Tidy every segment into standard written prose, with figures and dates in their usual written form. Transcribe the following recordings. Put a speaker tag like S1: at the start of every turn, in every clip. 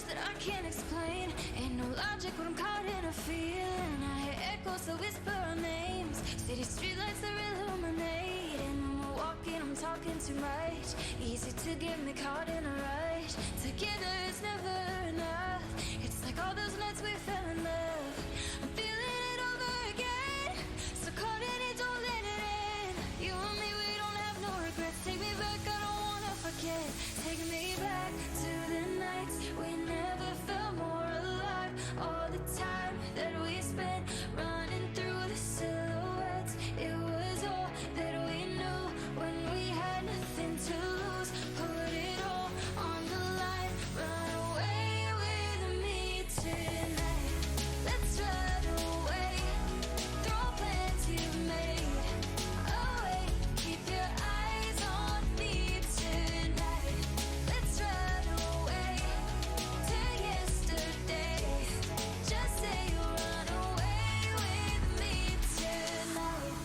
S1: that I can't explain. Ain't no logic when I'm caught in a feeling. I hear echoes that whisper our names. City streetlights that illuminate. And when we're walking, I'm talking too much. Easy to get me caught in a rush. Together it's never enough. It's like all those nights we fell in love. I'm feeling it over again. So caught in it, don't let it end. You and me, we don't have no regrets. Take me back, I don't wanna forget. Take me back to the nights we never felt more alive. All the time that we spent running through the silhouettes. It was all that we knew when we had nothing to lose. Put it all on the line. Run away with me tonight. Let's run away. Throw plans you've made away. Keep your eyes on me tonight. Let's run away to yesterday. Just say you'll run away with me tonight.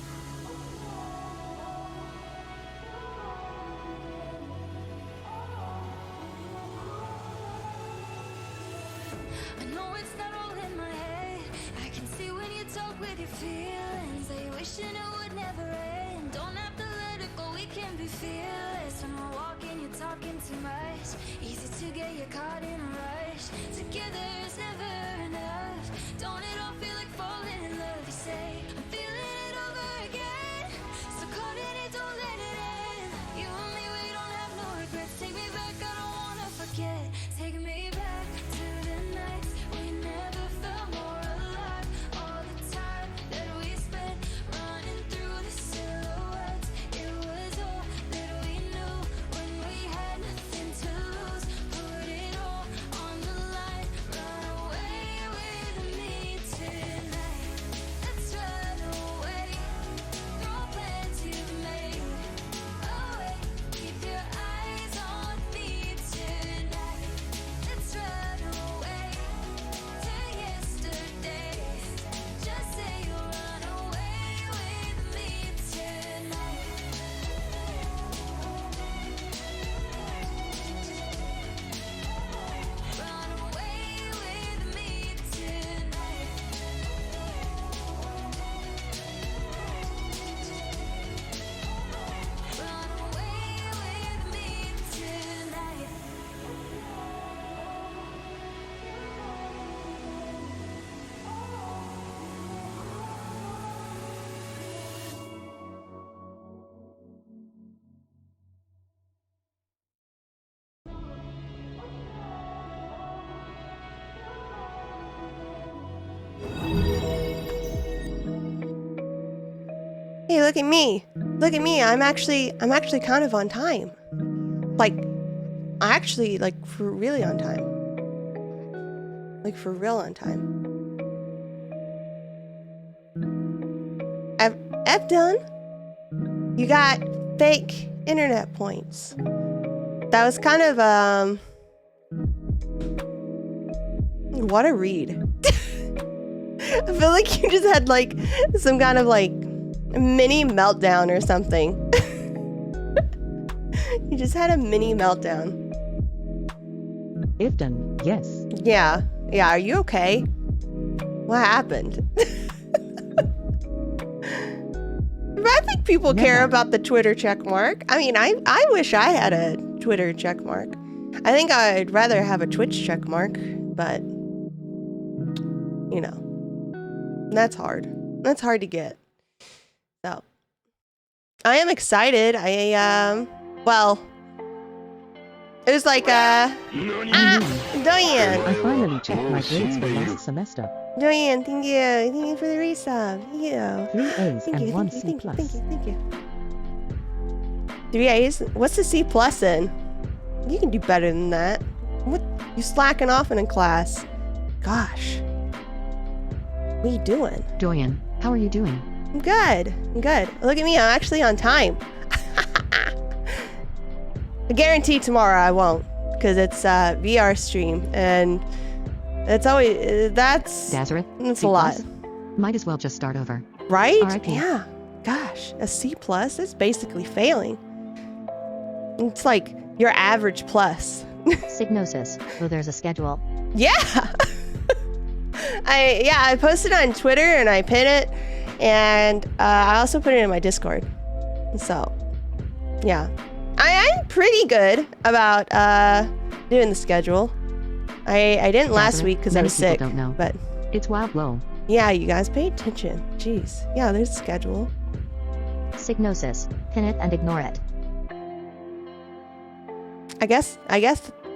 S1: I know it's not all in my head. I can see when you talk with your feelings. That you're wishing it would never end. Don't have to let it go, we can be fearless. When we're walking, you're talking too much. Easy to get you caught in a rush. Together it's never enough. Don't it all feel like falling in love? You say, I'm feeling it over again. So caught in it, don't let it end. You and me, we don't have no regrets. Take me back, I don't wanna forget. Take me back to the nights we never felt more alive. All the time that we spent running through the silhouettes. It was all that we knew when we had nothing to lose. Put it all on the line. Run away with me tonight. Let's run away. Throw plans you've made away. Keep your eyes on me tonight. Let's run away to yesterday. Just say you'll run away with me tonight. Run away with me tonight. Run away with me tonight.
S2: Hey, look at me. Look at me. I'm actually kind of on time. Like, for really on time. Like, for real on time. F done. You got fake internet points. That was kind of, what a read. I feel like you just had, like, some kind of, like, mini meltdown or something. You just had a mini meltdown.
S3: If done, yes.
S2: Yeah. Yeah, are you okay? What happened? I think people care about the Twitter check mark. I mean, I wish I had a Twitter check mark. I think I'd rather have a Twitch check mark, but you know, that's hard. That's hard to get. So, I am excited. Well, it was like, Doyen.
S3: I finally checked my grades for last semester.
S2: Doyen, thank you. Thank you for the resub. Thank you.
S3: 3 A's
S2: Thank
S3: and
S2: you,
S3: 1
S2: thank you,
S3: C+.
S2: thank you. 3 A's? What's the C plus in? You can do better than that. What? You slacking off in class. Gosh. What are you doing?
S3: Doyen, how are you doing?
S2: I'm good. I'm good. Look at me. I'm actually on time. I guarantee tomorrow I won't, because it's a VR stream, and it's always, that's
S3: Dazareth,
S2: a lot.
S3: Might as well just start over.
S2: Right?
S3: RIP.
S2: Yeah. Gosh, a C plus? That's basically failing. It's like your average plus.
S3: Signosis. Oh, there's a schedule.
S2: Yeah. I posted on Twitter and I pin it, and I also put it in my Discord. So, yeah. I'm pretty good about doing the schedule. I didn't last week because I was sick.
S3: Don't know.
S2: But
S3: it's wild low.
S2: yeah, you guys pay attention. Jeez. Yeah, there's a schedule.
S3: Signosis. Pin it and ignore it.
S2: I guess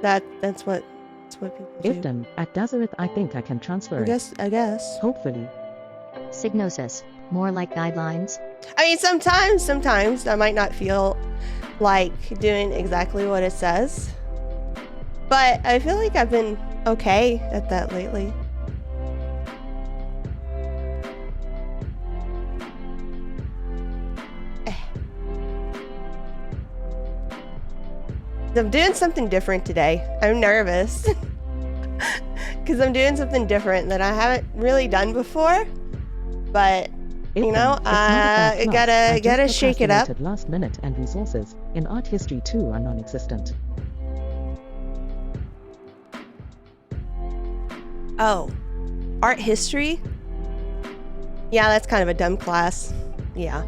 S2: that's what people do.
S4: If done, at Nazareth, I think I can transfer it.
S2: I guess.
S4: Hopefully.
S3: Signosis. More like guidelines.
S2: I mean, sometimes I might not feel like doing exactly what it says, but I feel like I've been okay at that lately. I'm doing something different today. I'm nervous because I'm doing something different that I haven't really done before, but you know, gotta shake it up.
S4: Last minute and resources in art history too are non-existent.
S2: Oh, art history? Yeah, that's kind of a dumb class. Yeah.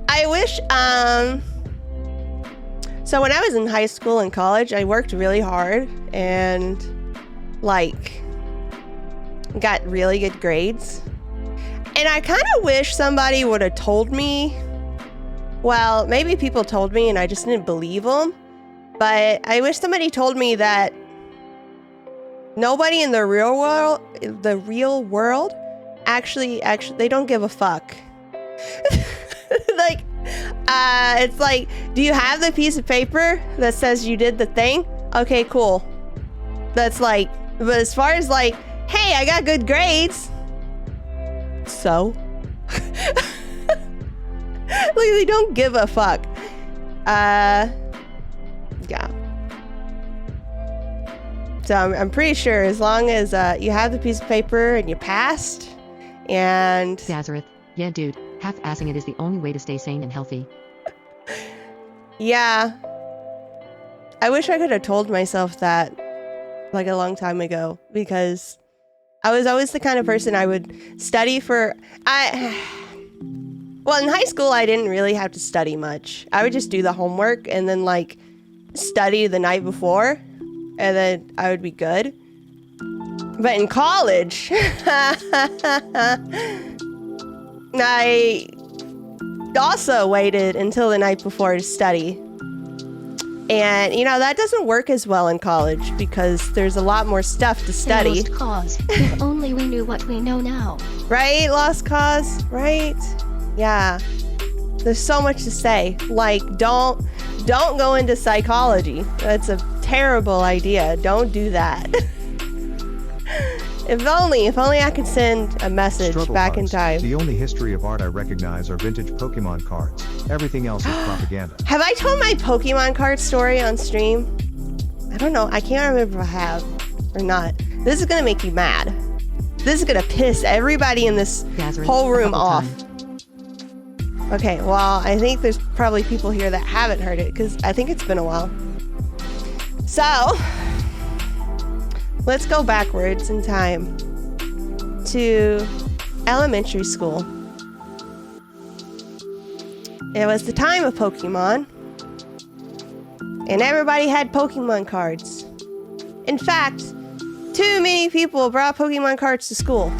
S2: I wish, so when I was in high school and college, I worked really hard and like got really good grades. And I kind of wish somebody would have told me, well, maybe people told me and I just didn't believe them, but I wish somebody told me that nobody in the real world, actually, they don't give a fuck. Like, it's like, do you have the piece of paper that says you did the thing? Okay, cool. That's like, but as far as like, hey, I got good grades. So? Like, they don't give a fuck. Yeah. So I'm pretty sure as long as you have the piece of paper and you passed, and...
S3: Nazareth. Yeah, dude. Half-assing it is the only way to stay sane and healthy.
S2: Yeah. I wish I could have told myself that like a long time ago, because I was always the kind of person I would study for... Well, in high school, I didn't really have to study much. I would just do the homework and then like study the night before, and then I would be good. But in college, I also waited until the night before to study. And, you know, that doesn't work as well in college because there's a lot more stuff to study.
S5: Lost cause. If only we knew what we know now.
S2: Right? Lost cause? Right? Yeah. There's so much to say. Like, don't go into psychology. That's a terrible idea. Don't do that. If only I could send a message
S6: Struggle
S2: back in
S6: cards.
S2: time.
S6: The only history of art I recognize are vintage Pokemon cards. Everything else is propaganda.
S2: Have I told my Pokemon card story on stream? I don't know. I can't remember if I have or not. This is gonna make you mad. This is gonna piss everybody in this whole room off. Okay, well, I think there's probably people here that haven't heard it because I think it's been a while. So, let's go backwards in time to elementary school. It was the time of Pokemon, and everybody had Pokemon cards. In fact, too many people brought Pokemon cards to school.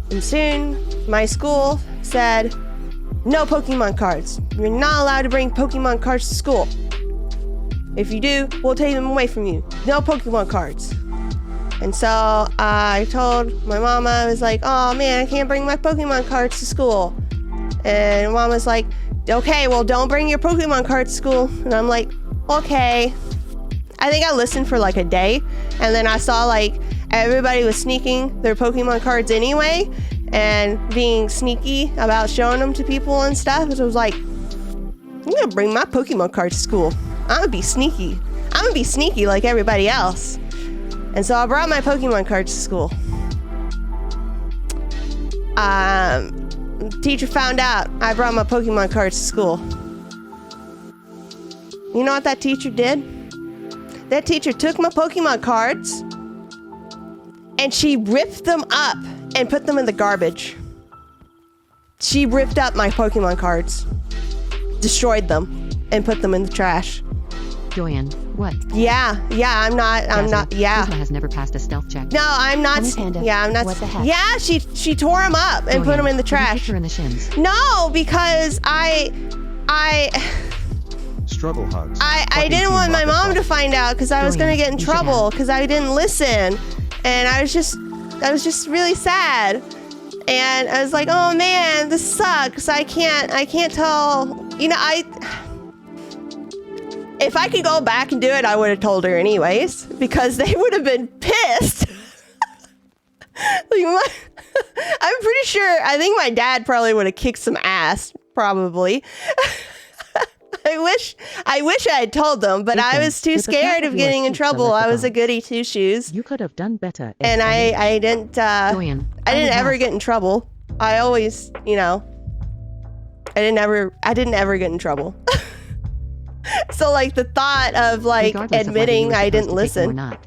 S2: And soon, my school said, no Pokemon cards. You're not allowed to bring Pokemon cards to school. If you do, we'll take them away from you. No Pokemon cards. And so I told my mama, I was like, oh man, I can't bring my Pokemon cards to school. And mom was like, okay, well, don't bring your Pokemon cards to school. And I'm like, okay. I think I listened for like a day, and then I saw like everybody was sneaking their Pokemon cards anyway and being sneaky about showing them to people and stuff. And so I was like, I'm gonna bring my Pokemon cards to school. I'm gonna be sneaky. I'm gonna be sneaky like everybody else. And so I brought my Pokemon cards to school. Teacher found out I brought my Pokemon cards to school. You know what that teacher did? That teacher took my Pokemon cards and she ripped them up and put them in the garbage. She ripped up my Pokemon cards, destroyed them, and put them in the trash.
S4: Joanne, what?
S2: Yeah, I'm not, yeah.
S4: Kuzma has never passed a stealth check.
S2: No, I'm not,
S5: Honey Panda,
S2: yeah, I'm not.
S5: what the heck?
S2: Yeah, she tore them up and put them in the trash.
S4: Her in the shins.
S2: No, because I
S6: Struggle hugs.
S2: I
S6: Fucking
S2: didn't
S6: Team
S2: want my
S6: Rocket
S2: mom to
S6: Ball.
S2: find out because I was gonna get in
S4: You should
S2: trouble
S4: have.
S2: because I didn't listen, and I was just really sad, and I was like, oh man, this sucks. I can't tell. You know, if I could go back and do it, I would have told her anyways because they would have been pissed. I'm pretty sure. I think my dad probably would have kicked some ass. Probably. I wish I had told them, but I
S4: Ethan,
S2: was too
S4: with the
S2: scared
S4: top
S2: of
S4: of your
S2: getting in
S4: cheeks, I
S2: trouble.
S4: let
S2: I
S4: the
S2: was a
S4: bump.
S2: goody two shoes,
S4: You could have done better.
S2: and I didn't.
S4: Joanne,
S2: I didn't
S4: would
S2: ever
S4: have-
S2: get in trouble. I always, you know, I didn't ever get in trouble. So like the thought of like
S4: regardless of whether you
S2: admitting
S4: were
S2: I
S4: supposed
S2: didn't
S4: to take them
S2: listen.
S4: Or not.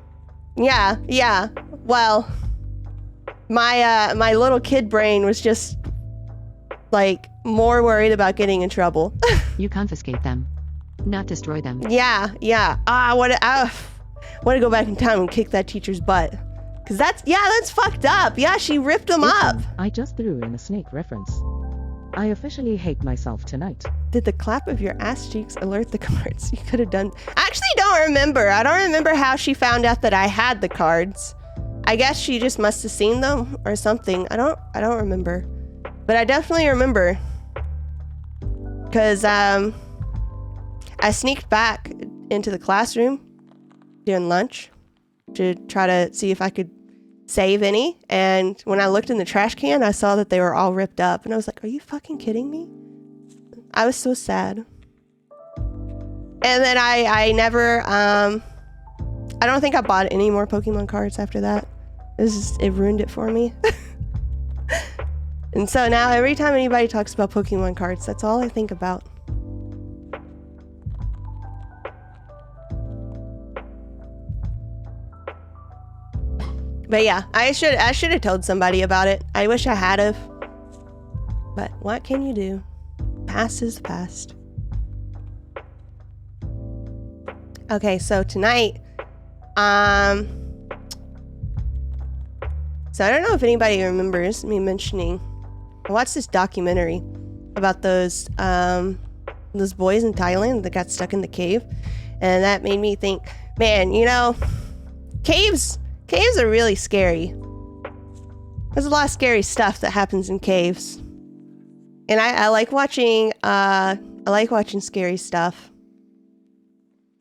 S2: Yeah. Well, my little kid brain was just like more worried about getting in trouble.
S4: You confiscate them, not destroy them.
S2: Yeah. I want to go back in time and kick that teacher's butt. Cause that's fucked up. Yeah, she ripped them up.
S4: Ethan, I just threw in a snake reference. I officially hate myself tonight.
S2: Did the clap of your ass cheeks alert the cards? You could have done. I actually don't remember. I don't remember how she found out that I had the cards. I guess she just must have seen them or something. I don't remember. But I definitely remember. Cause I sneaked back into the classroom during lunch to try to see if I could save any, and when I looked in the trash can, I saw that they were all ripped up, and I was like, are you fucking kidding me? I was so sad. And then I never I don't think I bought any more Pokemon cards after that. It ruined it for me. And so now every time anybody talks about Pokemon cards, that's all I think about. But yeah, I should have told somebody about it. I wish I had have. But what can you do? Past is past. Okay, so tonight, so I don't know if anybody remembers me mentioning. I watched this documentary about those boys in Thailand that got stuck in the cave, and that made me think, man, you know, caves are really scary. There's a lot of scary stuff that happens in caves. And I like watching scary stuff.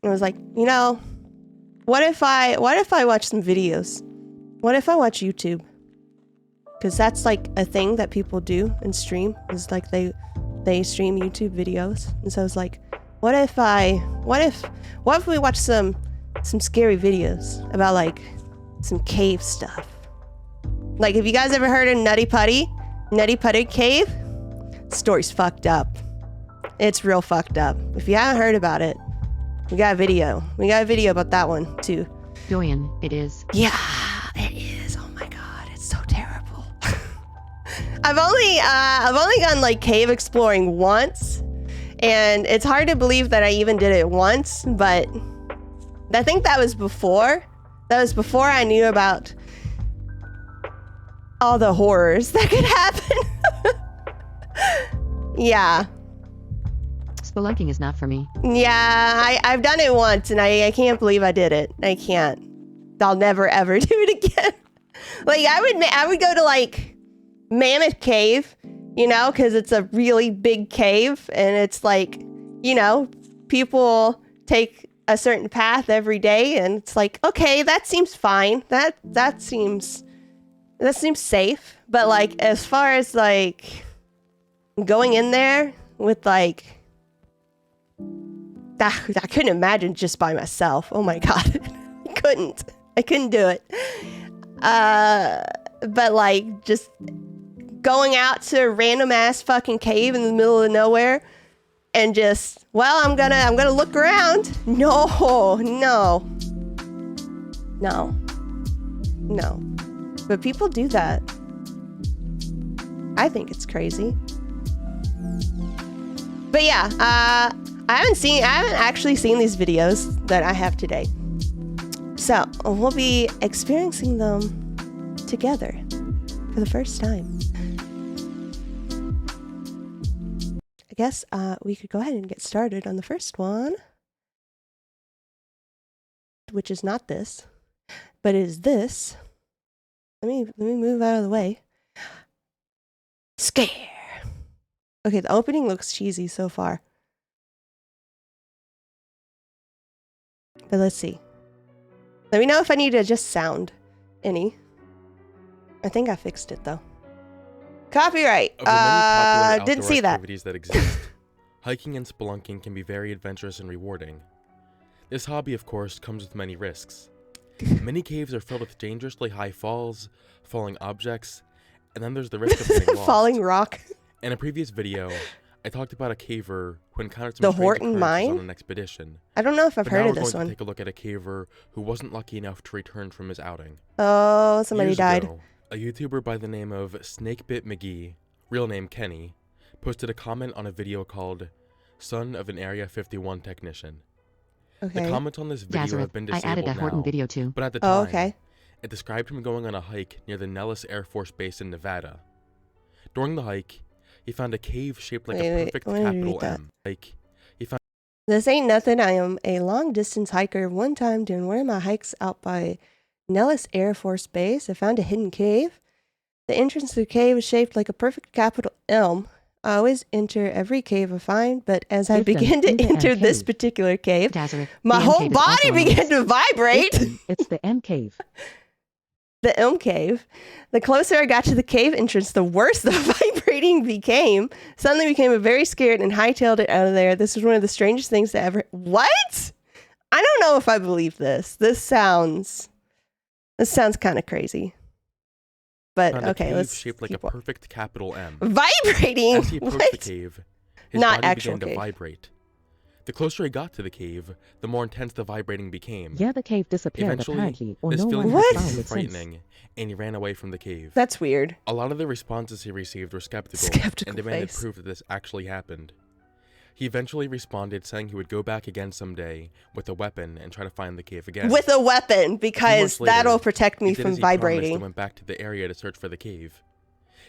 S2: And I was like, you know, what if I watch some videos? What if I watch YouTube? Because that's like a thing that people do and stream, is like they stream YouTube videos. And so I was like, what if we watch some scary videos about like some cave stuff? Like, have you guys ever heard of Nutty Putty Cave? Story's fucked up. It's real fucked up. If you haven't heard about it, we got a video about that one too.
S4: Joanne, it is.
S2: Yeah, it is. Oh my god, it's so terrible. I've only gone like cave exploring once, and it's hard to believe that I even did it once, but I think that was before I knew about all the horrors that could happen. Yeah.
S4: Spelunking is not for me.
S2: Yeah, I've done it once, and I can't believe I did it. I can't. I'll never ever do it again. Like, I would go to like Mammoth Cave, you know, because it's a really big cave, and it's like, you know, people take a certain path every day, and it's like, okay, that seems fine. That seems safe. But like, as far as like going in there with like, I couldn't imagine just by myself. Oh my god. I couldn't do it. But like, just going out to a random ass fucking cave in the middle of nowhere and just, well, I'm gonna look around. No, No. No. But people do that. I think it's crazy. But yeah, I haven't actually seen these videos that I have today. So we'll be experiencing them together for the first time. I guess we could go ahead and get started on the first one, which is not this, but is this. Let me move out of the way. Scare. Okay, the opening looks cheesy so far. But let's see. Let me know if I need to adjust sound any. I think I fixed it though. Copyright.
S7: Of the many popular
S2: Didn't see
S7: outdoor
S2: that.
S7: activities that exist, hiking and spelunking can be very adventurous and rewarding. This hobby, of course, comes with many risks. Many caves are filled with dangerously high falls, falling objects, and then there's the risk of getting lost.
S2: Falling rock.
S7: In a previous video, I talked about a caver who encountered some
S2: The
S7: strange
S2: Horton
S7: occurrences
S2: Mine?
S7: on an expedition.
S2: I don't know if I've
S7: But
S2: heard
S7: now
S2: of
S7: we're
S2: this
S7: going to
S2: one.
S7: take a look at a caver who wasn't lucky enough to return from his outing.
S2: Oh, somebody
S7: Years
S2: died.
S7: ago, a YouTuber by the name of Snakebit McGee, real name Kenny, posted a comment on a video called "Son of an Area 51 Technician." The
S2: Okay.
S7: comments on this video have been
S4: I
S7: disabled
S4: added that Horton
S7: now,
S4: video too.
S7: but at the
S2: Oh,
S7: time,
S2: okay.
S7: it described him going on a hike near the Nellis Air Force Base in Nevada. During the hike, he found a cave shaped like
S2: Wait,
S7: a
S2: wait,
S7: perfect
S2: I wanna read
S7: capital
S2: that.
S7: M. Like, he found
S2: This ain't nothing. I am a long distance hiker. One time during one of my hikes out by Nellis Air Force Base, I found a hidden cave. The entrance to the cave is shaped like a perfect capital M. I always enter every cave I find, but as I
S4: If then,
S2: began to
S4: in the
S2: enter
S4: M
S2: this
S4: cave.
S2: particular cave,
S4: Nazareth,
S2: my
S4: the M
S2: whole
S4: cave is also
S2: body
S4: on the
S2: began
S4: list.
S2: to vibrate.
S4: It's the M cave.
S2: The M cave. The closer I got to the cave entrance, the worse the vibrating became. Suddenly became very scared and hightailed it out of there. This was one of the strangest things to ever. What? I don't know if I believe this. This sounds kind of crazy. But
S7: found a
S2: okay,
S7: cave
S2: let's
S7: shaped like a
S2: keep on.
S7: perfect capital M.
S2: Vibrating.
S7: As he approached
S2: What?
S7: the cave, his
S2: Not
S7: body
S2: actual
S7: began to
S2: cave.
S7: vibrate. The closer he got to the cave, the more intense the vibrating became.
S4: Yeah, the cave disappeared
S7: Eventually,
S4: apparently, or
S7: this
S4: no
S7: feeling
S4: one has
S2: What?
S4: found
S7: became
S4: it since.
S7: frightening, and he ran away from the cave.
S2: That's weird.
S7: A lot of the responses he received were skeptical,
S2: Skeptical
S7: and demanded
S2: face.
S7: proof that this actually happened. He eventually responded saying he would go back again someday with a weapon and try to find the cave again.
S2: With a weapon,
S7: A few
S2: because
S7: months later,
S2: that'll protect me
S7: he did
S2: from
S7: as he promised
S2: vibrating.
S7: and went back to the area to search for the cave.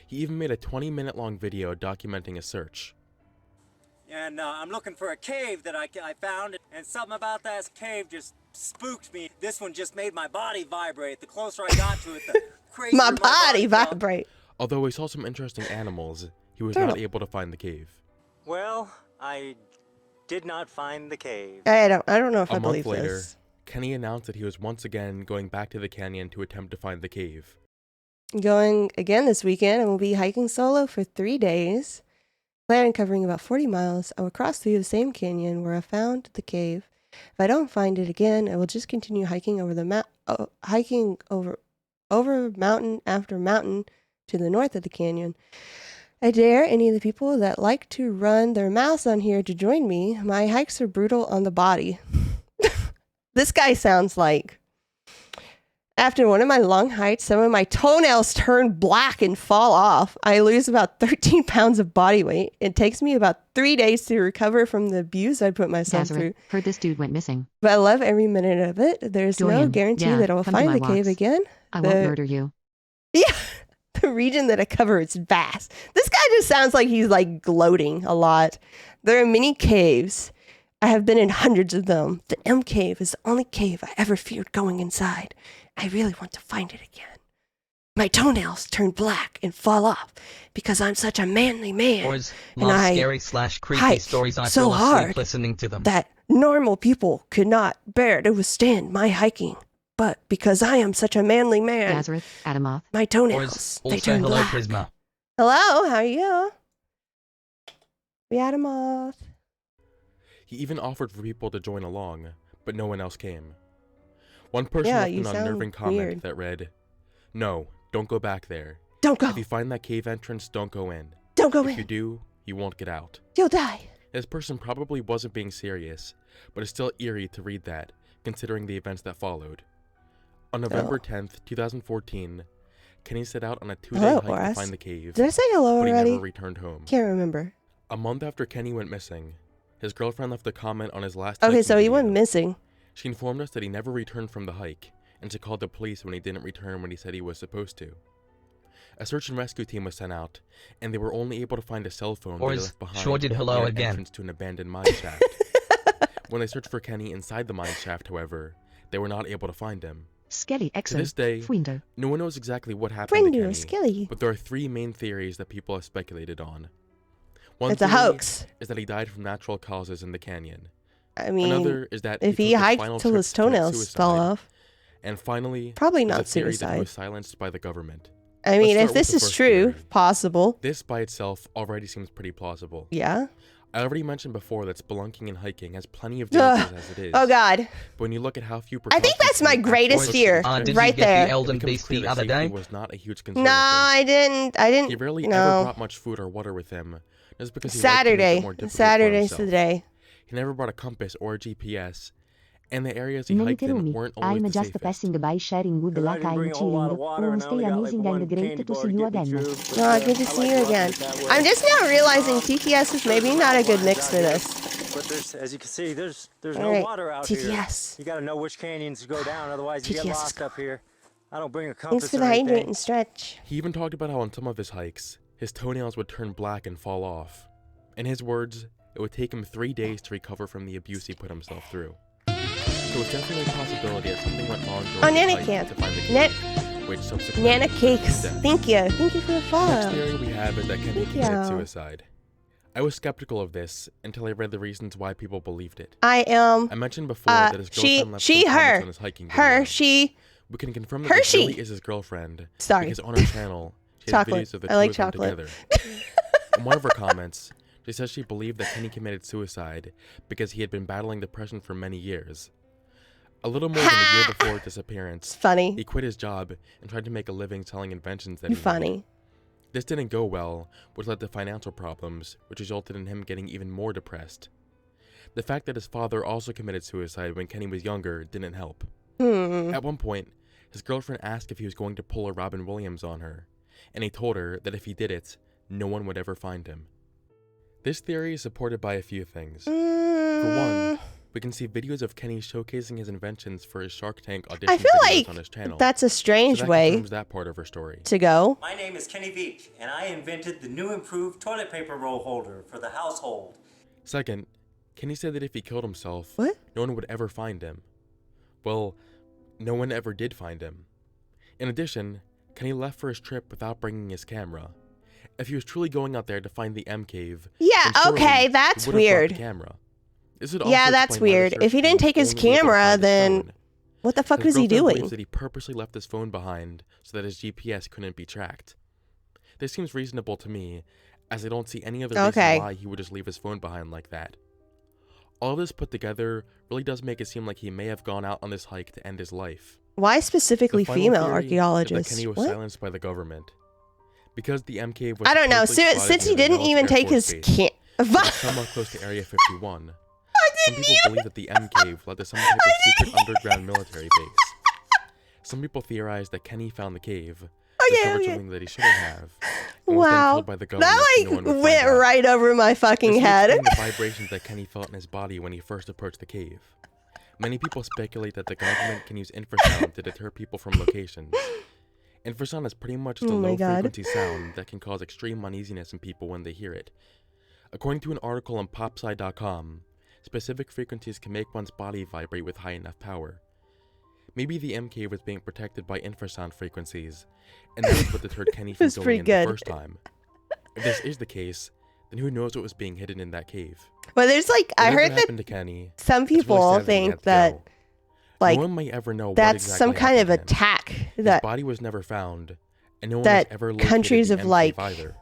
S7: He even made a 20-minute long video documenting his search.
S8: And I'm looking for a cave that I found, and something about that cave just spooked me. This one just made my body vibrate. The closer I got to it, the crazier
S2: My body
S8: felt.
S2: vibrate.
S7: Although he saw some interesting animals, he was
S2: Turtle.
S7: not able to find the cave.
S8: Well, I did not find the cave.
S2: I don't know if I
S7: A month
S2: believe
S7: later,
S2: this.
S7: Kenny announced that he was once again going back to the canyon to attempt to find the cave.
S2: Going again this weekend, and we'll be hiking solo for 3 days. Plan on covering about 40 miles. I will cross through the same canyon where I found the cave. If I don't find it again, I will just continue hiking over the over mountain after mountain to the north of the canyon. I dare any of the people that like to run their mouths on here to join me. My hikes are brutal on the body. This guy sounds like, after one of my long hikes, some of my toenails turn black and fall off. I lose about 13 pounds of body weight. It takes me about 3 days to recover from the abuse I put myself through.
S4: Nazareth, heard this dude went missing.
S2: But I love every minute of it. There's no
S4: Julian,
S2: guarantee
S4: yeah,
S2: that I will
S4: come to
S2: find
S4: my
S2: the cave
S4: walks.
S2: again.
S4: I won't
S2: The-
S4: murder you.
S2: Yeah, the region that I cover is vast. This guy just sounds like he's like gloating a lot. There are many caves. I have been in hundreds of them. The M cave is the only cave I ever feared going inside. I really want to find it again. My toenails turn black and fall off because I'm such a manly man
S9: Boys,
S2: and
S9: love
S2: I
S9: scary slash creepy
S2: hike
S9: stories. I
S2: so
S9: fell asleep
S2: hard
S9: listening to them.
S2: that normal people could not bear to withstand my hiking. But because I am such a manly man,
S4: Nazareth, Adamoth.
S2: my
S9: Boys,
S2: toenails, they
S9: also
S2: turn
S9: hello
S2: black.
S9: Prisma.
S2: Hello, how are you? We had a moth.
S7: He even offered for people to join along, but no one else came. One person
S2: Yeah,
S7: left
S2: you
S7: an
S2: sound
S7: unnerving comment
S2: weird.
S7: that read, "No, don't go back there.
S2: Don't go.
S7: If you find that cave entrance, don't go in.
S2: Don't go
S7: If
S2: in.
S7: you do, you won't get out."
S2: You'll die.
S7: This person probably wasn't being serious, but it's still eerie to read that, considering the events that followed. On November 10th, 2014, Kenny set out on a 2-day
S2: Hello,
S7: hike to
S2: Horace.
S7: find the cave,
S2: Did I say hello
S7: but he
S2: already?
S7: never returned home.
S2: Can't remember.
S7: A month after Kenny went missing, his girlfriend left a comment on his last
S2: Okay,
S7: hiking
S2: so he
S7: video.
S2: went missing.
S7: She informed us that he never returned from the hike, and she called the police when he didn't return when he said he was supposed to. A search and rescue team was sent out, and they were only able to find a cell phone that he left behind
S9: sure did hello
S7: near an
S9: again.
S7: entrance to an abandoned mine shaft. When they searched for Kenny inside the mine shaft, however, they were not able to find him.
S4: Skelly
S7: To
S4: Exo.
S7: this day,
S4: Friendo.
S7: no one knows exactly what happened to
S2: Friendo,
S7: Kenny,
S2: Skilly.
S7: but there are 3 main theories that people have speculated on. One
S2: It's a
S7: theory
S2: hoax.
S7: is that he died from natural causes in the canyon.
S2: I mean,
S7: Another is that
S2: if he
S7: took his
S2: hiked
S7: final
S2: till
S7: trip
S2: his
S7: to commit
S2: toenails fell
S7: suicide.
S2: off.
S7: And finally,
S2: Probably
S7: there's
S2: not
S7: a theory that he
S2: suicide.
S7: was silenced by the government.
S2: I mean,
S7: Let's
S2: if
S7: start with
S2: this
S7: the
S2: is
S7: first
S2: true,
S7: theory.
S2: possible.
S7: This by itself already seems pretty plausible.
S2: Yeah.
S7: I already mentioned before that spelunking and hiking has plenty of
S2: Ugh.
S7: dangers as it is.
S2: Oh God.
S7: But when you look at how few
S2: I think that's my greatest fear,
S9: Did you
S2: right
S9: get
S2: there.
S9: the Elden
S7: it becomes
S9: Beast
S7: clear
S9: the
S7: that
S9: other
S7: safety
S9: day?
S7: was not a huge concern.
S2: No,
S7: of his.
S2: I didn't.
S7: He rarely ever
S2: No.
S7: brought much food or water with him, just because he liked to make it
S2: Saturday.
S7: more difficult for
S2: Saturday's
S7: himself.
S2: the day.
S7: He never brought a compass or a GPS, and the areas he hiked in
S3: Noniterumi,
S7: weren't always
S3: I'm
S7: the
S3: just
S7: safest.
S3: passing by sharing good
S8: I
S3: luck.
S8: didn't bring
S3: I'm
S8: a whole lot of
S3: chilling.
S8: water, and I
S3: Stay
S8: only got like
S3: amazing
S8: one
S3: and great
S8: candy
S3: to
S8: bar
S3: see
S8: to
S3: you
S8: get me
S3: again.
S8: through, but,
S2: Oh, good to
S8: I
S2: see
S8: like
S2: you
S8: running
S2: again.
S8: it that way.
S2: I'm just now realizing TTS is maybe not a good mix for this.
S8: But there's, as you can see, there's no
S2: Alright,
S8: water out here.
S2: TTS.
S8: You got to know which canyons to go down, otherwise you get
S2: TTS.
S8: lost up here. I don't bring a
S2: Thanks
S8: compass
S2: for
S8: or
S2: the
S8: anything.
S2: hydrate and stretch.
S7: He even talked about how on some of his hikes, his toenails would turn black and fall off. In his words, it would take him 3 days to recover from the abuse he put himself through. So it's definitely a possibility that something went wrong during
S2: Oh,
S7: his
S2: Nana
S7: hike
S2: Camp.
S7: to find the
S2: Nan-
S7: cave, which subsequently
S2: Nana
S7: led to his
S2: Cakes.
S7: death.
S2: Thank you. Thank you for the
S7: The next
S2: follow.
S7: theory we have is that Kenny
S2: Thank
S7: committed
S2: you.
S7: suicide. I was skeptical of this until I read the reasons why people believed it.
S2: I am.
S7: I mentioned before that his
S2: She,
S7: girlfriend left some comments
S2: her.
S7: on his hiking
S2: Her,
S7: video.
S2: she.
S7: We can confirm that
S2: Her,
S7: this
S2: she.
S7: really is his girlfriend.
S2: Sorry.
S7: Because on her channel, she has
S2: Chocolate.
S7: videos of the
S2: I
S7: two
S2: like
S7: of them
S2: chocolate.
S7: together. In one of her comments, she says she believed that Kenny committed suicide because he had been battling depression for many years. A little more than a year before his
S2: It's
S7: disappearance,
S2: funny.
S7: he quit his job and tried to make a living selling inventions that
S2: You're
S7: he made.
S2: funny.
S7: This didn't go well, which led to financial problems, which resulted in him getting even more depressed. The fact that his father also committed suicide when Kenny was younger didn't help. At one point, his girlfriend asked if he was going to pull a Robin Williams on her, and he told her that if he did it, no one would ever find him. This theory is supported by a few things. For one, we can see videos of Kenny showcasing his inventions for his Shark Tank audition
S2: I feel
S7: videos
S2: like
S7: on his channel.
S2: that's a strange
S7: so that
S2: way
S7: confirms that part of her story.
S2: to go.
S8: My name is Kenny Veach, and I invented the new improved toilet paper roll holder for the household.
S7: Second, Kenny said that if he killed himself,
S2: What?
S7: no one would ever find him. Well, no one ever did find him. In addition, Kenny left for his trip without bringing his camera. If he was truly going out there to find the M cave,
S2: Yeah,
S7: then surely
S2: okay,
S7: he
S2: that's
S7: would have brought
S2: weird.
S7: the camera. This would also
S2: Yeah, that's
S7: explain why the
S2: weird.
S7: search
S2: If he didn't
S7: team
S2: take his
S7: only was able to
S2: camera,
S7: find his
S2: then
S7: phone.
S2: what the fuck
S7: His
S2: was he
S7: girlfriend believes
S2: doing?
S7: that he purposely left his phone behind so that his GPS couldn't be tracked. This seems reasonable to me, as I don't see any other
S2: Okay.
S7: reason why he would just leave his phone behind like that. All this put together really does make it seem like he may have gone out on this hike to end his life.
S2: Why
S7: The
S2: specifically
S7: final
S2: female
S7: theory is that
S2: archaeologists?
S7: Kenny was
S2: What?
S7: silenced by the government. Because the M cave was
S2: I don't know.
S7: supposedly spotted
S2: Since he
S7: near the
S2: didn't
S7: Nellis
S2: even
S7: Air
S2: take
S7: Force
S2: his
S7: Base,
S2: cam.
S7: which is somewhat close to Area 51. Some people believe that the M cave led to some type of secret underground military base. Some people theorize that Kenny found the cave, discovered
S2: okay.
S7: something that he shouldn't have, and was then
S2: Wow,
S7: told by the government
S2: that
S7: no one would
S2: went
S7: find out.
S2: right over my fucking
S7: This would
S2: head.
S7: explain the vibrations that Kenny felt in his body when he first approached the cave. Many people speculate that the government can use infrasound to deter people from locations. Infrasound is pretty much just a
S2: Oh my God.
S7: low-frequency sound that can cause extreme uneasiness in people when they hear it. According to an article on popsci.com, specific frequencies can make one's body vibrate with high enough power. Maybe the M cave was being protected by infrasound frequencies, and that's what deterred Kenny from
S2: was
S7: going
S2: pretty
S7: in
S2: good.
S7: the first time. If this is the case, then who knows what was being hidden in that cave?
S2: But there's like, I
S7: Whatever
S2: heard that
S7: happened to Kenny,
S2: some
S7: it's really
S2: people
S7: sad that he
S2: think
S7: had to
S2: that
S7: go.
S2: like
S7: no one might ever know what
S2: that's
S7: exactly
S2: some kind of
S7: happened to him.
S2: attack
S7: His
S2: that
S7: body was never found, and no one
S2: that
S7: has ever located
S2: countries
S7: the
S2: have,
S7: M cave
S2: like,
S7: either.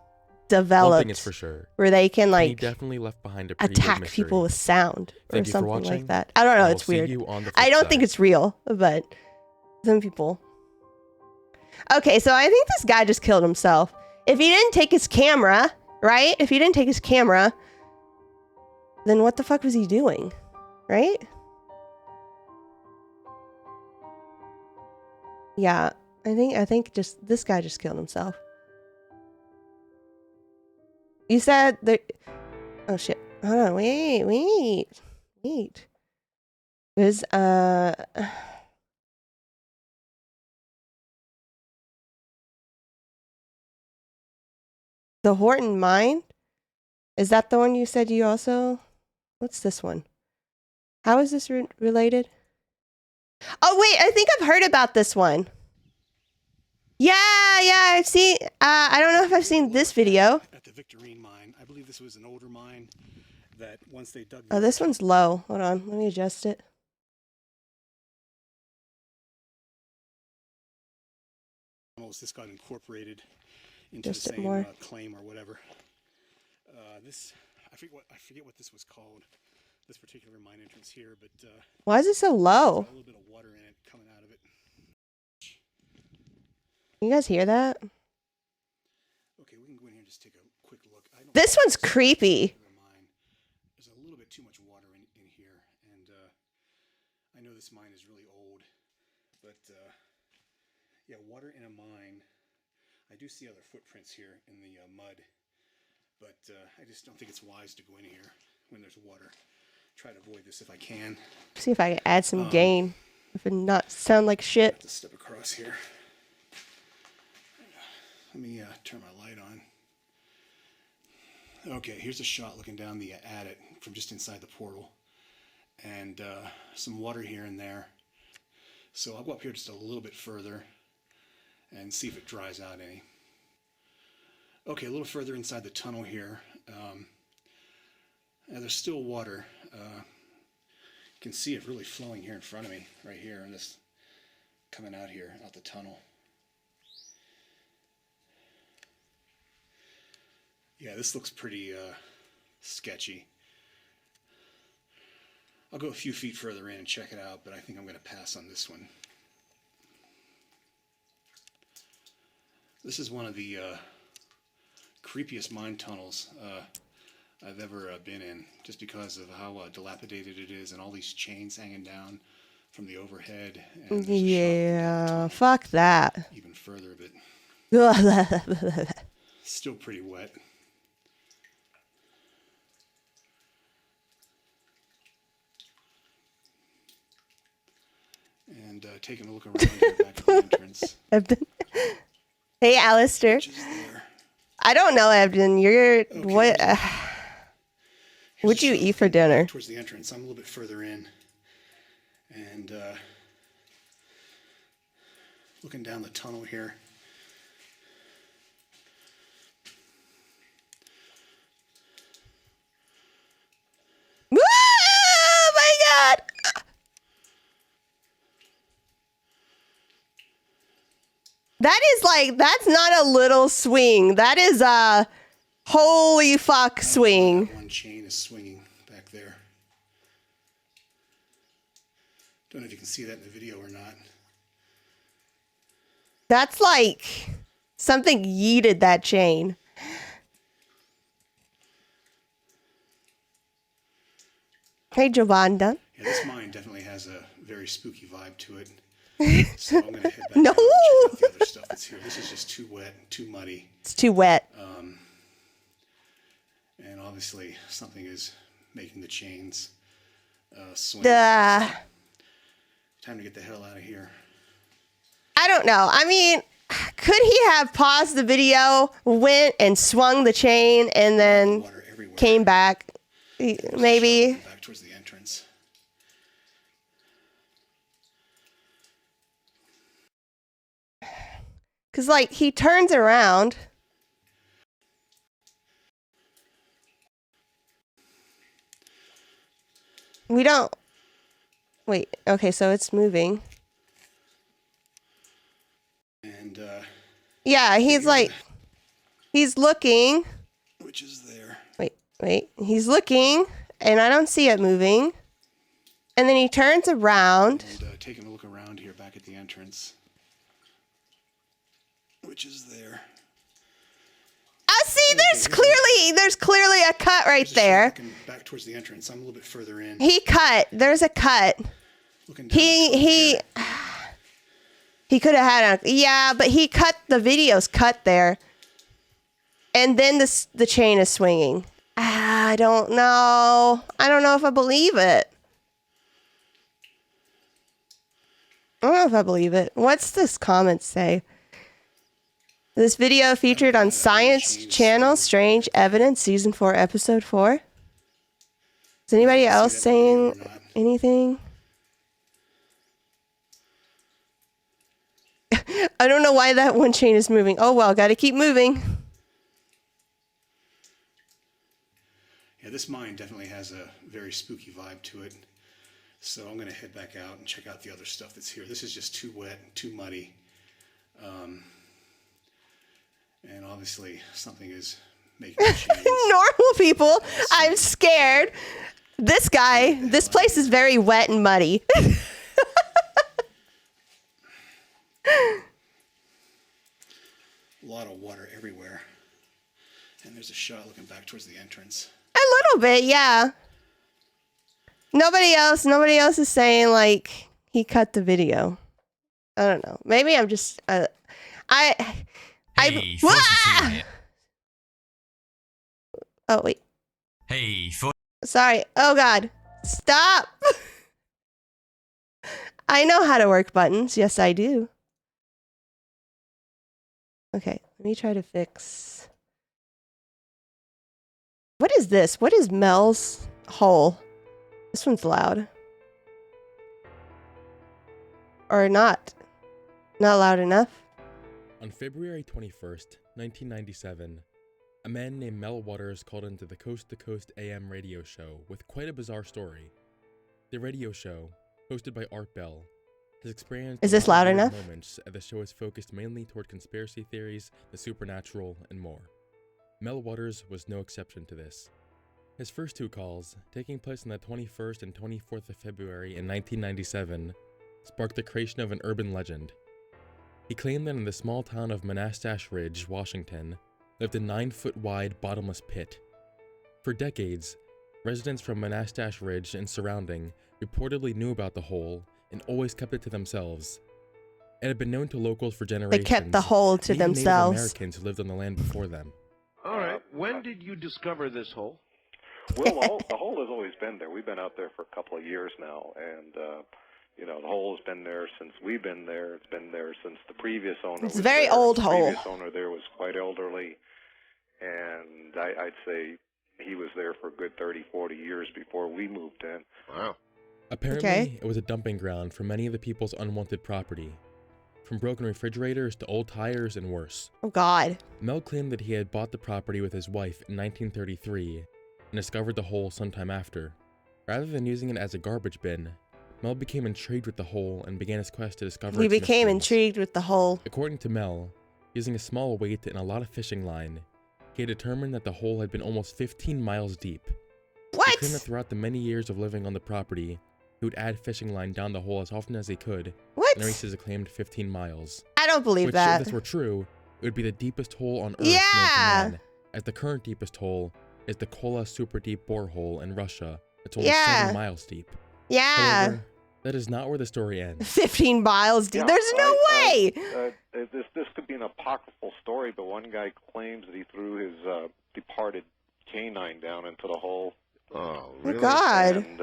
S7: One
S2: developed
S7: thing is for sure,
S2: where they can
S7: Kenny
S2: like
S7: definitely left behind a pretty big
S2: attack
S7: mystery.
S2: people with sound or
S7: Thank you for
S2: something
S7: watching,
S2: like that. I don't know.
S7: and
S2: It's
S7: we'll see
S2: weird.
S7: you on the
S2: I
S7: flip
S2: don't think
S7: side.
S2: it's real, but some people. Okay, so I think this guy just killed himself. If he didn't take his camera, right? If he didn't take his camera, then what the fuck was he doing? Right? Yeah, I think just this guy just killed himself. You said there. Oh shit! Hold on, wait. There's the Horton Mine. Is that the one you said you also? What's this one? How is this related? Oh wait, I think I've heard about this one. Yeah, I've seen. I don't know if I've seen this video.
S9: At the Victorine mine, I believe this was an older mine that once they dug.
S2: Oh, this one's low. Hold on, let me adjust it.
S9: This got incorporated into
S2: Just
S9: the
S2: it
S9: same
S2: more.
S9: claim or whatever. This I forget what this was called. This particular mine entrance here, but
S2: Why is it so low?
S9: a little bit of water in it coming out of it.
S2: You guys hear that?
S9: Okay, we can go in here and just take a quick look.
S2: This one's creepy.
S9: There's a little bit too much water in here, and I know this mine is really old, but yeah, water in a mine. I do see other footprints here in the mud, but I just don't think it's wise to go in here when there's water. Try to avoid this if I can.
S2: See if I can add some gain. If it not sound like shit.
S9: Have to step across here. Let me turn my light on. Okay, here's a shot looking down the attic from just inside the portal. And some water here and there. So I'll go up here just a little bit further and see if it dries out any. Okay, a little further inside the tunnel here. There's still water. You can see it really flowing here in front of me, right here, and this coming out here, out the tunnel. Yeah, this looks pretty sketchy. I'll go a few feet further in and check it out, but I think I'm going to pass on this one. This is one of the creepiest mine tunnels I've ever been in, just because of how dilapidated it is and all these chains hanging down from the overhead. And
S2: Yeah, fuck that.
S9: even further, but still pretty wet. And taking a look around here back at the entrance.
S2: Hey, Alistair.
S9: Which is there.
S2: I don't know, Ebden. You're
S9: Okay,
S2: what?
S9: Here's
S2: What'd
S9: a
S2: you
S9: shot
S2: eat for dinner?
S9: towards the entrance. I'm a little bit further in, and looking down the tunnel here.
S2: Oh my god! That is like, that's not a little swing. That is a holy fuck swing.
S9: One chain is swinging back there. Don't know if you can see that in the video or not.
S2: That's like something yeeted that chain. Hey, Jovanda.
S9: Yeah, this mine definitely has a very spooky vibe to it. So I'm going to head back
S2: No.
S9: down and check out the other stuff that's here. This is just too wet, too muddy.
S2: It's too wet.
S9: And obviously something is making the chains swing.
S2: Duh.
S9: Time to get the hell out of here.
S2: I don't know. I mean, could he have paused the video, went and swung the chain, and then
S9: Water everywhere.
S2: came back? Maybe.
S9: Back towards the entrance.
S2: Because, like, he turns around. We don't. Wait. Okay, so it's moving.
S9: And
S2: Yeah, he's like. He's looking.
S9: which is there.
S2: Wait. He's looking, and I don't see it moving. And then he turns around.
S9: And taking a look around here back at the entrance. Which is there.
S2: I see. There's clearly a cut right
S9: Just
S2: there.
S9: looking back towards the entrance. I'm a little bit further in.
S2: He cut. There's a cut.
S9: Looking down the tunnel
S2: He
S9: here.
S2: He could have had a... Yeah, but he cut... The video's cut there. And then the chain is swinging. I don't know. I don't know if I believe it. I don't know if I believe it. What's this comment say? This video featured on Science Channel, Strange Evidence, Season 4, Episode 4. Is anybody else saying anything? I don't know why that one chain is moving. Oh, well, gotta keep moving.
S9: Yeah, this mine definitely has a very spooky vibe to it. So I'm going to head back out and check out the other stuff that's here. This is just too wet and too muddy. And obviously something is making a change.
S2: Normal people, I'm scared. This guy, this place is very wet and muddy.
S9: A lot of water everywhere. And there's a shot looking back towards the entrance.
S2: A little bit, yeah. Nobody else is saying like he cut the video. I don't know. Maybe I'm just
S10: Hey,
S2: Oh wait.
S10: Hey,
S2: Sorry. Oh God. Stop. I know how to work buttons. Yes, I do. Okay, let me try to fix. What is this? What is Mel's hole? This one's loud. Or not. Not loud enough.
S7: On February 21st, 1997, a man named Mel Waters called into the Coast to Coast AM radio show with quite a bizarre story. The radio show, hosted by Art Bell, has experienced
S2: Is this loud enough?
S7: moments as the show is focused mainly toward conspiracy theories, the supernatural, and more. Mel Waters was no exception to this. His first two calls, taking place on the 21st and 24th of February in 1997, sparked the creation of an urban legend. He claimed that in the small town of Monastash Ridge, Washington, lived a 9-foot-wide bottomless pit. For decades, residents from Monastash Ridge and surrounding reportedly knew about the hole and always kept it to themselves. It had been known to locals for generations.
S2: They kept the hole to
S7: and even
S2: themselves.
S7: Native Americans who lived on the land before them.
S11: All right. When did you discover this hole?
S12: Well, the hole has always been there. We've been out there for a couple of years now, and the hole has been there since we've been there. It's been there since the previous owner.
S2: It's a very old hole.
S12: The previous owner there was quite elderly, and I'd say he was there for a good 30, 40 years before we moved in.
S11: Wow.
S7: Apparently, it was a dumping ground for many of the people's unwanted property, from broken refrigerators to old tires and worse.
S2: Oh God.
S7: Mel claimed that he had bought the property with his wife in 1933 and discovered the hole sometime after. Rather than using it as a garbage bin, Mel became intrigued with the hole and began his quest to discover
S2: He
S7: its
S2: became
S7: mysteries.
S2: intrigued with the hole.
S7: According to Mel, using a small weight and a lot of fishing line, he had determined that the hole had been almost 15 miles deep.
S2: What?
S7: He claimed that throughout the many years of living on the property, he would add fishing line down the hole as often as he could,
S2: What?
S7: and reach his acclaimed 15 miles.
S2: I don't believe
S7: Which,
S2: that.
S7: if this were true, it would be the deepest hole on Earth
S2: Yeah.
S7: known to man, as the current deepest hole is the Kola Super Deep Borehole in Russia. It's only 7 miles deep.
S2: Yeah.
S7: However, that is not where the story ends.
S2: 15 miles deep.
S12: Yeah,
S2: There's no way.
S12: This could be an apocryphal story, but one guy claims that he threw his departed canine down into the hole.
S11: Oh,
S2: really? Oh, God.
S12: And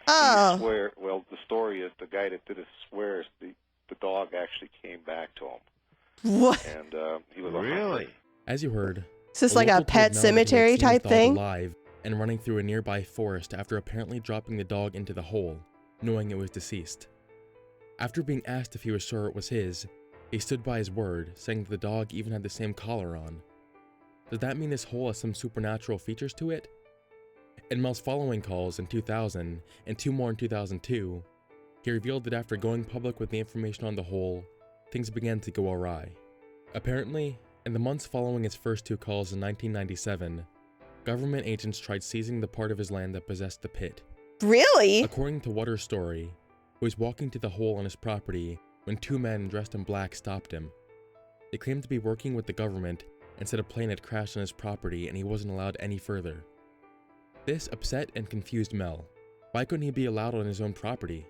S2: Oh.
S12: he swear. Well, the story is the guy that did it swears the dog actually came back to him.
S2: What?
S12: And he was
S11: Really?
S7: As you heard,
S2: Is this like a
S7: local
S2: pet
S7: told Mel that he had
S2: cemetery
S7: seen his
S2: type
S7: dog
S2: thing?
S7: alive and running through a nearby forest after apparently dropping the dog into the hole, knowing it was deceased. After being asked if he was sure it was his, he stood by his word, saying that the dog even had the same collar on. Does that mean this hole has some supernatural features to it? In Mel's following calls in 2000 and 2 more in 2002, he revealed that after going public with the information on the hole, things began to go awry. Apparently, in the months following his first 2 calls in 1997, government agents tried seizing the part of his land that possessed the pit.
S2: Really?
S7: According to Waters' story, he was walking to the hole on his property when 2 men dressed in black stopped him. They claimed to be working with the government and said a plane had crashed on his property and he wasn't allowed any further. This upset and confused Mel. Why couldn't he be allowed on his own property?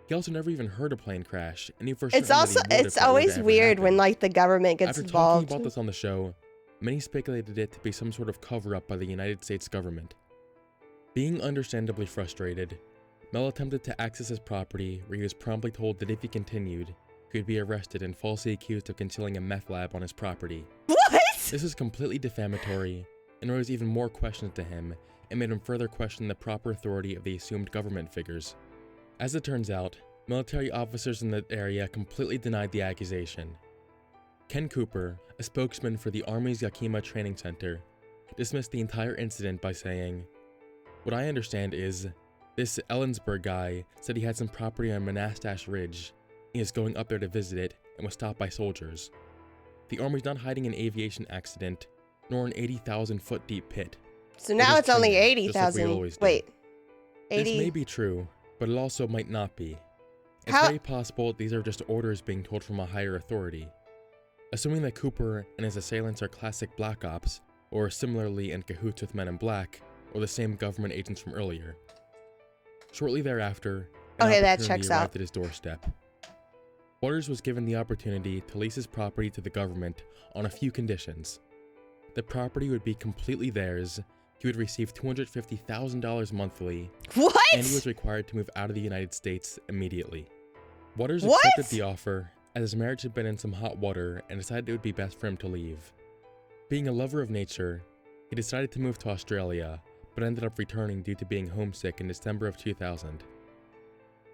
S7: He also never even heard a plane crash, and he for
S2: It's
S7: certain that
S2: also,
S7: he would if
S2: it's
S7: that were to
S2: always
S7: ever
S2: weird when
S7: happen.
S2: like the government gets
S7: After
S2: involved.
S7: talking about this on the show, many speculated it to be some sort of cover-up by the United States government. Being understandably frustrated, Mel attempted to access his property, where he was promptly told that if he continued, he would be arrested and falsely accused of concealing a meth lab on his property.
S2: What?
S7: This is completely defamatory, and raised even more questions to him, and made him further question the proper authority of the assumed government figures. As it turns out, military officers in the area completely denied the accusation. Ken Cooper, a spokesman for the Army's Yakima Training Center, dismissed the entire incident by saying, "What I understand is, this Ellensburg guy said he had some property on Monastash Ridge. He is going up there to visit it and was stopped by soldiers. The Army's not hiding an aviation accident, nor an 80,000-foot deep pit.
S2: So now
S7: is
S2: it's only
S7: training, just like we
S2: 80,000.
S7: always do.
S2: Wait.
S7: This
S2: 80.
S7: may be true, but it also might not be. It's
S2: How-
S7: very possible these are just orders being told from a higher authority. Assuming that Cooper and his assailants are classic Black Ops, or similarly in cahoots with Men in Black, or the same government agents from earlier. Shortly thereafter, an
S2: Okay, that
S7: opportunity
S2: checks
S7: arrived
S2: out.
S7: at his doorstep. Waters was given the opportunity to lease his property to the government on a few conditions. The property would be completely theirs, he would receive $250,000 monthly,
S2: What?
S7: and he was required to move out of the United States immediately. Waters
S2: What?
S7: accepted the offer, as his marriage had been in some hot water, and decided it would be best for him to leave. Being a lover of nature, he decided to move to Australia, but ended up returning due to being homesick in December of 2000.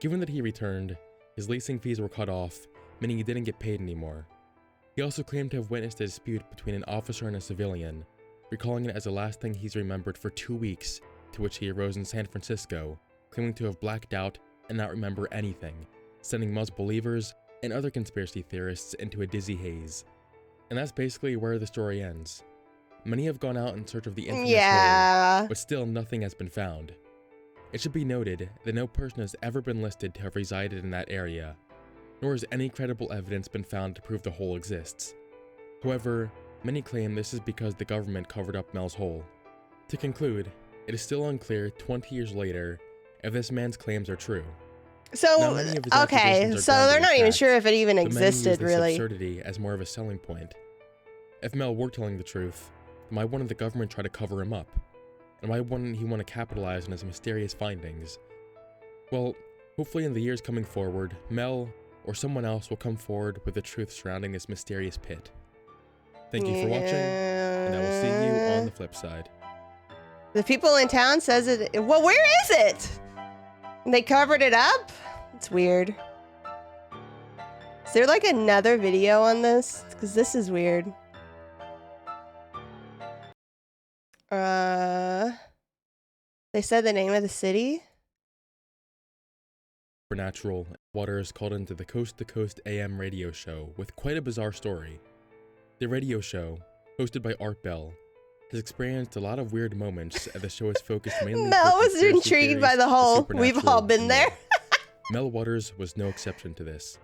S7: Given that he returned, his leasing fees were cut off, meaning he didn't get paid anymore. He also claimed to have witnessed a dispute between an officer and a civilian, recalling it as the last thing he's remembered for 2 weeks, to which he arose in San Francisco, claiming to have blacked out and not remember anything, sending most believers and other conspiracy theorists into a dizzy haze. And that's basically where the story ends. Many have gone out in search of the infamous
S2: Yeah.
S7: hole, but still nothing has been found. It should be noted that no person has ever been listed to have resided in that area, nor has any credible evidence been found to prove the hole exists. However, many claim this is because the government covered up Mel's hole. To conclude, it is still unclear 20 years later if this man's claims are true.
S2: So,
S7: Now, many of his
S2: okay,
S7: accusations are
S2: so
S7: grounded
S2: they're
S7: in
S2: not even
S7: fact,
S2: sure if it even
S7: but many use
S2: existed,
S7: this
S2: really.
S7: absurdity as more of a selling point. If Mel were telling the truth, then why wouldn't the government try to cover him up? And why wouldn't he want to capitalize on his mysterious findings? Well, hopefully in the years coming forward, Mel or someone else will come forward with the truth surrounding this mysterious pit. Thank you for watching, and I will see you on the flip side.
S2: The people in town says it. Well, where is it? They covered it up? It's weird. Is there like another video on this? Because this is weird. They said the name of the city?
S7: Supernatural, Waters called into the Coast to Coast AM radio show with quite a bizarre story. The radio show, hosted by Art Bell, has experienced a lot of weird moments as the show is focused mainly
S2: Mel
S7: toward
S2: was
S7: conspiracy
S2: intrigued by
S7: theories,
S2: the hole. We've
S7: supernatural,
S2: all been
S7: and
S2: there.
S7: more. Mel Waters was no exception to this.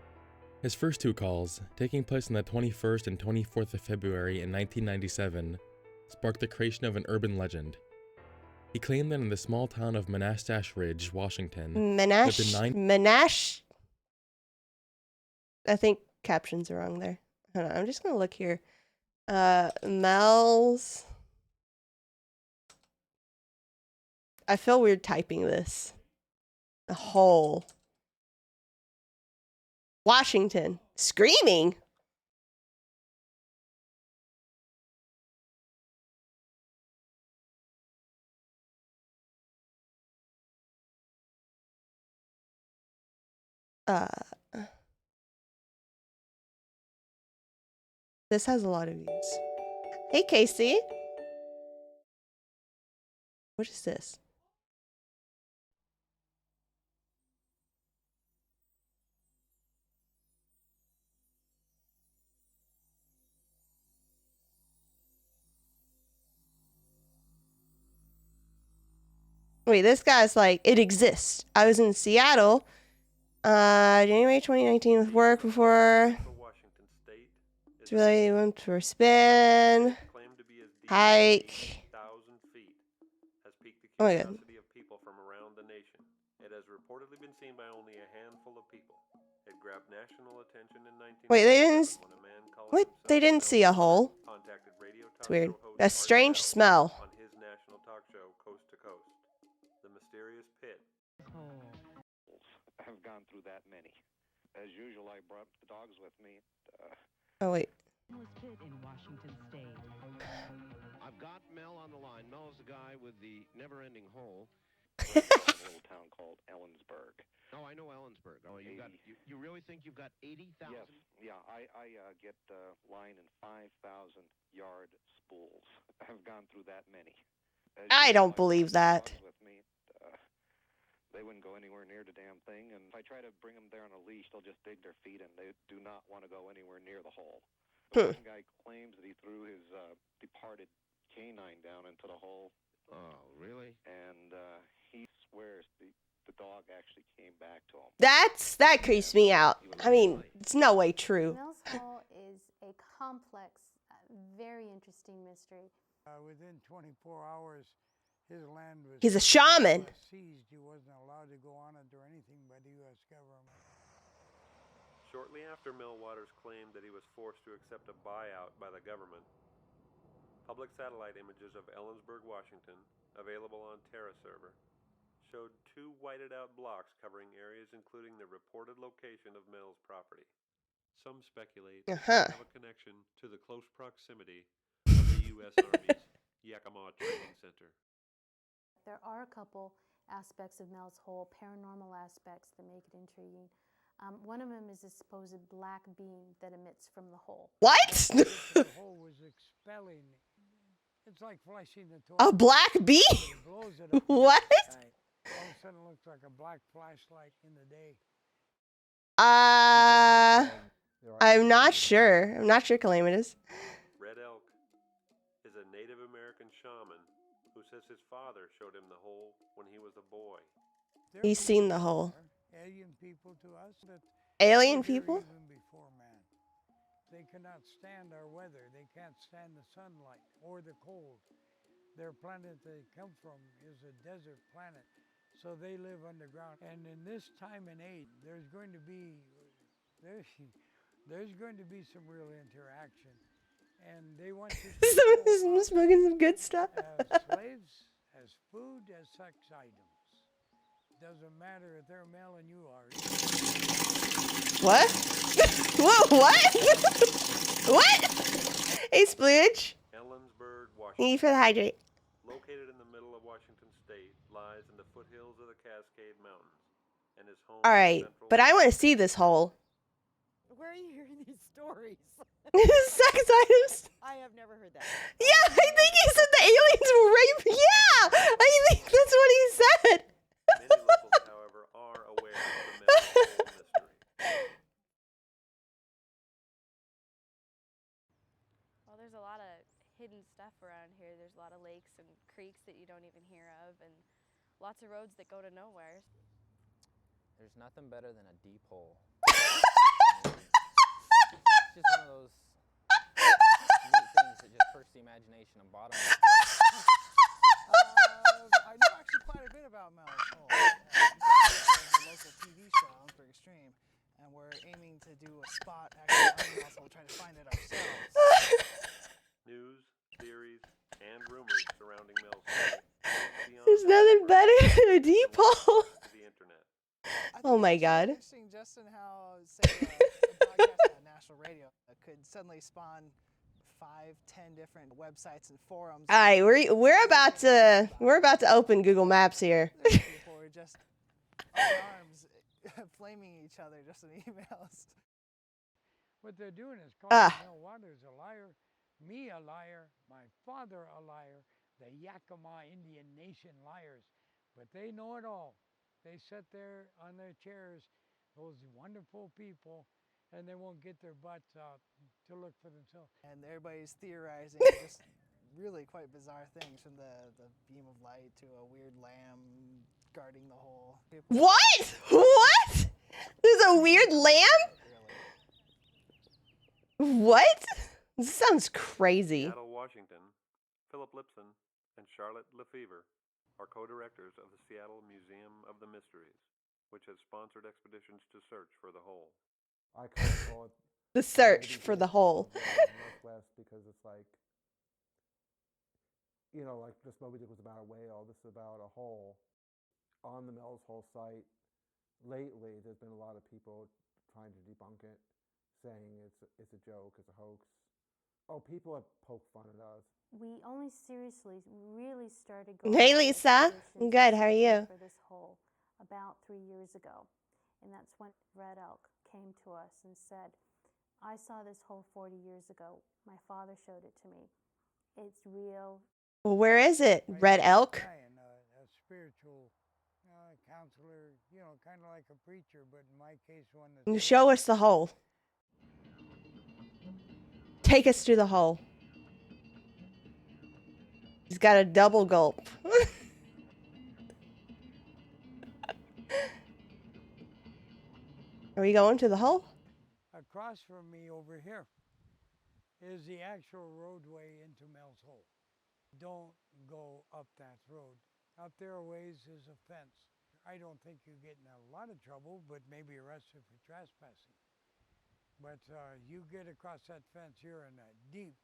S7: His first two calls, taking place on the 21st and 24th of February in 1997, sparked the creation of an urban legend. He claimed that in the small town of Monastash Ridge, Washington,
S2: Menash. I think captions are wrong there. Hold on, I'm just gonna look here. Mel's. I feel weird typing this. A hole. Washington. Screaming. This has a lot of views. Hey, Casey. What is this? Wait, this guy's like, it exists. I was in Seattle, January 2019 with work before. It's really went for a spin. Hike. Oh my god.
S11: It has reportedly been
S10: seen by only a handful of people. It grabbed national attention in 1997
S2: Wait, they didn't.
S10: when a man calling
S2: What?
S10: himself
S2: They didn't see a hole.
S10: contacted radio
S2: It's
S10: talk
S2: weird.
S10: show host
S2: A
S10: Art
S2: strange
S10: Bell
S2: smell.
S10: on his national talk show Coast to Coast. The mysterious pit.
S12: I've gone through that many. As usual, I brought the dogs with me.
S2: Oh wait.
S4: Pit in Washington State.
S11: I've got Mel on the line. Mel's the guy with the never-ending hole.
S12: Right now in a little town called Ellensburg.
S11: Oh, I know Ellensburg. Oh, you really think you've got 80,000?
S12: Yes, yeah. I get line in 5,000-yard spools. I've gone through that many.
S2: I don't believe that.
S12: With me, they wouldn't go anywhere near the damn thing, and if I try to bring them there on a leash, they'll just dig their feet in. They do not want to go anywhere near the hole. One guy claims that he threw his departed canine down into the hole.
S11: Oh, really?
S12: And he swears the dog actually came back to him.
S2: That creeps me out. I mean, it's no way true.
S13: Mel's Hole is a complex, very interesting mystery.
S14: Within 24 hours, his land was
S2: He's a shaman.
S14: seized. He wasn't allowed to go on it or anything by the U.S. government.
S10: Shortly after Mel Waters claimed that he was forced to accept a buyout by the government, public satellite images of Ellensburg, Washington, available on Terra server, showed two whited-out blocks covering areas including the reported location of Mel's property. Some speculate they have a connection to the close proximity of the U.S. Army's Yakima Training Center.
S13: There are a couple aspects of Mel's Hole, paranormal aspects that make it intriguing. One of them is a supposed black beam that emits from the hole.
S2: What?
S14: The hole was expelling. It's like flashing the torch.
S2: A black beam? What?
S14: All of a sudden, it looks like a black flashlight in the day.
S2: I'm not sure. I'm not sure, Calamitous.
S10: Red Elk is a Native American shaman who says his father showed him the hole when he was a boy.
S2: He's seen the hole.
S14: Alien people to us.
S2: Alien people?
S14: Even before man. They cannot stand our weather. They can't stand the sunlight or the cold. Their planet they come from is a desert planet. So they live underground. And in this time and age, there's going to be some real interaction. And they want you to
S2: smoking some good stuff.
S14: as slaves, as food, as sex items. Doesn't matter if they're male and you are.
S2: What? Whoa, what? What? Hey, Splooge.
S10: Ellensburg, Washington.
S2: Thank you for the hydrate.
S10: Located in the middle of Washington State, lies in the foothills of the Cascade Mountains and is home.
S2: All right, but I want to see this hole.
S15: Where are you hearing these stories?
S2: Sex items.
S15: I have never heard that.
S2: Yeah, I think he said the aliens were raping. Yeah, I think that's what he said.
S10: Many locals, however, are aware of the Mel's Hole mystery.
S16: Well, there's a lot of hidden stuff around here. There's a lot of lakes and creeks that you don't even hear of, and lots of roads that go to nowhere.
S17: There's nothing better than a deep hole. It's just one of those neat things that just perks the imagination and bottom.
S15: I know actually quite a bit about Mel's Hole. The local TV show, Ellensburg Extreme, and we're aiming to do a spot actually on Mel's Hole, trying to find it ourselves.
S10: News, theories, and rumors surrounding Mel's Hole.
S2: There's nothing better than a deep hole.
S10: The internet.
S2: Oh my God.
S15: It's interesting just in how, say, a broadcast on national radio could suddenly spawn 5, 10 different websites and forums.
S2: All right, we're about to open Google Maps here.
S15: People were just up in arms, flaming each other just in emails.
S14: What they're doing is calling Mel Waters a liar, me a liar, my father a liar, the Yakima Indian Nation liars. But they know it all. They sit there on their chairs, those wonderful people, and they won't get their butts out to look for themselves.
S15: And everybody's theorizing just really quite bizarre things, from the beam of light to a weird lamb guarding the hole.
S2: What? What? There's a weird lamb? What? This sounds crazy.
S10: Seattle, Washington. Philip Lipson and Charlotte Lefevre are co-directors of the Seattle Museum of the Mysteries. which has sponsored expeditions to search for the hole.
S18: I kind of call it
S2: The search for the hole.
S18: Northwest because it's like, you know, like this Moby Dick was about a whale. This is about a hole. On the Mel's Hole site, lately, there's been a lot of people trying to debunk it, saying it's a joke, it's a hoax. Oh, people have poked fun at us.
S13: We only seriously really started going
S2: Hey,
S13: on
S2: Lisa.
S13: expeditions
S2: Good. How are
S13: searching
S2: you?
S13: for this hole about 3 years ago. And that's when Red Elk came to us and said, I saw this hole 40 years ago. My father showed it to me. It's real.
S2: Well, where is it? Red Elk?
S14: A spiritual counselor, you know, kind of like a preacher, but in my case, one that's...
S2: Show us the hole. Take us to the hole. He's got a double gulp. Are we going to the hole?
S14: Across from me over here is the actual roadway into Mel's Hole. Don't go up that road. Up there a ways is a fence. I don't think you get in a lot of trouble, but maybe arrested for trespassing. But you get across that fence, you're in a deep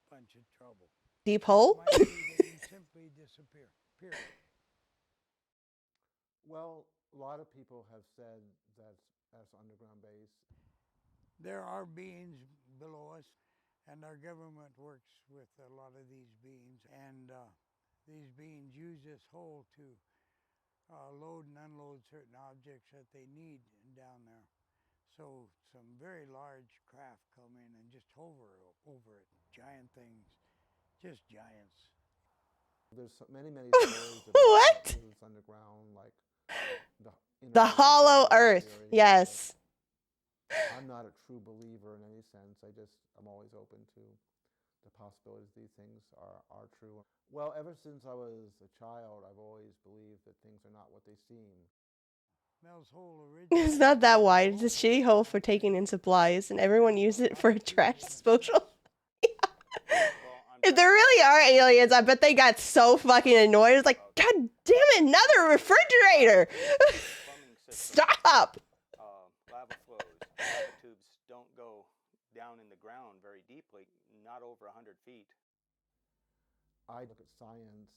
S14: bunch of trouble.
S2: Deep hole?
S14: Might be that you simply disappear, period.
S18: Well, a lot of people have said that's underground base.
S14: There are beings below us, and our government works with a lot of these beings, and these beings use this hole to load and unload certain objects that they need down there. So some very large craft come in and just hover over it. Giant things, just giants.
S18: There's many stories about
S2: What?
S18: what's underground, like
S2: The hollow earth. Yes.
S18: I'm not a true believer in any sense. I'm always open to the possibilities these things are true. Well, ever since I was a child, I've always believed that things are not what they seem.
S14: Mel's Hole originally...
S2: It's not that wide. It's a shitty hole for taking in supplies, and everyone uses it for a trash disposal. If there really are aliens, I bet they got so fucking annoyed. It's like, God damn it, another refrigerator! Stop!
S19: Lava flows. Lava tubes don't go down in the ground very deeply, not over 100 feet.
S18: I look at science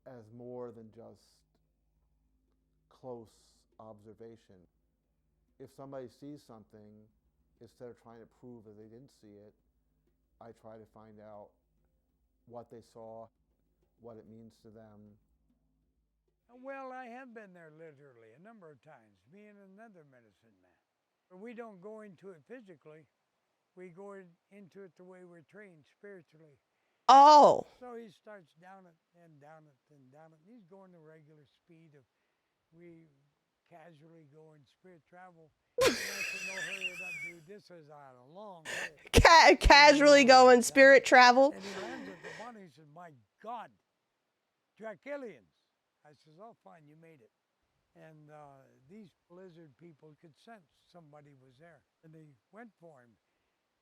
S18: as more than just close observation. If somebody sees something, instead of trying to prove that they didn't see it, I try to find out what they saw, what it means to them.
S14: Well, I have been there literally a number of times, being another medicine man. We don't go into it physically. We go into it the way we're trained spiritually.
S2: Oh.
S14: So he starts down it and down it and down it. He's going the regular speed of we casually go in spirit travel. And I said, no, hurry it up, dude. This is a long hole.
S2: Casually going spirit travel.
S14: And he lands at the bottom. He said, my God, Dracilians. I says, oh, fine, you made it. And these lizard people could sense somebody was there. And they went for him.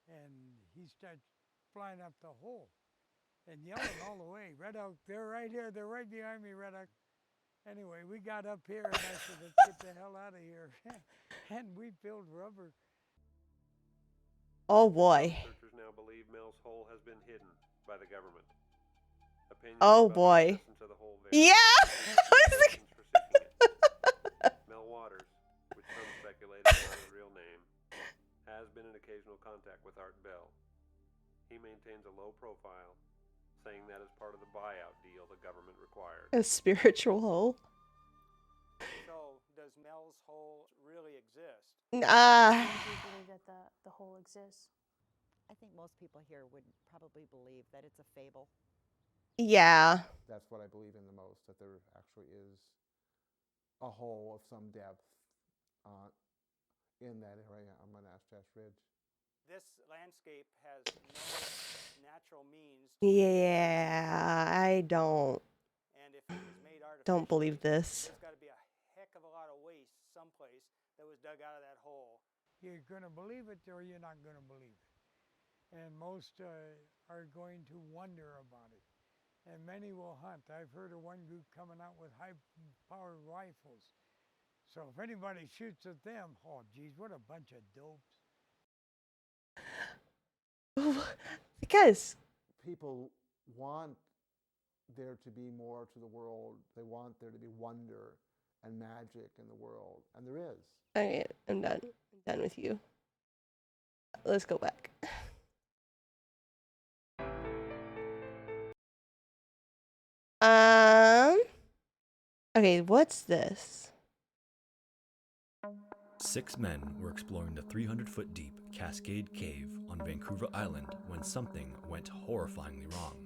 S14: And he starts flying up the hole and yelling all the way, Red Elk, they're right here. They're right behind me, Red Elk. Anyway, we got up here and I said, let's get the hell out of here. And we filled rubber.
S2: Oh, boy.
S10: Researchers now believe Mel's Hole has been hidden by the government. Opinions
S2: Oh,
S10: about
S2: boy.
S10: the existence of the hole vary.
S2: Yeah!
S10: Mel Waters, which some speculate is not his real name, has been in occasional contact with Art Bell. He maintains a low profile, saying that is part of the buyout deal the government required.
S2: A spiritual hole.
S19: So, does Mel's Hole really exist?
S13: Do you believe that the hole exists?
S20: I think most people here would probably believe that it's a fable.
S2: Yeah.
S18: That's what I believe in the most, that there actually is a hole of some depth in that area on Monash Ridge.
S19: This landscape has no natural means.
S2: Yeah, I don't.
S19: And if it was made artificially,
S2: Don't believe this.
S19: there's got to be a heck of a lot of waste someplace that was dug out of that hole.
S14: You're going to believe it or you're not going to believe it. And most are going to wonder about it. And many will hunt. I've heard of one group coming out with high-powered rifles So if anybody shoots at them, oh geez, what a bunch of dopes.
S2: Because
S18: people want there to be more to the world. They want there to be wonder and magic in the world, and there is.
S2: Alright, I'm done. I'm done with you. Let's go back. Okay, what's this?
S21: 6 men were exploring the 300-foot deep Cascade Cave on Vancouver Island when something went horrifyingly wrong.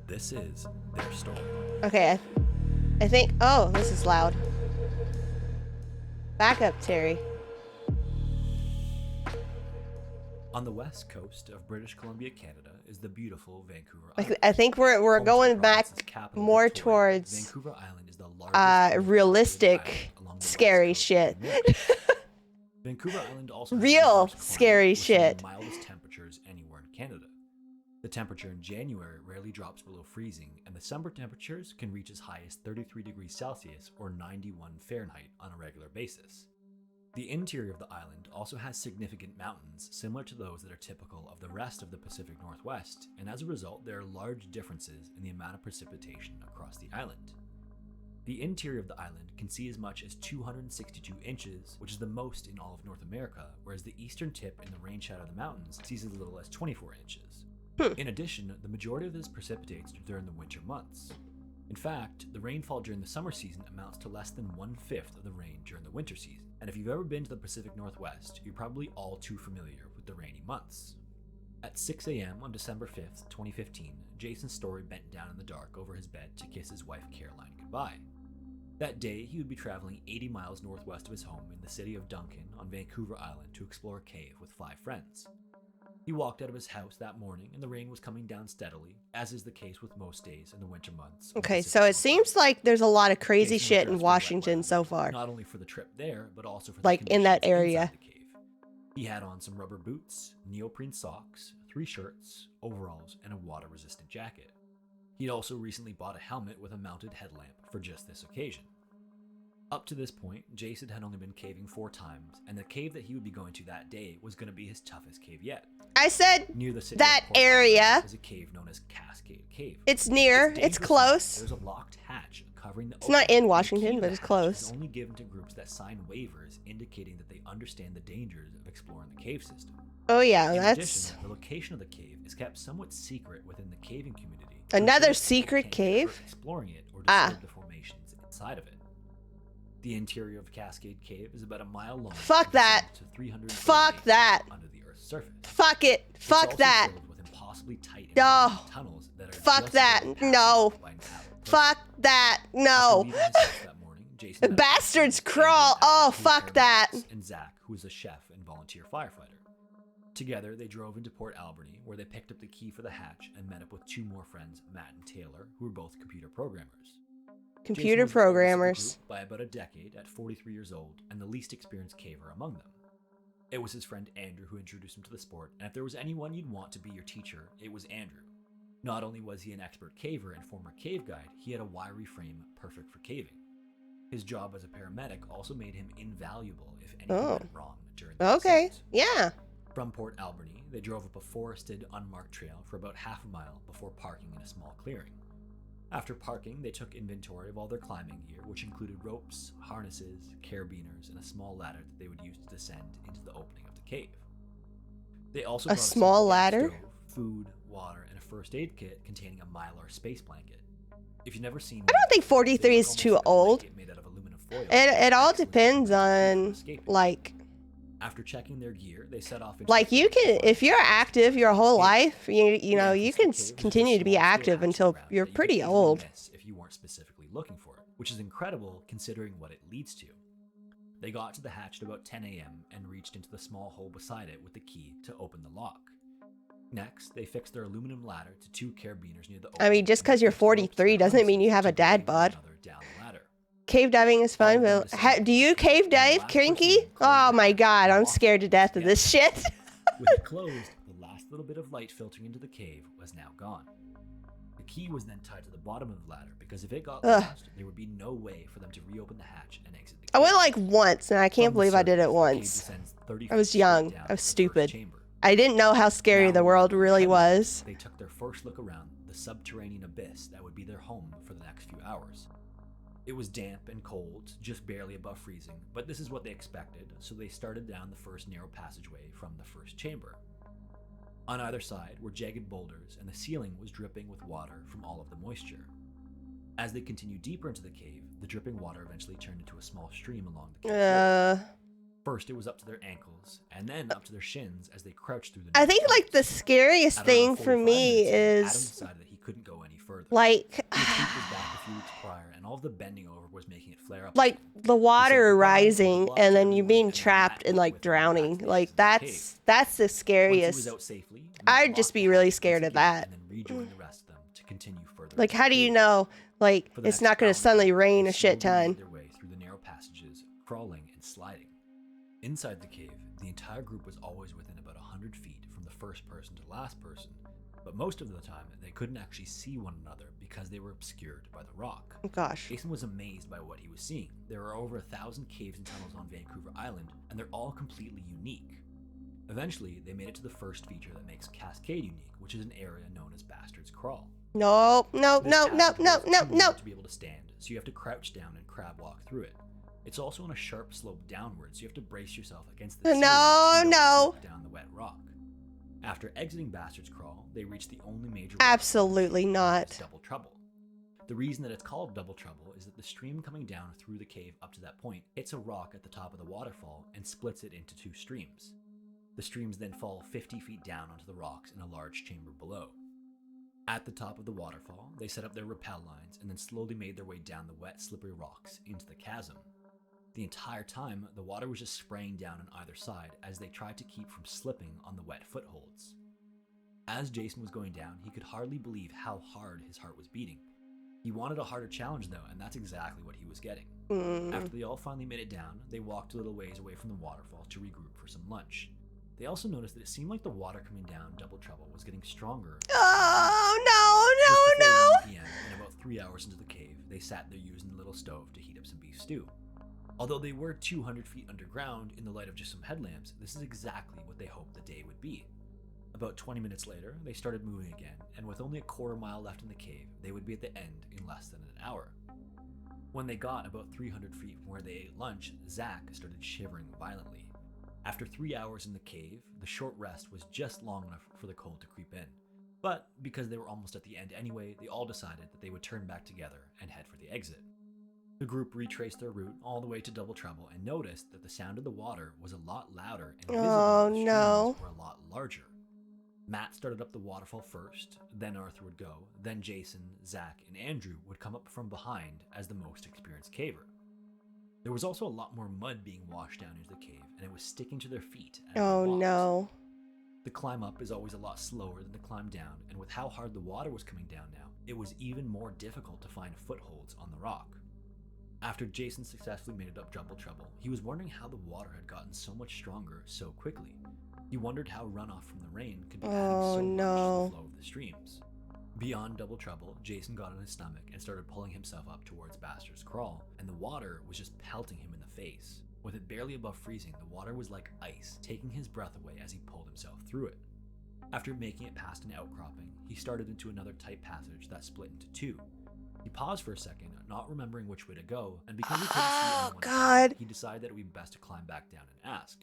S21: This is their story.
S2: Okay, I think. Oh, this is loud. Back up, Terry.
S21: On the west coast of British Columbia, Canada, is the beautiful Vancouver
S2: Like,
S21: Island.
S2: I think we're going back more towards
S21: Vancouver Island is the largest
S2: realistic, scary shit.
S21: Vancouver Island also
S2: Real scary shit.
S21: the mildest temperatures anywhere in Canada. The temperature in January rarely drops below freezing, and the summer temperatures can reach as high as 33 degrees Celsius or 91 Fahrenheit on a regular basis. The interior of the island also has significant mountains similar to those that are typical of the rest of the Pacific Northwest, and as a result there are large differences in the amount of precipitation across the island. The interior of the island can see as much as 262 inches, which is the most in all of North America, whereas the eastern tip in the rain shadow of the mountains sees as little as 24 inches. In addition, the majority of this precipitates during the winter months. In fact, the rainfall during the summer season amounts to less than 1/5 of the rain during the winter season. And if you've ever been to the Pacific Northwest, you're probably all too familiar with the rainy months. At 6 a.m. on December 5th, 2015, Jason Story bent down in the dark over his bed to kiss his wife Caroline goodbye. That day, he would be traveling 80 miles northwest of his home in the city of Duncan on Vancouver Island to explore a cave with 5 friends. He walked out of his house that morning and the rain was coming down steadily, as is the case with most days in the winter months.
S2: Okay, so it seems like there's a lot of crazy shit in Washington so far.
S21: Not only for the trip there, but also for
S2: like in that area.
S21: The cave. He had on some rubber boots, neoprene socks, 3 shirts, overalls, and a water-resistant jacket. He'd also recently bought a helmet with a mounted headlamp for just this occasion. Up to this point, Jason had only been caving 4 times, and the cave that he would be going to that day was going to be his toughest cave yet.
S2: I said
S21: near the city
S2: that
S21: of Port
S2: area.
S21: Albany is a cave known as Cascade Cave.
S2: It's near. It's close.
S21: There's a locked hatch covering the.
S2: It's not in Washington, but it's close.
S21: It's only given to groups that sign waivers indicating that they understand the dangers of exploring the cave system.
S2: Oh yeah,
S21: in
S2: that's.
S21: Addition, the location of the cave is kept somewhat secret within the caving community.
S2: Another secret cave.
S21: Exploring it or disturb the formations inside of it. The interior of Cascade Cave is about a mile long.
S2: Fuck that.
S21: To 300
S2: Fuck that.
S21: Under the Earth's surface.
S2: Fuck it. Fuck that.
S21: With impossibly tight tunnels that are
S2: fuck that. No. Fuck that. No. Bastards crawl. Oh, fuck that.
S21: And Zach, who is a chef and volunteer firefighter. Together, they drove into Port Albany, where they picked up the key for the hatch and met up with 2 more friends, Matt and Taylor, who were both computer programmers.
S2: Computer programmers.
S21: By about a decade, at 43 years old, and the least experienced caver among them. It was his friend Andrew who introduced him to the sport, and if there was anyone you'd want to be your teacher, it was Andrew. Not only was he an expert caver and former cave guide, he had a wiry frame perfect for caving. His job as a paramedic also made him invaluable if anything went wrong during the
S2: descent. Yeah.
S21: From Port Albany, they drove up a forested, unmarked trail for about half a mile before parking in a small clearing. After parking, they took inventory of all their climbing gear, which included ropes, harnesses, carabiners, and a small ladder that they would use to descend into the opening of the cave. They also brought
S2: a small ladder,
S21: stove, food, water, and a first aid kit containing a Mylar space blanket. If you've never seen,
S2: I don't think 43 is too old. It all depends on like.
S21: After checking their gear, they set off.
S2: Like you can, if you're active your whole life, you know you can continue to be active until you're pretty old.
S21: If you weren't specifically looking for it, which is incredible considering what it leads to. They got to the hatch at about 10 a.m. and reached into the small hole beside it with the key to open the lock. Next, they fixed their aluminum ladder to 2 carabiners near the opening.
S2: I mean, just because you're 43 doesn't mean you have a dad bod. Cave diving is fun, but do you cave dive, Krinky? Oh my god, I'm scared to death of this shit.
S21: With it closed, the last little bit of light filtering into the cave was now gone. The key was then tied to the bottom of the ladder because if it got
S2: Ugh.
S21: lost, there would be no way for them to reopen the hatch and exit the
S2: I
S21: cave.
S2: went like once, and I can't
S21: From the
S2: believe I did it
S21: surface, the cave
S2: once.
S21: descends 30
S2: I was
S21: feet
S2: young.
S21: straight down
S2: I was
S21: to the first
S2: stupid.
S21: chamber.
S2: I didn't know how scary
S21: Now,
S2: the world
S21: with
S2: really
S21: headlights,
S2: was.
S21: They took their first look around the subterranean abyss that would be their home for the next few hours. It was damp and cold, just barely above freezing, but this is what they expected, so they started down the first narrow passageway from the first chamber. On either side were jagged boulders, and the ceiling was dripping with water from all of the moisture. As they continued deeper into the cave, the dripping water eventually turned into a small stream along the cave floor. First, it was up to their ankles, and then up to their shins as they crouched through the
S2: I think like the scariest
S21: At
S2: thing
S21: around
S2: for
S21: 45
S2: me
S21: minutes in, Adam
S2: is
S21: decided that he couldn't go any further.
S2: like
S21: The retreat was back a few weeks prior, and all of the bending over was making it flare up.
S2: like the water rising and then you being trapped and like drowning. Like that's the
S21: Once he was
S2: scariest.
S21: out safely,
S2: I'd just be really scared of that.
S21: and then rejoin the rest of them to continue further.
S2: Like
S21: into
S2: how
S21: the
S2: do you
S21: cave.
S2: know like
S21: For the
S2: it's
S21: next
S2: not going
S21: hour
S2: to
S21: and
S2: suddenly
S21: half,
S2: rain
S21: they
S2: a shit
S21: slowly
S2: ton?
S21: made their way through the narrow passages, crawling and sliding. Inside the cave, the entire group was always within about 100 feet from the first person to last person, but most of the time they couldn't actually see one another because they were obscured by the rock.
S2: Oh, gosh.
S21: Jason was amazed by what he was seeing. There are over 1,000 caves and tunnels on Vancouver Island, and they're all completely unique. Eventually, they made it to the first feature that makes Cascade unique, which is an area known as Bastard's Crawl.
S2: No, no,
S21: This
S2: no, no,
S21: passageway
S2: no,
S21: is
S2: no,
S21: too
S2: no.
S21: narrow to be able to stand, so you have to crouch down and crab walk through it. It's also on a sharp slope downwards, so you have to brace yourself against the ceiling
S2: No,
S21: so you don't
S2: no.
S21: slip down the wet rock. After exiting Bastard's Crawl, they reached the only major rock
S2: Absolutely not.
S21: Double Trouble. The reason that it's called Double Trouble is that the stream coming down through the cave up to that point hits a rock at the top of the waterfall and splits it into two streams. The streams then fall 50 feet down onto the rocks in a large chamber below. At the top of the waterfall, they set up their rappel lines and then slowly made their way down the wet, slippery rocks into the chasm. The entire time, the water was just spraying down on either side as they tried to keep from slipping on the wet footholds. As Jason was going down, he could hardly believe how hard his heart was beating. He wanted a harder challenge though, and that's exactly what he was getting. After they all finally made it down, they walked a little ways away from the waterfall to regroup for some lunch. They also noticed that it seemed like the water coming down Double Trouble was getting stronger.
S2: Oh, no, no, no.
S21: 1 p.m. and about 3 hours into the cave, they sat there using the little stove to heat up some beef stew. Although they were 200 feet underground in the light of just some headlamps, this is exactly what they hoped the day would be. About 20 minutes later, they started moving again, and with only a quarter mile left in the cave, they would be at the end in less than an hour. When they got about 300 feet from where they ate lunch, Zach started shivering violently. After 3 hours in the cave, the short rest was just long enough for the cold to creep in. But because they were almost at the end anyway, they all decided that they would turn back together and head for the exit. The group retraced their route all the way to Double Trouble and noticed that the sound of the water was a lot louder and visibly
S2: Oh,
S21: the streams
S2: no.
S21: were a lot larger. Matt started up the waterfall first, then Arthur would go, then Jason, Zach, and Andrew would come up from behind as the most experienced caver. There was also a lot more mud being washed down into the cave, and it was sticking to their feet as they
S2: Oh,
S21: walked.
S2: no.
S21: The climb up is always a lot slower than the climb down, and with how hard the water was coming down now, it was even more difficult to find footholds on the rock. After Jason successfully made it up Double Trouble, he was wondering how the water had gotten so much stronger so quickly. He wondered how runoff from the rain could be adding so much to the flow of the streams. Beyond Double Trouble, Jason got on his stomach and started pulling himself up towards Bastard's Crawl, and the water was just pelting him in the face. With it barely above freezing, the water was like ice, taking his breath away as he pulled himself through it. After making it past an outcropping, he started into another tight passage that split into two. He paused for a second, not remembering which way to go, and because he couldn't see anyone
S2: God.
S21: he decided that it would be best to climb back down and ask.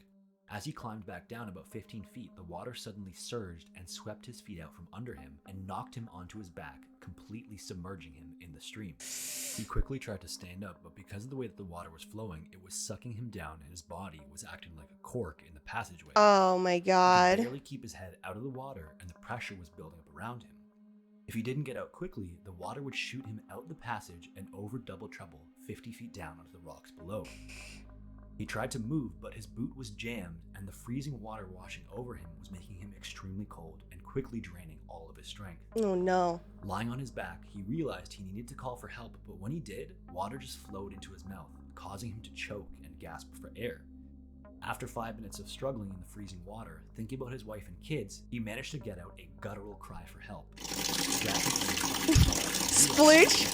S21: As he climbed back down about 15 feet, the water suddenly surged and swept his feet out from under him and knocked him onto his back, completely submerging him in the stream. He quickly tried to stand up, but because of the way that the water was flowing, it was sucking him down and his body was acting like a cork in the passageway.
S2: Oh my
S21: He could
S2: God.
S21: barely keep his head out of the water and the pressure was building up around him. If he didn't get out quickly, the water would shoot him out the passage and over Double Trouble 50 feet down onto the rocks below. He tried to move, but his boot was jammed and the freezing water washing over him was making him extremely cold and quickly draining all of his strength.
S2: Oh no.
S21: Lying on his back, he realized he needed to call for help, but when he did, water just flowed into his mouth, causing him to choke and gasp for air. After 5 minutes of struggling in the freezing water, thinking about his wife and kids, he managed to get out a guttural cry for help.
S2: Splooch!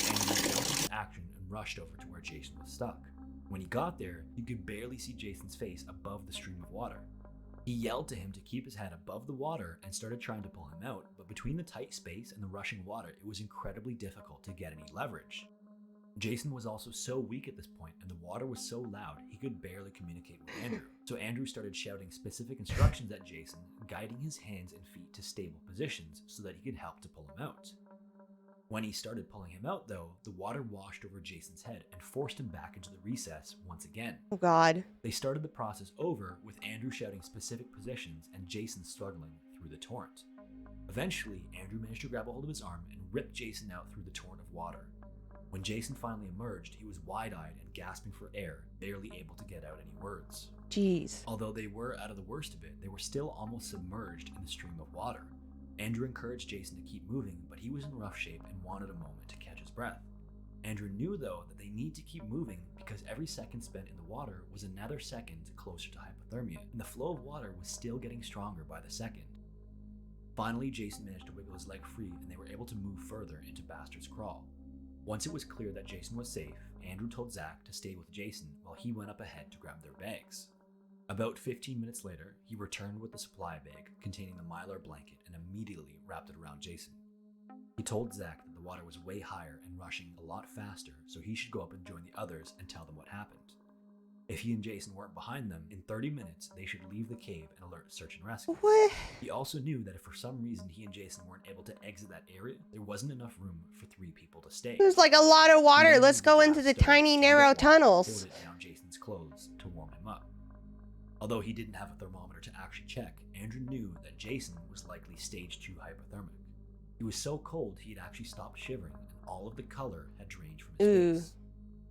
S21: Andrew jumped into action and rushed over to where Jason was stuck. When he got there, you could barely see Jason's face above the stream of water. He yelled to him to keep his head above the water and started trying to pull him out, but between the tight space and the rushing water, it was incredibly difficult to get any leverage. Jason was also so weak at this point, and the water was so loud, he could barely communicate with Andrew. So Andrew started shouting specific instructions at Jason, guiding his hands and feet to stable positions so that he could help to pull him out. When he started pulling him out, though, the water washed over Jason's head and forced him back into the recess once again.
S2: Oh God.
S21: They started the process over with Andrew shouting specific positions and Jason struggling through the torrent. Eventually, Andrew managed to grab a hold of his arm and rip Jason out through the torrent of water. When Jason finally emerged, he was wide-eyed and gasping for air, barely able to get out any words.
S2: Jeez.
S21: Although they were out of the worst of it, they were still almost submerged in the stream of water. Andrew encouraged Jason to keep moving, but he was in rough shape and wanted a moment to catch his breath. Andrew knew, though, that they need to keep moving because every second spent in the water was another second closer to hypothermia, and the flow of water was still getting stronger by the second. Finally, Jason managed to wiggle his leg free, and they were able to move further into Bastard's Crawl. Once it was clear that Jason was safe, Andrew told Zach to stay with Jason while he went up ahead to grab their bags. About 15 minutes later, he returned with the supply bag containing the Mylar blanket and immediately wrapped it around Jason. He told Zach that the water was way higher and rushing a lot faster, so he should go up and join the others and tell them what happened. If he and Jason weren't behind them, in 30 minutes, they should leave the cave and alert search and rescue.
S2: What?
S21: He also knew that if for some reason he and Jason weren't able to exit that area, there wasn't enough room for 3 people to stay.
S2: There's like a lot of water. Let's go into the tiny narrow tunnels.
S21: Poured it down Jason's clothes to warm him up. Although he didn't have a thermometer to actually check, Andrew knew that Jason was likely stage 2 hypothermic. He was so cold he'd actually stopped shivering and all of the color had drained from his face.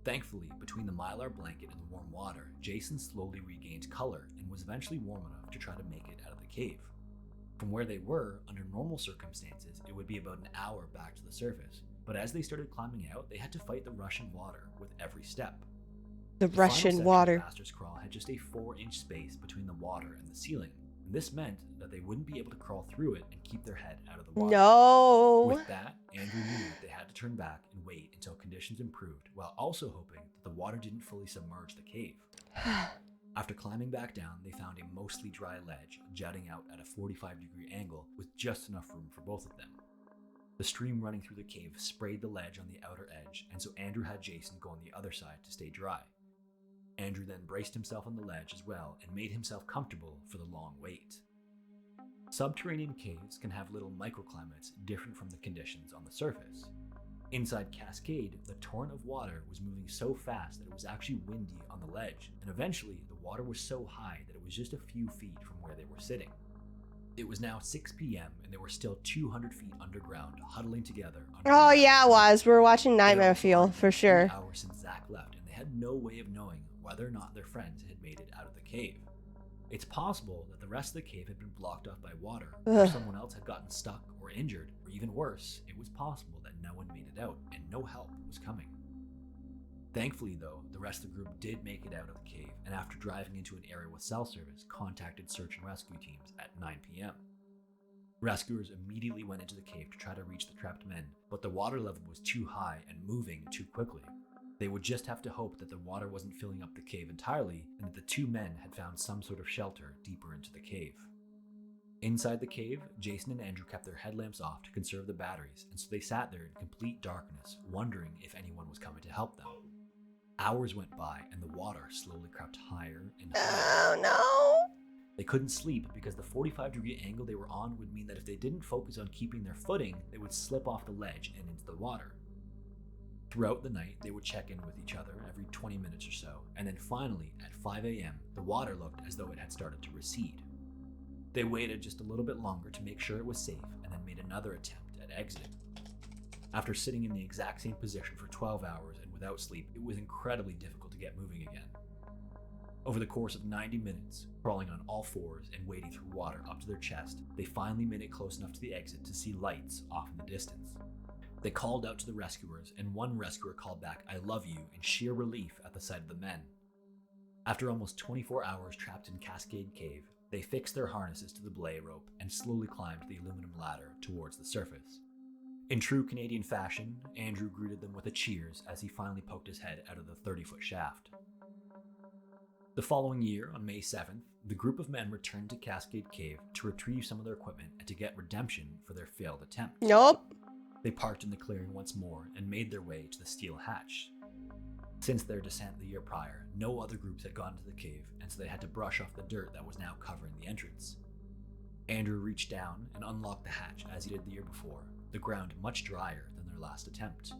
S21: Thankfully, between the Mylar blanket and the warm water, Jason slowly regained color and was eventually warm enough to try to make it out of the cave. From where they were, under normal circumstances, it would be about an hour back to the surface, but as they started climbing out, they had to fight the rushing water with every step.
S2: The Russian water.
S21: The Bastard's Crawl had just a 4-inch space between the water and the ceiling, and this meant that they wouldn't be able to crawl through it and keep their head out of the water.
S2: No.
S21: With that, Andrew knew they had to turn back and wait until conditions improved, while also hoping that the water didn't fully submerge the cave. After climbing back down, they found a mostly dry ledge jutting out at a 45-degree angle with just enough room for both of them. The stream running through the cave sprayed the ledge on the outer edge, and so Andrew had Jason go on the other side to stay dry. Andrew then braced himself on the ledge as well and made himself comfortable for the long wait. Subterranean caves can have little microclimates different from the conditions on the surface. Inside Cascade, the torrent of water was moving so fast that it was actually windy on the ledge, and eventually the water was so high that it was just a few feet from where they were sitting. It was now 6 p.m. and they were still 200 feet underground, huddling together.
S2: Oh yeah, it was. We were watching Nightmare Fuel for sure.
S21: 3 hours since Zach left, and they had no way of knowing whether or not their friends had made it out of the cave. It's possible that the rest of the cave had been blocked off by water, or someone else had gotten stuck or injured, or even worse, it was possible that no one made it out and no help was coming. Thankfully though, the rest of the group did make it out of the cave, and after driving into an area with cell service, contacted search and rescue teams at 9 p.m. Rescuers immediately went into the cave to try to reach the trapped men, but the water level was too high and moving too quickly. They would just have to hope that the water wasn't filling up the cave entirely and that the 2 men had found some sort of shelter deeper into the cave. Inside the cave, Jason and Andrew kept their headlamps off to conserve the batteries, and so they sat there in complete darkness, wondering if anyone was coming to help them. Hours went by and the water slowly crept higher and higher.
S2: Oh no!
S21: They couldn't sleep because the 45-degree angle they were on would mean that if they didn't focus on keeping their footing, they would slip off the ledge and into the water. Throughout the night, they would check in with each other every 20 minutes or so, and then finally, at 5 a.m., the water looked as though it had started to recede. They waited just a little bit longer to make sure it was safe, and then made another attempt at exiting. After sitting in the exact same position for 12 hours and without sleep, it was incredibly difficult to get moving again. Over the course of 90 minutes, crawling on all fours and wading through water up to their chest, they finally made it close enough to the exit to see lights off in the distance. They called out to the rescuers, and one rescuer called back, "I love you," in sheer relief at the sight of the men. After almost 24 hours trapped in Cascade Cave, they fixed their harnesses to the belay rope and slowly climbed the aluminum ladder towards the surface. In true Canadian fashion, Andrew greeted them with a cheers as he finally poked his head out of the 30-foot shaft. The following year, on May 7th, the group of men returned to Cascade Cave to retrieve some of their equipment and to get redemption for their failed attempt.
S2: Nope.
S21: They parked in the clearing once more and made their way to the steel hatch. Since their descent the year prior, no other groups had gone to the cave, and so they had to brush off the dirt that was now covering the entrance. Andrew reached down and unlocked the hatch as he did the year before, the ground much drier than their last attempt.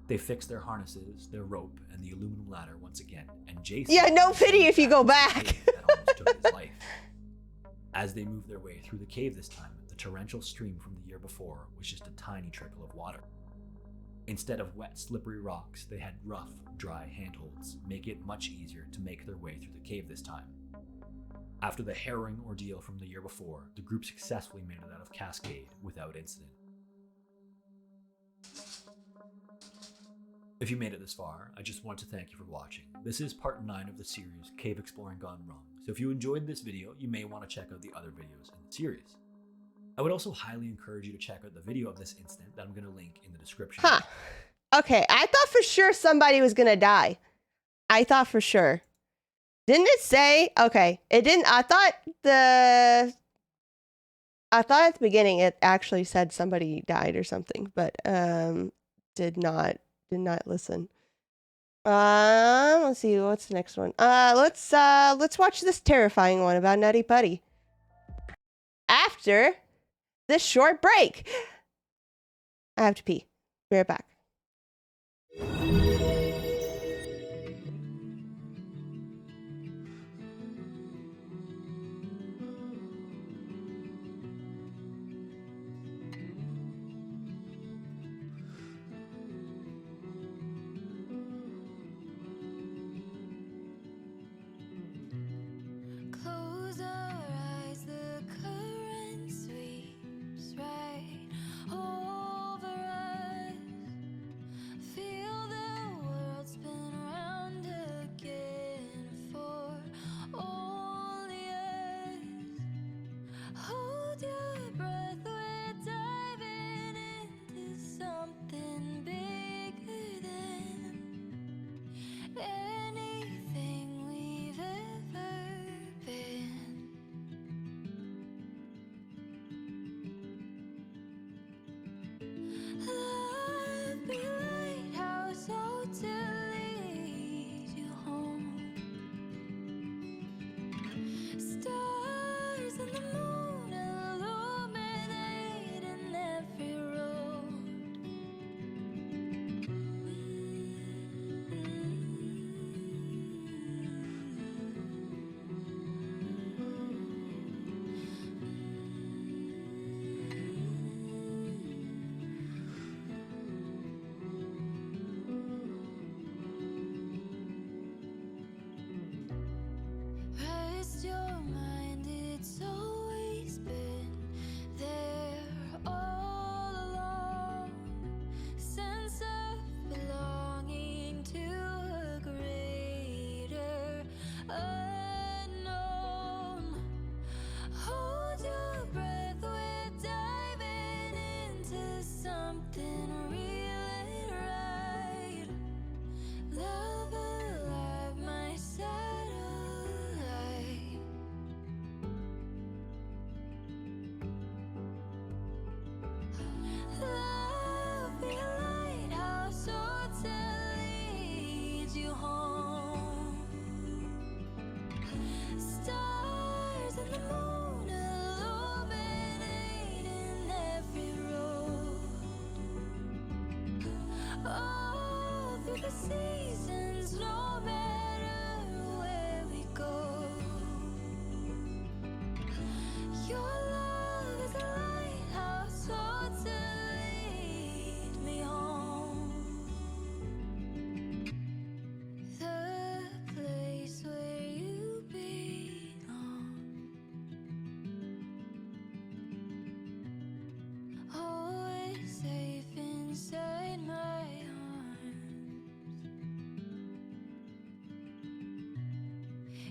S21: They fixed their harnesses, their rope, and the aluminum ladder once again, and Jason...
S2: Yeah, no pity if you go back.
S21: almost took his life. As they moved their way through the cave this time, the torrential stream from the year before was just a tiny trickle of water. Instead of wet, slippery rocks, they had rough, dry handholds, making it much easier to make their way through the cave this time. After the harrowing ordeal from the year before, the group successfully made it out of Cascade without incident. If you made it this far, I just want to thank you for watching. This is part 9 of the series Cave Exploring Gone Wrong, so if you enjoyed this video, you may want to check out the other videos in the series. I would also highly encourage you to check out the video of this incident that I'm going to link in the description.
S2: Huh. Okay, I thought for sure somebody was gonna die. I thought for sure. Didn't it say? Okay, it didn't. I thought at the beginning it actually said somebody died or something, but did not listen. Let's see, what's the next one? Let's watch this terrifying one about Nutty Putty. After this short break. I have to pee. Be right back.
S1: Close our eyes, the current sweeps right over us. Feel the world spin around again for only us. Hold your breath, we're diving into something bigger than anything we've ever been. Love be lighthouse, oh, to lead you home. Stars and the moon illuminating every road.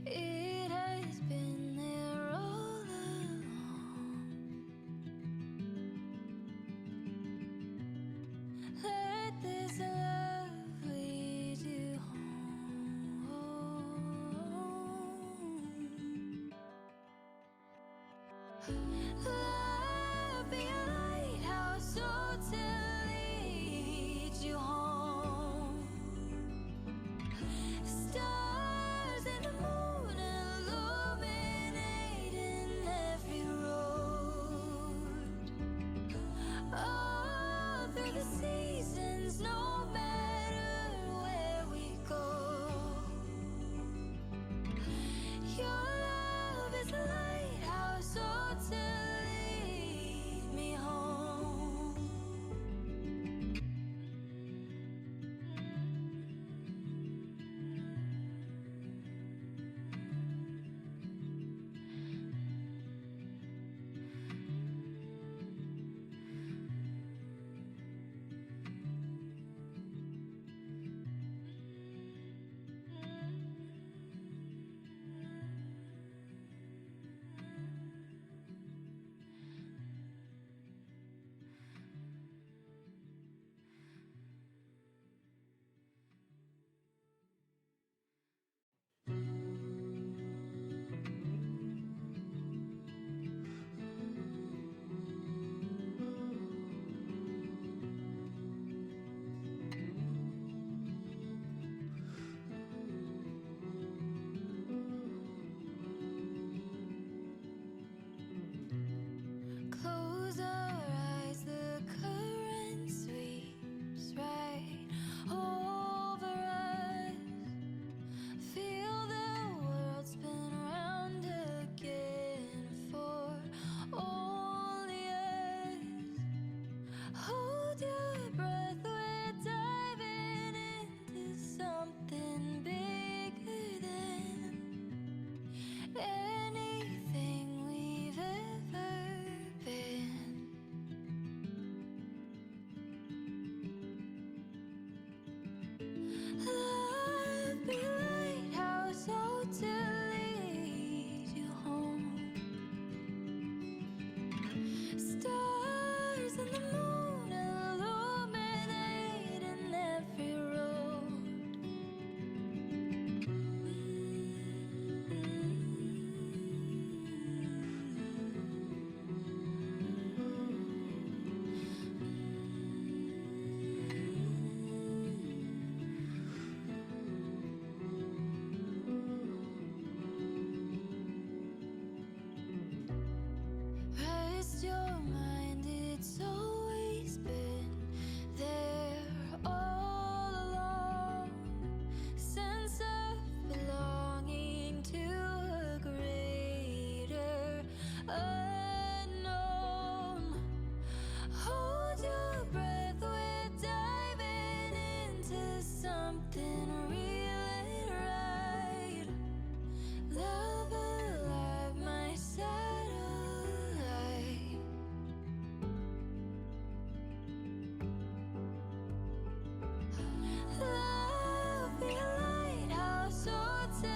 S1: It has been there all along. Let this love lead you home. Love be a lighthouse, so to lead you home. Stars and the moon illuminating every road. All through the seasons, no matter where we go. Your love is the lighthouse, so to lead me home. Close our eyes, the current sweeps right over us. Feel the world spin round again for only us. Hold your breath, we're diving into something bigger than anything we've ever been. Love be a lighthouse, so to lead you home. Stars and the moon illuminating every road. Rest your mind, it's always been there all along. Sense of belonging to a greater unknown. Hold your breath, we're diving into something real and right. Love alive, my satellite. Love be a lighthouse, so to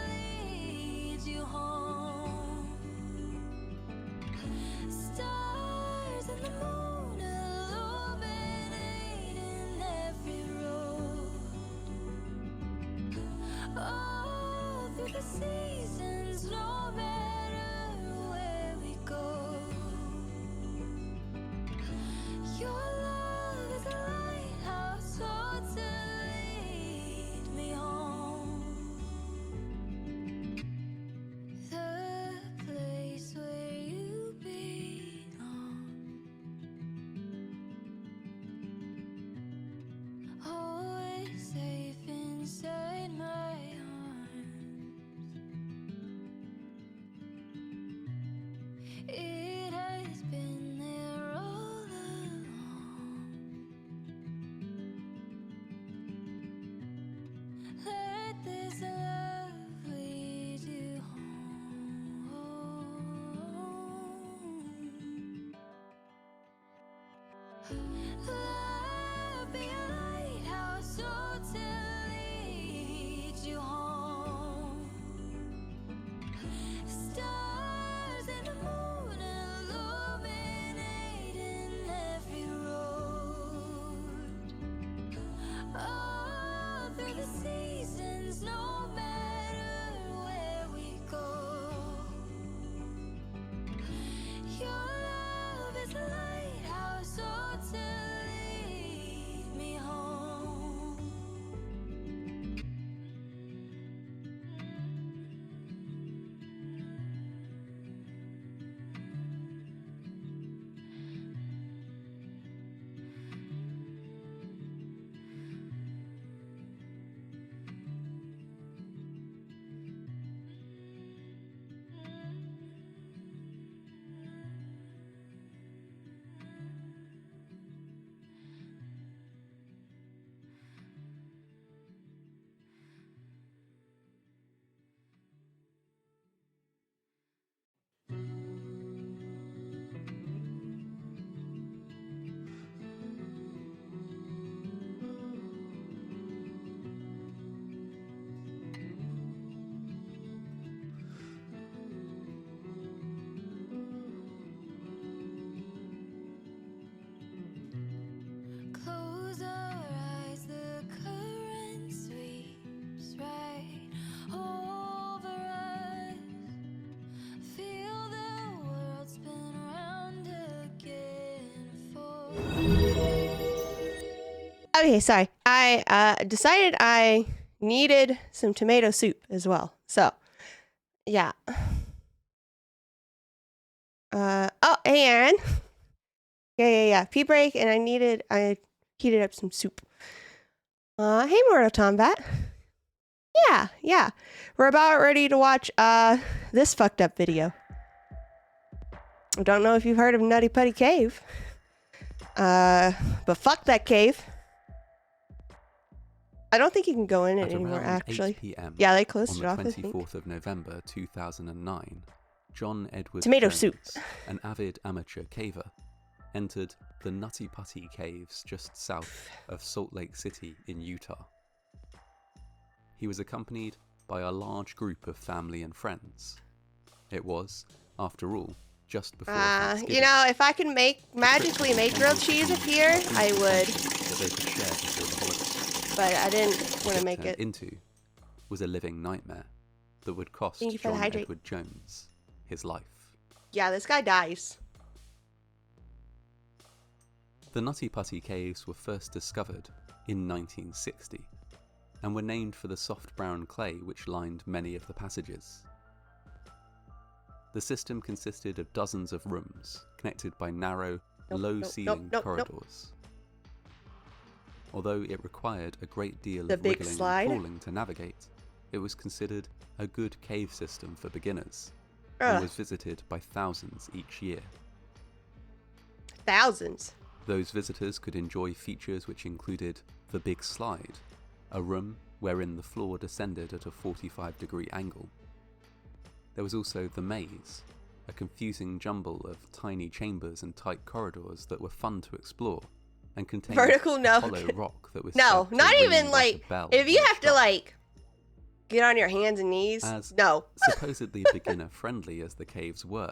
S1: lead you home. Stars and the moon illuminating every road. All through the seasons, no matter where we go. Your love is a lighthouse, so to lead me home. The place where you belong. Always safe inside my arms. It has been there all along. Let this love lead you home. Love be a lighthouse, so to lead you home.
S2: Okay, sorry. I decided I needed some tomato soup as well. So, yeah. Oh, hey, Aaron. Yeah. Pee break, and I heated up some soup. Hey, Mortal Kombat. Yeah. We're about ready to watch this fucked up video. I don't know if you've heard of Nutty Putty Cave. But fuck that cave. I don't think you can go in it
S5: At
S2: anymore,
S5: around
S2: actually.
S5: 8 p.m.
S2: Yeah, they closed
S5: on
S2: it off,
S5: the
S2: I think.
S5: 24th of November 2009, John Edward
S2: Tomato
S5: Jones,
S2: soup.
S5: an avid amateur caver, entered the Nutty Putty Caves just south of Salt Lake City in Utah. He was accompanied by a large group of family and friends. It was, after all, just before Thanksgiving.
S2: You know, if I could magically make grilled cheese up here, I would.
S5: That they could share before the holidays.
S2: But I didn't want to make it.
S5: Into was a living nightmare that would cost
S2: Thank you for the
S5: John
S2: hydrate.
S5: Edward Jones his life.
S2: Yeah, this guy dies.
S5: The Nutty Putty Caves were first discovered in 1960 and were named for the soft brown clay which lined many of the passages. The system consisted of dozens of rooms connected by narrow, low-ceilinged corridors. Although it required a great deal of wiggling and crawling to navigate, it was considered a good cave system for beginners and was visited by thousands each year.
S2: Thousands?
S5: Those visitors could enjoy features which included the Big Slide, a room wherein the floor descended at a 45-degree angle. There was also the Maze, a confusing jumble of tiny chambers and tight corridors that were fun to explore, and contained
S2: Vertical, no.
S5: a hollow rock that was
S2: No,
S5: said to
S2: not
S5: ring
S2: even
S5: like a bell
S2: if you
S5: when
S2: have to
S5: struck.
S2: get on your hands and knees.
S5: As
S2: no.
S5: supposedly beginner-friendly as the caves were,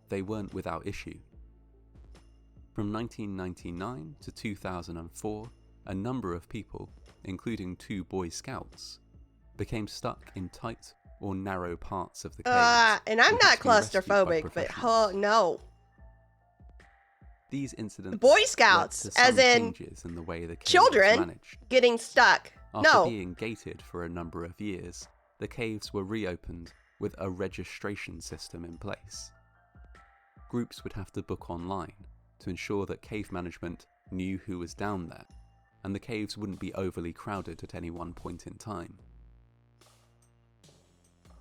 S5: they weren't without issue. From 1999 to 2004, a number of people, including 2 Boy Scouts, became stuck in tight or narrow parts of the caves.
S2: And I'm
S5: and
S2: not
S5: had to be rescued by
S2: claustrophobic, but
S5: professionals.
S2: no.
S5: These incidents
S2: Boy Scouts,
S5: led to some
S2: as in
S5: changes in the way the cave was
S2: children
S5: managed.
S2: getting stuck.
S5: After
S2: No.
S5: being gated for a number of years, the caves were reopened with a registration system in place. Groups would have to book online to ensure that cave management knew who was down there, and the caves wouldn't be overly crowded at any one point in time.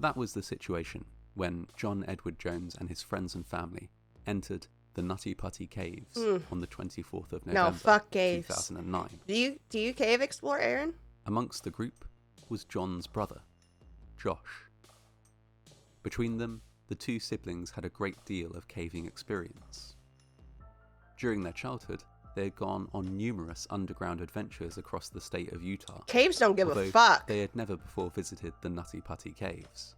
S5: That was the situation when John Edward Jones and his friends and family entered the Nutty Putty Caves on the 24th of November
S2: No, fuck caves.
S5: 2009.
S2: Do you cave explore, Aaron?
S5: Amongst the group was John's brother, Josh. Between them, the 2 siblings had a great deal of caving experience. During their childhood, they had gone on numerous underground adventures across the state of Utah.
S2: Caves don't give a
S5: although
S2: fuck.
S5: They had never before visited the Nutty Putty Caves.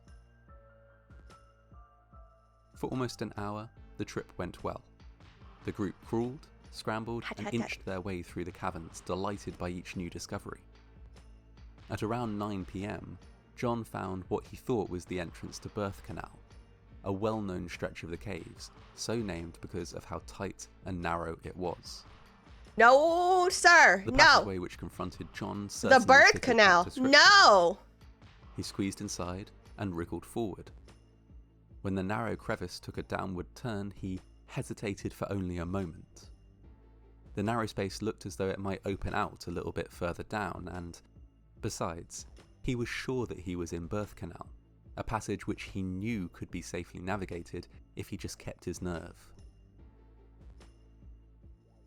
S5: For almost an hour, the trip went well. The group crawled, scrambled, and inched their way through the caverns, delighted by each new discovery. At around 9 p.m, John found what he thought was the entrance to Birth Canal, a well-known stretch of the caves, so named because of how tight and narrow it was.
S2: No, sir.
S5: The
S2: No.
S5: passageway which confronted John
S2: The
S5: certainly
S2: birth
S5: fitted that
S2: canal.
S5: description.
S2: No.
S5: He squeezed inside and wriggled forward. When the narrow crevice took a downward turn, he hesitated for only a moment. The narrow space looked as though it might open out a little bit further down, and besides, he was sure that he was in Birth Canal, a passage which he knew could be safely navigated if he just kept his nerve.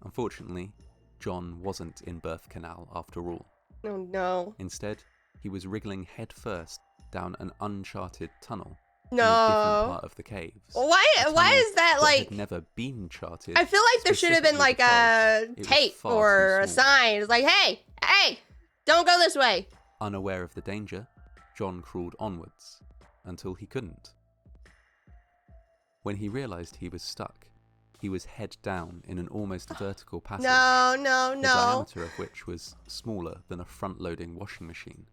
S5: Unfortunately, John wasn't in Birth Canal after all.
S2: Oh no.
S5: Instead, he was wriggling headfirst down an uncharted tunnel
S2: No.
S5: in a different part of the caves.
S2: Why is that like
S5: had never been charted?
S2: I feel like there should have been like a
S5: was
S2: tape
S5: far
S2: or
S5: too
S2: a
S5: small.
S2: sign. It's like, hey, don't go this way.
S5: Unaware of the danger, John crawled onwards until he couldn't. When he realised he was stuck, he was head down in an almost vertical passage.
S2: No.
S5: The diameter of which was smaller than a front-loading washing machine.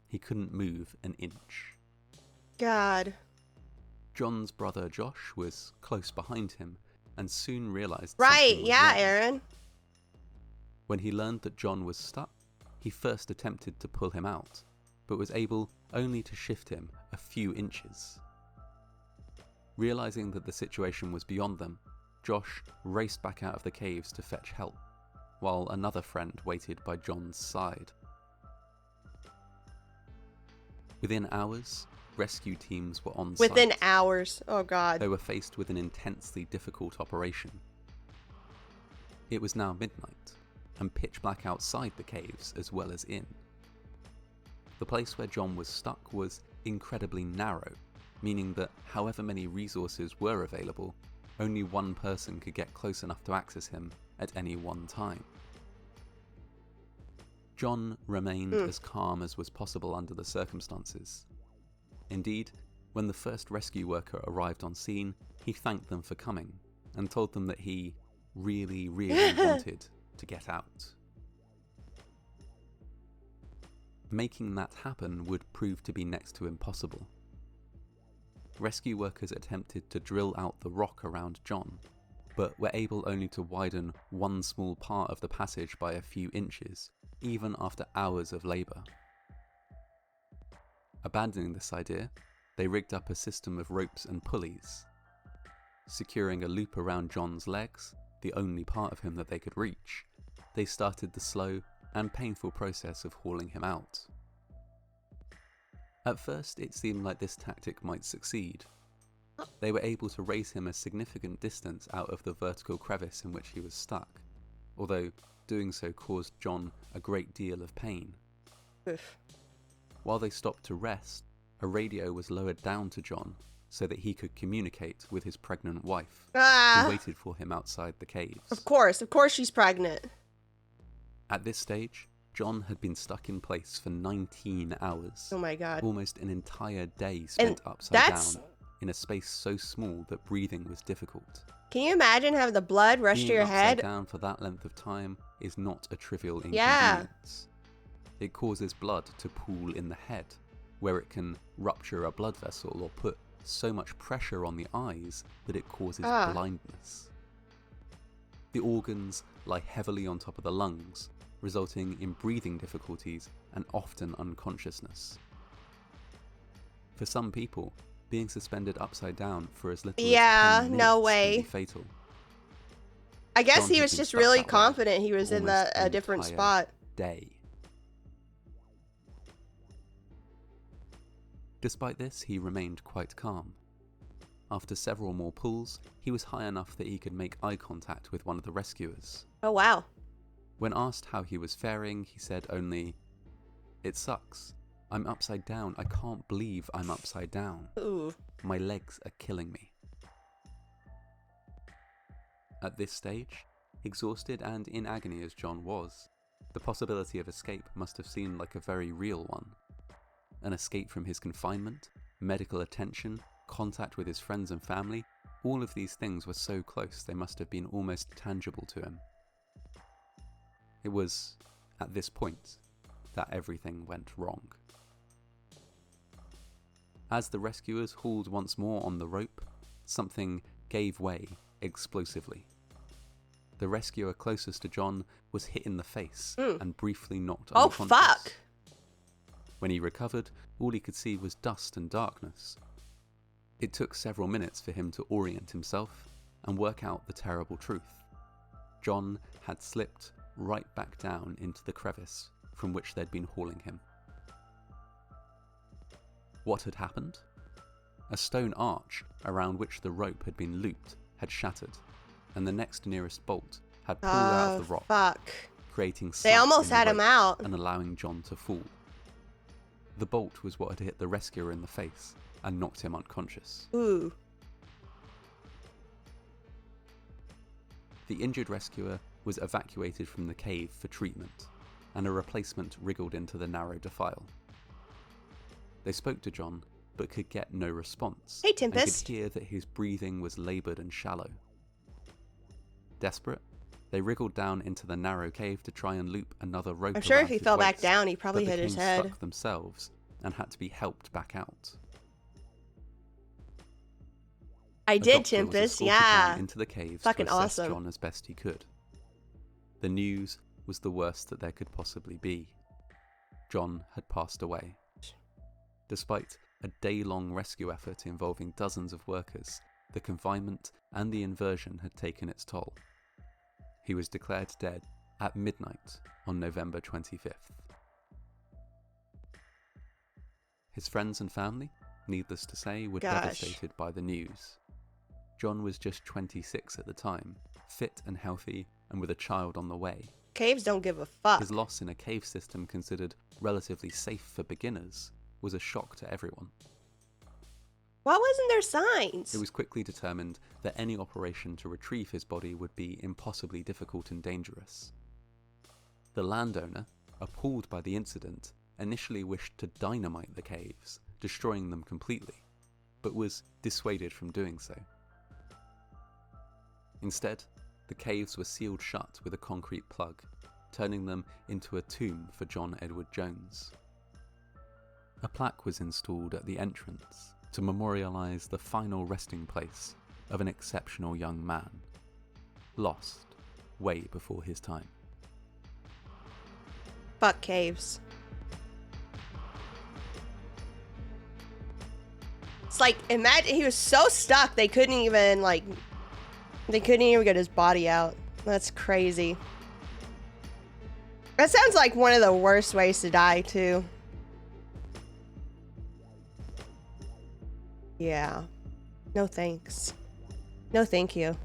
S5: He couldn't move an inch.
S2: God.
S5: John's brother Josh was close behind him and soon realised
S2: Right,
S5: something was
S2: yeah,
S5: wrong.
S2: Aaron.
S5: When he learned that John was stuck, he first attempted to pull him out, but was able only to shift him a few inches. Realizing that the situation was beyond them, Josh raced back out of the caves to fetch help, while another friend waited by John's side. Within hours, rescue teams were on site.
S2: Within hours. Oh, God.
S5: They were faced with an intensely difficult operation. It was now midnight, and pitch black outside the caves as well as in. The place where John was stuck was incredibly narrow, meaning that however many resources were available, only one person could get close enough to access him at any one time. John remained as calm as was possible under the circumstances. Indeed, when the first rescue worker arrived on scene, he thanked them for coming and told them that he really wanted to get out. Making that happen would prove to be next to impossible. Rescue workers attempted to drill out the rock around John, but were able only to widen one small part of the passage by a few inches, even after hours of labour. Abandoning this idea, they rigged up a system of ropes and pulleys. Securing a loop around John's legs, the only part of him that they could reach, they started the slow and painful process of hauling him out. At first, it seemed like this tactic might succeed. They were able to raise him a significant distance out of the vertical crevice in which he was stuck, although doing so caused John a great deal of pain.
S2: Oof.
S5: While they stopped to rest, a radio was lowered down to John so that he could communicate with his pregnant wife, who waited for him outside the caves.
S2: Of course she's pregnant.
S5: At this stage, John had been stuck in place for 19 hours.
S2: Oh my God.
S5: Almost an entire day spent upside down in a space so small that breathing was difficult.
S2: Can you imagine having the blood rush to your head?
S5: Being upside down for that length of time is not a trivial inconvenience. It causes blood to pool in the head, where it can rupture a blood vessel or put so much pressure on the eyes that it causes blindness. The organs lie heavily on top of the lungs, resulting in breathing difficulties and often unconsciousness. For some people, being suspended upside down for as little as 10 minutes
S2: no way.
S5: can be fatal.
S2: I guess
S5: John
S2: he
S5: had
S2: was
S5: been
S2: just
S5: stuck
S2: really
S5: that way
S2: confident he was
S5: for
S2: in
S5: almost
S2: a
S5: an
S2: different
S5: entire
S2: spot.
S5: Day. Despite this, he remained quite calm. After several more pulls, he was high enough that he could make eye contact with one of the rescuers.
S2: Oh, wow.
S5: When asked how he was faring, he said only, "It sucks. I'm upside down. I can't believe I'm upside down.
S2: Ooh.
S5: My legs are killing me." At this stage, exhausted and in agony as John was, the possibility of escape must have seemed like a very real one. An escape from his confinement, medical attention, contact with his friends and family, all of these things were so close they must have been almost tangible to him. It was at this point that everything went wrong. As the rescuers hauled once more on the rope, something gave way explosively. The rescuer closest to John was hit in the face and briefly knocked unconscious.
S2: Oh, fuck!
S5: When he recovered, all he could see was dust and darkness. It took several minutes for him to orient himself and work out the terrible truth. John had slipped right back down into the crevice from which they'd been hauling him. What had happened? A stone arch around which the rope had been looped had shattered, and the next nearest bolt had pulled out of the rock,
S2: fuck.
S5: creating
S2: They
S5: slack
S2: almost
S5: in the
S2: had him
S5: rope
S2: out.
S5: and allowing John to fall. The bolt was what had hit the rescuer in the face and knocked him unconscious.
S2: Ooh.
S5: The injured rescuer was evacuated from the cave for treatment, and a replacement wriggled into the narrow defile. They spoke to John, but could get no response.
S2: Hey,
S5: And
S2: Tempest.
S5: could hear that his breathing was laboured and shallow. Desperate, they wriggled down into the narrow cave to try and loop another rope.
S2: I'm sure
S5: around
S2: if he
S5: his
S2: fell back
S5: waist,
S2: down, he probably
S5: but
S2: hit his
S5: became
S2: head.
S5: stuck themselves and had to be helped back out.
S2: I
S5: A
S2: did,
S5: doctor was
S2: Tempest.
S5: escorted
S2: Yeah.
S5: down into the caves
S2: Fucking
S5: to assess
S2: awesome.
S5: John as best he could. The news was the worst that there could possibly be. John had passed away. Despite a day-long rescue effort involving dozens of workers, the confinement and the inversion had taken its toll. He was declared dead at midnight on November 25th. His friends and family, needless to say, were devastated by the news. John was just 26 at the time, fit and healthy, and with a child on the way.
S2: Caves don't give a fuck.
S5: His loss in a cave system considered relatively safe for beginners was a shock to everyone.
S2: Why wasn't there signs?
S5: It was quickly determined that any operation to retrieve his body would be impossibly difficult and dangerous. The landowner, appalled by the incident, initially wished to dynamite the caves, destroying them completely, but was dissuaded from doing so. Instead, the caves were sealed shut with a concrete plug, turning them into a tomb for John Edward Jones. A plaque was installed at the entrance to memorialise the final resting place of an exceptional young man, lost way before his time.
S2: Fuck caves. It's like, imagine, he was so stuck they couldn't even get his body out. That's crazy. That sounds like one of the worst ways to die, too. Yeah. No thanks. No thank you.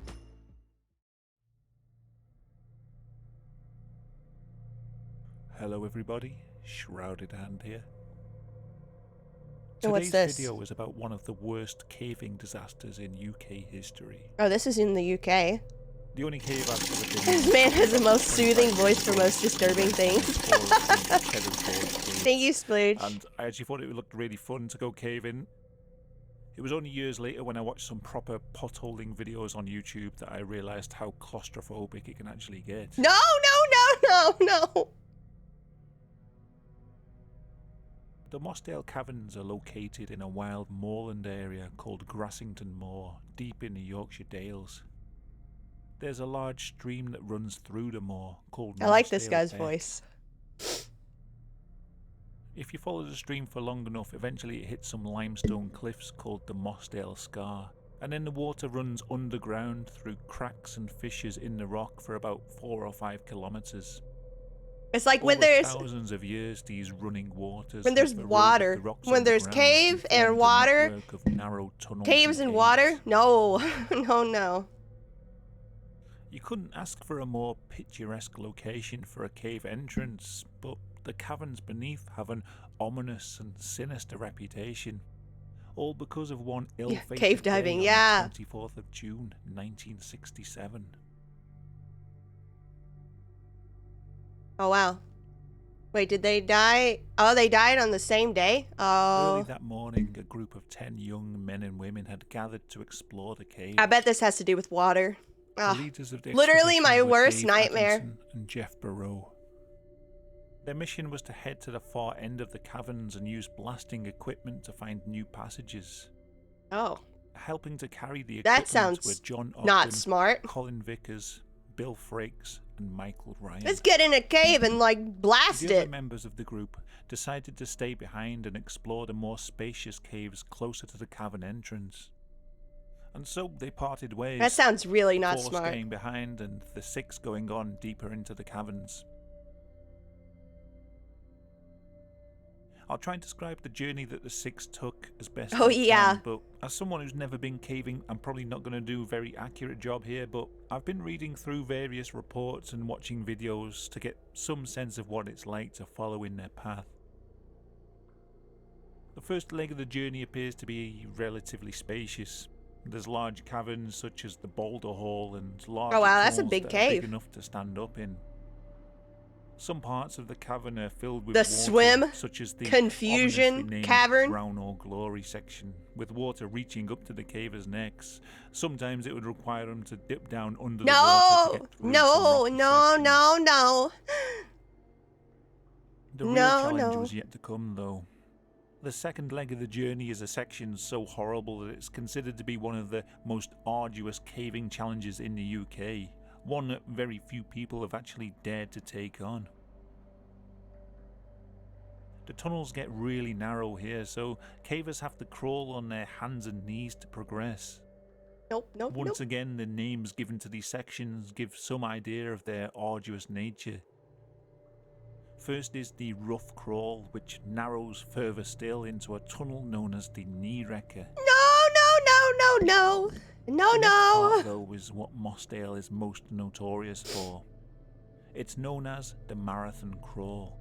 S6: Hello everybody, Shrouded Hand here.
S2: Oh, what's
S6: Today's
S2: this?
S6: video is about one of the worst caving disasters in UK history.
S2: Oh, this is in the UK.
S6: The only cave I've ever been in.
S2: This man has the most soothing voice for most disturbing things. Thank you, Splooge.
S6: And I actually thought it looked really fun to go caving. It was only years later when I watched some proper potholing videos on YouTube that I realised how claustrophobic it can actually get.
S2: No, no, no, no, no.
S6: The Mossdale Caverns are located in a wild moorland area called Grassington Moor, deep in the Yorkshire Dales. There's a large stream that runs through the moor called
S2: I like this
S6: Mossdale
S2: guy's
S6: Beck.
S2: voice.
S6: If you follow the stream for long enough, eventually it hits some limestone cliffs called the Mossdale Scar, and then the water runs underground through cracks and fissures in the rock for about 4 or 5 kilometres.
S2: It's like when
S6: Over
S2: there's
S6: thousands of years, these running waters
S2: when there's
S6: have eroded
S2: water,
S6: the rocks
S2: when there's
S6: underground
S2: cave
S6: and
S2: and
S6: formed a
S2: water,
S6: network of narrow tunnels
S2: caves and water. No, no, no.
S6: You couldn't ask for a more picturesque location for a cave entrance, but the caverns beneath have an ominous and sinister reputation, all because of one ill-fated
S2: cave diving,
S6: day on
S2: yeah.
S6: the 24th of June, 1967.
S2: Oh wow. Wait, did they die? Oh, they died on the same day? Oh.
S6: Early that morning, a group of 10 young men and women had gathered to explore the cave.
S2: I bet this has to do with water.
S6: The
S2: Ugh.
S6: leaders of the
S2: Literally my
S6: expedition were
S2: worst
S6: Dave
S2: nightmare.
S6: Atkinson and Jeff Barrow. Their mission was to head to the far end of the caverns and use blasting equipment to find new passages.
S2: Oh.
S6: Helping to carry the
S2: That
S6: equipment
S2: sounds
S6: were John Ogden,
S2: not smart.
S6: Colin Vickers, Bill Frakes, and Michael Ryan.
S2: Let's get in a cave and like blast
S6: The other
S2: it.
S6: members of the group decided to stay behind and explore the more spacious caves closer to the cavern entrance. And so they parted ways.
S2: That sounds really not
S6: 4
S2: smart.
S6: staying behind and the 6 going on deeper into the caverns. I'll try and describe the journey that the 6 took as best
S2: Oh,
S6: I can,
S2: yeah.
S6: but as someone who's never been caving, I'm probably not going to do a very accurate job here, but I've been reading through various reports and watching videos to get some sense of what it's like to follow in their path. The first leg of the journey appears to be relatively spacious. There's large caverns such as the Boulder Hall and large
S2: Oh, wow, that's a
S6: halls
S2: big
S6: that are
S2: cave.
S6: big enough to stand up in. Some parts of the cavern are filled with
S2: The
S6: water,
S2: swim
S6: such as the
S2: confusion
S6: ominously named
S2: cavern.
S6: Crown or Glory section, with water reaching up to the cavers' necks. Sometimes it would require them to dip down under the water
S2: No,
S6: to get through some
S2: no,
S6: rocky
S2: no,
S6: sections.
S2: no, no.
S6: The real
S2: No,
S6: challenge
S2: no.
S6: was yet to come, though. The second leg of the journey is a section so horrible that it's considered to be one of the most arduous caving challenges in the UK, one that very few people have actually dared to take on. The tunnels get really narrow here, so cavers have to crawl on their hands and knees to progress. Once again, the names given to these sections give some idea of their arduous nature. First is the rough crawl, which narrows further still into a tunnel known as the knee wrecker.
S2: No.
S6: The next part, though, is what Mossdale is most notorious for. It's known as the marathon crawl.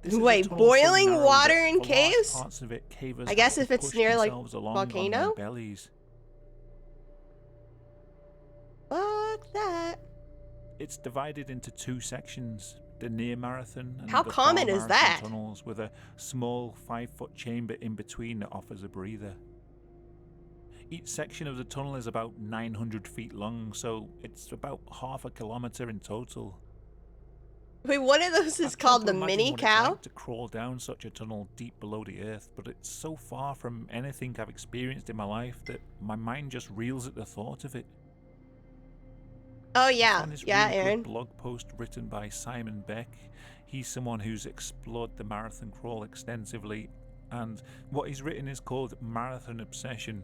S6: This is a
S2: Wait,
S6: tunnel so
S2: boiling
S6: narrow
S2: water
S6: that
S2: in
S6: for large
S2: caves?
S6: parts of it, cavers
S2: I guess
S6: have
S2: if
S6: to
S2: it's
S6: push
S2: near like
S6: themselves along on their
S2: volcano.
S6: bellies.
S2: Fuck that.
S6: It's divided into two sections, the near marathon and
S2: How
S6: the
S2: common
S6: far
S2: is
S6: marathon
S2: that?
S6: tunnels, with a small 5-foot chamber in between that offers a breather. Each section of the tunnel is about 900 feet long, so it's about half a kilometer in total.
S2: Wait, one of those is
S6: I've tried
S2: called
S6: to
S2: the
S6: imagine
S2: mini
S6: what it's
S2: cow?
S6: like to crawl down such a tunnel deep below the earth, but it's so far from anything I've experienced in my life that my mind just reels at the thought of it.
S2: Oh
S6: I
S2: yeah,
S6: found this
S2: yeah,
S6: really
S2: Aaron.
S6: good blog post written by Simon Beck. He's someone who's explored the marathon crawl extensively, and what he's written is called Marathon Obsession.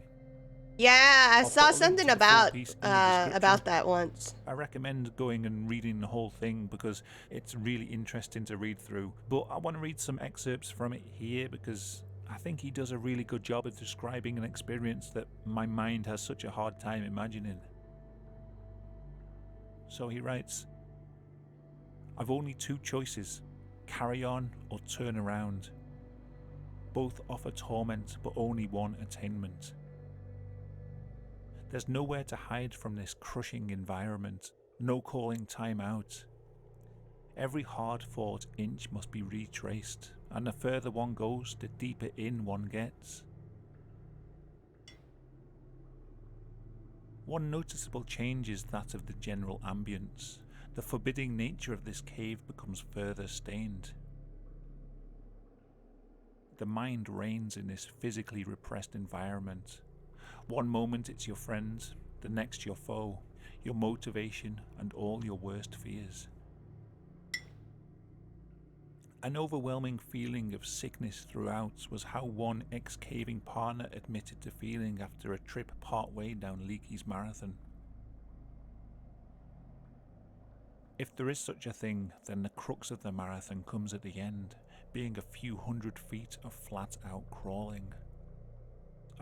S2: Yeah, I
S6: I'll
S2: saw
S6: put a link
S2: something
S6: to the full
S2: about
S6: piece in the description.
S2: about that once.
S6: I recommend going and reading the whole thing because it's really interesting to read through. But I want to read some excerpts from it here because I think he does a really good job of describing an experience that my mind has such a hard time imagining. So he writes, "I've only two choices, carry on or turn around. Both offer torment, but only one attainment. There's nowhere to hide from this crushing environment, no calling time out. Every hard-fought inch must be retraced, and the further one goes, the deeper in one gets. One noticeable change is that of the general ambience. The forbidding nature of this cave becomes further stained. The mind reigns in this physically repressed environment. One moment it's your friend, the next your foe, your motivation and all your worst fears. An overwhelming feeling of sickness throughout was how one ex-caving partner admitted to feeling after a trip partway down Leakey's marathon. If there is such a thing, then the crux of the marathon comes at the end, being a few hundred feet of flat-out crawling.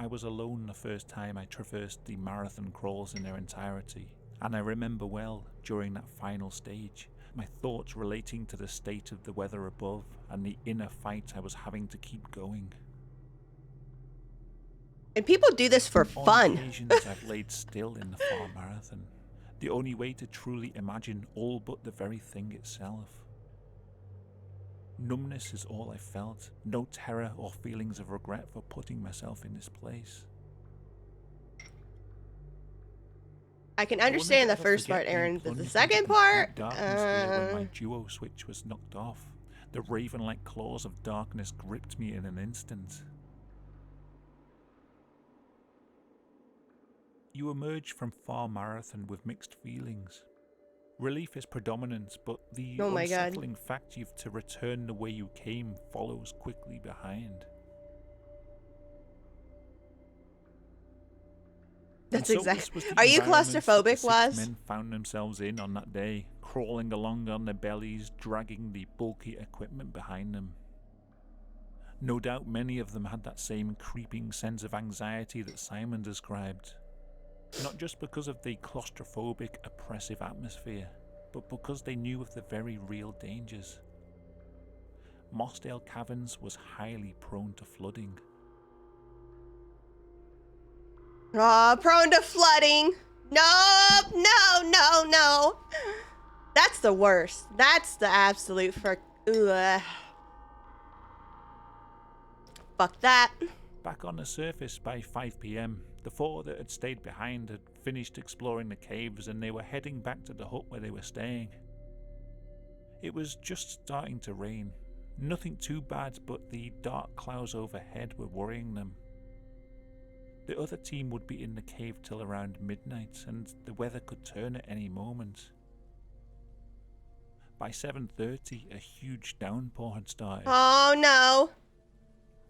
S6: I was alone the first time I traversed the marathon crawls in their entirety, and I remember well, during that final stage, my thoughts relating to the state of the weather above and the inner fight I was having to keep going.
S2: And people do this for
S6: On
S2: fun.
S6: occasions I've laid still in the far marathon, the only way to truly imagine all but the very thing itself. Numbness is all I felt, no terror or feelings of regret for putting myself in this place.
S2: I can understand the first part, Aaron, but the second part,
S6: Darkness here when my duo switch was knocked off. The raven-like claws of darkness gripped me in an instant. You emerge from Far Marathon with mixed feelings. Relief is predominant, but the
S2: Oh my God.
S6: unsettling fact you've to return the way you came follows quickly behind.
S2: That's
S6: And so
S2: exactly.
S6: this was the
S2: Are you
S6: environment that the
S2: claustrophobic,
S6: 6
S2: Waz?
S6: men found themselves in on that day, crawling along on their bellies, dragging the bulky equipment behind them. No doubt many of them had that same creeping sense of anxiety that Simon described. Not just because of the claustrophobic, oppressive atmosphere, but because they knew of the very real dangers. Mossdale Caverns was highly prone to flooding.
S2: Prone to flooding. No. That's the worst. That's the absolute ugh. Fuck that.
S6: Back on the surface by 5 PM, the 4 that had stayed behind had finished exploring the caves and they were heading back to the hut where they were staying. It was just starting to rain. Nothing too bad, but the dark clouds overhead were worrying them. The other team would be in the cave till around midnight, and the weather could turn at any moment. By 7:30, a huge downpour had started.
S2: Oh no.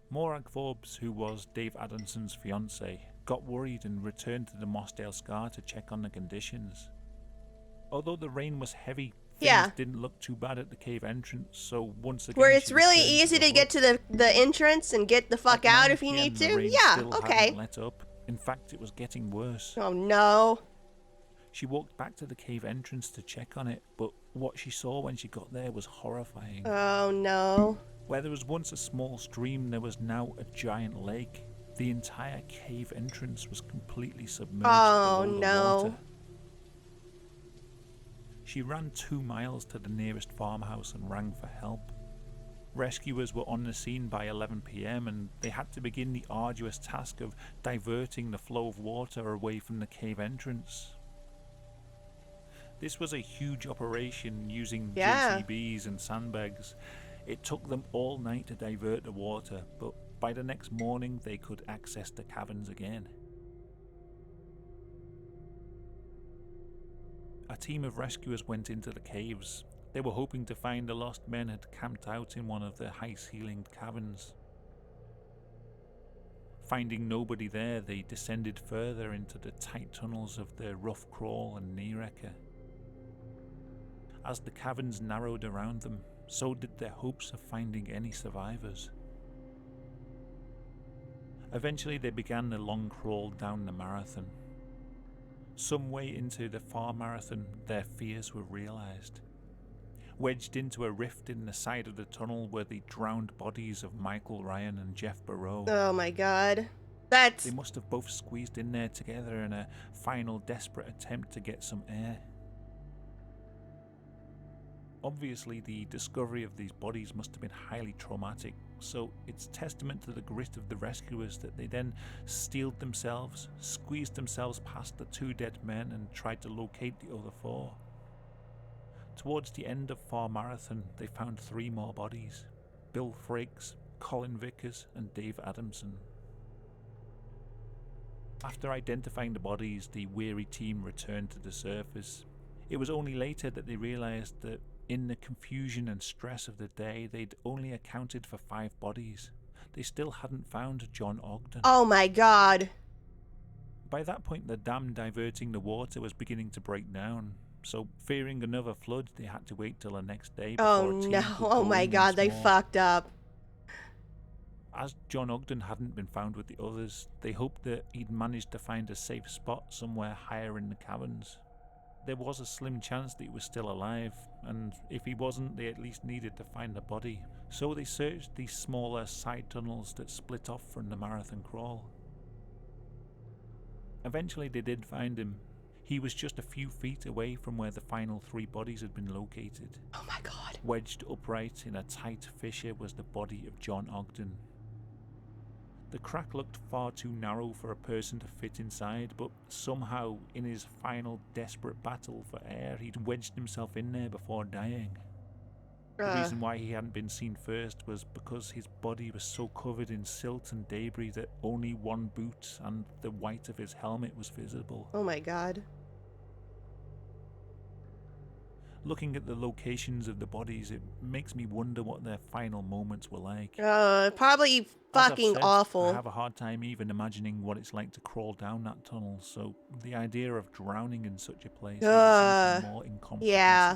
S6: Morag Forbes, who was Dave Adamson's fiancée, got worried and returned to the Mossdale Scar to check on the conditions. Although the rain was heavy, things didn't look too bad at the cave entrance, so once again
S2: Where it's
S6: she
S2: really
S6: returned
S2: easy
S6: the
S2: to get to the entrance and get the fuck
S6: At
S2: out
S6: 9
S2: if you
S6: PM,
S2: need
S6: the
S2: to.
S6: rain
S2: Yeah,
S6: still
S2: okay.
S6: hadn't let up. In fact, it was getting worse.
S2: Oh no.
S6: She walked back to the cave entrance to check on it, but what she saw when she got there was horrifying.
S2: Oh no.
S6: Where there was once a small stream, there was now a giant lake. The entire cave entrance was completely submerged below the water. She ran 2 miles to the nearest farmhouse and rang for help. Rescuers were on the scene by 11 PM and they had to begin the arduous task of diverting the flow of water away from the cave entrance. This was a huge operation using JCBs and sandbags. It took them all night to divert the water, but by the next morning they could access the caverns again. A team of rescuers went into the caves. They were hoping to find the lost men had camped out in one of the high-ceilinged caverns. Finding nobody there, they descended further into the tight tunnels of the Rough Crawl and Knee-Wrecker. As the caverns narrowed around them, so did their hopes of finding any survivors. Eventually they began the long crawl down the marathon. Some way into the far marathon, their fears were realised. Wedged into a rift in the side of the tunnel were the drowned bodies of Michael Ryan and Jeff Barrow.
S2: Oh my god. That's...
S6: They must have both squeezed in there together in a final desperate attempt to get some air. Obviously, the discovery of these bodies must have been highly traumatic, so it's testament to the grit of the rescuers that they then steeled themselves, squeezed themselves past the 2 dead men and tried to locate the other 4. Towards the end of Far Marathon, they found 3 more bodies: Bill Frakes, Colin Vickers and Dave Adamson. After identifying the bodies, the weary team returned to the surface. It was only later that they realised that in the confusion and stress of the day, they'd only accounted for 5 bodies. They still hadn't found John Ogden.
S2: Oh my god.
S6: By that point, the dam diverting the water was beginning to break down, so fearing another flood, they had to wait till the next day before
S2: Oh
S6: a team
S2: no.
S6: could
S2: Oh
S6: go
S2: my
S6: in
S2: god,
S6: once
S2: they
S6: more.
S2: fucked up.
S6: As John Ogden hadn't been found with the others, they hoped that he'd managed to find a safe spot somewhere higher in the caverns. There was a slim chance that he was still alive, and if he wasn't, they at least needed to find the body. So they searched these smaller side tunnels that split off from the marathon crawl. Eventually they did find him. He was just a few feet away from where the final 3 bodies had been located.
S2: Oh my god.
S6: Wedged upright in a tight fissure was the body of John Ogden. The crack looked far too narrow for a person to fit inside, but somehow, in his final desperate battle for air, he'd wedged himself in there before dying. The reason why he hadn't been seen first was because his body was so covered in silt and debris that only 1 boot and the white of his helmet was visible.
S2: Oh my god.
S6: Looking at the locations of the bodies, it makes me wonder what their final moments were like.
S2: Probably
S6: As I've
S2: fucking
S6: said,
S2: awful.
S6: I have a hard time even imagining what it's like to crawl down that tunnel, so the idea of drowning in such a place is even more incomprehensible.
S2: Yeah.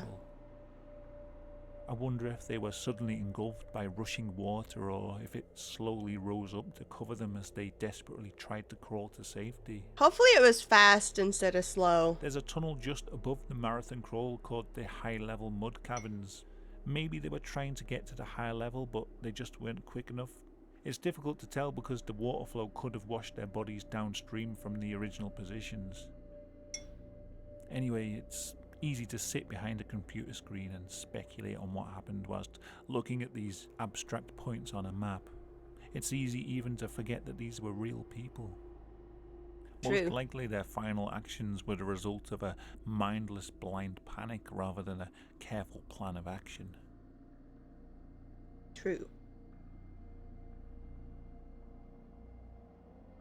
S6: I wonder if they were suddenly engulfed by rushing water or if it slowly rose up to cover them as they desperately tried to crawl to safety.
S2: Hopefully it was fast instead of slow.
S6: There's a tunnel just above the marathon crawl called the High Level Mud Caverns. Maybe they were trying to get to the higher level, but they just weren't quick enough. It's difficult to tell because the water flow could have washed their bodies downstream from the original positions. Anyway, it's easy to sit behind a computer screen and speculate on what happened whilst looking at these abstract points on a map. It's easy even to forget that these were real people. Most likely their final actions were the result of a mindless blind panic rather than a careful plan of action.
S2: True.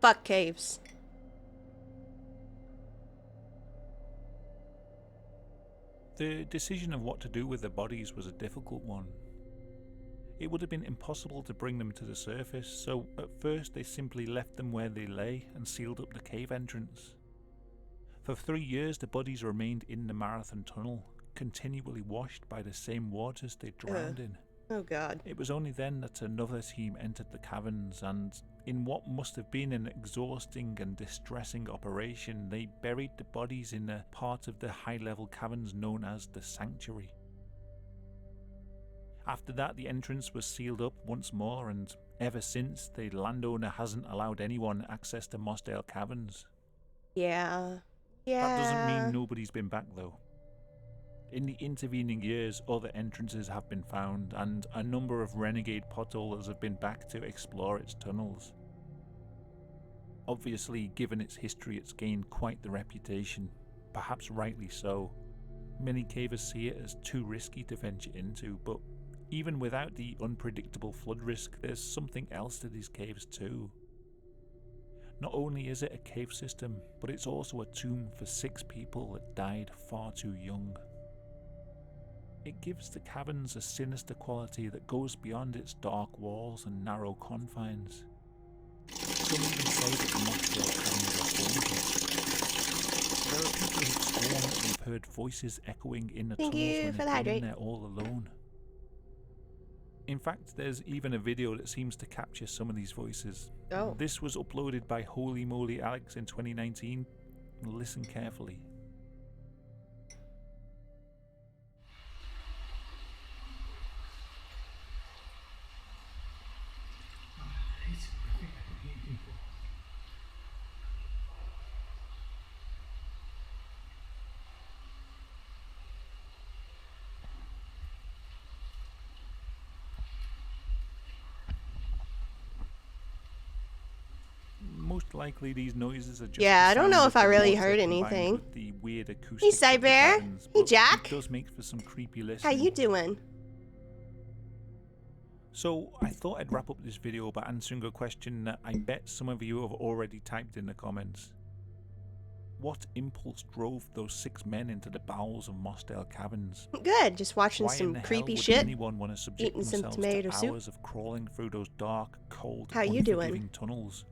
S2: Fuck caves.
S6: The decision of what to do with the bodies was a difficult one. It would have been impossible to bring them to the surface, so at first they simply left them where they lay and sealed up the cave entrance. For 3 years the bodies remained in the marathon tunnel, continually washed by the same waters they drowned in.
S2: Oh God.
S6: It was only then that another team entered the caverns, and in what must have been an exhausting and distressing operation, they buried the bodies in a part of the high-level caverns known as the Sanctuary. After that, the entrance was sealed up once more, and ever since, the landowner hasn't allowed anyone access to Mossdale Caverns.
S2: Yeah.
S6: That doesn't mean nobody's been back, though. In the intervening years, other entrances have been found, and a number of renegade potholers have been back to explore its tunnels. Obviously, given its history, it's gained quite the reputation, perhaps rightly so. Many cavers see it as too risky to venture into, but even without the unpredictable flood risk, there's something else to these caves too. Not only is it a cave system, but it's also a tomb for 6 people that died far too young. It gives the caverns a sinister quality that goes beyond its dark walls and narrow confines. Some even say that the Moth Girl caverns are haunted. There are people who've sworn that they've heard voices echoing in the
S2: Thank
S6: tunnels
S2: you
S6: when
S2: for
S6: they've
S2: the
S6: been in
S2: hydrate.
S6: there all alone. In fact, there's even a video that seems to capture some of these voices.
S2: Oh.
S6: This was uploaded by Holy Moly Alex in 2019. Listen carefully. Most likely these noises are just
S2: Yeah,
S6: the
S2: I don't
S6: sound
S2: know
S6: of
S2: if I
S6: the
S2: really
S6: water
S2: heard
S6: combined
S2: anything.
S6: with the weird
S2: Hey,
S6: acoustics of the
S2: Cybear.
S6: caverns,
S2: Hey,
S6: but
S2: Jack.
S6: It does make for some creepy
S2: How
S6: listening.
S2: you doing?
S6: So I thought I'd wrap up this video by answering a question that I bet some of you have already typed in the comments. What impulse drove those 6 men into the bowels of Mossdale Caverns?
S2: Good. Just watching
S6: Why in
S2: some
S6: the hell
S2: creepy
S6: would
S2: shit.
S6: anyone want to subject
S2: Eating some
S6: themselves
S2: tomato
S6: to
S2: soup.
S6: hours of crawling through those dark, cold,
S2: How you doing?
S6: unforgiving tunnels?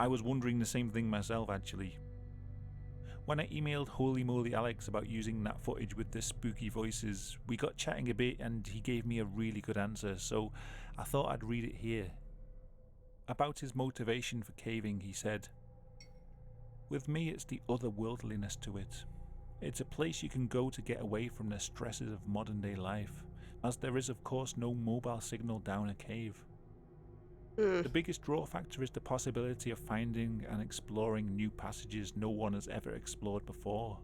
S6: I was wondering the same thing myself, actually. When I emailed Holy Moly Alex about using that footage with the spooky voices, we got chatting a bit and he gave me a really good answer, so I thought I'd read it here. About his motivation for caving, he said, "With me, it's the otherworldliness to it. It's a place you can go to get away from the stresses of modern day life, as there is of course no mobile signal down a cave. The biggest draw factor is the possibility of finding and exploring new passages no one has ever explored before.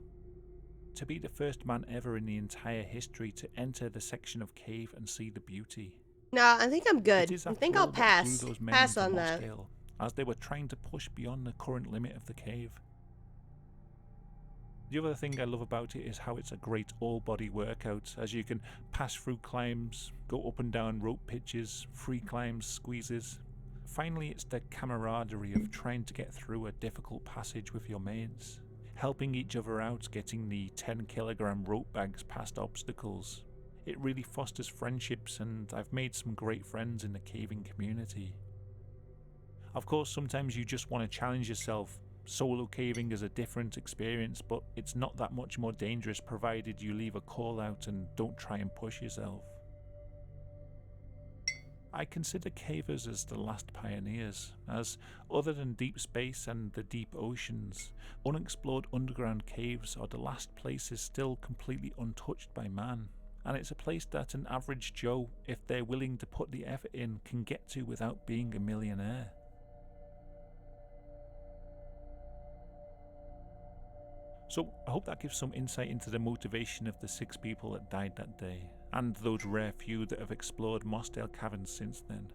S6: To be the first man ever in the entire history to enter the section of cave and see the beauty.
S2: No, I think I'm good.
S6: It is,
S2: I
S6: after
S2: think
S6: all,
S2: I'll
S6: what
S2: pass.
S6: drew those men
S2: Pass
S6: into
S2: on that.
S6: Mossdale, as they were trying to push beyond the current limit of the cave. The other thing I love about it is how it's a great all-body workout, as you can pass through climbs, go up and down rope pitches, free climbs, squeezes. Finally, it's the camaraderie of trying to get through a difficult passage with your mates, helping each other out, getting the 10-kilogram rope bags past obstacles. It really fosters friendships, and I've made some great friends in the caving community. Of course, sometimes you just want to challenge yourself. Solo caving is a different experience, but it's not that much more dangerous provided you leave a call out and don't try and push yourself. I consider cavers as the last pioneers, as other than deep space and the deep oceans, unexplored underground caves are the last places still completely untouched by man, and it's a place that an average Joe, if they're willing to put the effort in, can get to without being a millionaire. So I hope that gives some insight into the motivation of the 6 people that died that day, and those rare few that have explored Mossdale Caverns since then.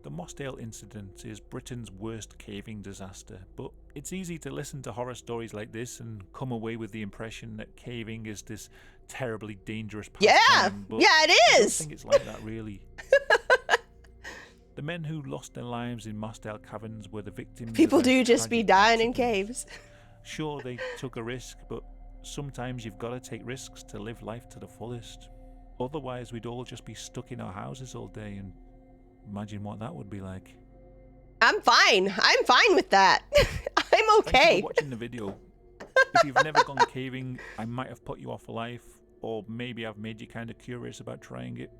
S6: The Mossdale incident is Britain's worst caving disaster, but it's easy to listen to horror stories like this and come away with the impression that caving is this terribly dangerous pastime. But
S2: yeah, it
S6: I don't
S2: is.
S6: think it's like that, really. The men who lost their lives in Mossdale Caverns were the victims.
S2: People
S6: of a
S2: do just be
S6: tragic
S2: dying in
S6: accident.
S2: caves.
S6: Sure, they took a risk, but sometimes you've got to take risks to live life to the fullest. Otherwise, we'd all just be stuck in our houses all day, and imagine what that would be like.
S2: I'm fine. I'm fine with that. I'm
S6: Thank you
S2: okay.
S6: for watching the video. If you've never gone caving, I might have put you off for life, or maybe I've made you kind of curious about trying it.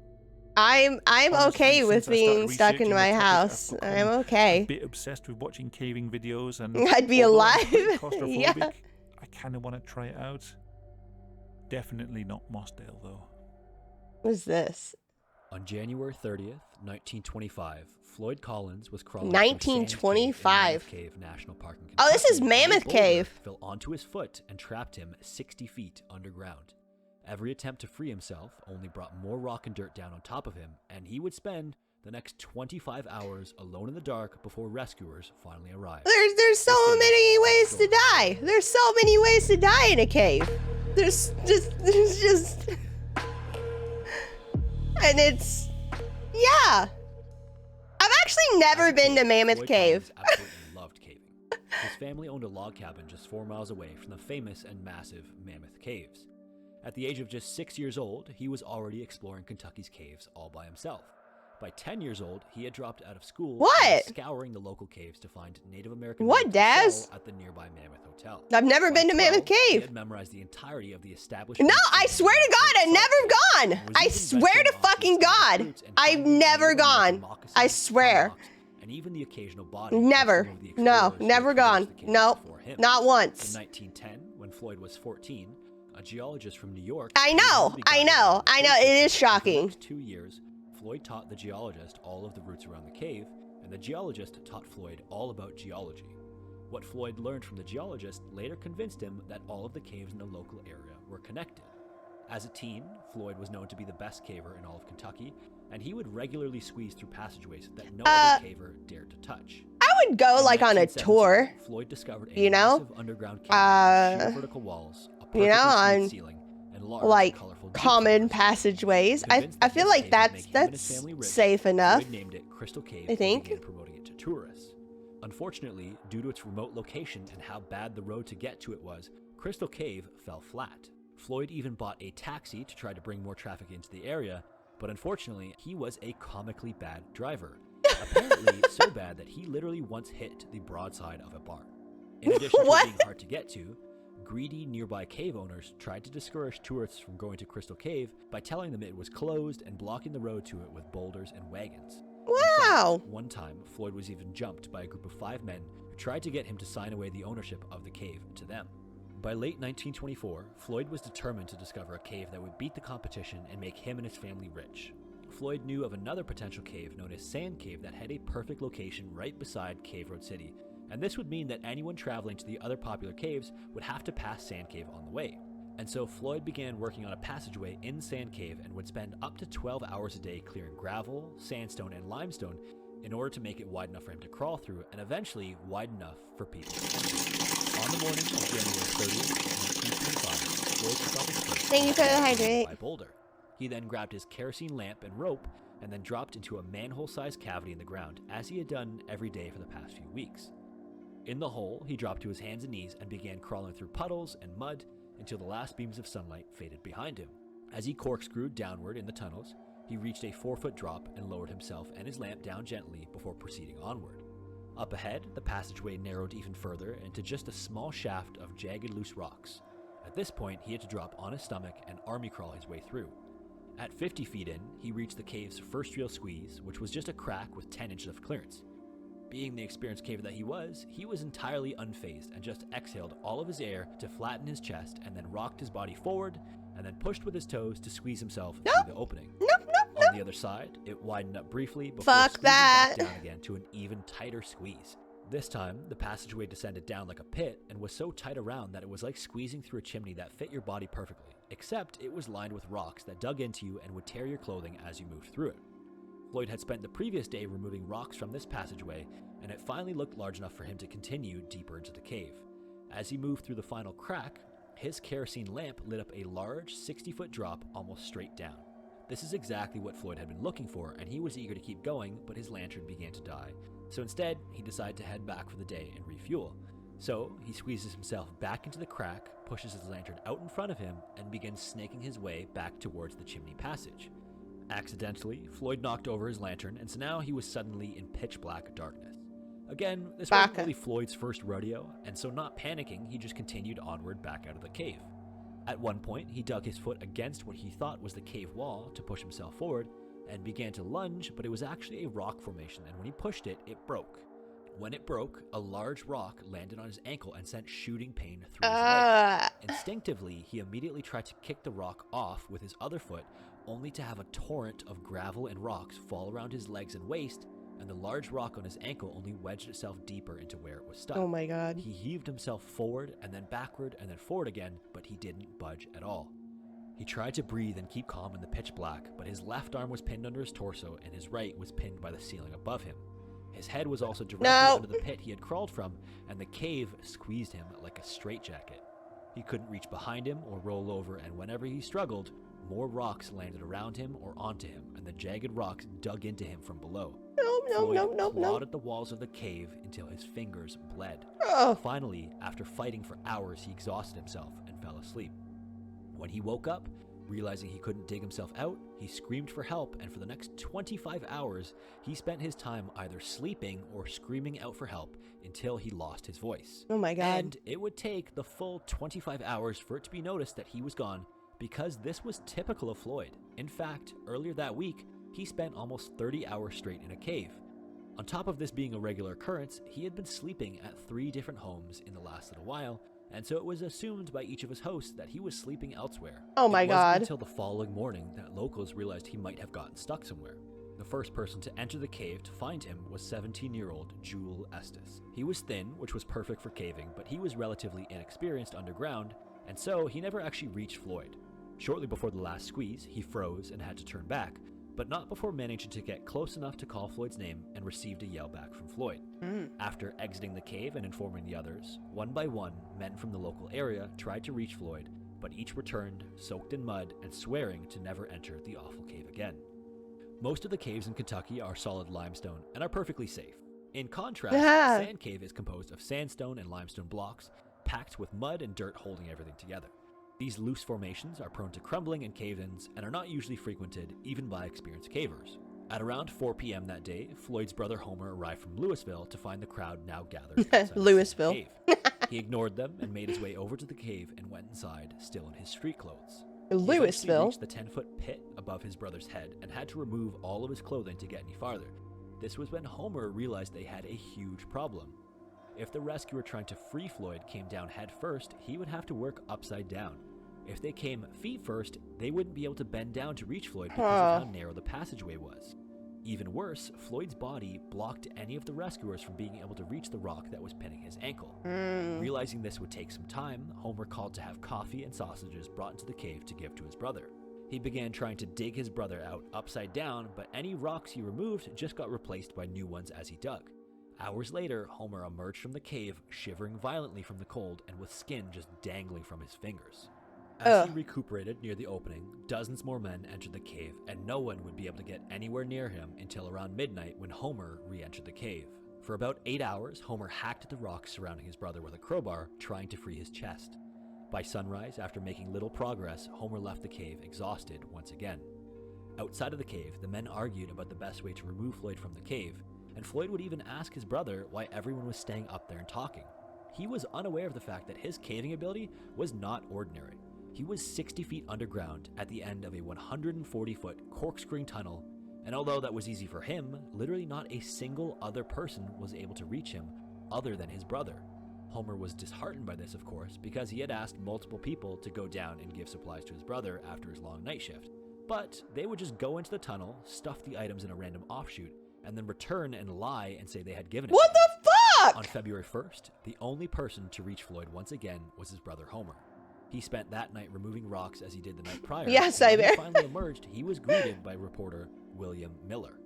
S2: I'm
S6: Honestly,
S2: okay with
S6: since I started
S2: being stuck in
S6: researching
S2: my
S6: the topic,
S2: house.
S6: I've
S2: I'm
S6: become
S2: okay.
S6: a bit obsessed with watching caving videos, and
S2: I'd be
S6: although I'm pretty
S2: alive.
S6: claustrophobic,
S2: Yeah.
S6: I kind of want to try it out. Definitely not Mossdale, though.
S2: What's this?
S21: On January 30th, 1925, Floyd Collins was crawling through Sand Cave in
S2: 1925.
S21: Mammoth Cave National Park in
S2: Oh, this is
S21: Kentucky, when a
S2: Mammoth
S21: boulder
S2: Cave.
S21: fell onto his foot and trapped him 60 feet underground. Every attempt to free himself only brought more rock and dirt down on top of him, and he would spend the next 25 hours alone in the dark before rescuers finally arrived.
S2: There's so many ways to die. There's so many ways to die in a cave. There's just and it's yeah. I've actually never been to Mammoth
S21: Floyd
S2: Cave.
S21: Collins absolutely loved caving. His family owned a log cabin just 4 miles away from the famous and massive Mammoth Caves. At the age of just 6 years old, he was already exploring Kentucky's caves all by himself. By 10 years old, he had dropped out of school and was
S2: What?
S21: scouring the local caves to find Native American
S2: What,
S21: women to sell
S2: Daz?
S21: at the nearby Mammoth Hotel.
S2: I've never been to Mammoth
S21: He
S2: Cave.
S21: had memorized the entirety of the established.
S2: No, I swear to God, I've never gone. I swear to fucking God, I've never gone. I swear.
S21: And even the occasional body.
S2: Never. No, never gone. Nope. Not
S21: In
S2: once.
S21: 1910, when Floyd was 14, a geologist from New York.
S2: I know. It is shocking.
S21: 2 years, Floyd taught the geologist all of the routes around the cave, and the geologist taught Floyd all about geology. What Floyd learned from the geologist later convinced him that all of the caves in the local area were connected. As a teen, Floyd was known to be the best caver in all of Kentucky, and he would regularly squeeze through passageways that no other caver dared to touch.
S2: I would go like on a tour.
S21: Floyd discovered a
S2: You know?
S21: massive underground cave with sheer vertical walls, a
S2: You know,
S21: perfectly
S2: on
S21: smooth ceiling, and large,
S2: like
S21: colorful
S2: common passageways. I feel like that's safe enough.
S21: Floyd named it Crystal Cave
S2: I think.
S21: and began promoting it to tourists. Unfortunately, due to its remote location and how bad the road to get to it was, Crystal Cave fell flat. Floyd even bought a taxi to try to bring more traffic into the area, but unfortunately, he was a comically bad driver. Apparently so bad that he literally once hit the broadside of a bar. In addition to being hard to get to, greedy nearby cave owners tried to discourage tourists from going to Crystal Cave by telling them it was closed and blocking the road to it with boulders and wagons.
S2: Wow!
S21: One time, Floyd was even jumped by a group of 5 men who tried to get him to sign away the ownership of the cave to them. By late 1924, Floyd was determined to discover a cave that would beat the competition and make him and his family rich. Floyd knew of another potential cave known as Sand Cave that had a perfect location right beside Cave Road City, and this would mean that anyone traveling to the other popular caves would have to pass Sand Cave on the way. And so Floyd began working on a passageway in Sand Cave and would spend up to 12 hours a day clearing gravel, sandstone, and limestone in order to make it wide enough for him to crawl through and eventually wide enough for people. On the morning of January 30th, 1925, Floyd took off his coat
S2: Thank you for the hydrate.
S21: by boulder. He then grabbed his kerosene lamp and rope and then dropped into a manhole-sized cavity in the ground, as he had done every day for the past few weeks. In the hole, he dropped to his hands and knees and began crawling through puddles and mud until the last beams of sunlight faded behind him. As he corkscrewed downward in the tunnels, he reached a 4-foot drop and lowered himself and his lamp down gently before proceeding onward. Up ahead, the passageway narrowed even further into just a small shaft of jagged loose rocks. At this point, he had to drop on his stomach and army crawl his way through. At 50 feet in, he reached the cave's first real squeeze, which was just a crack with 10 inches of clearance. Being the experienced caver that he was entirely unfazed and just exhaled all of his air to flatten his chest and then rocked his body forward and then pushed with his toes to squeeze himself through the opening. On the other side, it widened up briefly before squeezing back down again to an even tighter squeeze. This time, the passageway descended down like a pit and was so tight around that it was like squeezing through a chimney that fit your body perfectly, except it was lined with rocks that dug into you and would tear your clothing as you moved through it. Floyd had spent the previous day removing rocks from this passageway, and it finally looked large enough for him to continue deeper into the cave. As he moved through the final crack, his kerosene lamp lit up a large 60-foot drop almost straight down. This is exactly what Floyd had been looking for, and he was eager to keep going, but his lantern began to die. So instead, he decided to head back for the day and refuel. So he squeezes himself back into the crack, pushes his lantern out in front of him, and begins snaking his way back towards the chimney passage. Accidentally, Floyd knocked over his lantern, and so now he was suddenly in pitch black darkness. Again, this wasn't really Floyd's first rodeo, and so not panicking, he just continued onward back out of the cave. At one point, he dug his foot against what he thought was the cave wall to push himself forward, and began to lunge, but it was actually a rock formation, and when he pushed it, it broke. When it broke, a large rock landed on his ankle and sent shooting pain through his leg. Instinctively, he immediately tried to kick the rock off with his other foot, only to have a torrent of gravel and rocks fall around his legs and waist, and the large rock on his ankle only wedged itself deeper into where it was stuck.
S2: Oh my god.
S21: He heaved himself forward and then backward and then forward again, but he didn't budge at all. He tried to breathe and keep calm in the pitch black, but his left arm was pinned under his torso and his right was pinned by the ceiling above him. His head was also directly under the pit he had crawled from, and the cave squeezed him like a straitjacket. He couldn't reach behind him or roll over, and whenever he struggled, more rocks landed around him or onto him, and the jagged rocks dug into him from below. Floyd clawed at the walls of the cave until his fingers bled. Finally, after fighting for hours, he exhausted himself and fell asleep. When he woke up, realizing he couldn't dig himself out, he screamed for help, and for the next 25 hours, he spent his time either sleeping or screaming out for help until he lost his voice.
S2: Oh my god.
S21: And it would take the full 25 hours for it to be noticed that he was gone, because this was typical of Floyd. In fact, earlier that week, he spent almost 30 hours straight in a cave. On top of this being a regular occurrence, he had been sleeping at 3 different homes in the last little while, and so it was assumed by each of his hosts that he was sleeping elsewhere.
S2: Oh my
S21: It
S2: god.
S21: wasn't until the following morning that locals realized he might have gotten stuck somewhere. The first person to enter the cave to find him was 17-year-old Jewel Estes. He was thin, which was perfect for caving, but he was relatively inexperienced underground, and so he never actually reached Floyd. Shortly before the last squeeze, he froze and had to turn back, but not before managing to get close enough to call Floyd's name and received a yell back from Floyd. After exiting the cave and informing the others, one by one, men from the local area tried to reach Floyd, but each returned, soaked in mud and swearing to never enter the awful cave again. Most of the caves in Kentucky are solid limestone and are perfectly safe. In contrast, Sand Cave is composed of sandstone and limestone blocks, packed with mud and dirt holding everything together. These loose formations are prone to crumbling and cave-ins and are not usually frequented even by experienced cavers. At around 4 p.m. that day, Floyd's brother Homer arrived from Louisville to find the crowd now gathered outside
S2: Louisville.
S21: the cave. He ignored them and made his way over to the cave and went inside, still in his street clothes.
S2: Louisville?
S21: He reached the 10-foot pit above his brother's head and had to remove all of his clothing to get any farther. This was when Homer realized they had a huge problem. If the rescuer trying to free Floyd came down head first, he would have to work upside down. If they came feet first, they wouldn't be able to bend down to reach Floyd because of how narrow the passageway was. Even worse, Floyd's body blocked any of the rescuers from being able to reach the rock that was pinning his ankle. Realizing this would take some time, Homer called to have coffee and sausages brought into the cave to give to his brother. He began trying to dig his brother out upside down, but any rocks he removed just got replaced by new ones as he dug. Hours later, Homer emerged from the cave, shivering violently from the cold and with skin just dangling from his fingers. As he recuperated near the opening, dozens more men entered the cave, and no one would be able to get anywhere near him until around midnight when Homer re-entered the cave. For about 8 hours, Homer hacked at the rocks surrounding his brother with a crowbar, trying to free his chest. By sunrise, after making little progress, Homer left the cave exhausted once again. Outside of the cave, the men argued about the best way to remove Floyd from the cave, and Floyd would even ask his brother why everyone was staying up there and talking. He was unaware of the fact that his caving ability was not ordinary. He was 60 feet underground at the end of a 140-foot corkscrewing tunnel, and although that was easy for him, literally not a single other person was able to reach him other than his brother. Homer was disheartened by this, of course, because he had asked multiple people to go down and give supplies to his brother after his long night shift. But they would just go into the tunnel, stuff the items in a random offshoot, and then return and lie and say they had given it.
S2: What the fuck?
S21: On February 1st, the only person to reach Floyd once again was his brother Homer. He spent that night removing rocks as he did the night prior.
S2: Yes,
S21: and
S2: I
S21: when he
S2: bet.
S21: finally emerged, he was greeted by reporter William Miller.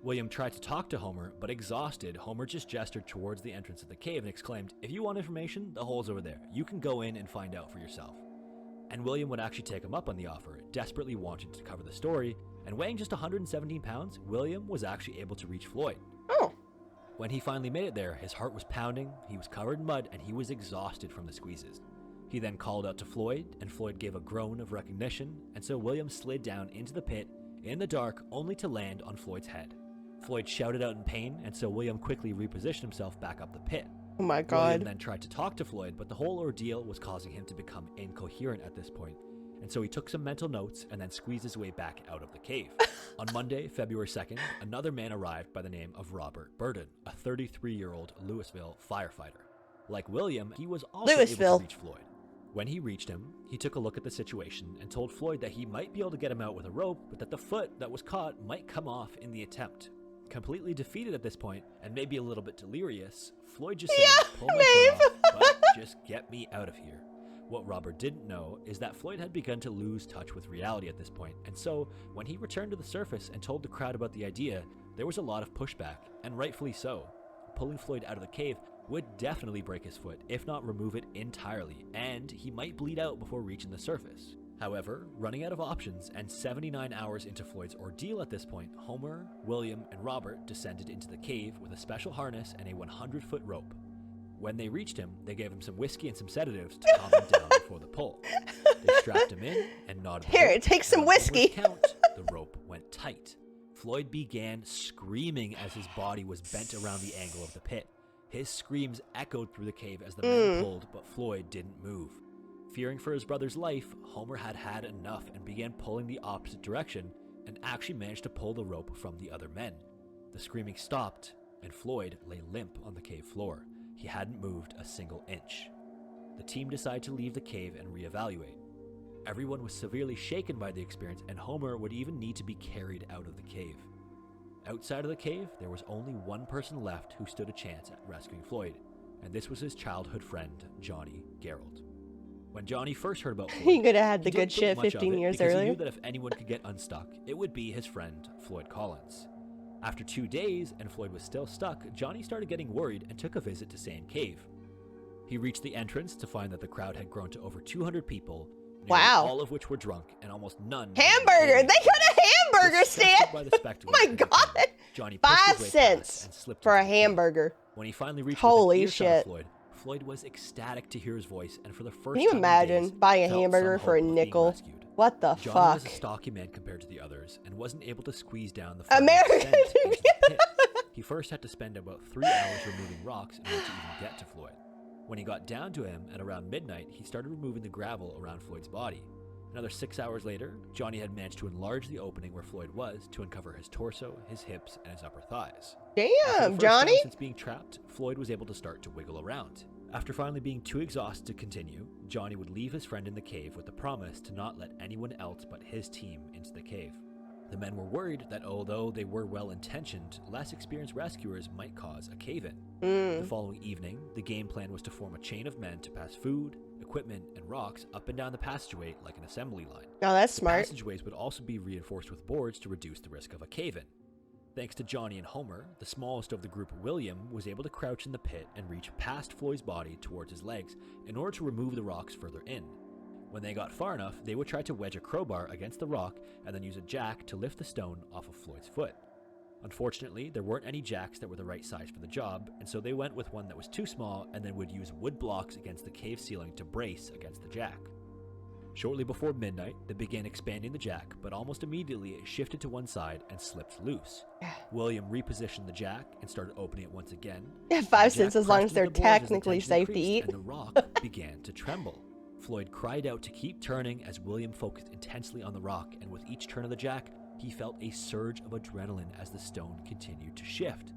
S21: William tried to talk to Homer, but exhausted, Homer just gestured towards the entrance of the cave and exclaimed, "If you want information, the hole's over there. You can go in and find out for yourself." And William would actually take him up on the offer, desperately wanting to cover the story, and weighing just 117 pounds, William was actually able to reach Floyd. When he finally made it there, his heart was pounding, he was covered in mud, and he was exhausted from the squeezes. He then called out to Floyd, and Floyd gave a groan of recognition, and so William slid down into the pit in the dark, only to land on Floyd's head. Floyd shouted out in pain, and so William quickly repositioned himself back up the pit.
S2: Oh my God.
S21: William then tried to talk to Floyd, but the whole ordeal was causing him to become incoherent at this point, and so he took some mental notes and then squeezed his way back out of the cave. On Monday, February 2nd, another man arrived by the name of Robert Burden, a 33-year-old Louisville firefighter. Like William, he was also able to reach Floyd. When he reached him, he took a look at the situation and told Floyd that he might be able to get him out with a rope, but that the foot that was caught might come off in the attempt. Completely defeated at this point, and maybe a little bit delirious, Floyd just said, "Pull my foot off, but just get me out of here." What Robert didn't know is that Floyd had begun to lose touch with reality at this point, and so when he returned to the surface and told the crowd about the idea, there was a lot of pushback, and rightfully so. Pulling Floyd out of the cave would definitely break his foot, if not remove it entirely, and he might bleed out before reaching the surface. However, running out of options and 79 hours into Floyd's ordeal at this point, Homer, William, and Robert descended into the cave with a special harness and a 100-foot rope. When they reached him, they gave him some whiskey and some sedatives to calm him down before the pull. They strapped him in and nodded.
S2: Here, take some whiskey.
S21: Count, the rope went tight. Floyd began screaming as his body was bent around the angle of the pit. His screams echoed through the cave as the men pulled, but Floyd didn't move. Fearing for his brother's life, Homer had had enough and began pulling the opposite direction and actually managed to pull the rope from the other men. The screaming stopped, and Floyd lay limp on the cave floor. He hadn't moved a single inch. The team decided to leave the cave and reevaluate. Everyone was severely shaken by the experience, and Homer would even need to be carried out of the cave. Outside of the cave, there was only one person left who stood a chance at rescuing Floyd, and this was his childhood friend, Johnny Gerald. When Johnny first heard about Floyd,
S2: He could have had the
S21: he
S2: good
S21: didn't think
S2: shit
S21: much of
S2: 15
S21: it
S2: years
S21: because
S2: earlier.
S21: He knew that if anyone could get unstuck, it would be his friend, Floyd Collins. After 2 days, and Floyd was still stuck, Johnny started getting worried and took a visit to Sand Cave. He reached the entrance to find that the crowd had grown to over 200 people, nearly all of which were drunk, and almost none.
S2: Hamburger! They got a hamburger stand!
S21: By the spectacle
S2: Oh my God!
S21: Johnny pushed
S2: 5
S21: his way
S2: cents
S21: past and slipped
S2: for a
S21: into the cave.
S2: hamburger.
S21: When he finally reached
S2: Holy
S21: within earshot of
S2: shit.
S21: Floyd was ecstatic to hear his voice, and for the first
S2: Can you
S21: time in
S2: imagine
S21: days,
S2: buying a
S21: felt
S2: hamburger
S21: some
S2: for a
S21: hope of being
S2: nickel?
S21: rescued.
S2: What the
S21: Johnny
S2: fuck?
S21: was a stocky man compared to the others, and wasn't able to squeeze down the
S2: American
S21: descent into the pit. He first had to spend about 3 hours removing rocks in order to even get to Floyd. When he got down to him at around midnight, he started removing the gravel around Floyd's body. Another 6 hours later, Johnny had managed to enlarge the opening where Floyd was to uncover his torso, his hips, and his upper thighs.
S2: Damn,
S21: After the first
S2: Johnny!
S21: time since being trapped, Floyd was able to start to wiggle around. After finally being too exhausted to continue, Johnny would leave his friend in the cave with the promise to not let anyone else but his team into the cave. The men were worried that although they were well-intentioned, less experienced rescuers might cause a cave-in. The following evening, the game plan was to form a chain of men to pass food, equipment, and rocks up and down the passageway like an assembly line.
S2: Oh, that's
S21: The
S2: smart.
S21: passageways would also be reinforced with boards to reduce the risk of a cave-in. Thanks to Johnny and Homer, the smallest of the group, William, was able to crouch in the pit and reach past Floyd's body towards his legs in order to remove the rocks further in. When they got far enough, they would try to wedge a crowbar against the rock and then use a jack to lift the stone off of Floyd's foot. Unfortunately, there weren't any jacks that were the right size for the job, and so they went with one that was too small and then would use wood blocks against the cave ceiling to brace against the jack. Shortly before midnight, they began expanding the jack, but almost immediately it shifted to one side and slipped loose. William repositioned the jack and started opening it once again.
S2: Yeah,
S21: The
S2: 5
S21: jack
S2: cents as long as
S21: crushed
S2: they're
S21: into the boards the
S2: technically
S21: tension
S2: safe to
S21: increased,
S2: eat.
S21: And the rock began to tremble. Floyd cried out to keep turning as William focused intensely on the rock, and with each turn of the jack, he felt a surge of adrenaline as the stone continued to shift.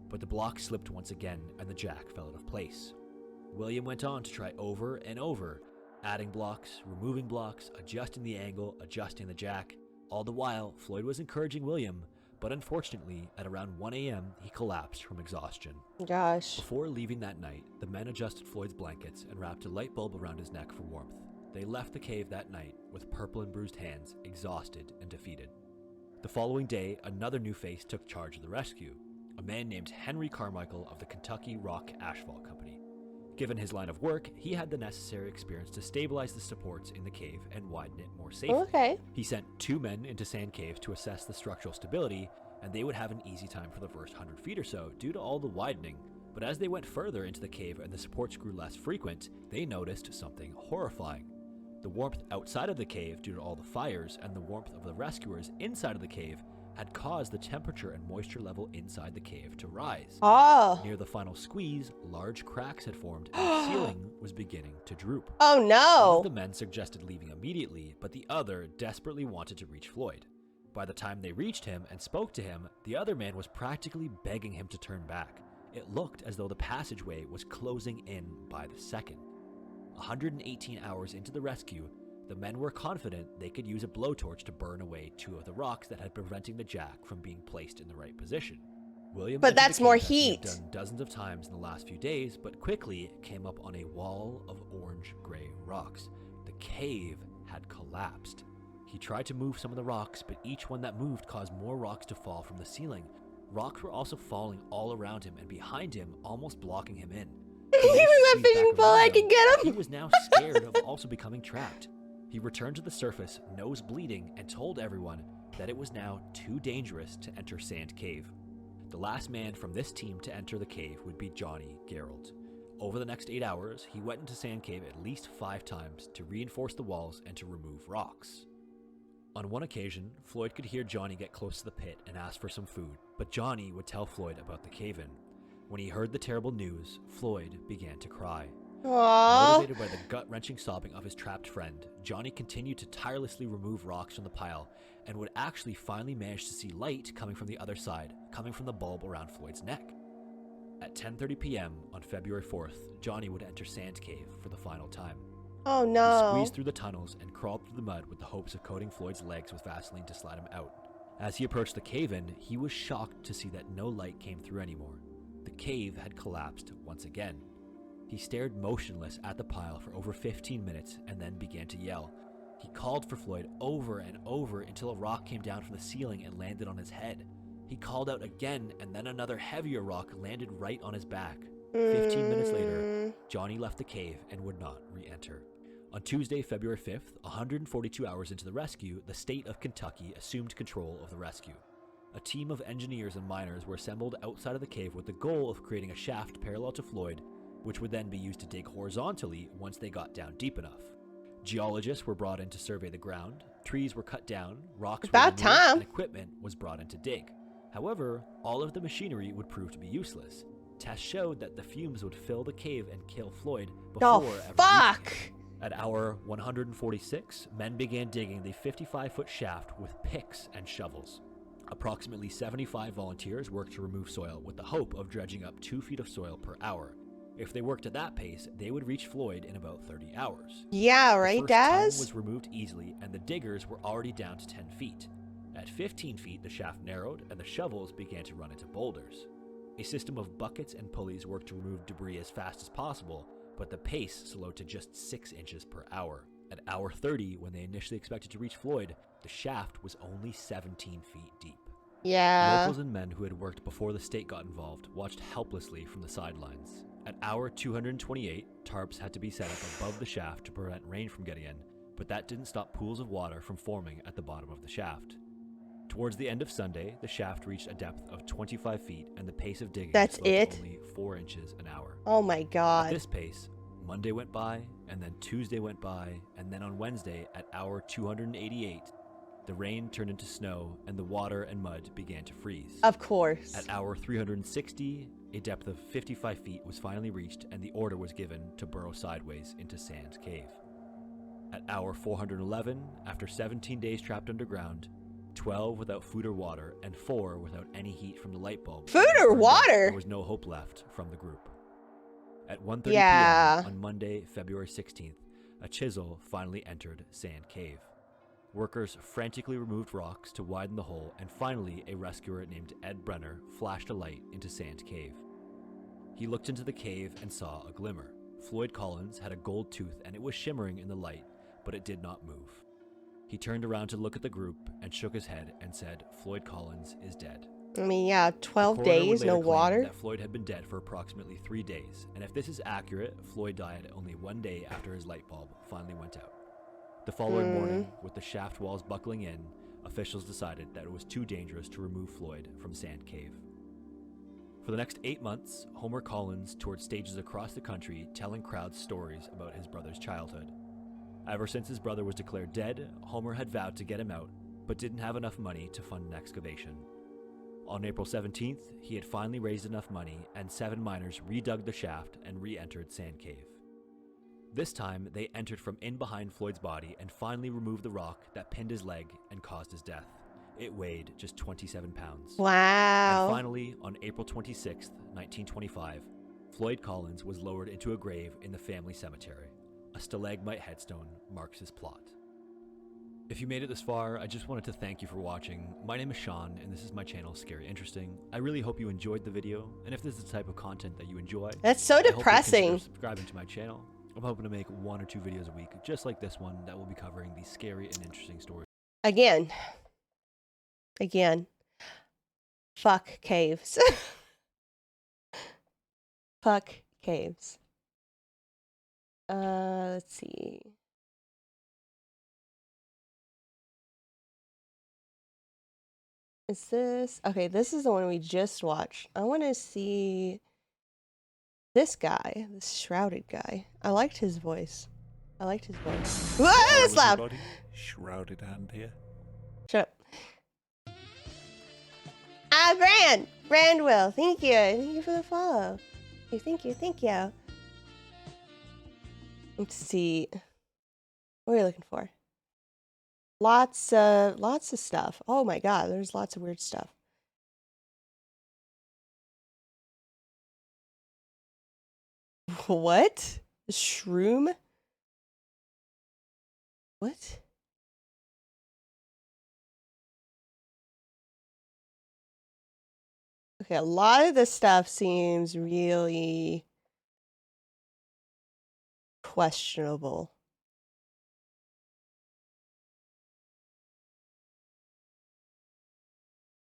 S21: But the block slipped once again, and the jack fell out of place. William went on to try over and over, adding blocks, removing blocks, adjusting the angle, adjusting the jack. All the while, Floyd was encouraging William, but unfortunately, at around 1 a.m., he collapsed from exhaustion.
S2: Gosh.
S21: Before leaving that night, the men adjusted Floyd's blankets and wrapped a light bulb around his neck for warmth. They left the cave that night with purple and bruised hands, exhausted and defeated. The following day, another new face took charge of the rescue, a man named Henry Carmichael of the Kentucky Rock Asphalt Company. Given his line of work, he had the necessary experience to stabilize the supports in the cave and widen it more safely.
S2: Okay.
S21: He sent 2 men into sand caves to assess the structural stability, and they would have an easy time for the first 100 feet or so due to all the widening. But as they went further into the cave and the supports grew less frequent, they noticed something horrifying. The warmth outside of the cave due to all the fires and the warmth of the rescuers inside of the cave had caused the temperature and moisture level inside the cave to rise.
S2: Oh.
S21: Near the final squeeze, large cracks had formed and the ceiling was beginning to droop.
S2: Oh no!
S21: One of the men suggested leaving immediately, but the other desperately wanted to reach Floyd. By the time they reached him and spoke to him, the other man was practically begging him to turn back. It looked as though the passageway was closing in by the second. 118 hours into the rescue, the men were confident they could use a blowtorch to burn away 2 of the rocks that had preventing the jack from being placed in the right position. William
S2: But
S21: entered the
S2: that's more
S21: cave as he had
S2: heat.
S21: done dozens of times in the last few days, but quickly came up on a wall of orange-gray rocks. The cave had collapsed. He tried to move some of the rocks, but each one that moved caused more rocks to fall from the ceiling. Rocks were also falling all around him and behind him, almost blocking him in.
S2: Give me my fishing pole, I can get
S21: He
S2: him!
S21: was now scared of also becoming trapped. He returned to the surface, nose bleeding, and told everyone that it was now too dangerous to enter Sand Cave. The last man from this team to enter the cave would be Johnny Gerald. Over the next 8 hours, he went into Sand Cave at least 5 times to reinforce the walls and to remove rocks. On one occasion, Floyd could hear Johnny get close to the pit and ask for some food, but Johnny would tell Floyd about the cave-in. When he heard the terrible news, Floyd began to cry.
S2: Aww.
S21: Motivated by the gut-wrenching sobbing of his trapped friend, Johnny continued to tirelessly remove rocks from the pile and would actually finally manage to see light coming from the other side, coming from the bulb around Floyd's neck. At 10:30 p.m. on February 4th, Johnny would enter Sand Cave for the final time.
S2: Oh
S21: He
S2: no.
S21: squeezed through the tunnels and crawled through the mud with the hopes of coating Floyd's legs with Vaseline to slide him out. As he approached the cave-in, he was shocked to see that no light came through anymore. The cave had collapsed once again. He stared motionless at the pile for over 15 minutes and then began to yell. He called for Floyd over and over until a rock came down from the ceiling and landed on his head. He called out again and then another heavier rock landed right on his back. 15 minutes later, Johnny left the cave and would not re-enter. On Tuesday, February 5th, 142 hours into the rescue, the state of Kentucky assumed control of the rescue. A team of engineers and miners were assembled outside of the cave with the goal of creating a shaft parallel to Floyd, which would then be used to dig horizontally once they got down deep enough. Geologists were brought in to survey the ground, trees were cut down, rocks were
S2: About
S21: removed,
S2: time.
S21: and equipment was brought in to dig. However, all of the machinery would prove to be useless. Tests showed that the fumes would fill the cave and kill Floyd before
S2: Oh,
S21: ever reaching
S2: fuck!
S21: him. At hour 146, men began digging the 55-foot shaft with picks and shovels. Approximately 75 volunteers worked to remove soil with the hope of dredging up 2 feet of soil per hour. If they worked at that pace, they would reach Floyd in about 30 hours.
S2: Yeah, right,
S21: The first ton
S2: Daz?
S21: was removed easily, and the diggers were already down to 10 feet. At 15 feet, the shaft narrowed, and the shovels began to run into boulders. A system of buckets and pulleys worked to remove debris as fast as possible, but the pace slowed to just 6 inches per hour. At hour 30, when they initially expected to reach Floyd, the shaft was only 17 feet deep.
S2: Yeah.
S21: Locals and men who had worked before the state got involved watched helplessly from the sidelines. At hour 228, tarps had to be set up above the shaft to prevent rain from getting in, but that didn't stop pools of water from forming at the bottom of the shaft. Towards the end of Sunday, the shaft reached a depth of 25 feet and the pace of digging
S2: That's
S21: slowed
S2: it?
S21: to only 4 inches an hour.
S2: Oh my god.
S21: At this pace, Monday went by, and then Tuesday went by, and then on Wednesday at hour 288, the rain turned into snow and the water and mud began to freeze.
S2: Of course.
S21: At hour 360, a depth of 55 feet was finally reached and the order was given to burrow sideways into Sand Cave. At hour 411, after 17 days trapped underground, 12 without food or water, and 4 without any heat from the light bulb.
S2: Food or
S21: burned out,
S2: water?
S21: There was no hope left from the group. At 1:30
S2: Yeah.
S21: p.m. on Monday, February 16th, a chisel finally entered Sand Cave. Workers frantically removed rocks to widen the hole, and finally a rescuer named Ed Brenner flashed a light into Sand Cave. He looked into the cave and saw a glimmer. Floyd Collins had a gold tooth and it was shimmering in the light, but it did not move. He turned around to look at the group and shook his head and said, "Floyd Collins is dead."
S2: I mean, yeah,
S21: The
S2: 12
S21: coroner would
S2: days,
S21: later
S2: no
S21: claim
S2: water.
S21: that Floyd had been dead for approximately 3 days, and if this is accurate, Floyd died only 1 day after his light bulb finally went out. The following morning, with the shaft walls buckling in, officials decided that it was too dangerous to remove Floyd from Sand Cave. For the next 8 months, Homer Collins toured stages across the country telling crowds stories about his brother's childhood. Ever since his brother was declared dead, Homer had vowed to get him out, but didn't have enough money to fund an excavation. On April 17th, he had finally raised enough money, and 7 miners redug the shaft and re-entered Sand Cave. This time, they entered from in behind Floyd's body and finally removed the rock that pinned his leg and caused his death. It weighed just 27 pounds.
S2: Wow.
S21: And finally, on April 26th, 1925, Floyd Collins was lowered into a grave in the family cemetery. A stalagmite headstone marks his plot. If you made it this far, I just wanted to thank you for watching. My name is Sean, and this is my channel, Scary Interesting. I really hope you enjoyed the video, and if this is the type of content that you enjoy,
S2: That's so
S21: I hope you'll
S2: depressing.
S21: consider subscribing to my channel. I'm hoping to make 1 or 2 videos a week, just like this one, that will be covering these scary and interesting stories.
S2: Again. Fuck caves. Fuck caves. Let's see. Is this... Okay, this is the one we just watched. I want to see this guy, this shrouded guy. I liked his voice. Whoa, that's loud!
S6: Everybody, Shrouded Hand here.
S2: Shut up. Brandwill, thank you for the follow. Thank you. Let's see. What are you looking for? Lots of stuff. Oh my god, there's lots of weird stuff. What? Shroom? What? Okay, a lot of this stuff seems really questionable.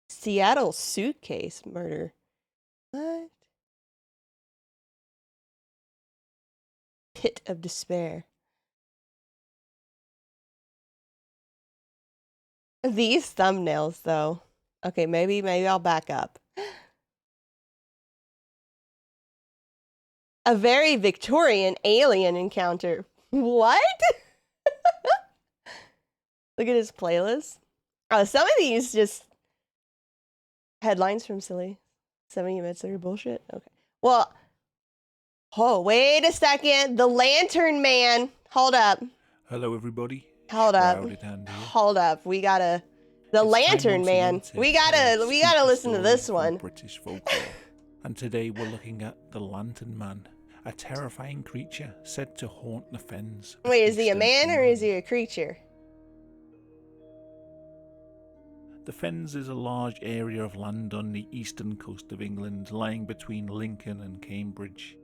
S2: Seattle suitcase murder. What? Pit of despair. These thumbnails, though. Okay, maybe I'll back up. A very Victorian alien encounter. What? Look at his playlist. Some of these just headlines from silly 70 minutes that are bullshit. Okay. Well, oh, wait a second. The Lantern Man. Hold up.
S6: Hello, everybody.
S2: Hold up.
S6: Shrouded Hand here.
S2: Hold up. We gotta. The
S6: It's
S2: Lantern
S6: time
S2: Man.
S6: once again
S2: We
S6: to tell
S2: gotta
S6: a spooky
S2: listen to
S6: story
S2: this
S6: from
S2: one.
S6: British folklore. And today we're looking at the Lantern Man, a terrifying creature said to haunt the fens. of
S2: Wait, is he a
S6: Eastern
S2: man or
S6: England.
S2: is he a creature?
S6: The Fens is a large area of land on the eastern coast of England, lying between Lincoln and Cambridge.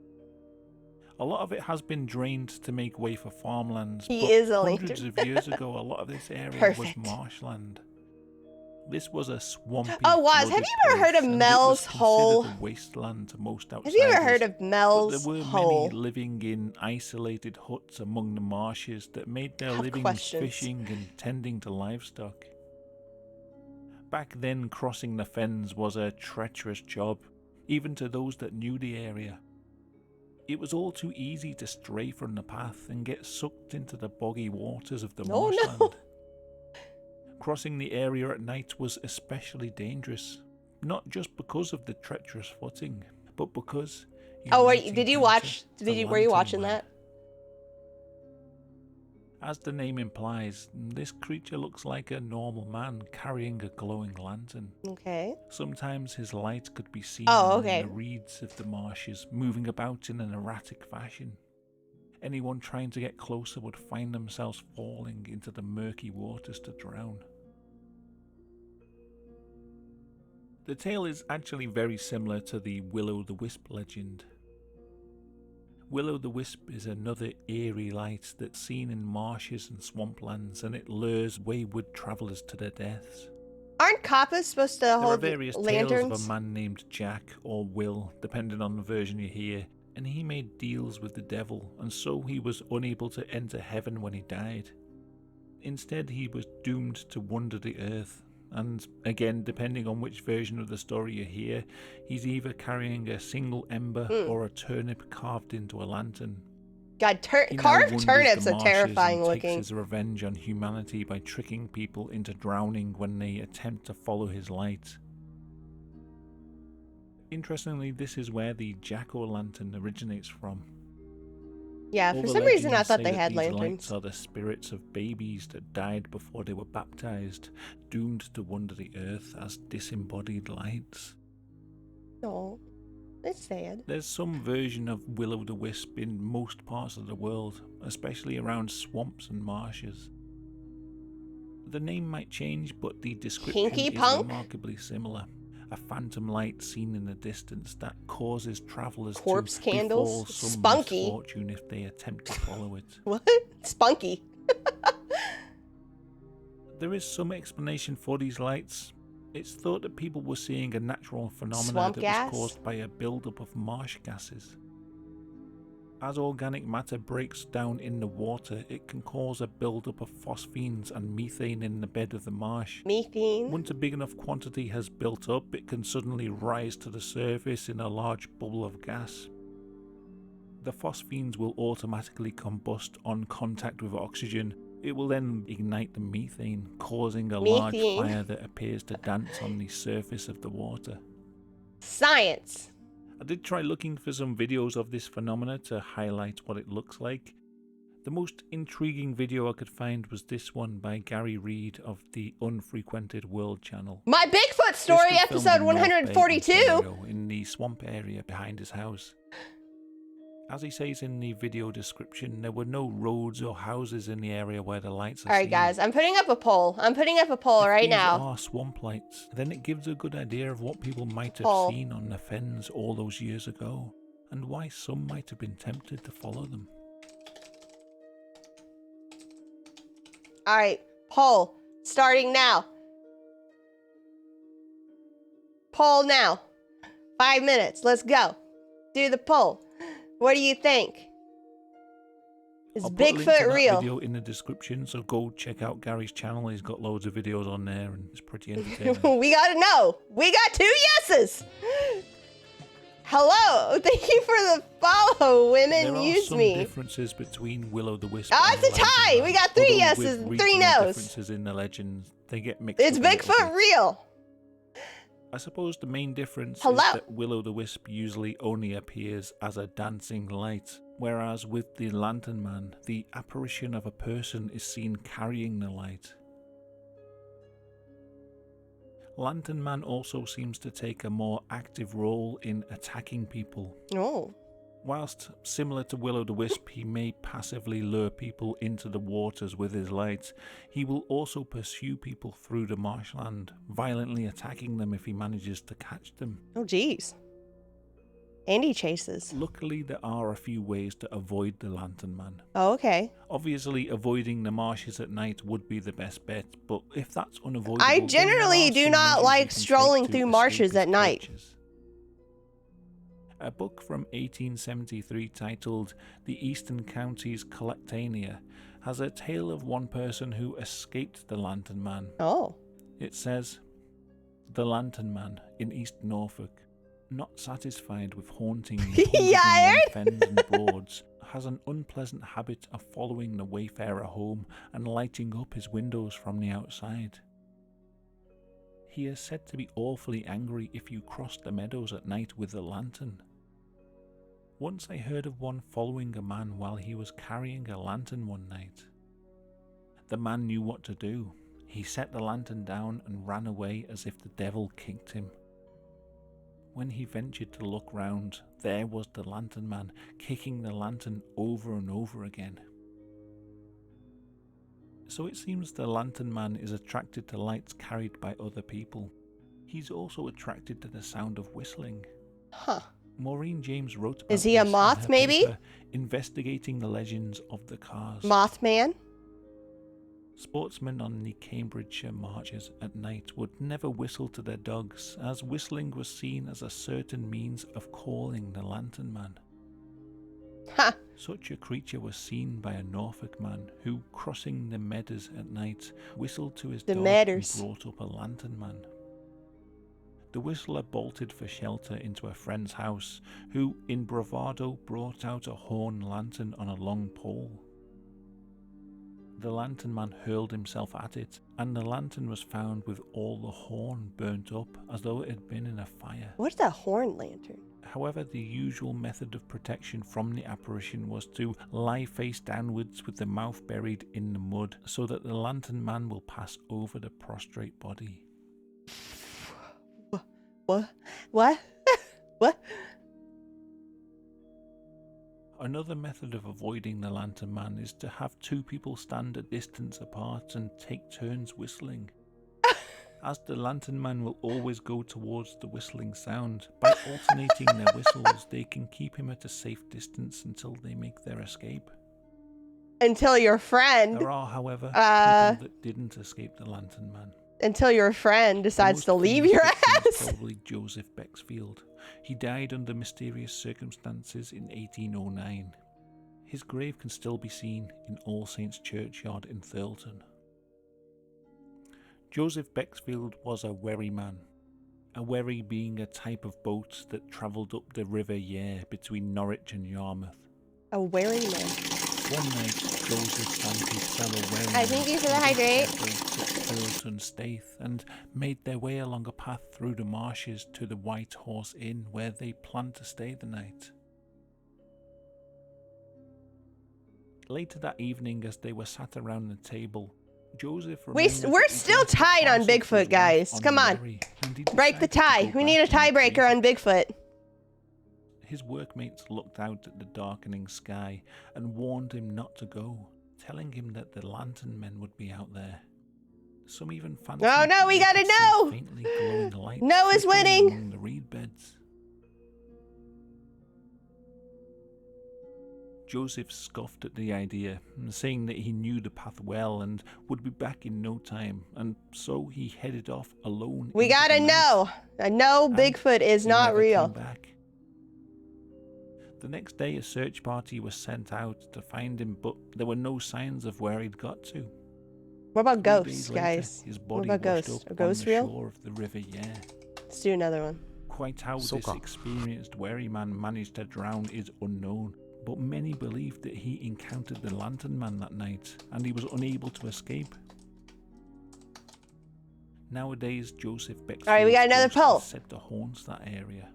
S6: A lot of it has been drained to make way for farmlands,
S2: He
S6: but
S2: is a
S6: hundreds
S2: lantern.
S6: of years ago, a lot of this area
S2: Perfect.
S6: was marshland. This was a swampy.
S2: Oh, Waz, have
S6: flooded
S2: you ever heard
S6: place,
S2: of
S6: and
S2: Mel's
S6: it was
S2: Hole?
S6: considered a wasteland to most outsiders.
S2: Have you ever heard of
S6: But
S2: Mel's
S6: there were
S2: Hole?
S6: many living in isolated huts among the marshes that made their
S2: Have
S6: livings
S2: questions.
S6: fishing and tending to livestock. Back then, crossing the fens was a treacherous job, even to those that knew the area. It was all too easy to stray from the path and get sucked into the boggy waters of the
S2: Oh,
S6: marshland.
S2: no.
S6: Crossing the area at night was especially dangerous, not just because of the treacherous footing, but because
S2: Oh,
S6: might
S2: wait, did you
S6: encounter
S2: watch?
S6: the
S2: Were you
S6: Lantern
S2: watching
S6: Man.
S2: that?
S6: As the name implies, this creature looks like a normal man carrying a glowing lantern.
S2: Okay.
S6: Sometimes his light could be seen
S2: Oh,
S6: among
S2: okay.
S6: the reeds of the marshes, moving about in an erratic fashion. Anyone trying to get closer would find themselves falling into the murky waters to drown. The tale is actually very similar to the Will-o'-the-Wisp legend. Will-o'-the-Wisp is another eerie light that's seen in marshes and swamplands, and it lures wayward travellers to their deaths.
S2: Aren't coppers supposed to
S6: There are
S2: hold
S6: various
S2: lanterns?
S6: tales of a man named Jack or Will, depending on the version you hear, and he made deals with the devil, and so he was unable to enter heaven when he died. Instead, he was doomed to wander the earth, and again, depending on which version of the story you hear, he's either carrying a single ember or a turnip carved into a lantern.
S2: God,
S6: He now
S2: carved
S6: wanders
S2: turnips
S6: the
S2: are
S6: marshes
S2: terrifying
S6: and
S2: looking.
S6: takes his revenge on humanity by tricking people into drowning when they attempt to follow his light. Interestingly, this is where the jack-o'-lantern originates from.
S2: Yeah,
S6: All
S2: for
S6: the
S2: some reason I
S6: legends
S2: thought
S6: say
S2: they
S6: that
S2: had
S6: these
S2: lanterns.
S6: lights are the spirits of babies that died before they were baptized, doomed to wander the earth as disembodied lights.
S2: Oh, it's sad.
S6: There's some version of Will-o'-the-Wisp in most parts of the world, especially around swamps and marshes. The name might change, but the description
S2: Hinky
S6: is
S2: Punk?
S6: remarkably similar. A phantom light seen in the distance that causes travelers
S2: Corpse
S6: to
S2: candles?
S6: befall some
S2: Spunky.
S6: misfortune if they attempt to follow it.
S2: What? Spunky.
S6: There is some explanation for these lights. It's thought that people were seeing a natural phenomenon
S2: Swamp
S6: that
S2: gas?
S6: was caused by a buildup of marsh gases. As organic matter breaks down in the water, it can cause a buildup of phosphines and methane in the bed of the marsh.
S2: Methane?
S6: Once a big enough quantity has built up, it can suddenly rise to the surface in a large bubble of gas. The phosphines will automatically combust on contact with oxygen. It will then ignite the methane, causing a large
S2: Methane.
S6: fire that appears to dance on the surface of the water.
S2: Science.
S6: I did try looking for some videos of this phenomena to highlight what it looks like. The most intriguing video I could find was this one by Gary Reed of the Unfrequented World channel.
S2: My Bigfoot story,
S6: This was filmed
S2: episode
S6: in North Bay,
S2: 142.
S6: Ontario, in the swamp area behind his house. As he says in the video description, there were no roads or houses in the area where the lights are
S2: All right,
S6: seen.
S2: guys, I'm putting up a poll. Right
S6: These
S2: now.
S6: are swamp lights. Then it gives a good idea of what people might have
S2: Poll.
S6: seen on the fens all those years ago, and why some might have been tempted to follow them.
S2: All right, poll starting now. Poll now. 5 minutes. Let's go. Do the poll. What do you think? Is
S6: I'll put a link to
S2: Bigfoot
S6: that
S2: real?
S6: video in the description, so go check out Gary's channel. He's got loads of videos on there, and it's pretty entertaining.
S2: We gotta know. We got 2 yeses. Hello. Thank you for the follow. Women
S6: There are
S2: use
S6: some
S2: me.
S6: differences between Will-o'-the-Wisp.
S2: Oh,
S6: and
S2: it's a tie.
S6: Lantern
S2: We
S6: Man.
S2: got 3
S6: Although
S2: yeses
S6: with
S2: and 3
S6: regional
S2: no's.
S6: differences in the legends, they get mixed
S2: It's
S6: up a little
S2: Bigfoot
S6: bit.
S2: real.
S6: I suppose the main difference
S2: Hello.
S6: is that Will-o'-the-Wisp usually only appears as a dancing light, whereas with the Lantern Man, the apparition of a person is seen carrying the light. Lantern Man also seems to take a more active role in attacking people.
S2: Oh.
S6: Whilst similar to Will-o'-the-Wisp, he may passively lure people into the waters with his light, he will also pursue people through the marshland, violently attacking them if he manages to catch them.
S2: Oh, geez. And he chases.
S6: Luckily, there are a few ways to avoid the Lantern Man.
S2: Oh, okay.
S6: Obviously, avoiding the marshes at night would be the best bet, but if that's unavoidable,
S2: I
S6: then
S2: generally
S6: there are
S2: do
S6: some
S2: not
S6: measures
S2: like
S6: you can take
S2: strolling
S6: to
S2: through
S6: escape
S2: marshes
S6: his
S2: at night.
S6: clutches. A book from 1873 titled The Eastern Counties Collectanea has a tale of one person who escaped the Lantern Man.
S2: Oh.
S6: It says, "The Lantern Man in East Norfolk, not satisfied with haunting the
S2: Yeah, I
S6: 101 fens and broads, has an unpleasant habit of following the wayfarer home and lighting up his windows from the outside. He is said to be awfully angry if you cross the meadows at night with a lantern. Once I heard of one following a man while he was carrying a lantern one night. The man knew what to do. He set the lantern down and ran away as if the devil kicked him. When he ventured to look round, there was the Lantern Man kicking the lantern over and over again." So it seems the Lantern Man is attracted to lights carried by other people. He's also attracted to the sound of whistling.
S2: Huh.
S6: Maureen James wrote about
S2: Is he a
S6: this in
S2: moth,
S6: her
S2: maybe?
S6: paper, Investigating the Legends of the Cars.
S2: Mothman?
S6: Sportsmen on the Cambridgeshire marches at night would never whistle to their dogs, as whistling was seen as a certain means of calling the Lantern Man.
S2: Ha!
S6: Such a creature was seen by a Norfolk man who, crossing the meadows at night, whistled to his
S2: The
S6: dog
S2: meadows.
S6: and brought up a Lantern Man. The whistler bolted for shelter into a friend's house, who, in bravado, brought out a horn lantern on a long pole. The Lantern Man hurled himself at it, and the lantern was found with all the horn burnt up as though it had been in a fire.
S2: What's that horn lantern?
S6: However, the usual method of protection from the apparition was to lie face downwards with the mouth buried in the mud, so that the Lantern Man will pass over the prostrate body.
S2: What? What? What?
S6: Another method of avoiding the Lantern Man is to have two people stand a distance apart and take turns whistling. As the Lantern Man will always go towards the whistling sound, by alternating their whistles, they can keep him at a safe distance until they make their escape.
S2: Until your friend.
S6: There are, however, people that didn't escape the Lantern Man.
S2: Until your friend decides to leave
S6: famous
S2: your
S6: victim is
S2: ass.
S6: Probably Joseph Bexfield. He died under mysterious circumstances in 1809. His grave can still be seen in All Saints Churchyard in Thirlton. Joseph Bexfield was a wherryman, a wherry being a type of boat that travelled up the River Yare between Norwich and Yarmouth.
S2: A wherryman.
S6: One night, Joseph and his fellow wherrymen
S2: I thank you for the hydrate.
S6: Thirlton Staith and made their way along a path through the marshes to the White Horse Inn, where they planned to stay the night. Later that evening, as they were sat around the table, Joseph
S2: We're still tied on Bigfoot, guys. Come on. Break the tie. We need a tiebreaker on Bigfoot.
S6: His workmates looked out at the darkening sky and warned him not to go, telling him that the Lantern Men would be out there. Some even fancied
S2: Oh no, we gotta know!
S6: faintly glowing lights
S2: No is
S6: flickering
S2: winning!
S6: among the reed beds. Joseph scoffed at the idea, saying that he knew the path well and would be back in no time, and so he headed off alone.
S2: We
S6: into
S2: gotta
S6: the night.
S2: know. I know Bigfoot is
S6: He
S2: not
S6: never
S2: real.
S6: came back. The next day, a search party was sent out to find him, but there were no signs of where he'd got to.
S2: What about
S6: 3
S2: ghosts,
S6: days later,
S2: guys?
S6: his
S2: What
S6: body
S2: about
S6: washed
S2: ghosts?
S6: up
S2: Are
S6: on
S2: ghosts
S6: the
S2: real?
S6: shore of the River Yare.
S2: Let's do another one.
S6: Quite how this experienced wherryman managed to drown is unknown, but many believe that he encountered the Lantern Man that night, and he was unable to escape. Nowadays, Joseph Bexfield
S2: Alright, we got another poll.
S6: is said to haunt that area.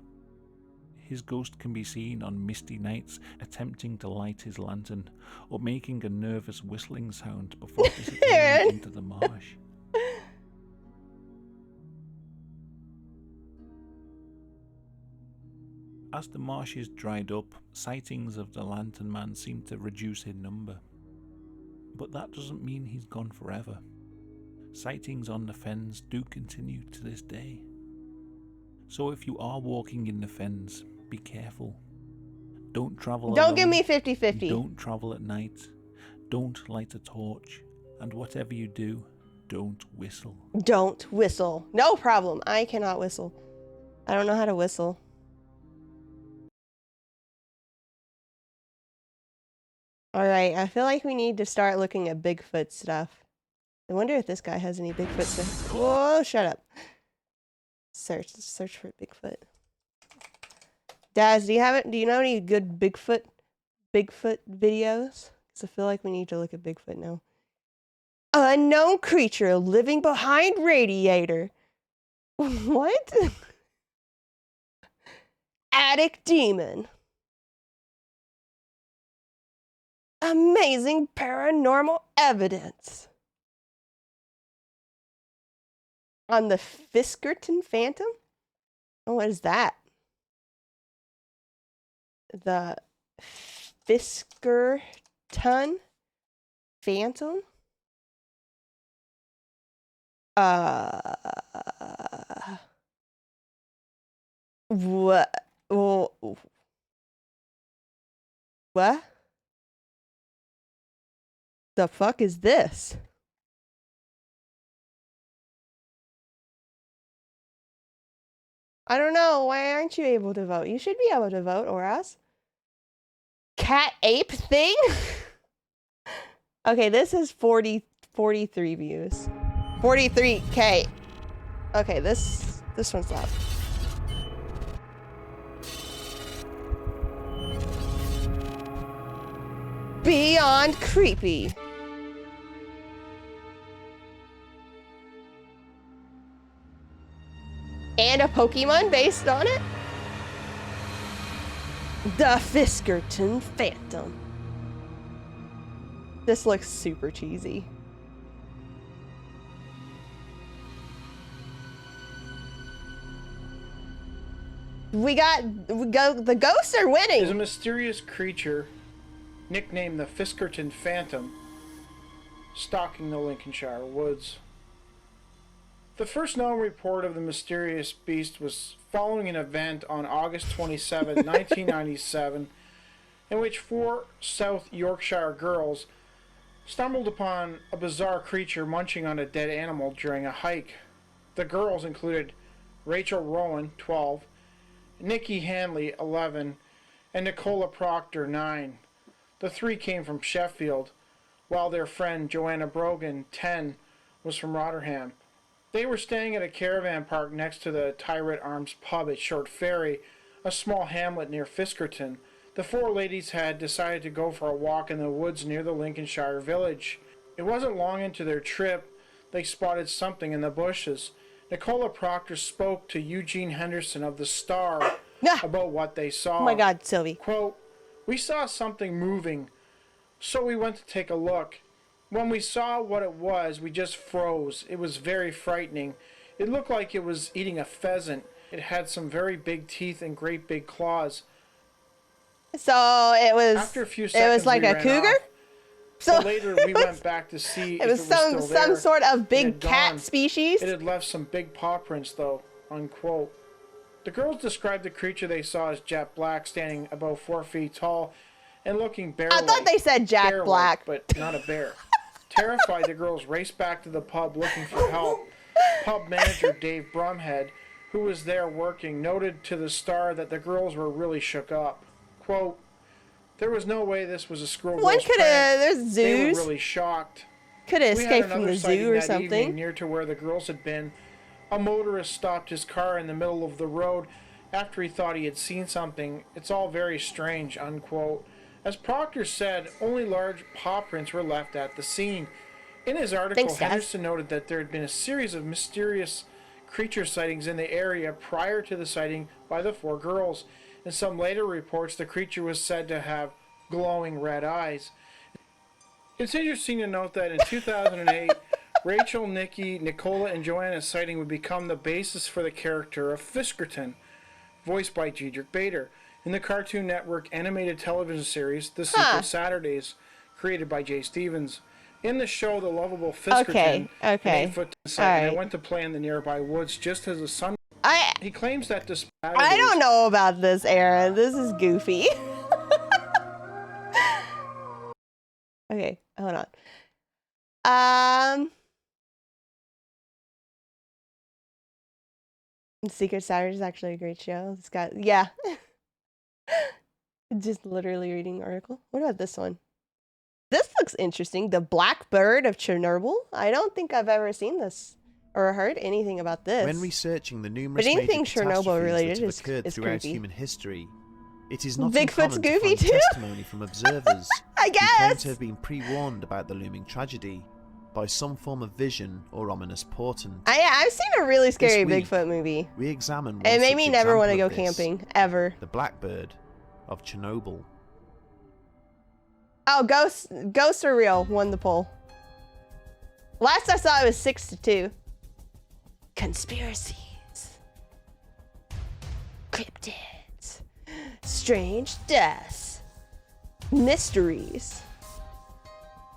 S6: His ghost can be seen on misty nights attempting to light his lantern, or making a nervous whistling sound before disappearing into the marsh. As the marshes dried up, sightings of the Lantern Man seemed to reduce in number. But that doesn't mean he's gone forever. Sightings on the fens do continue to this day. So if you are walking in the fens, be careful. Don't travel alone.
S2: Don't give me 50-50.
S6: Don't travel at night. Don't light a torch. And whatever you do, don't whistle.
S2: Don't whistle. No problem. I cannot whistle. I don't know how to whistle. Alright, I feel like we need to start looking at Bigfoot stuff. I wonder if this guy has any Bigfoot stuff. Whoa, shut up. Search for Bigfoot. Daz, do you know any good Bigfoot videos? Because I feel like we need to look at Bigfoot now. Unknown creature living behind radiator. What? Attic demon. Amazing paranormal evidence. On the Fiskerton Phantom? Oh, what is that? The Fiskerton Phantom? What? What? The fuck is this? I don't know. Why aren't you able to vote? You should be able to vote, or else. Cat ape thing? Okay, this is 43 views. 43K. Okay, this one's loud. Beyond creepy. And a Pokemon based on it? The Fiskerton Phantom. This looks super cheesy. The ghosts are winning.
S3: Is a mysterious creature nicknamed the Fiskerton Phantom stalking the Lincolnshire woods. The first known report of the mysterious beast was following an event on August 27, 1997, in which 4 South Yorkshire girls stumbled upon a bizarre creature munching on a dead animal during a hike. The girls included Rachel Rowan, 12, Nikki Hanley, 11, and Nicola Proctor, 9. The 3 came from Sheffield, while their friend Joanna Brogan, 10, was from Rotherham. They were staying at a caravan park next to the Tyrant Arms pub at Short Ferry, a small hamlet near Fiskerton. The 4 ladies had decided to go for a walk in the woods near the Lincolnshire village. It wasn't long into their trip they spotted something in the bushes. Nicola Proctor spoke to Eugene Henderson of the Star about what they saw.
S2: Oh my God, Sylvie.
S3: Quote, "We saw something moving, so we went to take a look. When we saw what it was, we just froze. It was very frightening. It looked like it was eating a pheasant. It had some very big teeth and great big claws."
S2: So it was.
S3: After a few
S2: it
S3: seconds,
S2: was like
S3: we
S2: a
S3: ran
S2: cougar.
S3: off.
S2: So
S3: later we went back to see
S2: it was
S3: if it was still there.
S2: some sort of
S3: It
S2: big
S3: had
S2: cat
S3: gone.
S2: species.
S3: It had left some big paw prints, though. Unquote. The girls described the creature they saw as jet black, standing about 4 feet tall, and looking bear-like.
S2: I thought they said Jack
S3: Bear-like,
S2: Black,
S3: but not a bear. Terrified, the girls raced back to the pub looking for help. Pub manager Dave Brumhead, who was there working, noted to the Star that the girls were really shook up. Quote, "There was no way this was a schoolgirl's
S2: One could have. There's
S3: They were
S2: zoos.
S3: really shocked.
S2: Could have
S3: We had
S2: escaped from
S3: another
S2: the
S3: sighting
S2: zoo or
S3: that
S2: something.
S3: evening near to where the girls had been. A motorist stopped his car in the middle of the road after he thought he had seen something. It's all very strange," unquote. As Proctor said, only large paw prints were left at the scene. In his article,
S2: Thanks, guys.
S3: Henderson noted that there had been a series of mysterious creature sightings in the area prior to the sighting by the 4 girls. In some later reports, the creature was said to have glowing red eyes. It's interesting to note that in 2008, Rachel, Nikki, Nicola, and Joanna's sighting would become the basis for the character of Fiskerton, voiced by Diedrich Bader, in the Cartoon Network animated television series The Secret Saturdays, created by Jay Stevens. In the show, the lovable Fiskerton, an 8-foot sight, and I went to play in the nearby woods just as the sun. He claims that despite
S2: I don't know about this, Aaron. This is goofy. Okay, hold on. Secret Saturday is actually a great show. It's got, yeah. Just literally reading the article. What about this one? This looks interesting. The Black Bird of Chernobyl. I don't think I've ever seen this or heard anything about this.
S22: When researching the numerous
S2: But anything
S22: major
S2: Chernobyl
S22: catastrophes
S2: related
S22: that have
S2: is
S22: occurred throughout
S2: creepy.
S22: human history, it is not
S2: Bigfoot's
S22: uncommon
S2: goofy
S22: to find
S2: too?
S22: testimony from observers
S2: I
S22: who claim
S2: guess.
S22: to have been pre-warned about the looming tragedy by some form of vision or ominous portent.
S2: I've seen a really scary
S22: This week,
S2: Bigfoot movie.
S22: We examine one
S2: It made
S22: such
S2: me never want to
S22: example
S2: go
S22: of this,
S2: camping, ever.
S22: the Blackbird of Chernobyl.
S2: Oh, ghosts are real. Won the poll. Last I saw it was 6-2. Conspiracies. Cryptids. Strange deaths. Mysteries.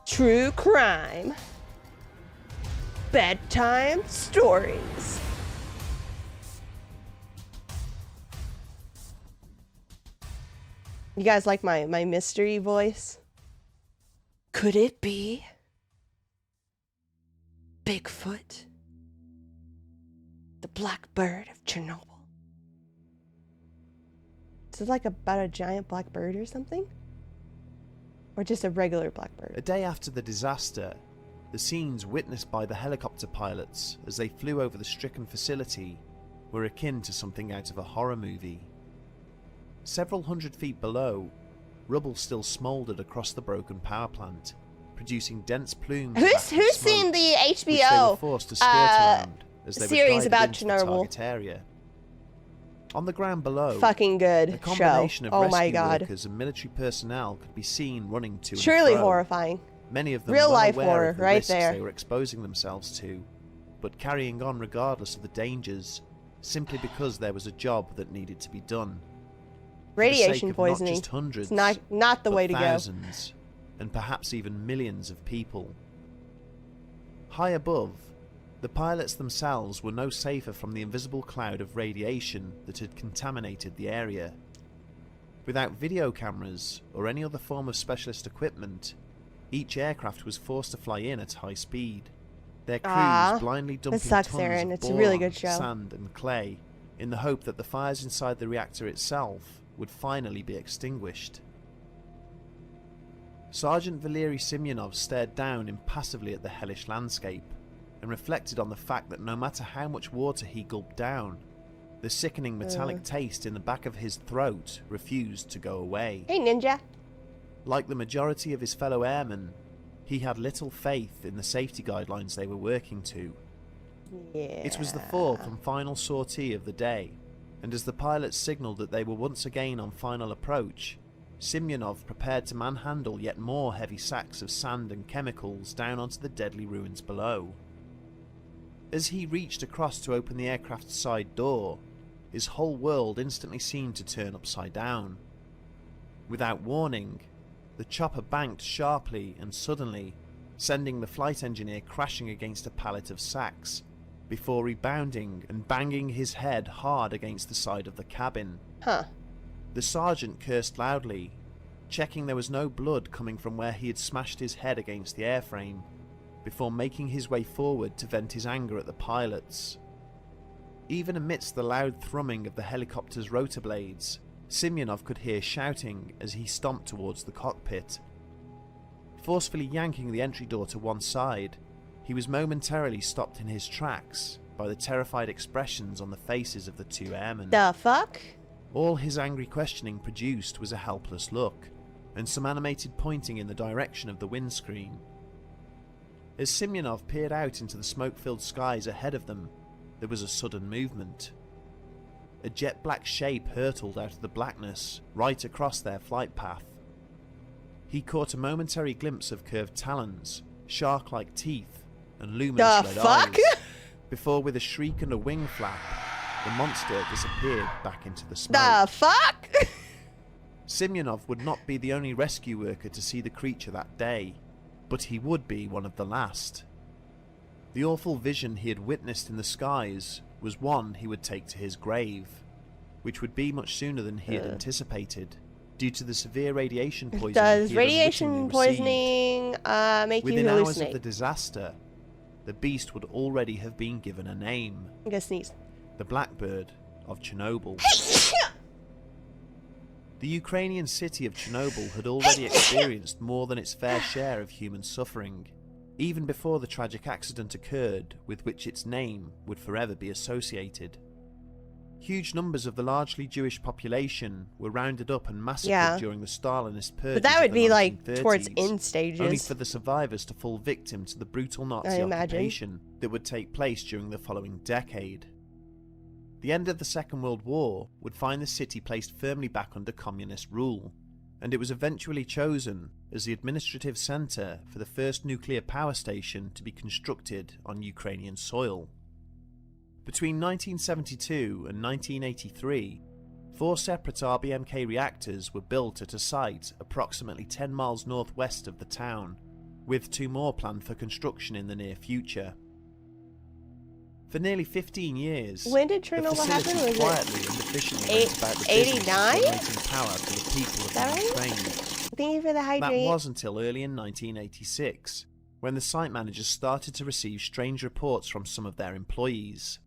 S2: True crime. Bedtime stories. You guys like my mystery voice? Could it be Bigfoot? The Black Bird of Chernobyl. Is it like about a giant black bird or something? Or just a regular black bird?
S22: A day after the disaster, the scenes witnessed by the helicopter pilots as they flew over the stricken facility were akin to something out of a horror movie. Several hundred feet below, rubble still smouldered across the broken power plant, producing dense plumes of acrid
S2: Who's
S22: smoke,
S2: seen the
S22: which they were
S2: HBO
S22: forced to skirt around as they were
S2: series
S22: guided
S2: about
S22: into the
S2: Chernobyl?
S22: target area. On the ground below,
S2: Fucking good
S22: a combination
S2: show.
S22: of
S2: Oh my
S22: rescue
S2: god.
S22: workers and military personnel could be seen running to and
S2: Surely
S22: fro.
S2: horrifying.
S22: Many of them
S2: Real
S22: well
S2: life
S22: aware
S2: horror
S22: of the
S2: right
S22: risks
S2: there.
S22: they were exposing themselves to, but carrying on regardless of the dangers, simply because there was a job that needed to be done. For the sake
S2: Radiation
S22: of
S2: poisoning.
S22: Not just hundreds,
S2: It's not the
S22: but
S2: way to go.
S22: thousands, and perhaps even millions of people. High above, the pilots themselves were no safer from the invisible cloud of radiation that had contaminated the area. Without video cameras or any other form of specialist equipment, each aircraft was forced to fly in at high speed, their crews blindly dumping
S2: sucks,
S22: tons
S2: Aaron.
S22: of
S2: It's a really
S22: boron,
S2: good show.
S22: sand and clay in the hope that the fires inside the reactor itself would finally be extinguished. Sergeant Valery Semyonov stared down impassively at the hellish landscape and reflected on the fact that no matter how much water he gulped down, the sickening metallic taste in the back of his throat refused to go away.
S2: Hey, Ninja.
S22: Like the majority of his fellow airmen, he had little faith in the safety guidelines they were working to.
S2: Yeah.
S22: It was the fourth and final sortie of the day, and as the pilots signalled that they were once again on final approach, Semyonov prepared to manhandle yet more heavy sacks of sand and chemicals down onto the deadly ruins below. As he reached across to open the aircraft's side door, his whole world instantly seemed to turn upside down. Without warning, the chopper banked sharply and suddenly, sending the flight engineer crashing against a pallet of sacks, before rebounding and banging his head hard against the side of the cabin. The sergeant cursed loudly, checking there was no blood coming from where he had smashed his head against the airframe, before making his way forward to vent his anger at the pilots. Even amidst the loud thrumming of the helicopter's rotor blades, Semyonov could hear shouting as he stomped towards the cockpit. Forcefully yanking the entry door to one side, he was momentarily stopped in his tracks by the terrified expressions on the faces of the two airmen.
S2: The fuck?
S22: All his angry questioning produced was a helpless look, and some animated pointing in the direction of the windscreen. As Semyonov peered out into the smoke-filled skies ahead of them, there was a sudden movement. A jet-black shape hurtled out of the blackness, right across their flight path. He caught a momentary glimpse of curved talons, shark-like teeth, and luminous red eyes, before with a shriek and a wing flap, the monster disappeared back into the smoke.
S2: The fuck?
S22: Semyonov would not be the only rescue worker to see the creature that day, but he would be one of the last. The awful vision he had witnessed in the skies was one he would take to his grave, which would be much sooner than he had anticipated, due to the severe radiation poisoning
S2: Does
S22: he had
S2: radiation
S22: unwittingly received.
S2: poisoning make you
S22: Within hours of
S2: hallucinate?
S22: the disaster, the beast would already have been given a name.
S2: I'm gonna sneeze.
S22: The Blackbird of Chernobyl. The Ukrainian city of Chernobyl had already experienced more than its fair share of human suffering, even before the tragic accident occurred with which its name would forever be associated. Huge numbers of the largely Jewish population were rounded up and massacred during the Stalinist purges.
S2: But that would
S22: of the
S2: be like
S22: 1930s,
S2: towards end stages.
S22: only for the survivors to fall victim to the brutal Nazi
S2: I imagine.
S22: occupation that would take place during the following decade. The end of the Second World War would find the city placed firmly back under communist rule, and it was eventually chosen as the administrative centre for the first nuclear power station to be constructed on Ukrainian soil. Between 1972 and 1983, 4 separate RBMK reactors were built at a site approximately 10 miles northwest of the town, with 2 more planned for construction in the near future. For nearly 15 years,
S2: When did
S22: the
S2: Chernobyl happen?
S22: facility
S2: Was
S22: quietly
S2: it
S22: and efficiently went about the business of
S2: 89?
S22: generating power for the people of the Ukraine.
S2: Thank you for the
S22: That
S2: hydrate.
S22: was until early in 1986, when the site managers started to receive strange reports from some of their employees.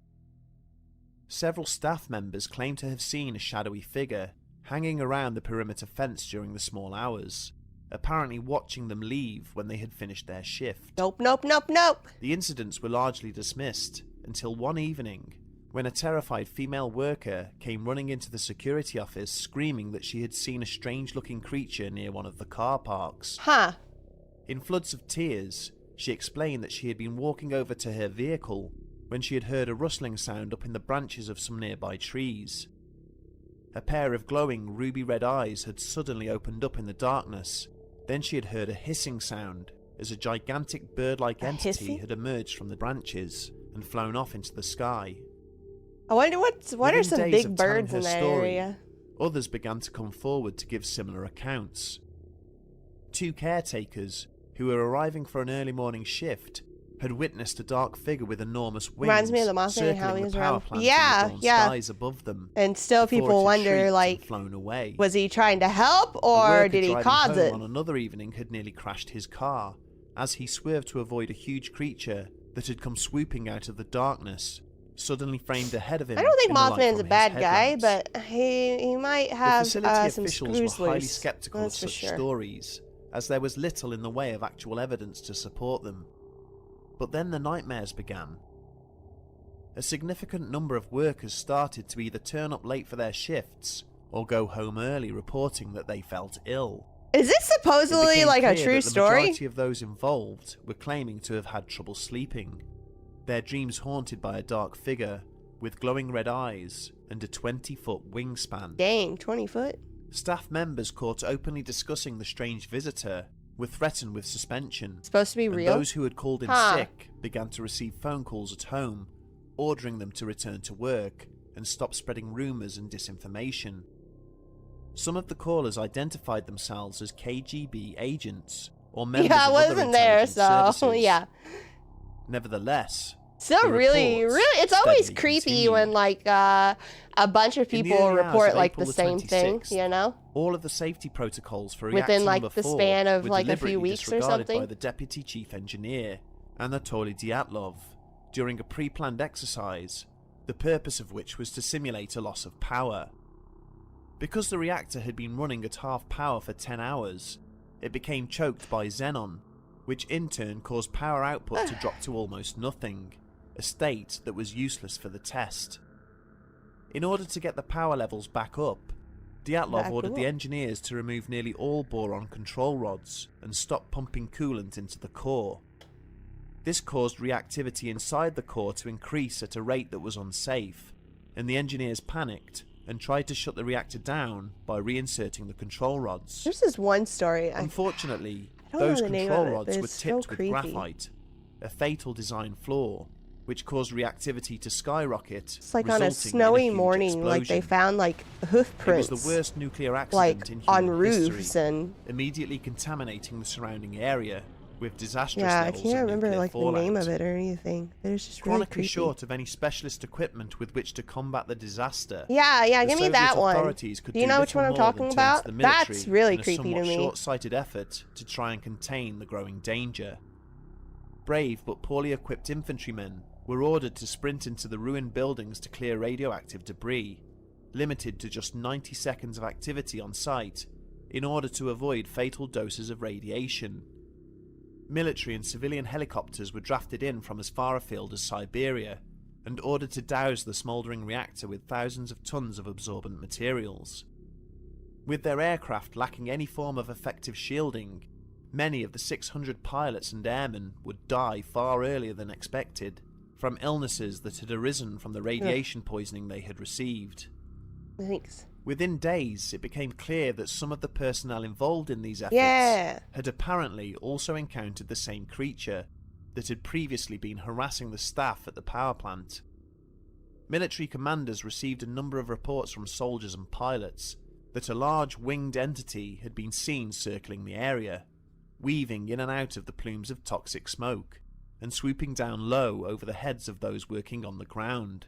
S22: Several staff members claimed to have seen a shadowy figure hanging around the perimeter fence during the small hours, apparently watching them leave when they had finished their shift.
S2: Nope, nope, nope, nope.
S22: The incidents were largely dismissed until one evening, when a terrified female worker came running into the security office screaming that she had seen a strange-looking creature near one of the car parks.
S2: Huh.
S22: In floods of tears, she explained that she had been walking over to her vehicle when she had heard a rustling sound up in the branches of some nearby trees. A pair of glowing ruby-red eyes had suddenly opened up in the darkness. Then she had heard a hissing sound as a gigantic bird-like entity had emerged from the branches and flown off into the sky.
S2: I wonder what are
S22: Within
S2: some
S22: days
S2: big
S22: of telling
S2: birds
S22: her
S2: in that
S22: story,
S2: area.
S22: Others began to come forward to give similar accounts. 2 caretakers, who were arriving for an early morning shift, had witnessed a dark figure with enormous wings
S2: Reminds me of the Mothman and how
S22: circling
S2: he
S22: the
S2: was
S22: power
S2: around.
S22: plant
S2: Yeah,
S22: in the dawn
S2: yeah.
S22: skies above them.
S2: And still
S22: before
S2: people
S22: it had
S2: wonder,
S22: shrieked and
S2: like,
S22: flown away.
S2: was he trying to help
S22: A
S2: or
S22: worker
S2: did he
S22: driving
S2: cause
S22: home
S2: it?
S22: on another evening had nearly crashed his car as he swerved to avoid a huge creature that had come swooping out of the darkness, suddenly framed ahead of him.
S2: I don't think
S22: in the light
S2: Mothman's a
S22: from his
S2: bad guy,
S22: headlamps.
S2: but he might
S22: The
S2: have
S22: facility
S2: some
S22: officials
S2: screws
S22: were highly
S2: loose.
S22: skeptical
S2: That's
S22: of
S2: for
S22: such
S2: sure.
S22: stories, as there was little in the way of actual evidence to support them. But then the nightmares began. A significant number of workers started to either turn up late for their shifts or go home early reporting that they felt ill.
S2: Is this
S22: It
S2: supposedly
S22: became
S2: like a
S22: clear
S2: true
S22: that the
S2: story?
S22: majority of those involved were claiming to have had trouble sleeping, their dreams haunted by a dark figure with glowing red eyes and a 20-foot wingspan.
S2: Dang, 20 foot?
S22: Staff members caught openly discussing the strange visitor were threatened with suspension.
S2: Supposed to be
S22: and
S2: real?
S22: Those who had called in
S2: Huh.
S22: sick began to receive phone calls at home, ordering them to return to work and stop spreading rumours and disinformation. Some of the callers identified themselves as KGB agents or members
S2: Yeah, I
S22: of other
S2: wasn't there,
S22: intelligence
S2: so
S22: services.
S2: yeah.
S22: Nevertheless,
S2: Still
S22: the
S2: really,
S22: reports
S2: really, it's always
S22: steadily
S2: creepy
S22: continued.
S2: when like a bunch of
S22: In the
S2: people
S22: early hours
S2: report
S22: of
S2: like
S22: April
S2: the
S22: the
S2: same thing,
S22: 26th,
S2: you know?
S22: All of the safety protocols for
S2: Within,
S22: reactor
S2: like,
S22: number
S2: the
S22: 4
S2: span of,
S22: were
S2: like, a few
S22: deliberately
S2: weeks or
S22: disregarded by
S2: something?
S22: the deputy chief engineer, Anatoly Dyatlov, during a pre-planned exercise, the purpose of which was to simulate a loss of power. Because the reactor had been running at half power for 10 hours, it became choked by xenon, which in turn caused power output to drop to almost nothing, a state that was useless for the test. In order to get the power levels back up, Dyatlov ordered the engineers to remove nearly all boron control rods and stop pumping coolant into the core. This caused reactivity inside the core to increase at a rate that was unsafe, and the engineers panicked and tried to shut the reactor down by reinserting the control rods.
S2: There's this one story.
S22: Unfortunately,
S2: I don't know
S22: those
S2: the name
S22: control
S2: of it,
S22: rods
S2: but
S22: were
S2: it's so
S22: tipped with
S2: creepy.
S22: graphite, a fatal design flaw, which caused reactivity to skyrocket.
S2: It's like on a
S22: resulting in
S2: snowy
S22: huge
S2: morning, like they
S22: explosion.
S2: found like hoof
S22: It was
S2: prints.
S22: the worst nuclear accident
S2: like
S22: in human
S2: on roofs
S22: history,
S2: and
S22: immediately contaminating the surrounding area with disastrous
S2: yeah, I
S22: levels
S2: can't
S22: of
S2: remember
S22: nuclear
S2: like
S22: fallout.
S2: the name of it or anything. It was just really
S22: Chronically
S2: creepy.
S22: short of any specialist equipment with which to combat the disaster.
S2: Yeah, yeah,
S22: the
S2: give me
S22: Soviet
S2: that one.
S22: authorities could
S2: Do you know which
S22: little
S2: one I'm
S22: more than
S2: talking
S22: turn to
S2: about?
S22: the military
S2: That's really
S22: in a
S2: creepy to
S22: somewhat
S2: me.
S22: short-sighted effort to try and contain the growing danger. Brave but poorly equipped infantrymen were ordered to sprint into the ruined buildings to clear radioactive debris, limited to just 90 seconds of activity on site in order to avoid fatal doses of radiation. Military and civilian helicopters were drafted in from as far afield as Siberia and ordered to douse the smouldering reactor with thousands of tons of absorbent materials. With their aircraft lacking any form of effective shielding, many of the 600 pilots and airmen would die far earlier than expected from illnesses that had arisen from the radiation poisoning they had received.
S2: Thanks.
S22: Within days, it became clear that some of the personnel involved in these efforts had apparently also encountered the same creature that had previously been harassing the staff at the power plant. Military commanders received a number of reports from soldiers and pilots that a large winged entity had been seen circling the area, weaving in and out of the plumes of toxic smoke, and swooping down low over the heads of those working on the ground.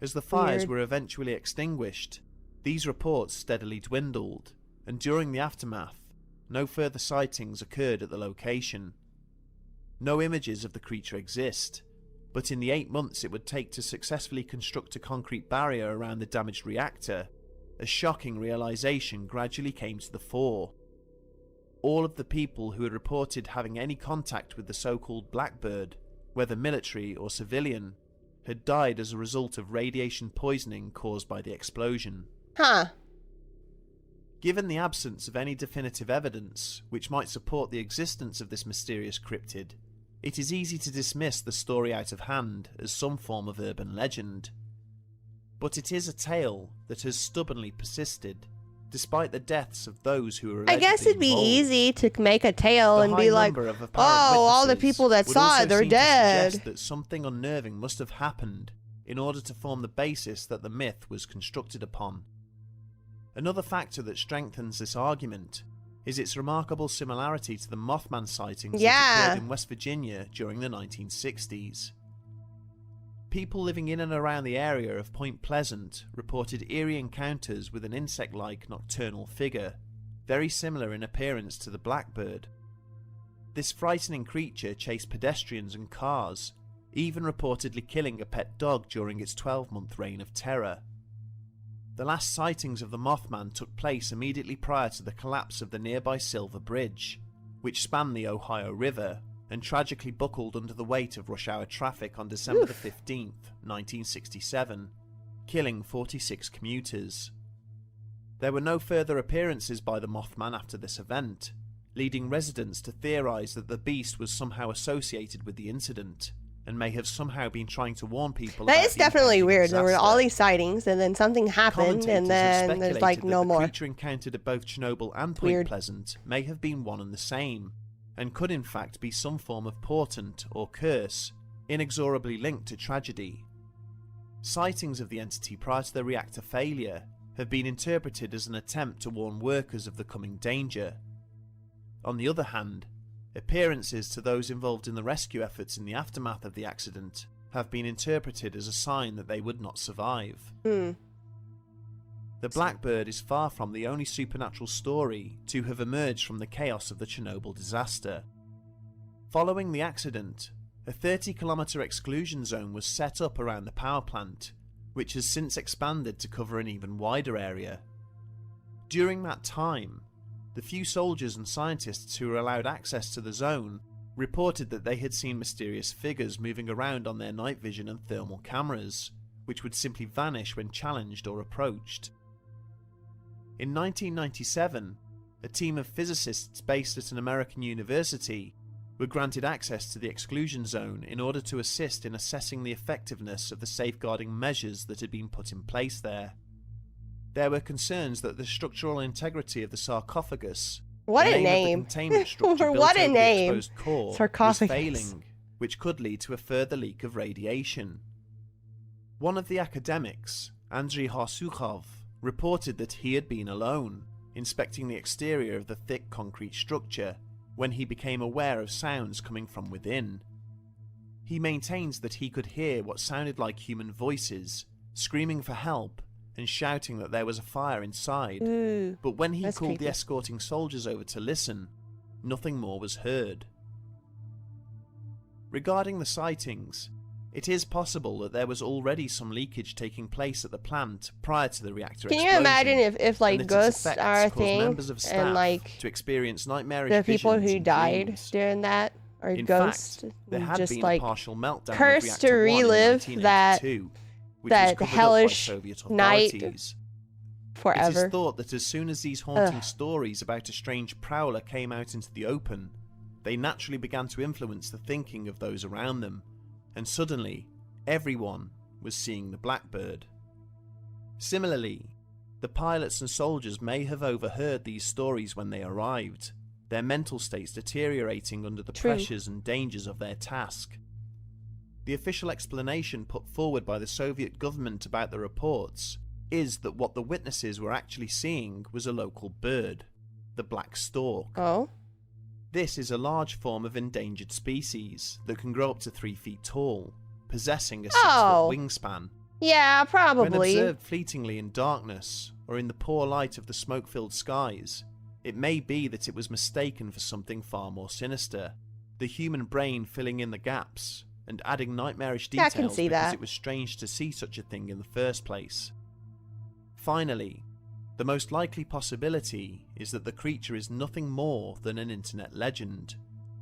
S22: As the fires were eventually extinguished, these reports steadily dwindled, and during the aftermath, no further sightings occurred at the location. No images of the creature exist, but in the 8 months it would take to successfully construct a concrete barrier around the damaged reactor, a shocking realization gradually came to the fore. All of the people who had reported having any contact with the so-called Blackbird, whether military or civilian, had died as a result of radiation poisoning caused by the explosion.
S2: Huh.
S22: Given the absence of any definitive evidence which might support the existence of this mysterious cryptid, it is easy to dismiss the story out of hand as some form of urban legend. But it is a tale that has stubbornly persisted, despite the deaths of those who were
S2: I
S22: allegedly
S2: guess it'd be
S22: involved.
S2: easy to make a tale
S22: The
S2: and
S22: high
S2: be like,
S22: number of
S2: oh,
S22: apparent
S2: all the
S22: witnesses
S2: people that
S22: would
S2: saw
S22: also
S2: it, they're
S22: seem to
S2: dead.
S22: suggest that something unnerving must have happened in order to form the basis that the myth was constructed upon. Another factor that strengthens this argument is its remarkable similarity to the Mothman sightings that occurred in West Virginia during the 1960s. People living in and around the area of Point Pleasant reported eerie encounters with an insect-like nocturnal figure, very similar in appearance to the Blackbird. This frightening creature chased pedestrians and cars, even reportedly killing a pet dog during its 12-month reign of terror. The last sightings of the Mothman took place immediately prior to the collapse of the nearby Silver Bridge, which spanned the Ohio River and tragically buckled under the weight of rush hour traffic on December the 15th, 1967, killing 46 commuters. There were no further appearances by the Mothman after this event, leading residents to theorize that the beast was somehow associated with the incident and may have somehow been trying to warn people
S2: That
S22: about
S2: is
S22: the
S2: definitely
S22: impending
S2: weird. There were all
S22: disaster.
S2: these sightings, and then something happened, and
S22: Commentators have
S2: then there's
S22: speculated
S2: like
S22: that
S2: no
S22: the
S2: more.
S22: creature encountered at both Chernobyl and Point
S2: Weird.
S22: Pleasant may have been one and the same, and could in fact be some form of portent or curse, inexorably linked to tragedy. Sightings of the entity prior to the reactor failure have been interpreted as an attempt to warn workers of the coming danger. On the other hand, appearances to those involved in the rescue efforts in the aftermath of the accident have been interpreted as a sign that they would not survive. The Blackbird is far from the only supernatural story to have emerged from the chaos of the Chernobyl disaster. Following the accident, a 30-kilometre exclusion zone was set up around the power plant, which has since expanded to cover an even wider area. During that time, the few soldiers and scientists who were allowed access to the zone reported that they had seen mysterious figures moving around on their night vision and thermal cameras, which would simply vanish when challenged or approached. In 1997, a team of physicists based at an American university were granted access to the exclusion zone in order to assist in assessing the effectiveness of the safeguarding measures that had been put in place there. There were concerns that the structural integrity of the sarcophagus,
S2: What
S22: the
S2: a
S22: name of the
S2: name.
S22: containment structure built
S2: What a
S22: over the
S2: name.
S22: exposed core, was
S2: Sarcophagus.
S22: failing, which could lead to a further leak of radiation. One of the academics, Andrei Harsukhov, reported that he had been alone, inspecting the exterior of the thick concrete structure, when he became aware of sounds coming from within. He maintains that he could hear what sounded like human voices, screaming for help and shouting that there was a fire inside, but when he
S2: that's
S22: called
S2: creepy.
S22: the escorting soldiers over to listen, nothing more was heard. Regarding the sightings, it is possible that there was already some leakage taking place at the plant prior to the reactor
S2: Can you
S22: explosion,
S2: imagine if like
S22: and that its
S2: ghosts
S22: effects
S2: are a
S22: caused
S2: thing
S22: members of staff
S2: and like
S22: to experience nightmarish
S2: the people
S22: visions
S2: who
S22: and
S2: died
S22: dreams.
S2: during that are
S22: In
S2: ghosts
S22: fact, there
S2: and
S22: had
S2: just
S22: been
S2: like
S22: a partial meltdown of
S2: cursed to
S22: Reactor 1 in
S2: relive
S22: 1982, which was
S2: that
S22: covered up by
S2: hellish
S22: Soviet
S2: night
S22: authorities. It
S2: forever.
S22: is thought that as soon as these haunting stories about a strange prowler came out into the open, they naturally began to influence the thinking of those around them, and suddenly, everyone was seeing the Blackbird. Similarly, the pilots and soldiers may have overheard these stories when they arrived, their mental states deteriorating under the
S2: True.
S22: pressures and dangers of their task. The official explanation put forward by the Soviet government about the reports is that what the witnesses were actually seeing was a local bird, the black stork.
S2: Oh?
S22: This is a large form of endangered species that can grow up to 3 feet tall, possessing a 6-foot
S2: Oh.
S22: wingspan.
S2: Yeah,
S22: When
S2: probably.
S22: observed fleetingly in darkness or in the poor light of the smoke-filled skies, it may be that it was mistaken for something far more sinister, the human brain filling in the gaps and adding nightmarish
S2: Yeah, I
S22: details
S2: can see
S22: because
S2: that.
S22: it was strange to see such a thing in the first place. Finally, The most likely possibility is that the creature is nothing more than an internet legend,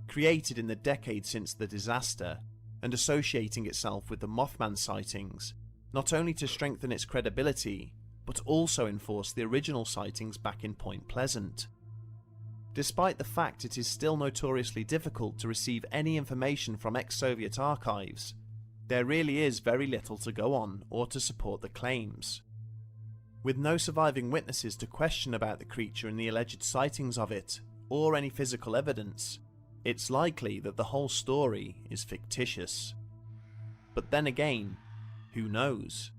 S22: created in the decade since the disaster, and associating itself with the Mothman sightings, not only to strengthen its credibility, but also enforce the original sightings back in Point Pleasant. Despite the fact it is still notoriously difficult to receive any information from ex-Soviet archives, there really is very little to go on or to support the claims. With no surviving witnesses to question about the creature and the alleged sightings of it, or any physical evidence, it's likely that the whole story is fictitious. But then again, who knows?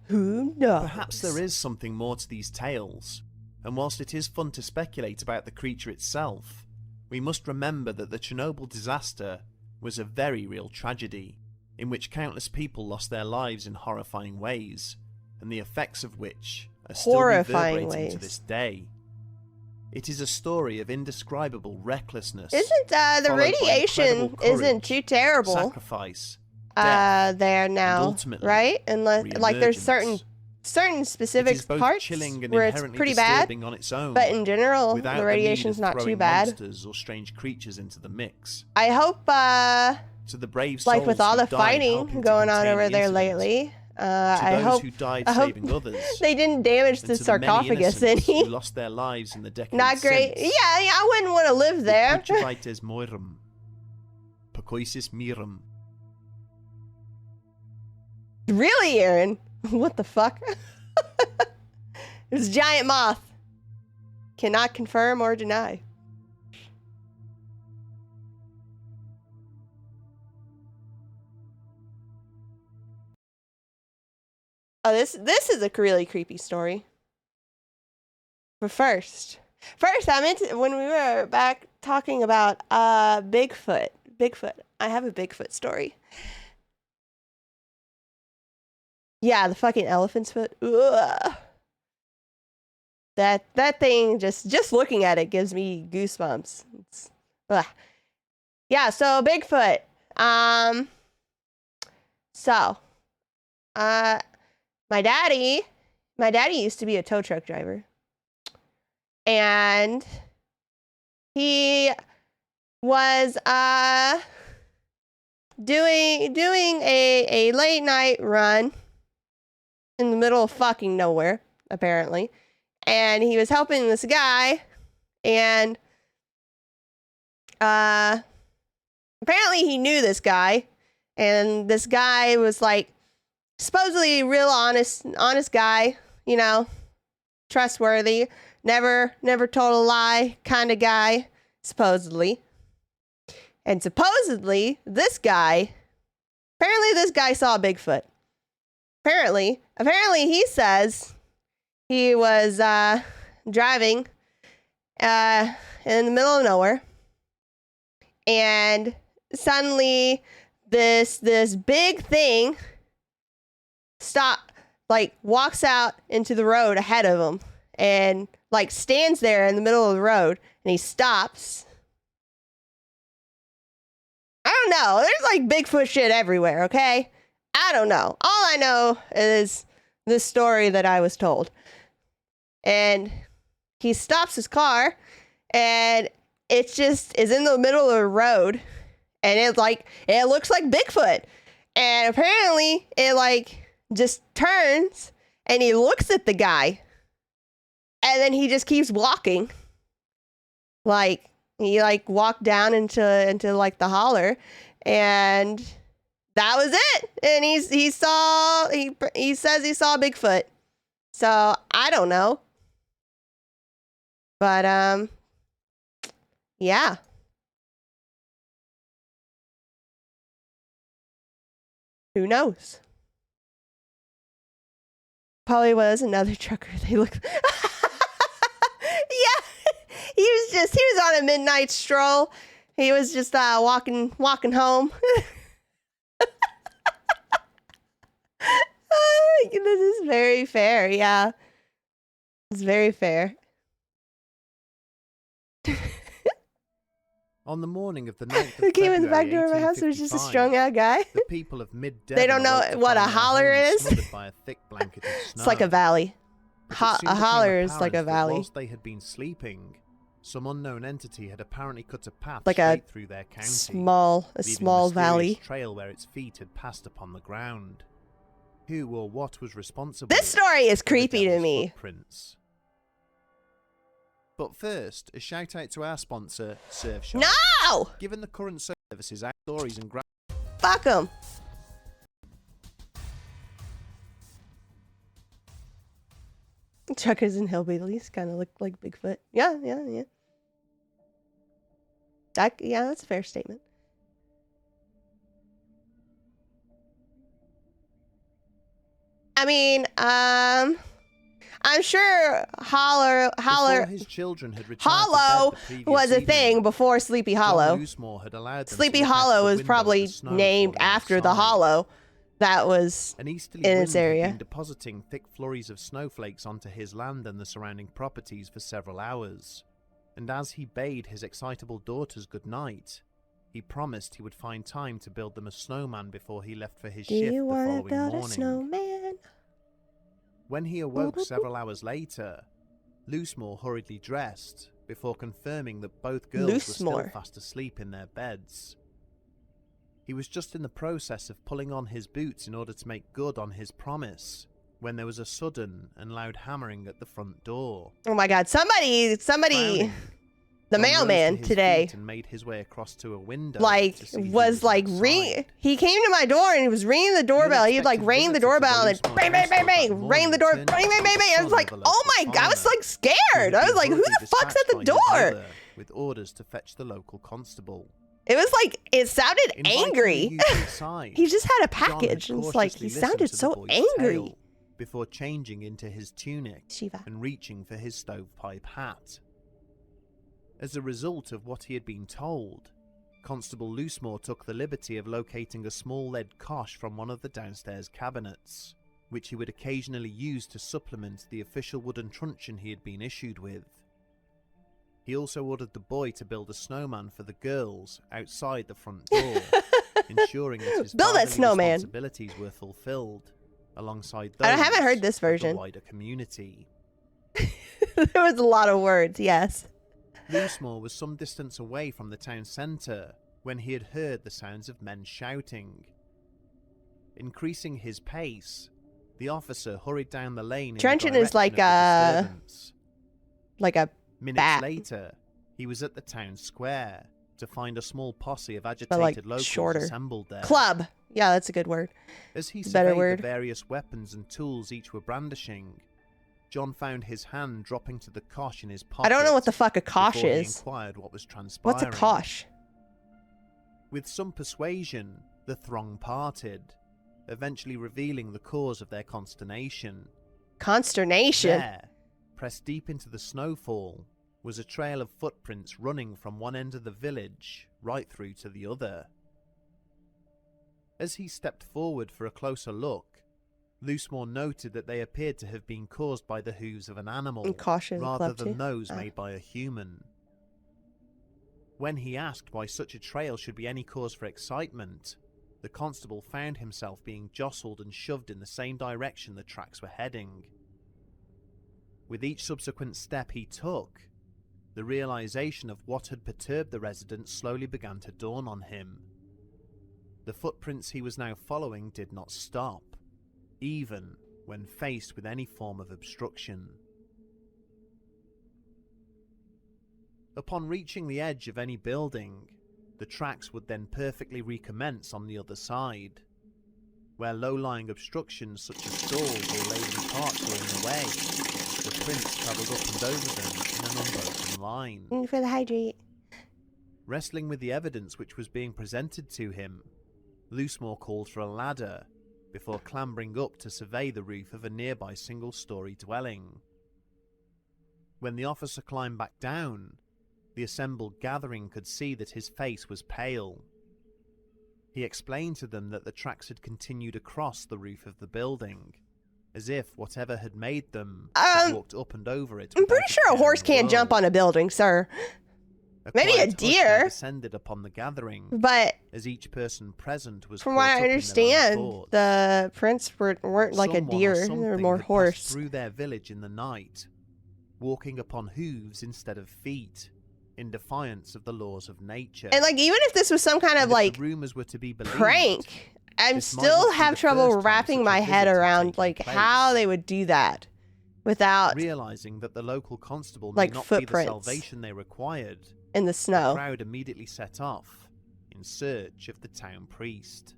S2: Who knows?
S22: Perhaps there is something more to these tales, and whilst it is fun to speculate about the creature itself, we must remember that the Chernobyl disaster was a very real tragedy, in which countless people lost their lives in horrifying ways, and the effects of which are still reverberating to this day. It is a story of indescribable recklessness.
S2: Isn't the radiation isn't too terrible?
S22: Sacrifice,
S2: there now,
S22: ultimately
S2: right? Unless like there's certain specific parts where it's pretty bad,
S22: on its own,
S2: but in general
S22: without
S2: the radiation's not too bad.
S22: Monsters or strange creatures into the mix.
S2: I hope
S22: to the brave
S2: like with
S22: souls
S2: all
S22: who
S2: the
S22: died
S2: fighting
S22: helping to
S2: going on
S22: contain
S2: over
S22: the
S2: there
S22: incident,
S2: lately.
S22: to
S2: I
S22: those
S2: hope
S22: who died
S2: I hope
S22: saving others,
S2: they didn't damage the
S22: and to the many
S2: sarcophagus
S22: innocents
S2: any.
S22: who lost their lives in the decades
S2: Not great.
S22: since.
S2: Yeah, I wouldn't want to live there.
S22: Puchavaites moirum, Pacoisis mirum.
S2: Really, Aaron? What the fuck? It was a giant moth. Cannot confirm or deny. Oh, this is a really creepy story. But first, I meant to, when we were back talking about Bigfoot. I have a Bigfoot story. Yeah, the fucking elephant's foot. Ugh. That thing, just looking at it gives me goosebumps. Yeah, so Bigfoot. My daddy used to be a tow truck driver. And he was doing a late night run in the middle of fucking nowhere, apparently. And he was helping this guy, and apparently he knew this guy, and this guy was like supposedly a real honest guy, you know, trustworthy, never told a lie kind of guy, supposedly. And supposedly this guy saw Bigfoot. Apparently he says he was driving in the middle of nowhere, and suddenly this big thing walks out into the road ahead of him, and like stands there in the middle of the road, and he stops. I don't know. There's like Bigfoot shit everywhere, okay? I don't know. All I know is this story that I was told. And he stops his car, and it just is in the middle of the road, and it looks like Bigfoot. And apparently it just turns, and he looks at the guy, and then he just keeps walking. He walked down into the holler, and that was it. And he says he saw Bigfoot. So I don't know. But yeah. Who knows? Probably was another trucker. They look. Yeah. He was on a midnight stroll. He was just walking home. This is very fair. Yeah. It's very fair.
S22: On the morning of the 9th of
S2: Who came in the back
S22: February
S2: door of my house? It was just a
S22: 1855,
S2: strung out guy.
S22: The people of Mid
S2: They don't know
S22: awoke to
S2: what a
S22: find their
S2: holler
S22: homes
S2: is.
S22: smothered by a thick blanket of snow.
S2: It's like a valley.
S22: But it soon
S2: A
S22: became
S2: holler is
S22: apparent
S2: like a
S22: that
S2: valley.
S22: whilst they had been sleeping, some unknown entity had apparently cut a path
S2: Like a
S22: straight through their county,
S2: small
S22: leaving a mysterious
S2: valley.
S22: trail where its feet had passed upon the ground. Who or what was responsible?
S2: This story is
S22: for the
S2: creepy to
S22: devil's
S2: me.
S22: Footprints? But first, a shout out to our sponsor, Surfshark.
S2: No!
S22: Given the current services, our stories and
S2: Fuck them. Truckers and hillbillies kind of look like Bigfoot. Yeah. That's a fair statement. I mean, I'm sure
S22: Before his children had retired
S2: Hollow
S22: to bed the previous
S2: was a
S22: evening,
S2: thing before Sleepy Hollow.
S22: John Loosemore had allowed them
S2: Sleepy
S22: to look out
S2: Hollow
S22: the
S2: was
S22: window
S2: probably
S22: at the snow
S2: named
S22: falling
S2: after the
S22: outside.
S2: hollow that was
S22: An easterly
S2: in
S22: wind
S2: this
S22: had
S2: area.
S22: been depositing thick flurries of snowflakes onto his land and the surrounding properties for several hours, and as he bade his excitable daughters good night, he promised he would find time to build them a snowman before he left for his
S2: Do
S22: shift
S2: you
S22: the
S2: want to
S22: following
S2: build
S22: morning.
S2: a snowman?
S22: When he awoke several hours later, Loosemore hurriedly dressed before confirming that both girls were still
S2: Loosemore.
S22: fast asleep in their beds. He was just in the process of pulling on his boots in order to make good on his promise when there was a sudden and loud hammering at the front door.
S2: Oh my God! Somebody!
S22: Frowning,
S2: The
S22: John
S2: mailman
S22: rose to his
S2: today,
S22: feet and made his way across to a window
S2: like,
S22: to see who
S2: was like
S22: outside.
S2: ring. He came to my door and he was ringing the doorbell. He'd like ring the doorbell and then bang, bang, bang, bang, rang the door, bang, bang, bang, bang. I was like, oh my God! I was like scared. I was like, who the fuck's at the door?
S22: With orders to fetch the local constable.
S2: It was like, it sounded
S22: Inviting the
S2: angry.
S22: youth inside,
S2: He just had a
S22: John had
S2: package and it's like, he
S22: cautiously
S2: sounded
S22: listened to the
S2: so
S22: boy's
S2: angry.
S22: tale before changing into his tunic
S2: Shiva.
S22: and reaching for his stovepipe hat. As a result of what he had been told, Constable Loosemore took the liberty of locating a small lead cosh from one of the downstairs cabinets, which he would occasionally use to supplement the official wooden truncheon he had been issued with. He also ordered the boy to build a snowman for the girls outside the front door, ensuring that his
S2: Build that
S22: fatherly
S2: snowman.
S22: responsibilities were fulfilled, alongside those
S2: I haven't heard this
S22: of the
S2: version.
S22: wider community.
S2: There was a lot of words, yes.
S22: Loosemore was some distance away from the town centre when he had heard the sounds of men shouting. Increasing his pace, the officer hurried down the lane in the
S2: Truncheon is
S22: direction
S2: like
S22: of the
S2: a
S22: disturbance.
S2: Minutes
S22: Minutes later, he was at the town square to find a small posse of agitated
S2: like
S22: locals
S2: shorter.
S22: assembled there.
S2: Club. Yeah, that's a good word.
S22: As he
S2: It's a better
S22: surveyed
S2: word.
S22: the various weapons and tools each were brandishing, John found his hand dropping to the cosh in his pocket.
S2: I don't know what the fuck a kosh
S22: before he
S2: is.
S22: inquired what was transpiring.
S2: What's a kosh?
S22: With some persuasion, the throng parted, eventually revealing the cause of their consternation.
S2: Consternation?
S22: There, pressed deep into the snowfall, was a trail of footprints running from one end of the village right through to the other. As he stepped forward for a closer look, Loosemore noted that they appeared to have been caused by the hooves of an animal,
S2: And kosh is a
S22: rather
S2: club
S22: than
S2: too?
S22: those
S2: Ah.
S22: made by a human. When he asked why such a trail should be any cause for excitement, the constable found himself being jostled and shoved in the same direction the tracks were heading. With each subsequent step he took, the realization of what had perturbed the resident slowly began to dawn on him. The footprints he was now following did not stop, even when faced with any form of obstruction. Upon reaching the edge of any building, the tracks would then perfectly recommence on the other side, where low-lying obstructions such as stalls or laden carts were in the way. The prints travelled up and over them in an unbroken line.
S2: For the hydrate.
S22: Wrestling with the evidence which was being presented to him, Loosemore called for a ladder before clambering up to survey the roof of a nearby single-storey dwelling. When the officer climbed back down, the assembled gathering could see that his face was pale. He explained to them that the tracks had continued across the roof of the building, as if whatever had made them had walked up and over it.
S2: I'm pretty sure a horse can't jump on a building, sir. Maybe a
S22: quiet hush now
S2: deer.
S22: descended upon the gathering,
S2: But
S22: as each person present was
S2: from
S22: caught
S2: what I
S22: up in their own
S2: understand,
S22: thoughts.
S2: the prints weren't like a
S22: Someone or
S2: deer. They were
S22: something
S2: more
S22: had
S2: horse.
S22: passed through their village in the night, walking upon hooves instead of feet, in defiance of the laws of nature.
S2: And like, even if this was some kind
S22: And
S2: of
S22: if
S2: like
S22: the rumors were to be believed,
S2: prank, I'm
S22: this might
S2: still
S22: not be
S2: have
S22: the
S2: trouble
S22: first time
S2: wrapping
S22: such a
S2: my
S22: visit
S2: head
S22: had
S2: around
S22: taken
S2: like
S22: place.
S2: how they would do that without
S22: Realizing that the local constable may
S2: like
S22: not be the
S2: footprints
S22: salvation they required,
S2: in the
S22: the
S2: snow.
S22: crowd immediately set off in search of the town priest.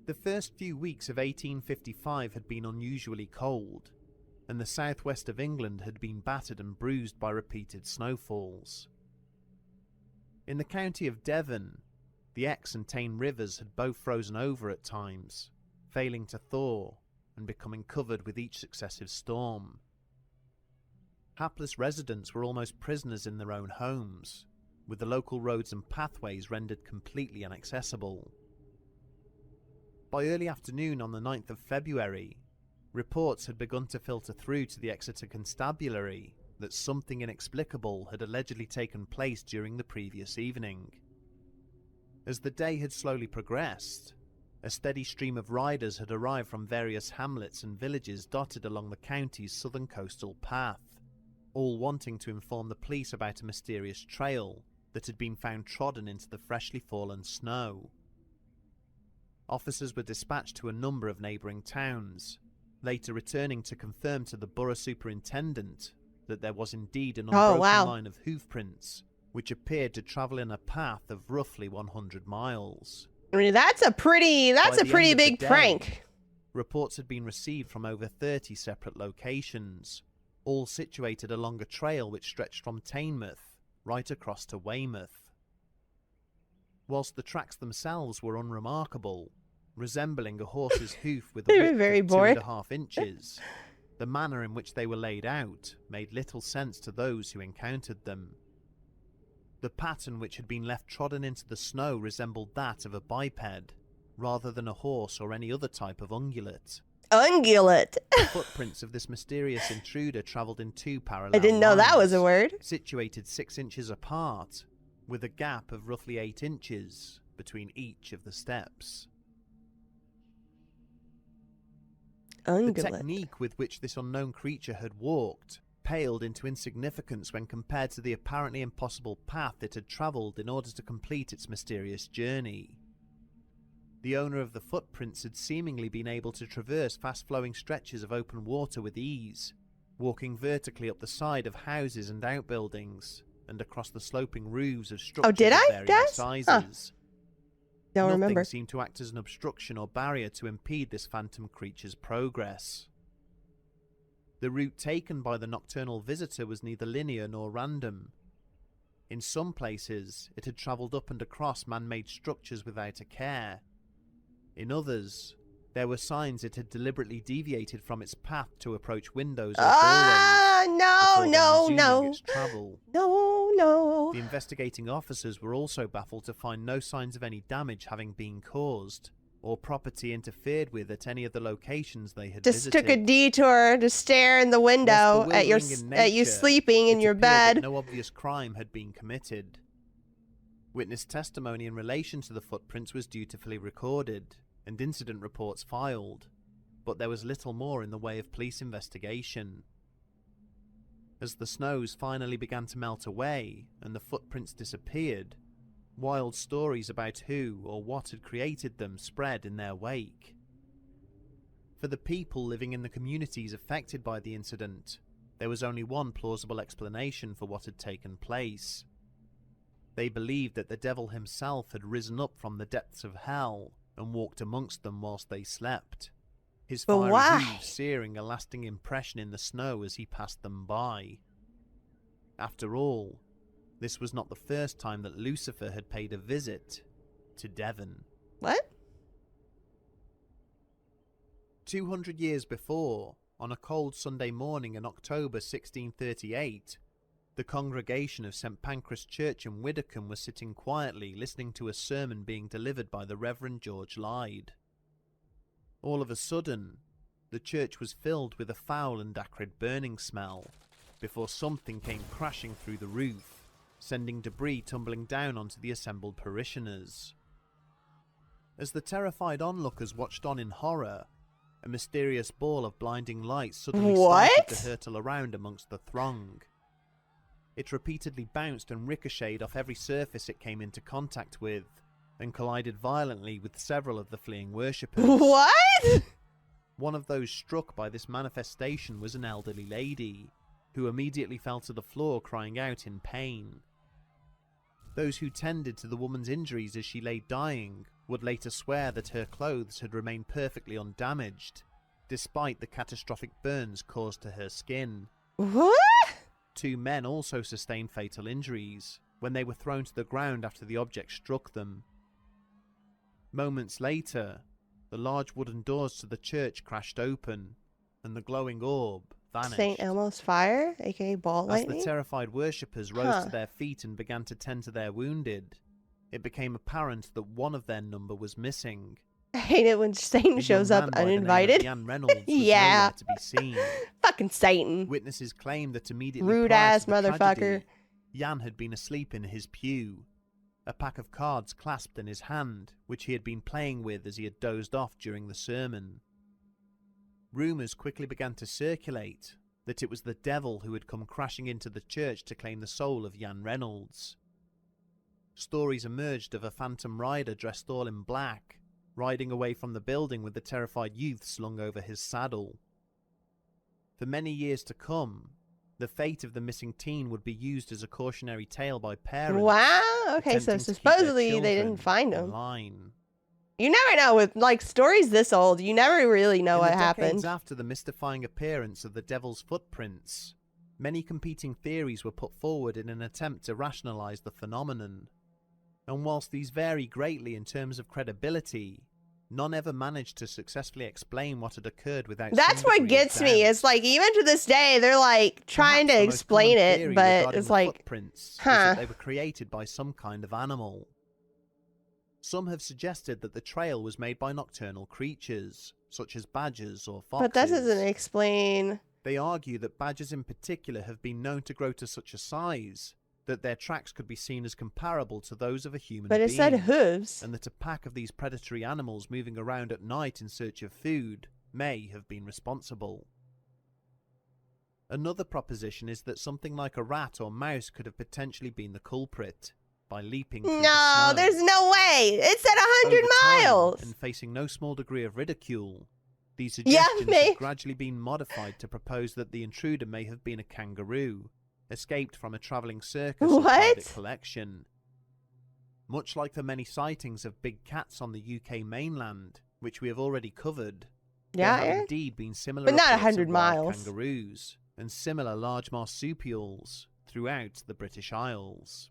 S22: The first few weeks of 1855 had been unusually cold, and the southwest of England had been battered and bruised by repeated snowfalls. In the county of Devon, the Exe and Tyne rivers had both frozen over at times, failing to thaw and becoming covered with each successive storm. Hapless residents were almost prisoners in their own homes, with the local roads and pathways rendered completely inaccessible. By early afternoon on the 9th of February, reports had begun to filter through to the Exeter Constabulary that something inexplicable had allegedly taken place during the previous evening. As the day had slowly progressed, a steady stream of riders had arrived from various hamlets and villages dotted along the county's southern coastal path, all wanting to inform the police about a mysterious trail that had been found trodden into the freshly fallen snow. Officers were dispatched to a number of neighbouring towns, later returning to confirm to the borough superintendent that there was indeed an unbroken line of hoof prints, which appeared to travel in a path of roughly 100 miles.
S2: I mean, that's a pretty big prank.
S22: Reports had been received from over 30 separate locations, all situated along a trail which stretched from Teignmouth right across to Weymouth. Whilst the tracks themselves were unremarkable, resembling a horse's hoof with a width of 2.5 inches, the manner in which they were laid out made little sense to those who encountered them. The pattern which had been left trodden into the snow resembled that of a biped, rather than a horse or any other type of ungulate.
S2: Ungulate.
S22: The footprints of this mysterious intruder travelled in two parallel
S2: I didn't know that was a word.
S22: situated 6 inches apart, with a gap of roughly 8 inches between each of the steps.
S2: Ungulate.
S22: The technique with which this unknown creature had walked paled into insignificance when compared to the apparently impossible path it had travelled in order to complete its mysterious journey. The owner of the footprints had seemingly been able to traverse fast-flowing stretches of open water with ease, walking vertically up the side of houses and outbuildings, and across the sloping roofs of structures of varying sizes.
S2: Don't
S22: Nothing
S2: remember.
S22: seemed to act as an obstruction or barrier to impede this phantom creature's progress. The route taken by the nocturnal visitor was neither linear nor random. In some places, it had travelled up and across man-made structures without a care. In others, there were signs it had deliberately deviated from its path to approach windows or doorways.
S2: No.
S22: Its travel.
S2: No.
S22: The investigating officers were also baffled to find no signs of any damage having been caused, or property interfered with at any of the locations they had
S2: Just
S22: visited.
S2: took a detour to stare in the window at you sleeping in your bed.
S22: No obvious crime had been committed. Witness testimony in relation to the footprints was dutifully recorded, and incident reports filed, but there was little more in the way of police investigation. As the snows finally began to melt away and the footprints disappeared, wild stories about who or what had created them spread in their wake. For the people living in the communities affected by the incident, there was only one plausible explanation for what had taken place. They believed that the devil himself had risen up from the depths of hell and walked amongst them whilst they slept, his fiery hooves searing a lasting impression in the snow as he passed them by. After all, this was not the first time that Lucifer had paid a visit to Devon.
S2: What?
S22: 200 years before, on a cold Sunday morning in October 1638, the congregation of St. Pancras Church in Widdicombe was sitting quietly listening to a sermon being delivered by the Reverend George Lyde. All of a sudden, the church was filled with a foul and acrid burning smell, before something came crashing through the roof, sending debris tumbling down onto the assembled parishioners. As the terrified onlookers watched on in horror, a mysterious ball of blinding light suddenly started to hurtle around amongst the throng. It repeatedly bounced and ricocheted off every surface it came into contact with, and collided violently with several of the fleeing worshippers.
S2: What?
S22: One of those struck by this manifestation was an elderly lady, who immediately fell to the floor crying out in pain. Those who tended to the woman's injuries as she lay dying would later swear that her clothes had remained perfectly undamaged, despite the catastrophic burns caused to her skin.
S2: What?
S22: 2 men also sustained fatal injuries when they were thrown to the ground after the object struck them. Moments later, the large wooden doors to the church crashed open, and the glowing orb vanished.
S2: St. Elmo's fire, aka ball lightning?
S22: As the terrified worshippers rose to their feet and began to tend to their wounded, it became apparent that one of their number was missing.
S2: I hate it when Satan shows up uninvited.
S22: Jan Reynolds was
S2: yeah.
S22: nowhere to be seen.
S2: Fucking Satan.
S22: Witnesses claimed that immediately
S2: Rude
S22: prior
S2: ass
S22: to the
S2: motherfucker.
S22: tragedy, Jan had been asleep in his pew, a pack of cards clasped in his hand, which he had been playing with as he had dozed off during the sermon. Rumours quickly began to circulate that it was the devil who had come crashing into the church to claim the soul of Jan Reynolds. Stories emerged of a phantom rider dressed all in black, riding away from the building with the terrified youth slung over his saddle. For many years to come, the fate of the missing teen would be used as a cautionary tale by parents.
S2: Wow. Okay, so
S22: attempting to keep their
S2: supposedly they
S22: children
S2: didn't find
S22: in
S2: him.
S22: line.
S2: You never know with like stories this old. You never really know what
S22: In the
S2: happened.
S22: decades after the mystifying appearance of the devil's footprints, many competing theories were put forward in an attempt to rationalize the phenomenon. And whilst these vary greatly in terms of credibility, none ever managed to successfully explain what had occurred without
S2: That's
S22: some
S2: what
S22: degree of
S2: gets me.
S22: doubt.
S2: It's like even to this day they're like trying
S22: Perhaps
S2: to
S22: the most
S2: explain
S22: common
S2: it,
S22: theory
S2: but
S22: regarding
S2: it's
S22: the
S2: like,
S22: footprints is
S2: huh?
S22: that they were created by some kind of animal. Some have suggested that the trail was made by nocturnal creatures, such as badgers or foxes.
S2: But that doesn't explain.
S22: They argue that badgers in particular have been known to grow to such a size that their tracks could be seen as comparable to those of a human
S2: But
S22: being.
S2: it said hooves.
S22: And that a pack of these predatory animals moving around at night in search of food may have been responsible. Another proposition is that something like a rat or mouse could have potentially been the culprit by leaping through the
S2: No,
S22: snow.
S2: there's no way. It said 100
S22: Over time,
S2: miles.
S22: and facing no small degree of ridicule, these
S2: Yeah,
S22: suggestions
S2: mate.
S22: have gradually been modified to propose that the intruder may have been a kangaroo, escaped from a travelling circus or private
S2: What?
S22: collection. Much like the many sightings of big cats on the UK mainland, which we have already covered,
S2: Yeah,
S22: there have
S2: Aaron?
S22: indeed been similar
S2: But not
S22: reports of
S2: 100
S22: wild
S2: miles.
S22: kangaroos and similar large marsupials throughout the British Isles.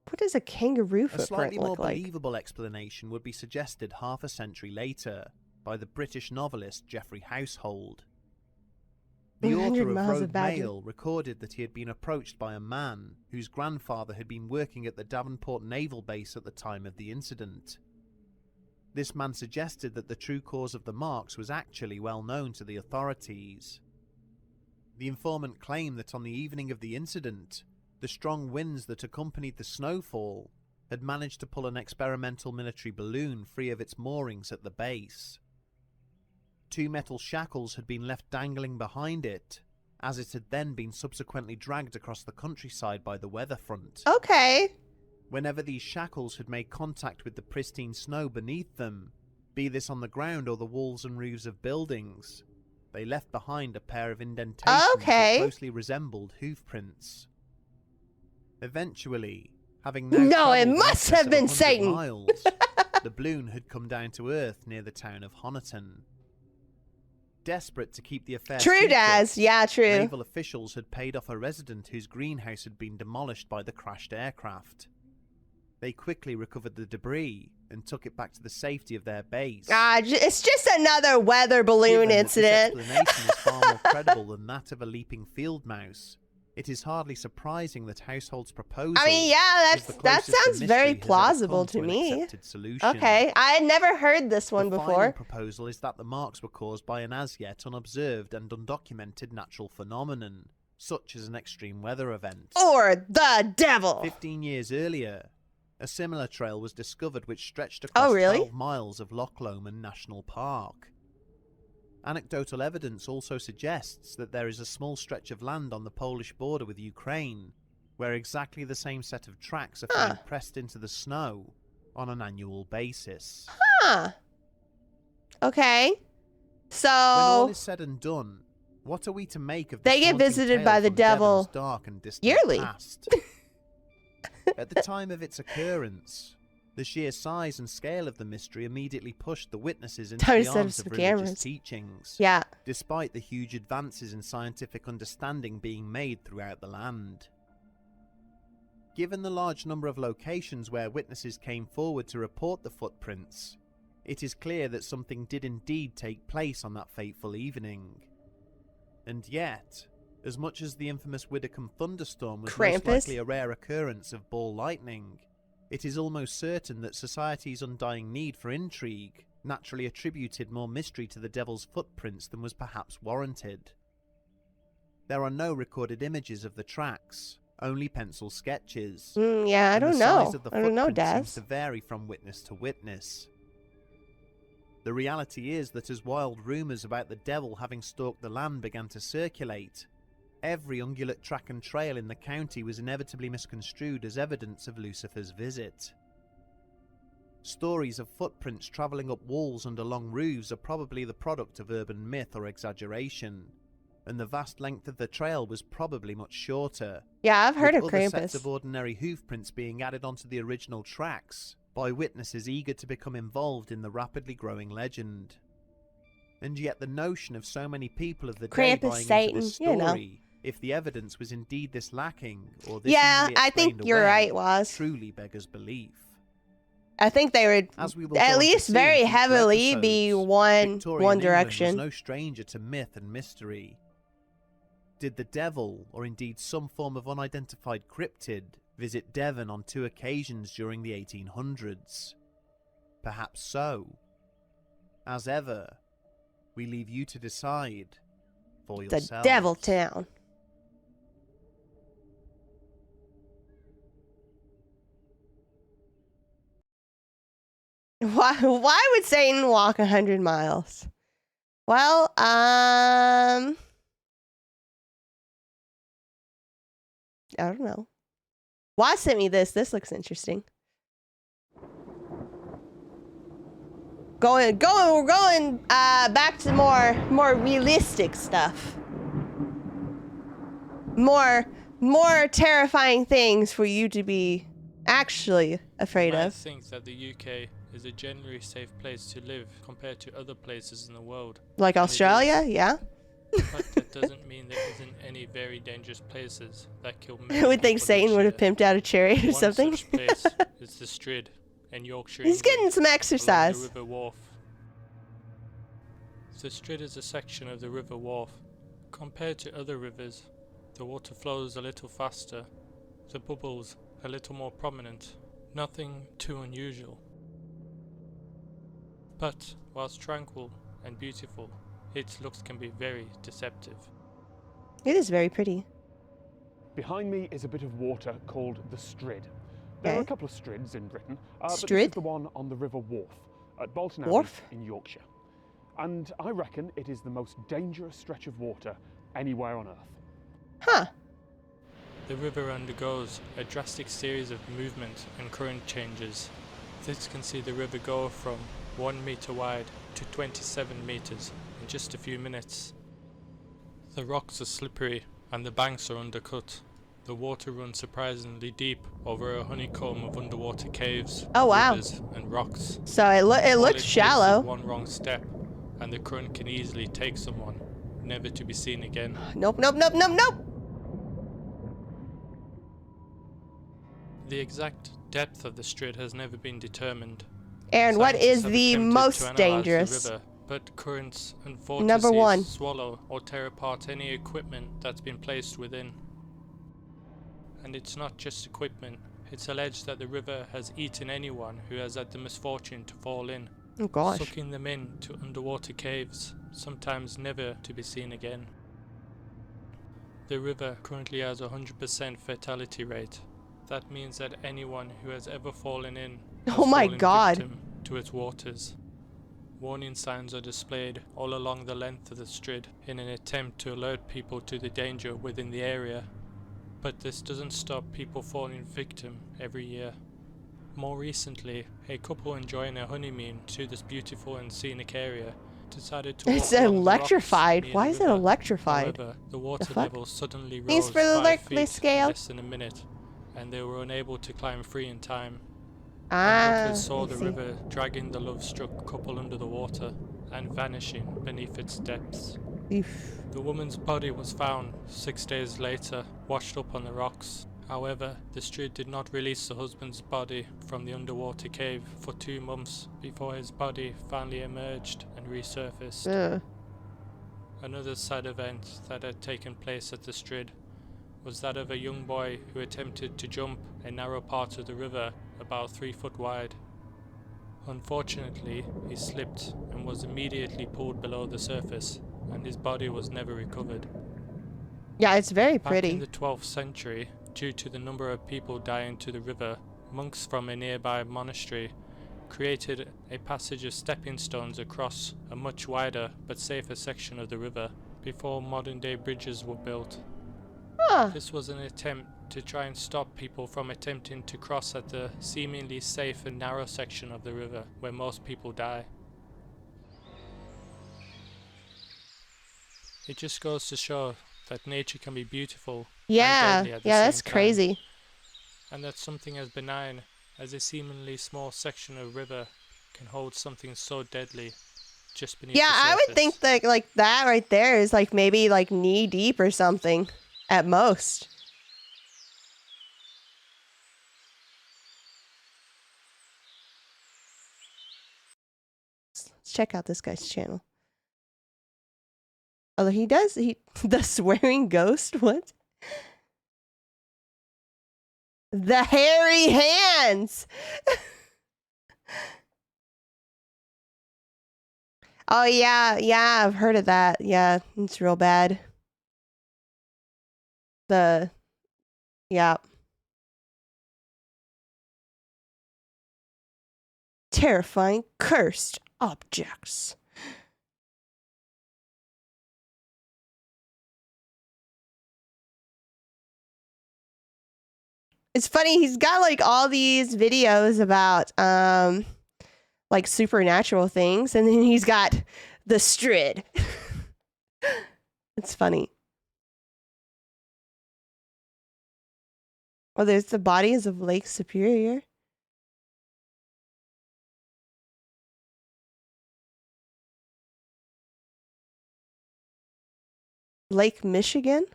S2: What does a kangaroo
S22: A
S2: footprint
S22: slightly more
S2: look like?
S22: believable explanation would be suggested half a century later by the British novelist Geoffrey Household. The
S2: 100
S22: author of
S2: miles of
S22: Rogue
S2: badger.
S22: Mail recorded that he had been approached by a man whose grandfather had been working at the Davenport Naval Base at the time of the incident. This man suggested that the true cause of the marks was actually well known to the authorities. The informant claimed that on the evening of the incident, the strong winds that accompanied the snowfall had managed to pull an experimental military balloon free of its moorings at the base. 2 metal shackles had been left dangling behind it, as it had then been subsequently dragged across the countryside by the weather front.
S2: Okay.
S22: Whenever these shackles had made contact with the pristine snow beneath them, be this on the ground or the walls and roofs of buildings, they left behind a pair of indentations
S2: Okay.
S22: that closely resembled hoof prints. Eventually, having now
S2: No, it
S22: travelled in
S2: must
S22: excess
S2: have
S22: of
S2: been
S22: 100
S2: Satan.
S22: miles, the balloon had come down to earth near the town of Honiton. Desperate to keep the affair
S2: True,
S22: secret,
S2: Daz. Yeah, true.
S22: naval officials had paid off a resident whose greenhouse had been demolished by the crashed aircraft. They quickly recovered the debris and took it back to the safety of their base.
S2: It's just another weather balloon
S22: Given that
S2: incident.
S22: This explanation is far more credible than that of a leaping field mouse, It is hardly surprising that households' proposal.
S2: I mean, yeah,
S22: is the
S2: that
S22: closest the
S2: sounds very
S22: mystery has ever
S2: plausible
S22: come
S2: to
S22: an
S2: me.
S22: accepted solution.
S2: Okay, I had never heard this one
S22: The final
S2: before.
S22: proposal is that the marks were caused by an as yet unobserved and undocumented natural phenomenon, such as an extreme weather event.
S2: Or the devil.
S22: 15 years earlier, a similar trail was discovered which stretched across 12 miles of Loch Lomond National Park. Anecdotal evidence also suggests that there is a small stretch of land on the Polish border with Ukraine, where exactly the same set of tracks are found pressed into the snow on an annual basis.
S2: Huh. Okay. So
S22: when all is said and done, what are we to make of this
S2: they get
S22: haunting
S2: visited
S22: tale
S2: by the
S22: from
S2: devil
S22: Devon's dark and distant
S2: yearly.
S22: past? At the time of its occurrence, the sheer size and scale of the mystery immediately pushed the witnesses into
S2: Time
S22: the
S2: to set up
S22: arms
S2: some
S22: of religious
S2: cameras.
S22: teachings,
S2: Yeah.
S22: despite the huge advances in scientific understanding being made throughout the land. Given the large number of locations where witnesses came forward to report the footprints, it is clear that something did indeed take place on that fateful evening. And yet, as much as the infamous Widdicombe thunderstorm was most likely a rare occurrence of ball lightning, it is almost certain that society's undying need for intrigue naturally attributed more mystery to the devil's footprints than was perhaps warranted. There are no recorded images of the tracks, only pencil sketches.
S2: Yeah, I
S22: and
S2: don't
S22: the size
S2: know.
S22: of the
S2: I don't know,
S22: footprint
S2: Daz.
S22: seems to vary from witness to witness. The reality is that as wild rumours about the devil having stalked the land began to circulate, every ungulate track and trail in the county was inevitably misconstrued as evidence of Lucifer's visit. Stories of footprints travelling up walls under long roofs are probably the product of urban myth or exaggeration, and the vast length of the trail was probably much shorter.
S2: Yeah, I've heard
S22: with
S2: of
S22: other sets
S2: Krampus.
S22: of ordinary hoofprints being added onto the original tracks by witnesses eager to become involved in the rapidly growing legend. And yet the notion of so many people of the day
S2: Krampus,
S22: buying
S2: Satan,
S22: into this
S2: you know.
S22: story, if the evidence was indeed this lacking, or this
S2: Yeah,
S22: easily
S2: I think
S22: explained
S2: you're
S22: away,
S2: right, Waz.
S22: truly beggars belief.
S2: I think they would
S22: As we will
S2: at
S22: go on to
S2: least
S22: see in
S2: very
S22: future
S2: heavily be
S22: episodes,
S2: one
S22: Victorian England
S2: direction.
S22: was no stranger to myth and mystery. Did the devil, or indeed some form of unidentified cryptid, visit Devon on 2 occasions during the 1800s? Perhaps so. As ever, we leave you to decide for
S2: The
S22: yourselves.
S2: Devil Town. Why would Satan walk 100 miles? Well, I don't know. Why sent me this? This looks interesting. We're going back to more realistic stuff. More terrifying things for you to be actually afraid
S8: I
S2: of.
S8: think that the UK is a generally safe place to live compared to other places in the world.
S2: Like
S8: And it
S2: Australia,
S8: is.
S2: yeah.
S8: But that doesn't mean there isn't any very dangerous places that kill many
S2: I would think
S8: people
S2: Satan
S8: each
S2: would have
S8: year.
S2: pimped out a chariot or
S8: One
S2: something.
S8: such place is the Strid in Yorkshire,
S2: He's getting
S8: England,
S2: some
S8: along
S2: exercise.
S8: the River Wharfe. The Strid is a section of the River Wharfe. Compared to other rivers, the water flows a little faster, the bubbles a little more prominent, nothing too unusual. But whilst tranquil and beautiful, its looks can be very deceptive.
S2: It is very pretty.
S9: Behind me is a bit of water called the Strid. There are a couple of Strids in Britain, but this is
S2: Strid?
S9: the one on the River Wharfe at Bolton
S2: Wharfe?
S9: Abbey in Yorkshire. And I reckon it is the most dangerous stretch of water anywhere on Earth.
S2: Huh.
S8: The river undergoes a drastic series of movement and current changes. This can see the river go from 1 meter wide to 27 meters in just a few minutes. The rocks are slippery and the banks are undercut. The water runs surprisingly deep over a honeycomb of underwater caves,
S2: Oh, wow.
S8: rivers and rocks.
S2: So it
S8: All
S2: looks
S8: takes is
S2: shallow.
S8: one wrong step and the current can easily take someone, never to be seen again.
S2: Nope.
S8: The exact depth of the Strid has never been determined.
S2: Aaron, what
S8: Scientists
S2: is
S8: have
S2: the
S8: attempted
S2: most
S8: to analyze
S2: dangerous?
S8: The river, but currents and
S2: Number
S8: vortices
S2: one.
S8: swallow or tear apart any equipment that's been placed within. And it's not just equipment. It's alleged that the river has eaten anyone who has had the misfortune to fall in,
S2: Oh gosh.
S8: sucking them in to underwater caves, sometimes never to be seen again. The river currently has a 100% fatality rate. That means that anyone who has ever fallen in has
S2: Oh my
S8: fallen
S2: God.
S8: victim to its waters. Warning signs are displayed all along the length of the Strid in an attempt to alert people to the danger within the area. But this doesn't stop people falling victim every year. More recently, a couple enjoying a honeymoon to this beautiful and scenic area decided to walk
S2: It's
S8: along the
S2: electrified.
S8: rocks near
S2: Why
S8: the
S2: is it
S8: river.
S2: electrified?
S8: However, the water
S2: fuck?
S8: level suddenly
S2: Thanks
S8: rose
S2: for the
S8: 5 feet in
S2: scale.
S8: less than a minute, and they were unable to climb free in time.
S2: Ah,
S8: Onlookers saw
S2: I
S8: the
S2: see.
S8: river dragging the love-struck couple under the water and vanishing beneath its depths.
S2: Oof.
S8: The woman's body was found 6 days later, washed up on the rocks. However, the Strid did not release the husband's body from the underwater cave for 2 months before his body finally emerged and resurfaced.
S2: Ugh.
S8: Another sad event that had taken place at the Strid was that of a young boy who attempted to jump a narrow part of the river about 3 foot wide. Unfortunately, he slipped and was immediately pulled below the surface, and his body was never recovered.
S2: Yeah, it's very
S8: Back
S2: pretty.
S8: in the 12th century, due to the number of people dying to the river, monks from a nearby monastery created a passage of stepping stones across a much wider but safer section of the river before modern day bridges were built.
S2: Huh.
S8: This was an attempt to try and stop people from attempting to cross at the seemingly safe and narrow section of the river where most people die. It just goes to show that nature can be beautiful
S2: Yeah,
S8: and deadly at the
S2: yeah,
S8: same
S2: that's
S8: time.
S2: crazy.
S8: And that something as benign as a seemingly small section of river can hold something so deadly just beneath
S2: Yeah,
S8: the
S2: I
S8: surface.
S2: would think that like that right there is like maybe like knee deep or something at most. Let's check out this guy's channel. Oh, he the swearing ghost, what? The hairy hands. Oh yeah, yeah, I've heard of that. Yeah, it's real bad. Yeah. Terrifying cursed objects. It's funny, he's got like all these videos about like supernatural things, and then he's got the Strid. It's funny. Oh, there's the bodies of Lake Superior. Lake Michigan.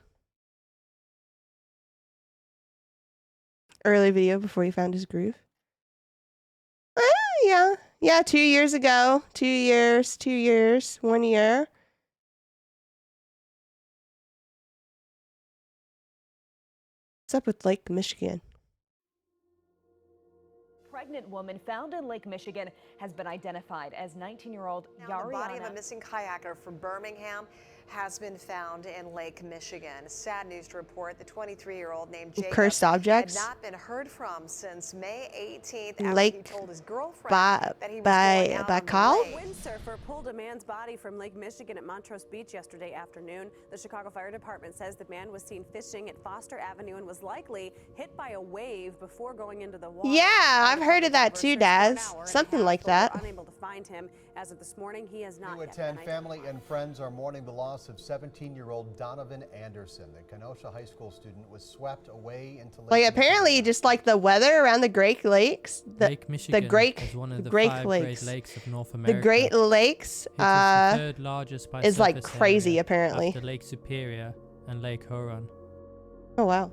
S2: Early video before he found his groove. Yeah. Yeah, 2 years ago. 2 years, 2 years, 1 year. What's up with Lake Michigan?
S4: Pregnant woman found in Lake Michigan has been identified as 19-year-old
S7: Now, the body of a
S4: Yariana.
S7: missing kayaker from Birmingham has been found in Lake Michigan. Sad news to report: the 23-year-old named Jacob
S2: Cursed objects?
S7: had not been heard from since May 18th after
S2: Lake
S7: he told his girlfriend that he was
S2: by
S7: going out on the
S2: Cal?
S7: lake.
S23: Windsurfer pulled a man's body from Lake Michigan at Montrose Beach yesterday afternoon. The Chicago Fire Department says the man was seen fishing at Foster Avenue and was likely hit by a wave before going into the water.
S2: Yeah, I've heard of that too, Daz. Something like that.
S23: Unable to find him. As of this morning, he has not yet
S24: 10
S23: been
S24: family and friends are mourning the loss of 17-year-old Donovan Anderson. The Kenosha High School student was swept away into Lake
S2: Like apparently just like the weather around the Great Lakes.
S25: Lake Michigan is one of the
S2: Great
S25: 5
S2: Lakes.
S25: Great Lakes of North
S2: The
S25: America.
S2: Great Lakes
S25: It is the third largest by
S2: is like
S25: surface
S2: crazy
S25: area
S2: apparently.
S25: after Lake Superior and Lake Huron.
S2: Oh wow.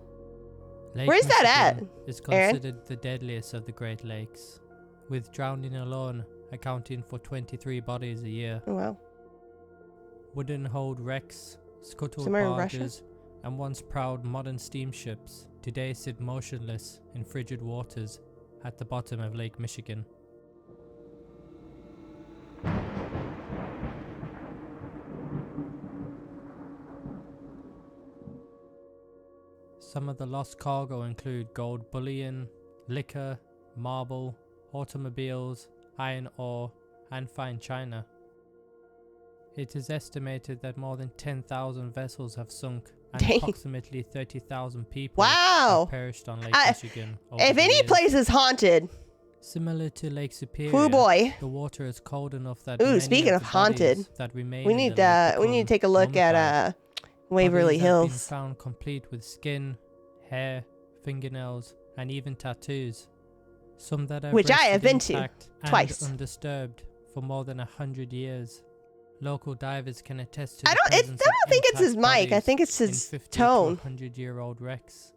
S25: Lake
S2: Where's that
S25: Michigan
S2: at,
S25: is
S2: Aaron?
S25: considered the deadliest of the Great Lakes, with drowning alone accounting for 23 bodies a year.
S2: Oh wow.
S25: Wooden hulled wrecks, scuttled
S2: Somewhere in Russia?
S25: barges, and once proud modern steamships today sit motionless in frigid waters at the bottom of Lake Michigan. Some of the lost cargo include gold bullion, liquor, marble, automobiles, iron ore, and fine china. It is estimated that more than 10,000 vessels have sunk and
S2: Dang.
S25: approximately 30,000 people
S2: Wow.
S25: have perished on Lake Michigan.
S2: If any place is haunted.
S25: Similar to Lake Superior,
S2: Hoo boy.
S25: the water is cold enough that
S2: Ooh,
S25: many
S2: speaking
S25: of
S2: of
S26: the
S2: haunted,
S25: that remain
S2: we
S25: in
S2: need
S25: the lake
S2: we need to take a look at Waverly
S25: Bodies have been
S2: Hills.
S25: found complete with skin, hair, fingernails, and even tattoos. Some that have
S2: Which I have
S25: rested
S2: been to
S25: intact and
S2: twice.
S25: undisturbed for more than 100 years. Local divers can attest to
S2: I
S25: the
S2: don't
S25: presence of
S2: think it's his
S25: intact
S2: mic. I think it's
S25: bodies
S2: his
S25: in 50
S2: tone.
S25: to 100-year-old wrecks.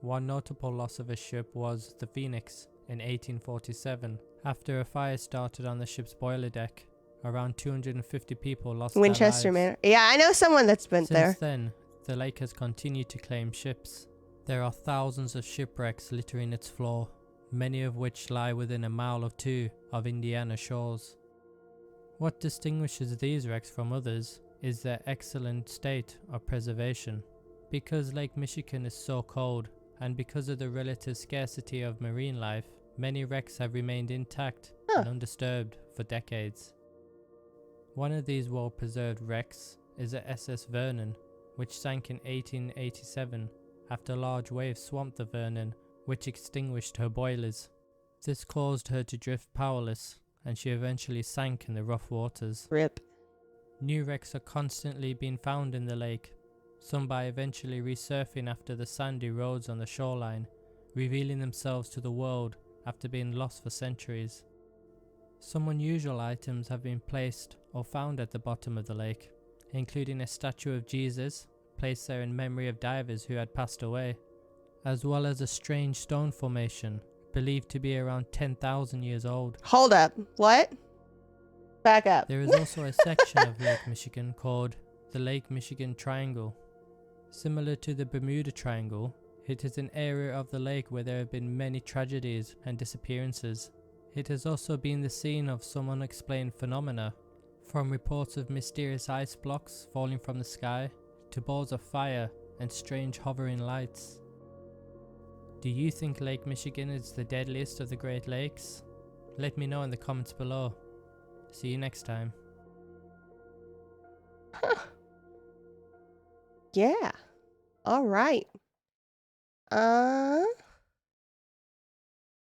S25: One notable loss of a ship was the Phoenix in 1847. After a fire started on the ship's boiler deck, around 250 people lost
S2: Winchester
S25: their lives.
S2: Manor. Yeah, I know someone that's been
S25: Since
S2: there.
S25: then, the lake has continued to claim ships. There are thousands of shipwrecks littering its floor, many of which lie within a mile or two of Indiana shores. What distinguishes these wrecks from others is their excellent state of preservation. Because Lake Michigan is so cold, and because of the relative scarcity of marine life, many wrecks have remained intact and undisturbed for decades. One of these well-preserved wrecks is the SS Vernon, which sank in 1887 after large waves swamped the Vernon, which extinguished her boilers. This caused her to drift powerless, and she eventually sank in the rough waters.
S2: RIP.
S25: New wrecks are constantly being found in the lake, some by eventually resurfacing after the sand erodes on the shoreline, revealing themselves to the world after being lost for centuries. Some unusual items have been placed or found at the bottom of the lake, including a statue of Jesus, placed there in memory of divers who had passed away, as well as a strange stone formation, believed to be around 10,000 years old.
S2: Hold up. What? Back up.
S25: There is also a section of Lake Michigan called the Lake Michigan Triangle. Similar to the Bermuda Triangle, it is an area of the lake where there have been many tragedies and disappearances. It has also been the scene of some unexplained phenomena, from reports of mysterious ice blocks falling from the sky to balls of fire and strange hovering lights. Do you think Lake Michigan is the deadliest of the Great Lakes? Let me know in the comments below. See you next time.
S2: Yeah. All right.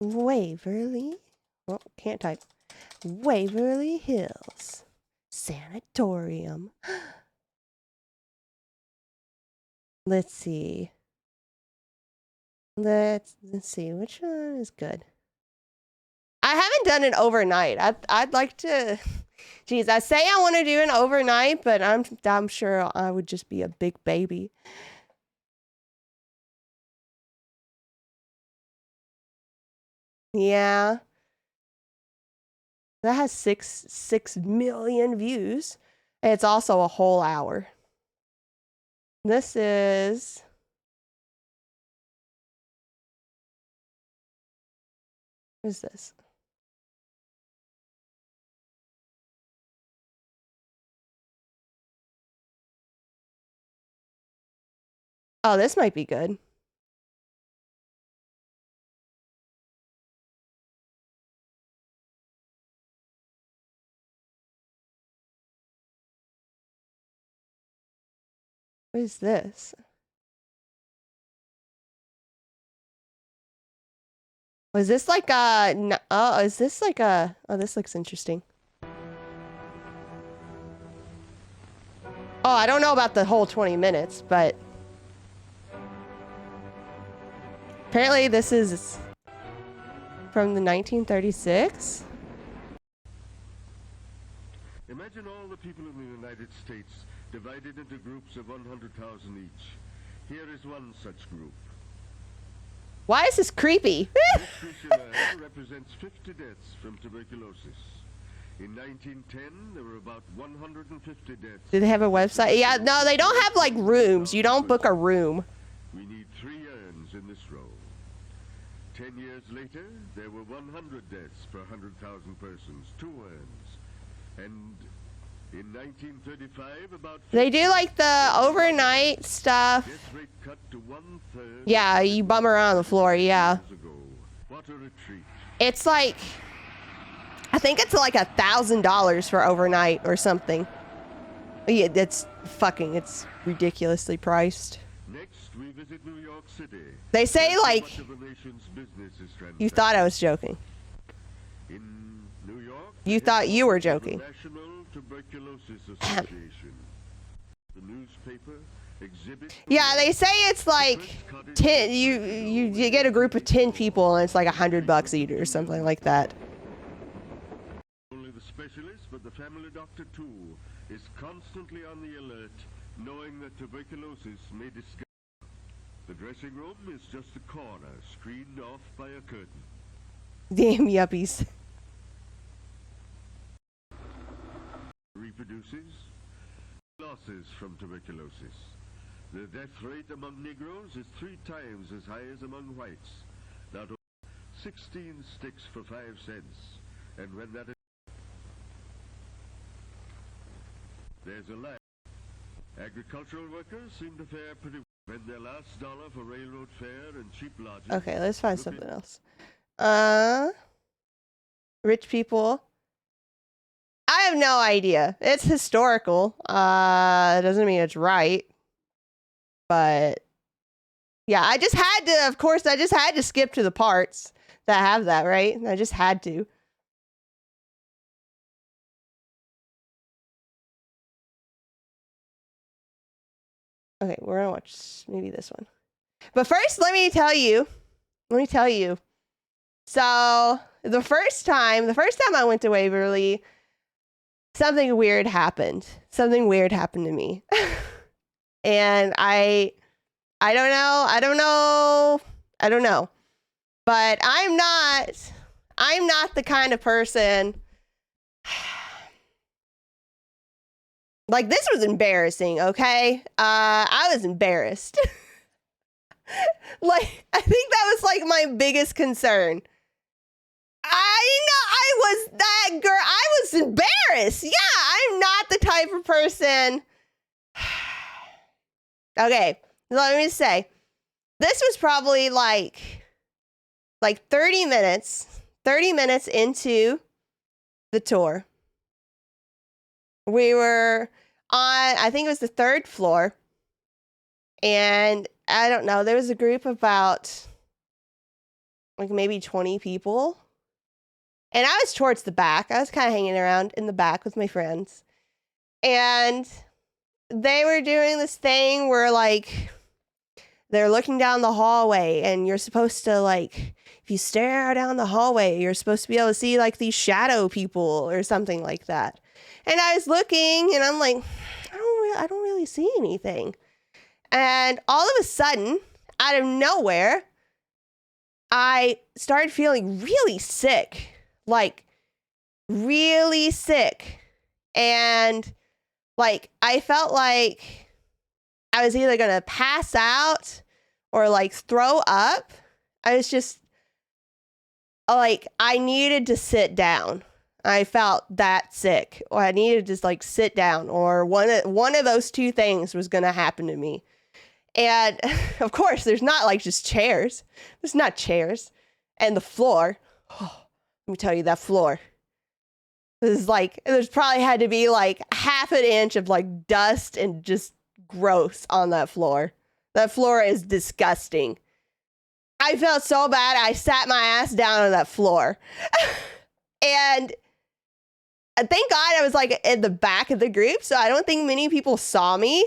S2: Waverly. Oh, can't type. Waverly Hills Sanatorium. Let's see. Let's see which one is good. I haven't done it overnight. I'd like to. Geez, I say I want to do an overnight, but I'm sure I would just be a big baby. Yeah. That has 6 million views. It's also a whole hour. This is what is this? Oh, this might be good. What is this? Was this like a... Oh, is this like a... Oh, this looks interesting. Oh, I don't know about the whole 20 minutes, but... Apparently this is from the 1936.
S11: Imagine all the people in the United States divided into groups of 100,000 each. Here is one such group.
S2: Why is this creepy?
S11: This questionnaire represents 50 deaths from tuberculosis. In 1910, there were about 150 deaths.
S2: Do they have a website? Yeah, no, they don't have like rooms. You don't book a room.
S11: We need 3 urns in this row. 10 years later, there were 100 deaths per 100,000 persons, 2 urns. And in 1935, about...
S2: They do like the overnight stuff.
S11: Death rate cut to 1/3.
S2: Yeah, you bum around on the floor, yeah.
S11: What a retreat.
S2: It's like, I think it's like $1,000 for overnight or something. Yeah, it's ridiculously priced.
S11: Next, we visit New York City.
S2: They say like,
S11: Much of the nation's business is
S2: you thought I was joking.
S11: in New York.
S2: You thought you were joking.
S11: National Tuberculosis Association. The newspaper exhibit.
S2: Yeah, they say it's like 10. You get a group of 10 people and it's like $100 each or something like that.
S11: Only the specialist, but the family doctor too, is constantly on the alert, knowing that tuberculosis may discover. The dressing room is just a corner, screened off by a curtain.
S2: Damn yuppies.
S11: Reproduces losses from tuberculosis. The death rate among Negroes is 3 times as high as among whites. Not only 16 sticks for 5 cents, and when that is, there's a lag. Agricultural workers seem to fare pretty well. Spend their last dollar for railroad fare and cheap lodging.
S2: Okay, let's find something else. Rich people. I have no idea. It's historical. It doesn't mean it's right. But yeah, I just had to skip to the parts that have that, right? I just had to. Okay, we're gonna watch maybe this one. But first, let me tell you. So the first time I went to Waverly, something weird happened. Something weird happened to me. And I don't know. But I'm not the kind of person. Like, this was embarrassing, okay? I was embarrassed. Like, I think that was like my biggest concern. I was that girl. I was embarrassed. Yeah, I'm not the type of person. Okay, let me say, this was probably like 30 minutes into the tour. We were on, I think it was the 3rd floor. And I don't know, there was a group of about like maybe 20 people. And I was towards the back. I was kind of hanging around in the back with my friends. And they were doing this thing where like they're looking down the hallway and you're supposed to like, if you stare down the hallway, you're supposed to be able to see like these shadow people or something like that. And I was looking and I'm like, I don't really see anything. And all of a sudden, out of nowhere, I started feeling really sick. Like, really sick. And, like, I felt like I was either going to pass out or, like, throw up. I was just, like, I needed to sit down. I felt that sick. Or I needed to just, like, sit down. Or one of those two things was going to happen to me. And, of course, there's not, like, just chairs. There's not chairs. And the floor. Oh, let me tell you, that floor. There's probably had to be, like, half an inch of, like, dust and just gross on that floor. That floor is disgusting. I felt so bad, I sat my ass down on that floor. And thank God I was, like, in the back of the group, so I don't think many people saw me.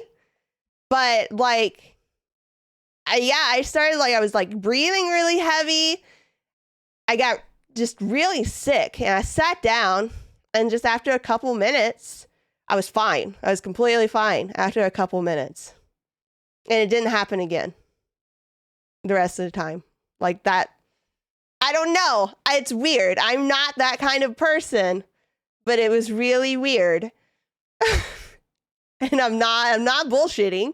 S2: But, like, I started, like, I was, like, breathing really heavy. I got just really sick, and I sat down, and just after a couple minutes, I was fine. I was completely fine after a couple minutes. And it didn't happen again the rest of the time. Like that. I don't know. It's weird. I'm not that kind of person, but it was really weird. And I'm not bullshitting.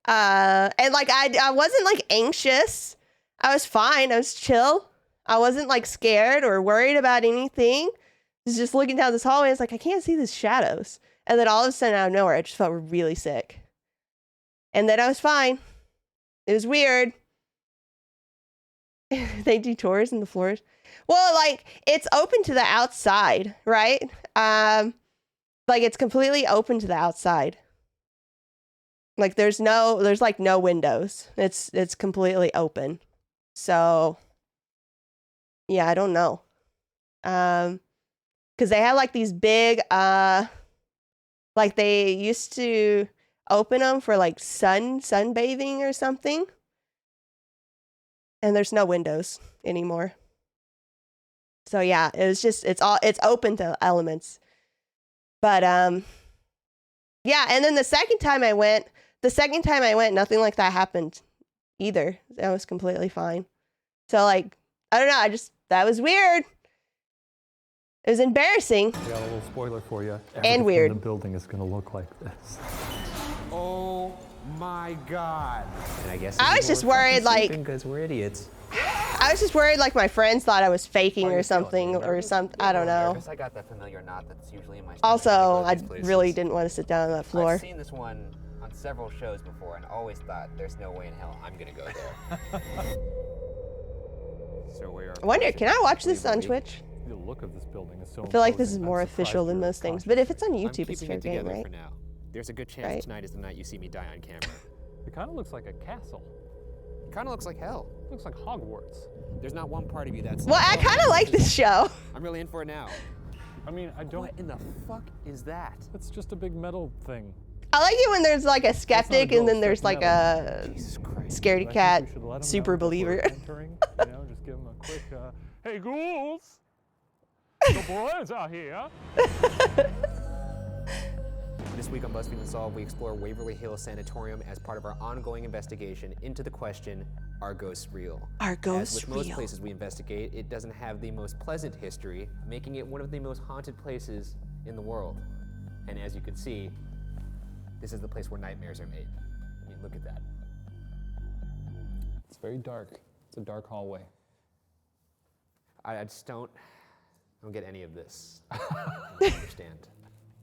S2: And like I wasn't like anxious. I was fine. I was chill. I wasn't like scared or worried about anything. I was just looking down this hallway. It's like, I can't see these shadows. And then all of a sudden out of nowhere, I just felt really sick. And then I was fine. It was weird. They do tours in the floors. Well, like it's open to the outside, right? Like it's completely open to the outside. Like there's like no windows. It's completely open. So yeah, I don't know. Because they have like these big like they used to open them for like sunbathing or something. And there's no windows anymore. So yeah, it was just it's open to elements. But yeah, and then the second time I went, nothing like that happened either. I was completely fine. So like, I don't know, that was weird. It was embarrassing.
S10: I got a little spoiler for you.
S2: And weird.
S10: The building is going to look like this.
S12: Oh my God. And I guess
S2: I was just worried like
S12: because we're idiots.
S2: I was just worried like my friends thought I was faking or something I don't know.
S12: I got that familiar knot that's usually in my stomach.
S2: Also, I really didn't want to sit down on that floor.
S12: I've seen this one on several shows before and always thought there's no way in hell I'm gonna go there. So we are.
S2: I wonder, can I watch this on Twitch?
S10: The look of this building is so
S2: I feel like this is more official than most things, but if it's on YouTube, it's
S12: keeping
S2: fair
S12: it
S2: game,
S12: together
S2: right?
S12: for now. There's a good chance tonight is the night you see me die on camera.
S10: It kind of looks like a castle.
S12: It kind of looks like hell.
S10: It looks like Hogwarts.
S12: There's not one part of you that's.
S2: Well, I kind of like this show.
S12: I'm really in for it now.
S10: I mean, I don't.
S12: What in the fuck is that?
S10: It's just a big metal thing.
S2: I like it when there's like a skeptic and then there's like a scaredy cat super believer.
S10: Entering, you know, just give them a quick, hey ghouls! The boys are here!
S12: This week on BuzzFeed Unsolved, we explore Waverly Hills Sanatorium as part of our ongoing investigation into the question, are ghosts real?
S2: Are ghosts
S12: As with most
S2: real?
S12: places we investigate, it doesn't have the most pleasant history, making it one of the most haunted places in the world. And as you can see, this is the place where nightmares are made. I mean, look at that.
S10: It's very dark. It's a dark hallway.
S12: I just don't get any of this. I don't understand.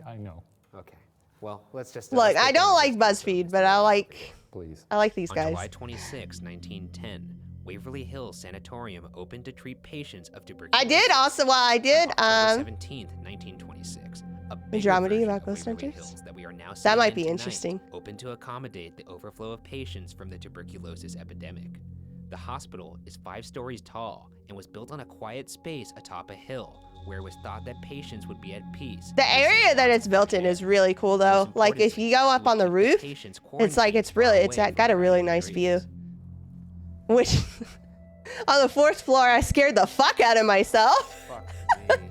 S10: I know.
S12: Okay. Well, let's just
S2: Look, I don't like BuzzFeed, but I like these
S12: On
S2: guys.
S12: July 26, 1910, Waverly Hills Sanatorium opened to treat patients of tuberculosis.
S2: I did also. Well, I did.
S12: October 17th, 1926. A bigger
S2: dramedy
S12: version
S2: about
S12: of
S2: ghost
S12: Waverly
S2: hunters.
S12: Hills that we are now
S2: That
S12: seeing
S2: might
S12: in
S2: be
S12: tonight
S2: interesting.
S12: Opened to accommodate the overflow of patients from the tuberculosis epidemic. The hospital is 5 stories tall and was built on a quiet space atop a hill where it was thought that patients would be at peace.
S2: The area that it's built in is really cool though. Like if you go up on the roof, it's like it's got a really nice view. Which on the 4th floor, I scared the fuck out of myself.
S12: Fuck me.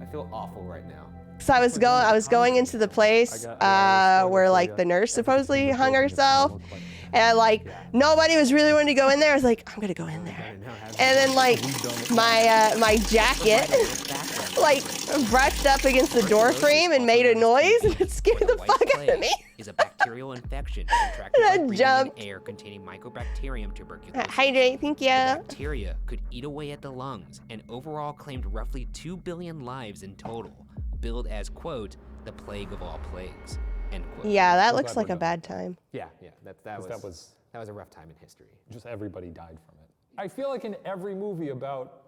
S12: I feel awful right now.
S2: So I was going into the place where like the nurse supposedly hung herself. And like nobody was really wanting to go in there. I was like, I'm gonna go in there. And then like my jacket like brushed up against the door frame and made a noise, and it scared the fuck out of me.
S12: Is a bacterial infection contracted by breathing
S2: jumped.
S12: in air containing Mycobacterium tuberculosis.
S2: Hydrate, thank you.
S12: Bacteria could eat away at the lungs and overall claimed roughly 2 billion lives in total, billed as, quote, the plague of all plagues, end quote.
S2: Yeah, that looks like a bad time.
S12: Yeah, that was a rough time in history.
S10: Just everybody died from it. I feel like in every movie about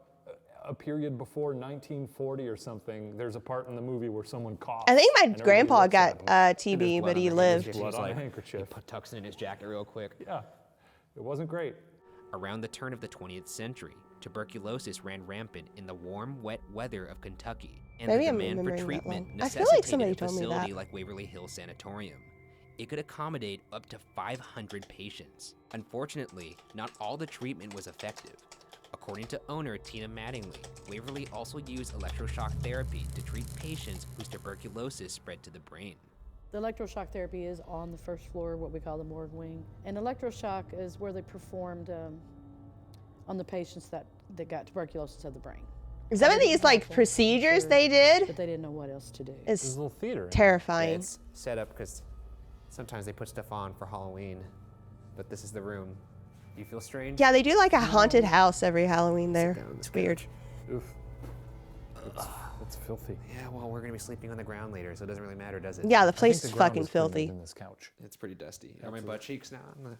S10: a period before 1940 or something, there's a part in the movie where someone coughs.
S2: I think my
S10: and everybody
S2: grandpa
S10: looks at
S2: got
S10: him.
S2: TB, but he lived.
S10: Blood on a handkerchief.
S12: He tucks it in his jacket real quick.
S10: Yeah, it wasn't great.
S12: Around the turn of the 20th century, tuberculosis ran rampant in the warm, wet weather of Kentucky, and
S2: Maybe
S12: the
S2: I'm
S12: demand for
S2: remembering that
S12: treatment
S2: wrong. I feel like somebody
S12: necessitated a
S2: told me
S12: facility
S2: that.
S12: like Waverly Hills Sanatorium. It could accommodate up to 500 patients. Unfortunately, not all the treatment was effective. According to owner Tina Mattingly, Waverly also used electroshock therapy to treat patients whose tuberculosis spread to the brain.
S15: The electroshock therapy is on the 1st floor, what we call the morgue wing. And electroshock is where they performed on the patients that got tuberculosis of the brain.
S2: Some of these like procedures they did
S15: But they didn't know what else to do.
S2: is
S10: little theater.
S2: terrifying.
S12: It's set up because Sometimes they put stuff on for Halloween, but this is the room. Do you feel strange?
S2: Yeah, they do like a haunted house every Halloween there. It's weird.
S10: Oof. It's filthy.
S12: Yeah, well, we're gonna be sleeping on the ground later, so it doesn't really matter, does it?
S2: Yeah, the place is fucking filthy.
S10: Than this couch.
S12: It's pretty dusty. Are my butt cheeks now?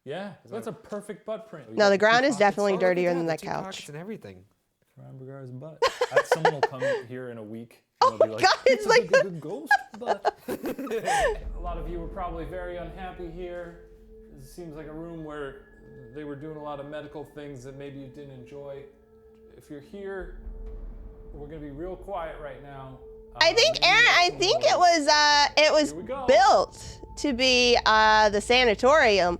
S10: Yeah, that's a perfect butt print.
S2: No, the ground is definitely dirtier than that couch.
S12: Pockets and everything.
S10: Rambergar's butt. Someone will come here in a week.
S2: Oh my God, it's like
S10: a ghost butt. A lot of you were probably very unhappy here. It seems like a room where they were doing a lot of medical things that maybe you didn't enjoy. If you're here, we're gonna be real quiet right now.
S2: I think, Aaron, I think it was built to be the sanatorium,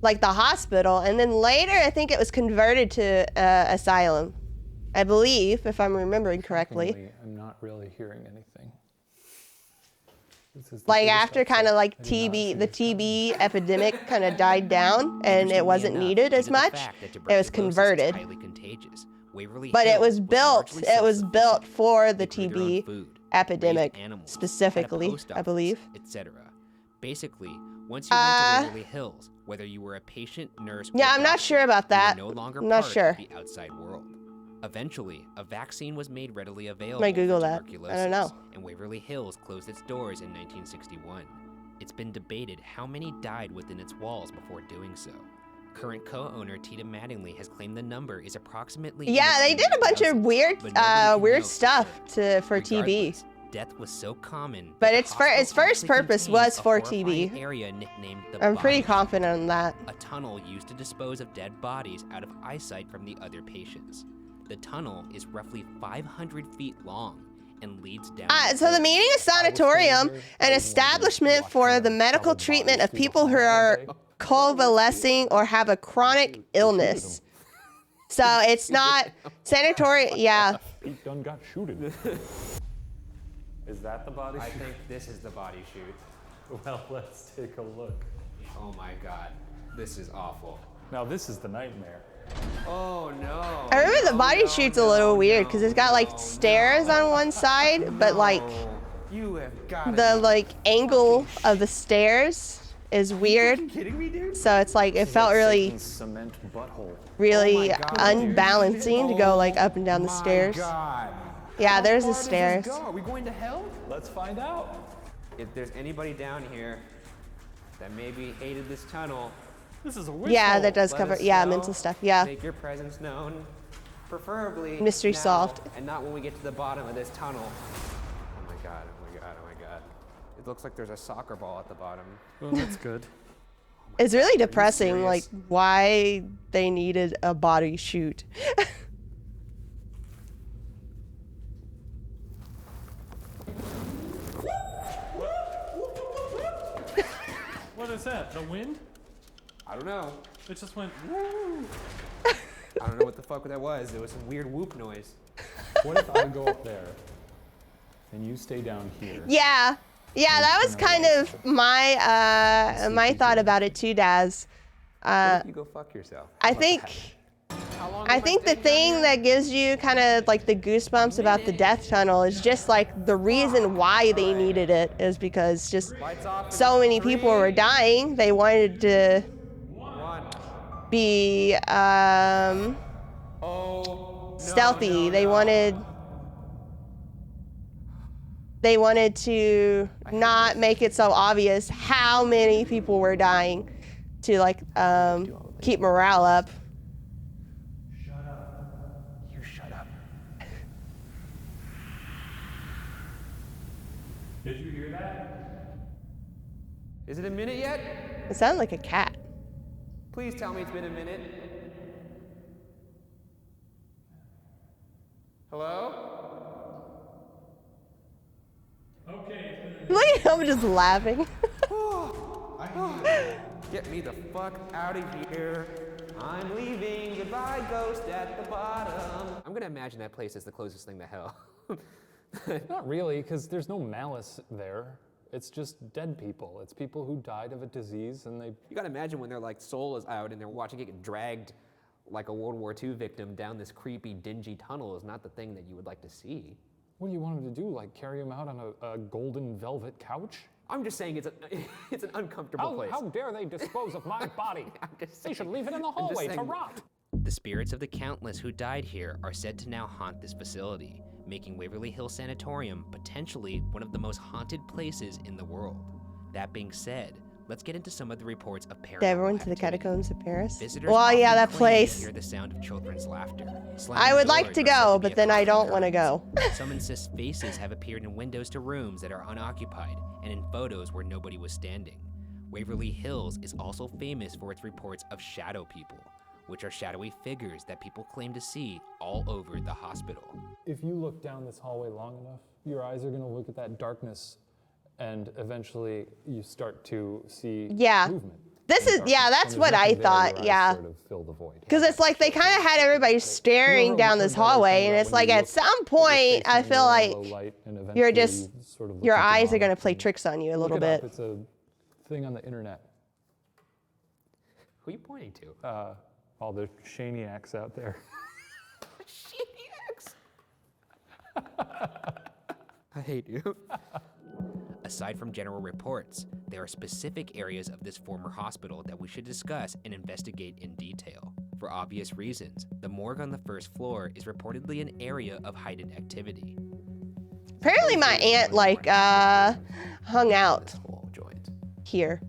S2: like the hospital, and then later I think it was converted to asylum. I believe, if I'm remembering correctly.
S10: I'm not really hearing anything.
S2: Like after kind of like the TB epidemic kind of died down and it wasn't needed as much, it was converted. But it was built for the TB epidemic specifically, I believe.
S12: Etc. Basically, once you went to Waverly Hills, whether you were a patient, nurse, or
S2: I'm not sure about that.
S12: you were no longer
S2: I'm not
S12: part
S2: sure.
S12: of the outside world. Eventually, a vaccine was made readily available
S2: Might Google
S12: for
S2: that.
S12: tuberculosis,
S2: I don't know.
S12: and Waverly Hills closed its doors in 1961. It's been debated how many died within its walls before doing so. Current co-owner Tita Mattingly has claimed the number is approximately.
S2: Yeah, they did a bunch of weird stuff for TB.
S12: Regardless, death was so common.
S2: But its first purpose was for TB.
S12: Area nicknamed the
S2: I'm pretty
S12: body
S2: confident on that.
S12: a tunnel used to dispose of dead bodies out of eyesight from the other patients. The tunnel is roughly 500 feet long and leads down.
S2: So the meaning of sanatorium, an establishment for the medical treatment of people who are convalescing or have a chronic illness. So it's not sanatorium. Yeah.
S10: Pete Dunn got shooted. Is that the body shoot?
S12: I think this is the body shoot.
S10: Well, let's take a look.
S12: Oh my God, this is awful.
S10: Now this is the nightmare.
S12: Oh no.
S2: I remember the body shoot's a little weird because it's got like stairs on one side, but like
S12: You have got
S2: the like angle of the stairs is weird.
S12: Are you kidding me, dude?
S2: So it's like it felt really,
S10: Cement butthole.
S2: really unbalancing to go like up and down the stairs. Yeah, there's the stairs.
S12: Are we going to hell?
S10: Let's find out.
S12: If there's anybody down here that maybe hated this tunnel,
S10: this is a
S2: Yeah, that does cover. Yeah, mental stuff. Yeah.
S12: Make your presence known, preferably
S2: Mystery
S12: now,
S2: solved.
S12: and not when we get to the bottom of this tunnel. Oh my God! Oh my God! Oh my God! It looks like there's a soccer ball at the bottom.
S10: Well, that's good.
S2: It's really depressing, like why they needed a body shoot.
S10: What is that? The wind?
S12: I don't know.
S10: It just went woo.
S12: I don't know what the fuck that was. It was some weird whoop noise.
S10: What if I go up there and you stay down here?
S2: Yeah. Yeah, that was kind of my my thought about it too, Daz.
S12: What if you go fuck yourself?
S2: I think the thing that gives you kind of like the goosebumps about the death tunnel is just like the reason why they needed it is because just so many people were dying. They wanted to be stealthy. They wanted to not make it so obvious how many people were dying to like keep morale up.
S12: Did you hear that? Is it a minute yet?
S2: It sounded like a cat.
S12: Please tell me it's been a minute. Hello?
S10: Okay.
S2: Look at him just laughing.
S12: Get me the fuck out of here. I'm leaving. Goodbye, ghost at the bottom. I'm gonna imagine that place is the closest thing to hell.
S10: Not really, because there's no malice there. It's just dead people. It's people who died of a disease and they...
S12: You gotta imagine when their like soul is out and they're watching it get dragged like a World War II victim down this creepy, dingy tunnel is not the thing that you would like to see.
S10: What do you want him to do? Like carry him out on a golden velvet couch?
S12: I'm just saying it's an uncomfortable place.
S10: How dare they dispose of my body? They should leave it in the hallway to rot.
S12: The spirits of the countless who died here are said to now haunt this facility, making Waverly Hills Sanatorium potentially one of the most haunted places in the world. That being said, let's get into some of the reports of paranormal
S2: Everyone to the
S12: activity.
S2: catacombs of Paris.
S12: Visitors
S2: Well, yeah,
S12: often
S2: that
S12: claim to
S2: place.
S12: hear the sound of children's laughter.
S2: I
S12: Slamming
S2: would like
S12: doors
S2: to
S12: are said
S2: go,
S12: be
S2: but
S12: a
S2: then I
S12: common
S2: don't want to go.
S12: Some insist faces have appeared in windows to rooms that are unoccupied and in photos where nobody was standing. Waverly Hills is also famous for its reports of shadow people, which are shadowy figures that people claim to see all over the hospital.
S10: If you look down this hallway long enough, your eyes are going to look at that darkness, and eventually you start to see movement.
S2: This is, that's what I thought,
S10: Sort of fill the void.
S2: Because it's like they kind of had everybody staring down this hallway, and it's like at some point, I feel like you're just, your eyes are going to play tricks on you a little bit.
S10: It's a thing on the internet.
S12: Who are you pointing to?
S10: All the Shaniacs out there.
S12: I hate you. Aside from general reports, there are specific areas of this former hospital that we should discuss and investigate in detail. For obvious reasons, the morgue on the first floor is reportedly an area of heightened activity.
S2: Apparently my aunt, hung out here.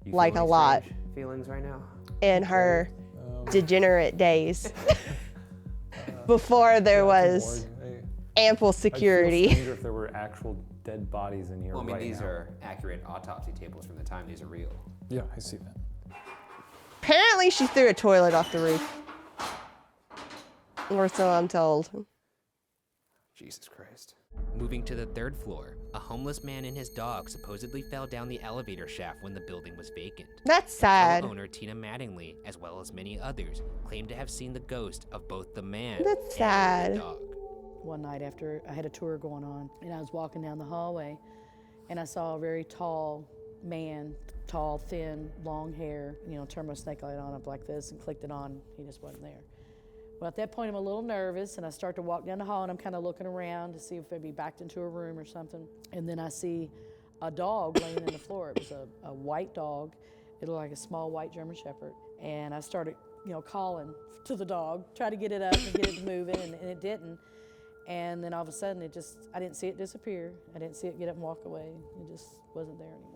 S2: Like a lot.
S12: Feelings right now?
S2: In her degenerate days. Before there was ample security.
S10: I wonder if there were actual dead bodies in here.
S12: Well, I mean,
S10: right
S12: these
S10: now.
S12: are accurate autopsy tables from the time. These are real.
S10: Yeah, I see that.
S2: Apparently she threw a toilet off the roof. Or so I'm told.
S12: Jesus Christ. Moving to the third floor, a homeless man and his dog supposedly fell down the elevator shaft when the building was vacant.
S2: That's sad.
S12: Hotel owner Tina Mattingly, as well as many others, claim to have seen the ghost of both the man
S2: That's
S12: and
S2: sad.
S12: the dog.
S15: One night after I had a tour going on, and I was walking down the hallway, and I saw a very tall man, tall, thin, long hair, turned my snake light on up like this and clicked it on. He just wasn't there. Well, at that point, I'm a little nervous, and I start to walk down the hall, and I'm kind of looking around to see if I'd be backed into a room or something. And then I see a dog laying in the floor. It was a white dog. It looked like a small white German Shepherd. And I started, calling to the dog, try to get it up and get it moving, and it didn't. And then all of a sudden, I didn't see it disappear. I didn't see it get up and walk away. It just wasn't there anymore.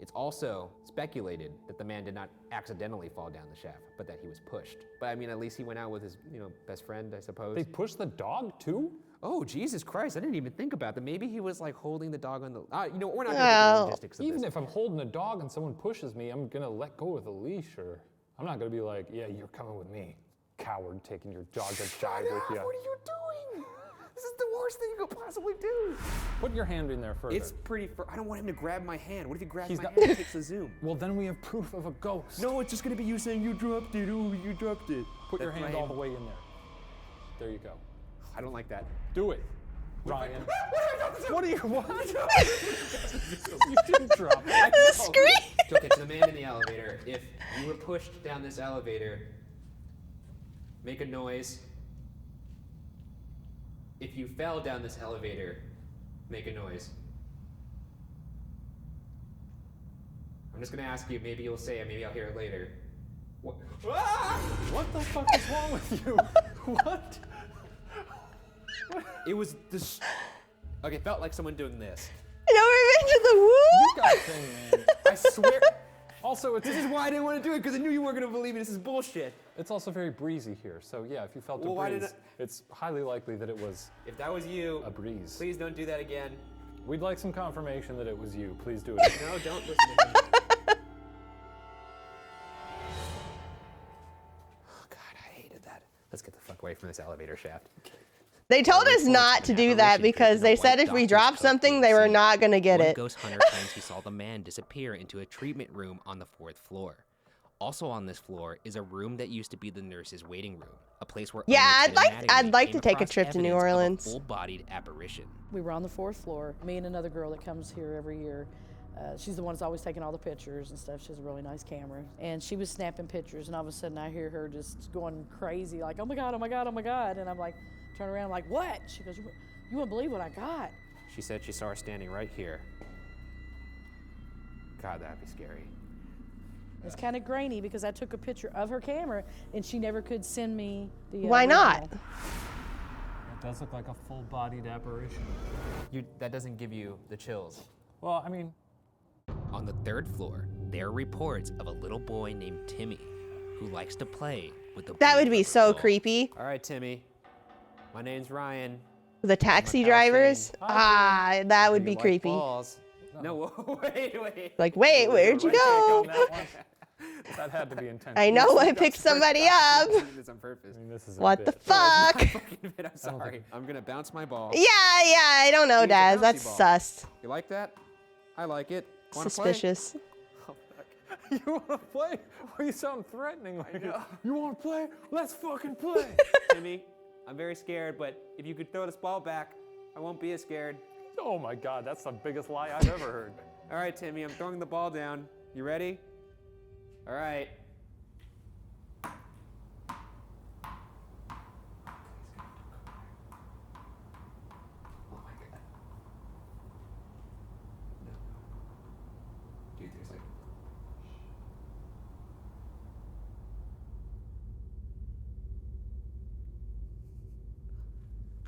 S12: It's also speculated that the man did not accidentally fall down the shaft, but that he was pushed. But I mean, at least he went out with his, best friend, I suppose.
S10: They pushed the dog too?
S12: Oh, Jesus Christ, I didn't even think about that. Maybe he was like holding the dog on the, we're not going to get the logistics of
S10: Even
S12: this.
S10: if I'm holding a dog and someone pushes me, I'm gonna let go of the leash, or I'm not gonna be like, yeah, you're coming with me, coward, taking your dog to dive with you.
S12: What are you doing? This is the worst thing you could possibly do.
S10: Put your hand in there further.
S12: It's pretty, I don't want him to grab my hand. What if he grabs my hand and takes the zoom?
S10: Well, then we have proof of a ghost.
S12: No, it's just gonna be you saying you dropped it, oh, you dropped it.
S10: Put your hand all the way in there. There you go.
S12: I don't like that.
S10: Do it, Ryan.
S12: What
S10: are you, what? You didn't drop it.
S2: The screen!
S12: Okay, to the man in the elevator, if you were pushed down this elevator, make a noise. If you fell down this elevator, make a noise. I'm just gonna ask you, maybe you'll say it, maybe I'll hear it later. What? Ah!
S10: What the fuck is wrong with you? What?
S12: It was this. Okay, it felt like someone doing this.
S2: No revenge of the woo!
S10: You got a thing, man.
S12: I swear.
S10: Also,
S12: this is why I didn't want to do it, because I knew you weren't going to believe me. This is bullshit.
S10: It's also very breezy here, so yeah, if you felt
S12: Well,
S10: a
S12: why
S10: breeze,
S12: did
S10: it's highly likely that it was
S12: If that was you,
S10: a breeze.
S12: please don't do that again.
S10: We'd like some confirmation that it was you. Please do it.
S12: No, don't listen to him. Oh, God, I hated that. Let's get the fuck away from this elevator shaft.
S2: They told us not to do that because they said if we dropped something, they were not going to get
S12: One
S2: it.
S12: ghost hunter claims he saw the man disappear into a treatment room on the 4th floor. Also on this floor is a room that used to be the nurse's waiting room, a place where
S2: Yeah,
S12: owner Tina
S2: I'd
S12: Mattingly
S2: like to
S12: came
S2: take a
S12: across
S2: trip to New
S12: evidence of a
S2: Orleans.
S12: full-bodied apparition.
S15: We were on the 4th floor, me and another girl that comes here every year. She's the one that's always taking all the pictures and stuff. She has a really nice camera. And she was snapping pictures, and all of a sudden I hear her just going crazy, like, oh my God, oh my God, oh my God. And I'm like, Turn around, like, what? She goes, you won't believe what I got.
S12: She said she saw her standing right here. God, that'd be scary.
S15: It's kind of grainy because I took a picture of her camera and she never could send me the
S2: Why not?
S15: original.
S10: It does look like a full-bodied apparition.
S12: That doesn't give you the chills.
S10: Well, I mean...
S12: On the 3rd floor, there are reports of a little boy named Timmy who likes to play with the
S2: That would be so creepy.
S12: All right, Timmy. My name's Ryan.
S2: The taxi drivers? Ah, that would be creepy.
S12: Balls. No, wait.
S2: Like, wait, where'd you go?
S10: That had to be intentional.
S2: I know, I picked somebody up.
S12: This on purpose.
S10: I mean, this is
S2: What the
S12: No, it's not
S2: fuck?
S12: a fucking bit, I'm sorry. I'm gonna bounce my ball.
S2: Yeah, I don't know,
S12: Use a
S2: Daz.
S12: bouncy
S2: That's
S12: ball.
S2: sus.
S12: You like that? I like it. Wanna
S2: Suspicious.
S10: You want to play? Well, you sound threatening. Like, you want to play? Let's fucking play.
S12: Play? Timmy, I'm very scared, but if you could throw this ball back, I won't be as scared.
S10: Oh my God, that's the biggest lie I've ever heard.
S12: All right, Timmy, I'm throwing the ball down. You ready? All right.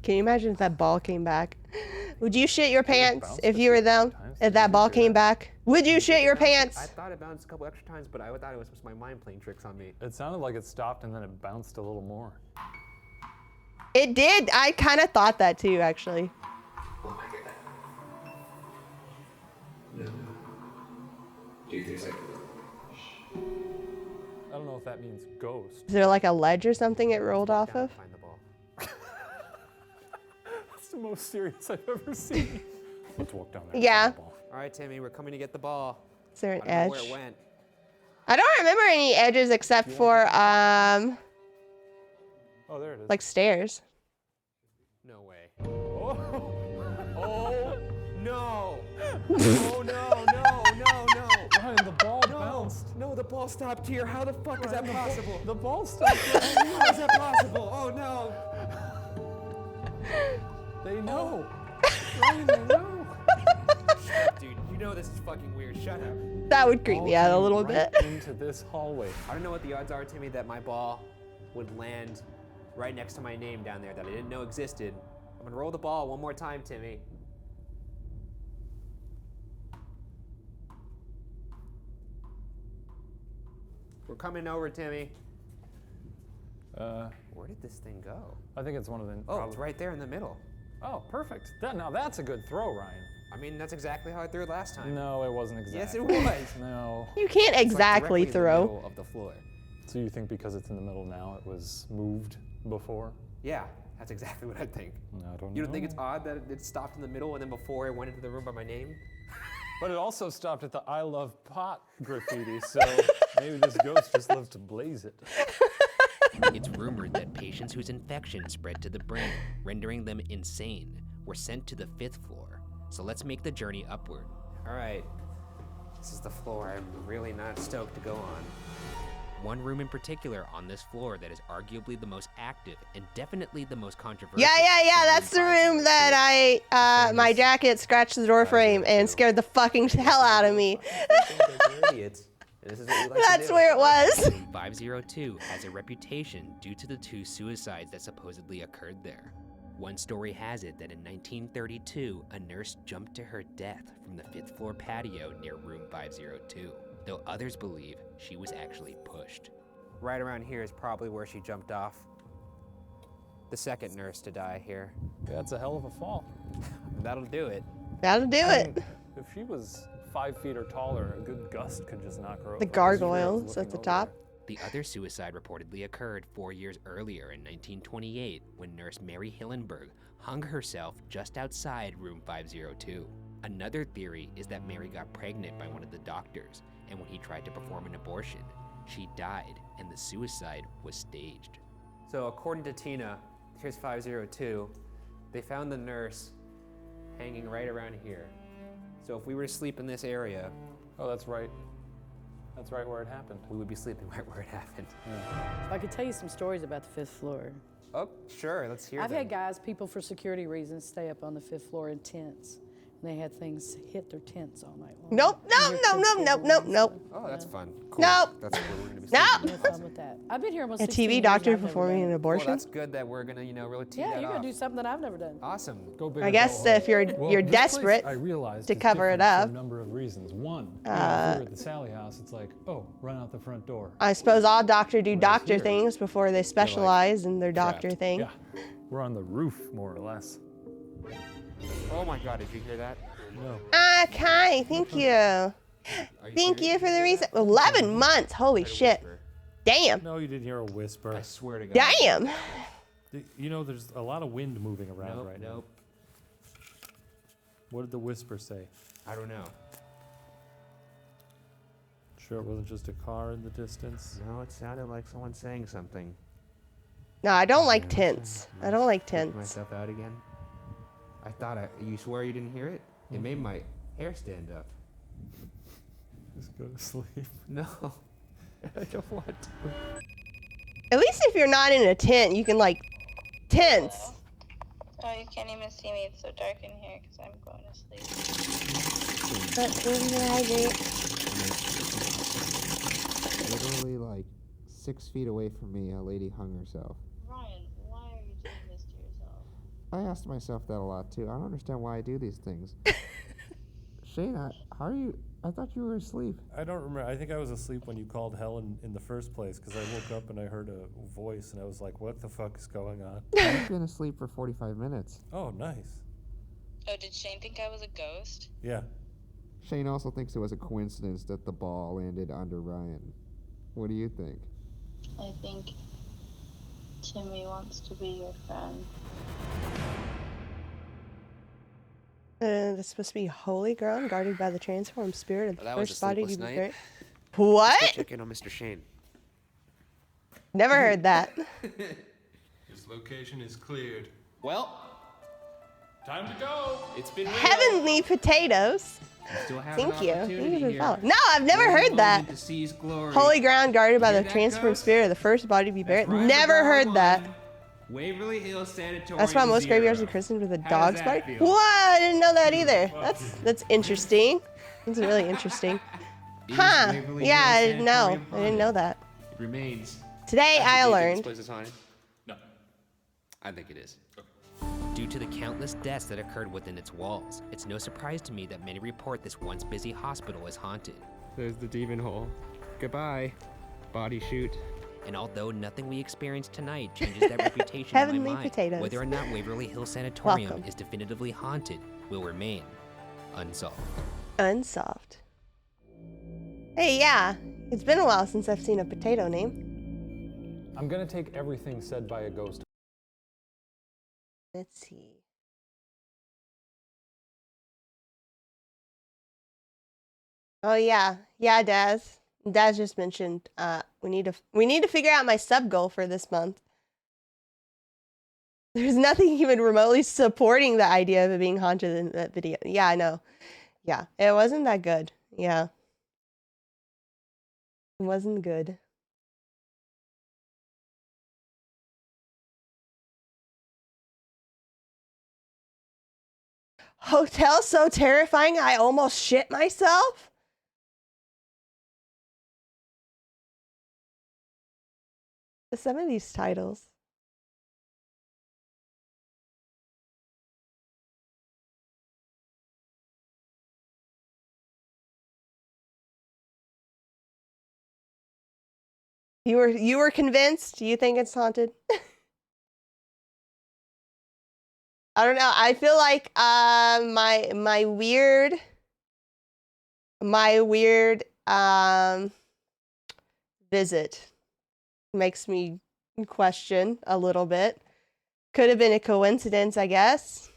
S2: Can you imagine if that ball came back? Would you shit your pants if you were them? If that ball came back? Would you shit your
S12: I
S2: pants?
S12: thought it bounced a couple extra times, but I thought it was just my mind playing tricks on me.
S10: It sounded like it stopped and then it bounced a little more.
S2: It did. I kind of thought that too, actually.
S10: I don't know if that means ghost.
S2: Is there like a ledge or something it rolled off of?
S12: Find the ball.
S10: That's the most serious I've ever seen. Let's walk down there.
S2: Yeah.
S12: All right, Timmy, we're coming to get the ball.
S2: Is there an
S12: I don't know
S2: edge?
S12: where it went.
S2: I don't remember any edges except for
S10: Oh, there it is.
S2: like stairs.
S12: No way.
S10: Oh,
S12: No! Oh no!
S10: Ryan, the ball bounced.
S12: No, the ball stopped here. How the fuck is that possible?
S10: The ball stopped.
S12: How is that possible? Oh no!
S10: They know. Ryan, they know.
S12: Dude, you know this is fucking weird. Shut up.
S2: That would creep me out a little
S10: right
S2: bit.
S10: into this hallway.
S12: I don't know what the odds are, Timmy, that my ball would land right next to my name down there that I didn't know existed. I'm gonna roll the ball one more time, Timmy. We're coming over, Timmy. Where did this thing go?
S10: I think it's one of the.
S12: Oh, it's right there in the middle.
S10: Oh, perfect. Now that's a good throw, Ryan.
S12: I mean, that's exactly how I threw it last time.
S10: No, it wasn't exactly.
S12: Yes, it was.
S10: No.
S2: You can't
S12: It's like
S2: exactly
S12: directly in the
S2: throw.
S12: middle of the floor.
S10: So you think because it's in the middle now, it was moved before?
S12: Yeah, that's exactly what I think.
S10: I don't know.
S12: You don't think it's odd that it stopped in the middle and then before it went into the room by my name?
S10: But it also stopped at the I love pot graffiti, so maybe this ghost just lives to blaze it.
S12: It's rumored that patients whose infection spread to the brain, rendering them insane, were sent to the 5th floor. So let's make the journey upward. All right, this is the floor I'm really not stoked to go on. One room in particular on this floor that is arguably the most active and definitely the most controversial.
S2: Yeah. That's the room that my jacket scratched the door frame and scared the fucking hell out of me.
S12: Idiots. And this is what we like to
S2: That's
S12: do.
S2: where it was.
S12: Room 502 has a reputation due to the 2 suicides that supposedly occurred there. One story has it that in 1932, a nurse jumped to her death from the 5th floor patio near room 502, though others believe she was actually pushed. Right around here is probably where she jumped off. The second nurse to die here.
S10: Yeah, that's a hell of a fall.
S12: That'll do it.
S2: That'll do it.
S10: If she was 5 feet or taller, a good gust could just knock her over.
S2: The gargoyles at the top.
S12: The other suicide reportedly occurred 4 years earlier in 1928 when nurse Mary Hillenberg hung herself just outside room 502. Another theory is that Mary got pregnant by one of the doctors, and when he tried to perform an abortion, she died and the suicide was staged. So according to Tina, here's 502, they found the nurse hanging right around here. So if we were to sleep in this area...
S10: Oh, that's right. That's right where it happened.
S12: We would be sleeping right where it happened.
S15: I could tell you some stories about the 5th floor.
S12: Oh, sure. Let's hear
S15: I've
S12: them.
S15: had guys, people for security reasons, stay up on the 5th floor in tents. And they had things hit their tents all night long.
S2: Nope, nope.
S12: Oh, that's fun. Cool.
S2: Nope.
S12: That's where we're going to be
S2: Nope.
S12: sleeping.
S15: No fun with that. I've been here almost
S2: A
S15: 16
S2: TV
S15: years,
S2: doctor
S15: I've never
S2: performing
S15: done
S2: an
S15: it.
S2: abortion?
S12: Well, that's good that we're going to, really tee
S15: Yeah,
S12: that
S15: you're
S12: off.
S15: going to do something that I've never done.
S12: Awesome.
S10: Go big
S2: I
S10: or
S2: guess
S10: go home.
S2: if you're
S10: Well,
S2: you're
S10: this place,
S2: desperate
S10: I realized,
S2: to
S10: is
S2: cover it
S10: different
S2: up.
S10: for a number of reasons. One, if you're at the Sally house, it's like, oh, run out the front door.
S2: I suppose all doctor do doctor
S10: here,
S2: things before they specialize in their doctor
S10: Trapped.
S2: thing.
S10: Yeah, we're on the roof, more or less.
S12: Oh my God, did you hear that?
S10: No.
S2: Okay, thank you. Thank you for the reason. 11 months, holy shit. Damn.
S10: No, you didn't hear a whisper. I
S12: swear to God.
S2: Damn.
S10: You know, there's a lot of wind moving around right now.
S12: Nope.
S10: What did the whisper say?
S12: I don't know.
S10: Sure it wasn't just a car in the distance?
S12: No, it sounded like someone saying something.
S2: No, I don't like tents. I don't like
S12: Freak
S2: tents.
S12: myself out again. I thought you swear you didn't hear it? It made my hair stand up.
S10: Just go to sleep.
S12: No, I don't want to.
S2: At least if you're not in a tent, you can like tents.
S13: Oh, you can't even see me. It's so dark in here because I'm going to sleep.
S12: Literally like 6 feet away from me, a lady hung herself.
S13: Ryan, why are you doing this to yourself?
S12: I asked myself that a lot too. I don't understand why I do these things. Shayna, how are you? I thought you were asleep.
S10: I don't remember. I think I was asleep when you called Helen in the first place because I woke up and I heard a voice and I was like, what the fuck is going on?
S12: I've been asleep for 45 minutes.
S10: Oh, nice.
S13: Oh, did Shane think I was a ghost?
S10: Yeah.
S12: Shane also thinks it was a coincidence that the ball landed under Ryan. What do you think?
S13: I think Timmy wants to be your friend.
S2: That's supposed to be holy ground guarded by the transformed spirit of the
S12: Well, that was
S2: first
S12: a
S2: body to
S12: sleepless
S2: be
S12: night.
S2: buried. What?
S12: Let's go check in on Mr. Shane.
S2: Never heard that.
S16: His location is cleared.
S12: Well,
S16: time to go.
S12: It's been real.
S2: Heavenly potatoes.
S12: Still have
S2: Thank
S12: an
S2: you.
S12: opportunity
S2: Thank you for
S12: here.
S2: following. No, I've never
S12: One
S2: heard that.
S12: moment to seize glory.
S2: Holy ground guarded by
S12: Hear
S2: the
S12: that,
S2: transformed
S12: Ghost?
S2: spirit of the first body to be buried.
S12: Ryan
S2: Never
S12: Broward
S2: heard
S12: won.
S2: that.
S12: Waverly Hills Sanatorium.
S2: That's why most
S12: 0.
S2: graveyards are christened with a
S12: How
S2: dog's
S12: does
S2: body.
S12: that feel?
S2: What? I didn't know that either. That's interesting. That's really interesting.
S12: Is
S2: Huh?
S12: Waverly
S2: Yeah,
S12: Hills
S2: I didn't know.
S12: Sanatorium
S2: I didn't know that.
S12: It remains.
S2: Today I
S12: This
S2: learned.
S12: place is haunted?
S16: No.
S12: I think it is. Due to the countless deaths that occurred within its walls, it's no surprise to me that many report this once busy hospital is haunted. There's the demon hole. Goodbye, body shoot. And although nothing we experienced tonight changes that reputation in
S2: Heavenly
S12: my mind,
S2: potatoes.
S12: whether or not Waverly Hills Sanatorium
S2: Welcome.
S12: is definitively haunted will remain unsolved.
S2: Unsolved. Hey, yeah. It's been a while since I've seen a potato name.
S10: I'm gonna take everything said by a ghost.
S2: Let's see. Oh yeah, yeah, Daz. Daz just mentioned we need to figure out my sub goal for this month. There's nothing even remotely supporting the idea of it being haunted in that video. Yeah, I know. Yeah, it wasn't that good. Yeah, it wasn't good. Hotel so terrifying I almost shit myself. Some of these titles. You were convinced? You think it's haunted? I don't know. I feel like my weird visit makes me question a little bit. Could have been a coincidence, I guess.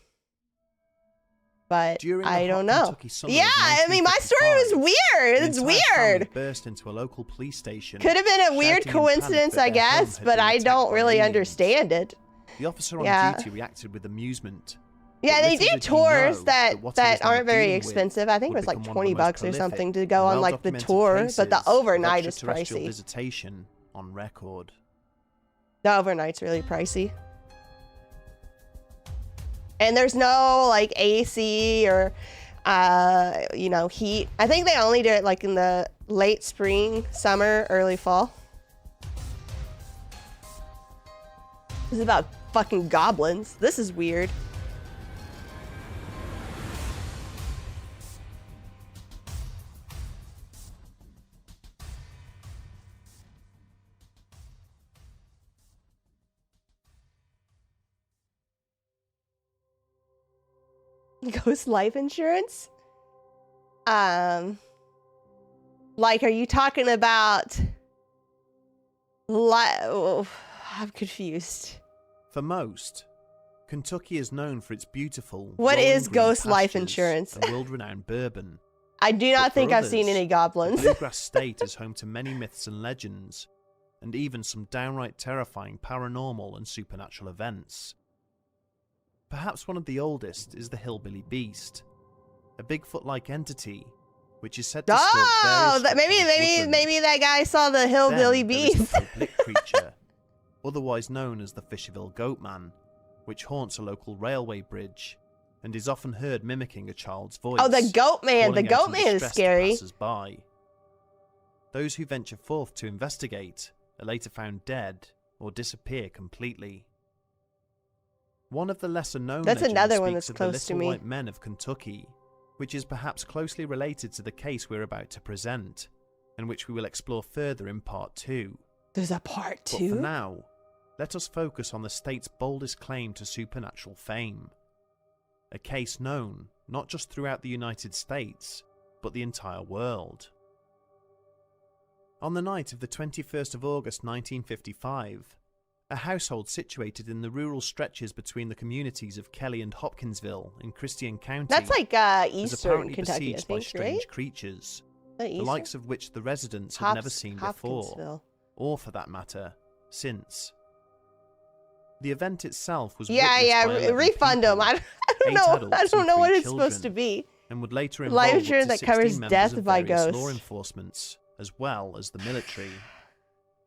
S2: But I don't know. Yeah, I mean, my story was weird. It's weird.
S22: Burst into a local police station.
S2: Could have been a weird
S22: shouting in
S2: coincidence,
S22: panic that
S2: I
S22: their home
S2: guess,
S22: had
S2: but
S22: been
S2: I
S22: attacked
S2: don't
S22: by
S2: really
S22: aliens.
S2: understand it.
S22: The officer on
S2: Yeah.
S22: duty reacted with amusement.
S2: Yeah,
S22: But
S2: they
S22: little
S2: do
S22: did he
S2: tours
S22: know
S2: that
S22: what he was now
S2: aren't very
S22: dealing with
S2: expensive. I think it
S22: would
S2: was like
S22: become one of
S2: 20
S22: the most
S2: bucks or
S22: prolific
S2: something to
S22: and
S2: go on like the
S22: well-documented
S2: tour, but the
S22: cases of
S2: overnight is
S22: extraterrestrial
S2: pricey.
S22: visitation on record.
S2: The overnight's really pricey. And there's no like AC or you know, heat. I think they only do it like in the late spring, summer, early fall. This is about fucking goblins. This is weird. Ghost life insurance? Like, are you talking about oh, I'm confused.
S22: For most, Kentucky is known for its beautiful.
S2: What
S22: rolling
S2: is
S22: green
S2: ghost life
S22: pastures
S2: insurance?
S22: and world-renowned bourbon.
S2: I do not
S22: But for
S2: think I've seen
S22: others,
S2: any goblins.
S22: The Bluegrass State is home to many myths and legends, and even some downright terrifying paranormal and supernatural events. Perhaps one of the oldest is the Hillbilly Beast, a Bigfoot-like entity which is said to stalk
S2: Oh,
S22: various
S2: maybe that guy saw the hillbilly beast.
S22: Blick creature, otherwise known as the Fisherville Goatman, which haunts a local railway bridge and is often heard mimicking a child's voice.
S2: Oh, the goat man. The
S22: calling out
S2: goat
S22: in
S2: man is
S22: distress to
S2: scary.
S22: passers-by. Those who venture forth to investigate are later found dead or disappear completely. One of the lesser-known
S2: That's
S22: legends
S2: another one
S22: speaks
S2: that's
S22: of
S2: close
S22: the
S2: to
S22: Little
S2: me.
S22: White Men of Kentucky, which is perhaps closely related to the case we're about to present, and which we will explore further in Part 2.
S2: There's a Part
S22: But
S2: 2?
S22: for now, let us focus on the state's boldest claim to supernatural fame. A case known not just throughout the United States, but the entire world. On the night of the 21st of August 1955, a household situated in the rural stretches between the communities of Kelly and Hopkinsville in Christian County
S2: That's like
S22: was
S2: Eastern
S22: apparently
S2: Kentucky, I
S22: besieged by
S2: think,
S22: strange
S2: right?
S22: creatures,
S2: that
S22: the
S2: Eastern?
S22: likes of which the residents had never seen before,
S2: Hopkinsville.
S22: or for that matter, since. The event itself was
S2: Yeah,
S22: witnessed by
S2: yeah.
S22: 11
S2: Refund them.
S22: people,
S2: I don't
S22: 8
S2: know.
S22: adults
S2: I don't
S22: and
S2: know
S22: 3
S2: what it's
S22: children,
S2: supposed to be.
S22: and would later
S2: Life
S22: involve up
S2: insurance
S22: to
S2: that
S22: 16
S2: covers
S22: members
S2: death
S22: of
S2: by
S22: various
S2: ghosts.
S22: law enforcements, as well as the military.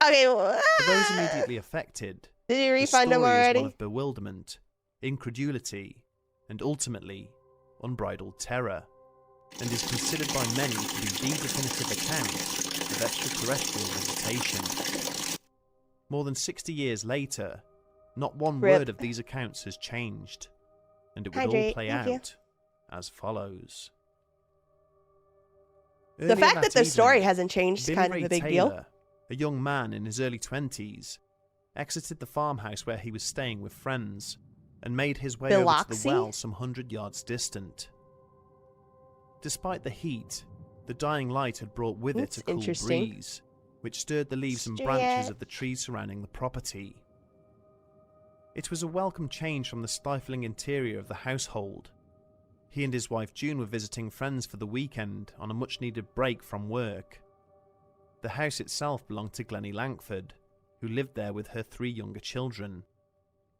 S2: Okay, well,
S22: For those immediately affected,
S2: did you
S22: the
S2: refund them
S22: story is
S2: already?
S22: one of bewilderment, incredulity, and ultimately unbridled terror, and is considered by many to be the definitive account of extraterrestrial visitation. More than 60 years later, not one
S2: Rip.
S22: word of these accounts has changed, and it would all
S2: Hydrate,
S22: play
S2: thank you.
S22: out as follows.
S2: The
S22: Earlier
S2: fact that the
S22: evening,
S2: story hasn't changed is
S22: Billy
S2: kind of
S22: Ray
S2: a big
S22: Taylor,
S2: deal.
S22: a young man in his early 20s, exited the farmhouse where he was staying with friends and made his way over to the
S2: Biloxi?
S22: well some 100 yards distant. Despite the heat, the dying light had brought with
S2: That's
S22: it a cool
S2: interesting.
S22: breeze, which stirred the leaves and
S2: Stir
S22: branches
S2: it.
S22: of the trees surrounding the property. It was a welcome change from the stifling interior of the household. He and his wife June were visiting friends for the weekend on a much-needed break from work. The house itself belonged to Glennie Langford, who lived there with her 3 younger children.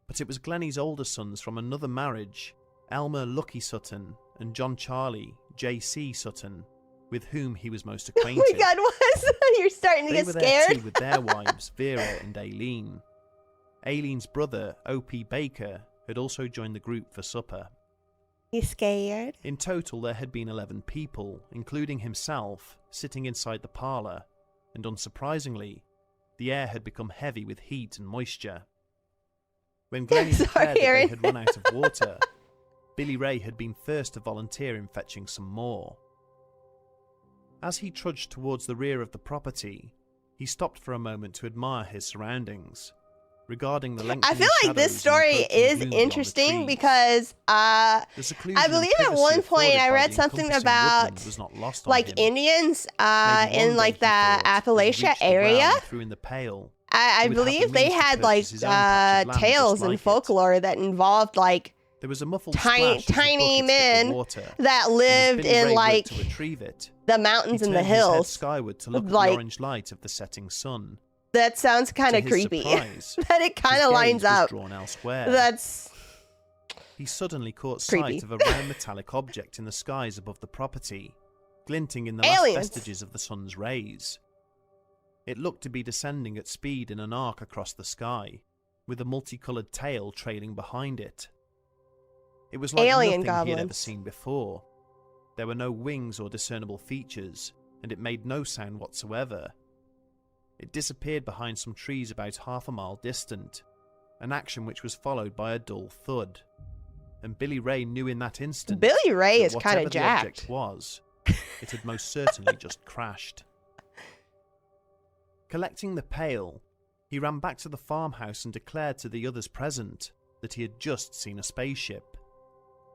S22: But it was Glennie's older sons from another marriage, Elmer Lucky Sutton and John Charlie J.C. Sutton, with whom he was most
S2: Oh
S22: acquainted.
S2: my god, what? You're starting to
S22: They
S2: get
S22: were there
S2: scared?
S22: too with their wives, Vera and Aileen. Aileen's brother, O.P. Baker, had also joined the group for supper.
S2: You scared?
S22: In total, there had been 11 people, including himself, sitting inside the parlour, and unsurprisingly, the air had become heavy with heat and moisture. When Glennie declared that they
S2: Aaron.
S22: had run out of water, Billy Ray had been first to volunteer in fetching some more. As he trudged towards the rear of the property, he stopped for a moment to admire his surroundings, regarding the lengthening
S2: I feel like this story is interesting because I believe at one point I read something about like Indians in like the Appalachia area. I believe they had like tales and folklore that involved like
S22: there was a muffled
S2: tiny men that lived in like the mountains and the hills.
S22: Skyward to look at
S2: like,
S22: the orange light of the setting sun.
S2: That sounds kind of
S22: To his
S2: creepy.
S22: surprise,
S2: That it kind
S22: his
S2: of
S22: gaze
S2: lines
S22: was
S2: up.
S22: drawn elsewhere.
S2: That's
S22: He suddenly caught
S2: creepy.
S22: sight of a round metallic object in the skies above the property, glinting in the
S2: Aliens.
S22: last vestiges of the sun's rays. It looked to be descending at speed in an arc across the sky, with a multicoloured tail trailing behind it. It was like
S2: Alien
S22: nothing he had ever
S2: goblins.
S22: seen before. There were no wings or discernible features, and it made no sound whatsoever. It disappeared behind some trees about half a mile distant, an action which was followed by a dull thud. And Billy Ray knew in that instant
S2: Billy Ray
S22: that
S2: is kind
S22: whatever
S2: of
S22: the
S2: jacked.
S22: object was, it had most certainly just crashed. Collecting the pail, he ran back to the farmhouse and declared to the others present that he had just seen a spaceship.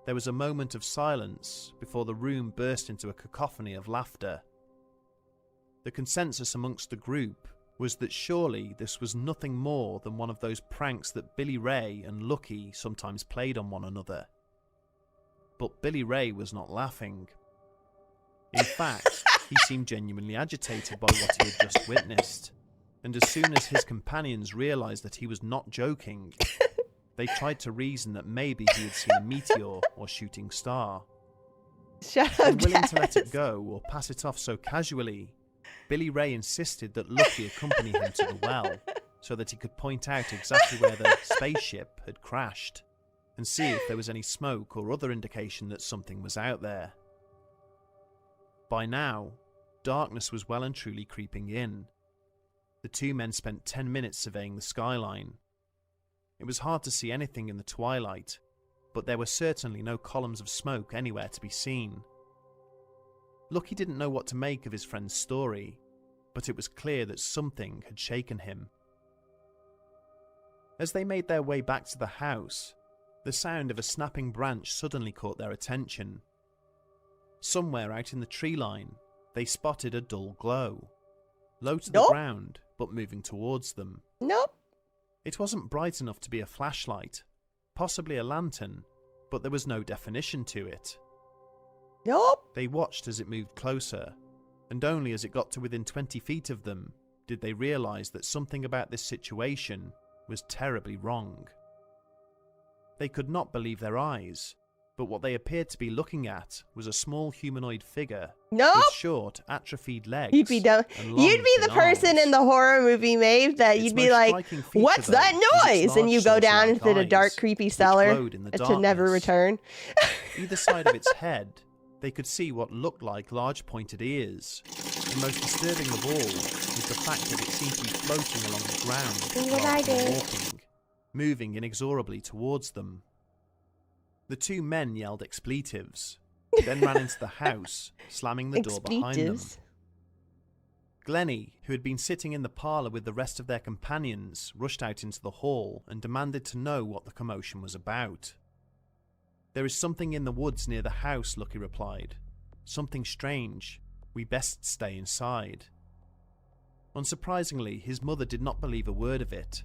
S22: There was a moment of silence before the room burst into a cacophony of laughter. The consensus amongst the group was that surely this was nothing more than one of those pranks that Billy Ray and Lucky sometimes played on one another. But Billy Ray was not laughing. In fact, he seemed genuinely agitated by what he had just witnessed, and as soon as his companions realised that he was not joking, they tried to reason that maybe he had seen a meteor or shooting star.
S2: Shut up,
S22: Unwilling to let it
S2: Jazz.
S22: go or pass it off so casually, Billy Ray insisted that Lucky accompany him to the well so that he could point out exactly where the spaceship had crashed and see if there was any smoke or other indication that something was out there. By now, darkness was well and truly creeping in. The two men spent 10 minutes surveying the skyline. It was hard to see anything in the twilight, but there were certainly no columns of smoke anywhere to be seen. Lucky didn't know what to make of his friend's story, but it was clear that something had shaken him. As they made their way back to the house, the sound of a snapping branch suddenly caught their attention. Somewhere out in the tree line, they spotted a dull glow, low to the ground, but moving towards them.
S2: Nope.
S22: It wasn't bright enough to be a flashlight, possibly a lantern, but there was no definition to it.
S2: Nope.
S22: They watched as it moved closer, and only as it got to within 20 feet of them did they realise that something about this situation was terribly wrong. They could not believe their eyes, but what they appeared to be looking at was a small humanoid figure
S2: Nope.
S22: with short, atrophied legs.
S2: You'd be dumb.
S22: and long,
S2: You'd be the
S22: thin
S2: person
S22: arms.
S2: in the horror movie, Maeve, that
S22: Its
S2: you'd be
S22: most
S2: like,
S22: striking feature,
S2: "What's
S22: though,
S2: that
S22: was its
S2: noise?" And you
S22: large
S2: go down
S22: saucer-like
S2: into the dark,
S22: eyes,
S2: creepy
S22: which
S2: cellar
S22: glowed in the
S2: to never
S22: darkness.
S2: return.
S22: Either side of its head, they could see what looked like large pointed ears. And most disturbing of all was the fact that it seemed to be floating along the ground
S2: What
S22: rather
S2: I
S22: than
S2: do.
S22: walking, moving inexorably towards them. The two men yelled expletives, then ran into the house, slamming the door behind them.
S2: Expletives.
S22: Glennie, who had been sitting in the parlour with the rest of their companions, rushed out into the hall and demanded to know what the commotion was about. "There is something in the woods near the house," Lucky replied. "Something strange. We best stay inside." Unsurprisingly, his mother did not believe a word of it,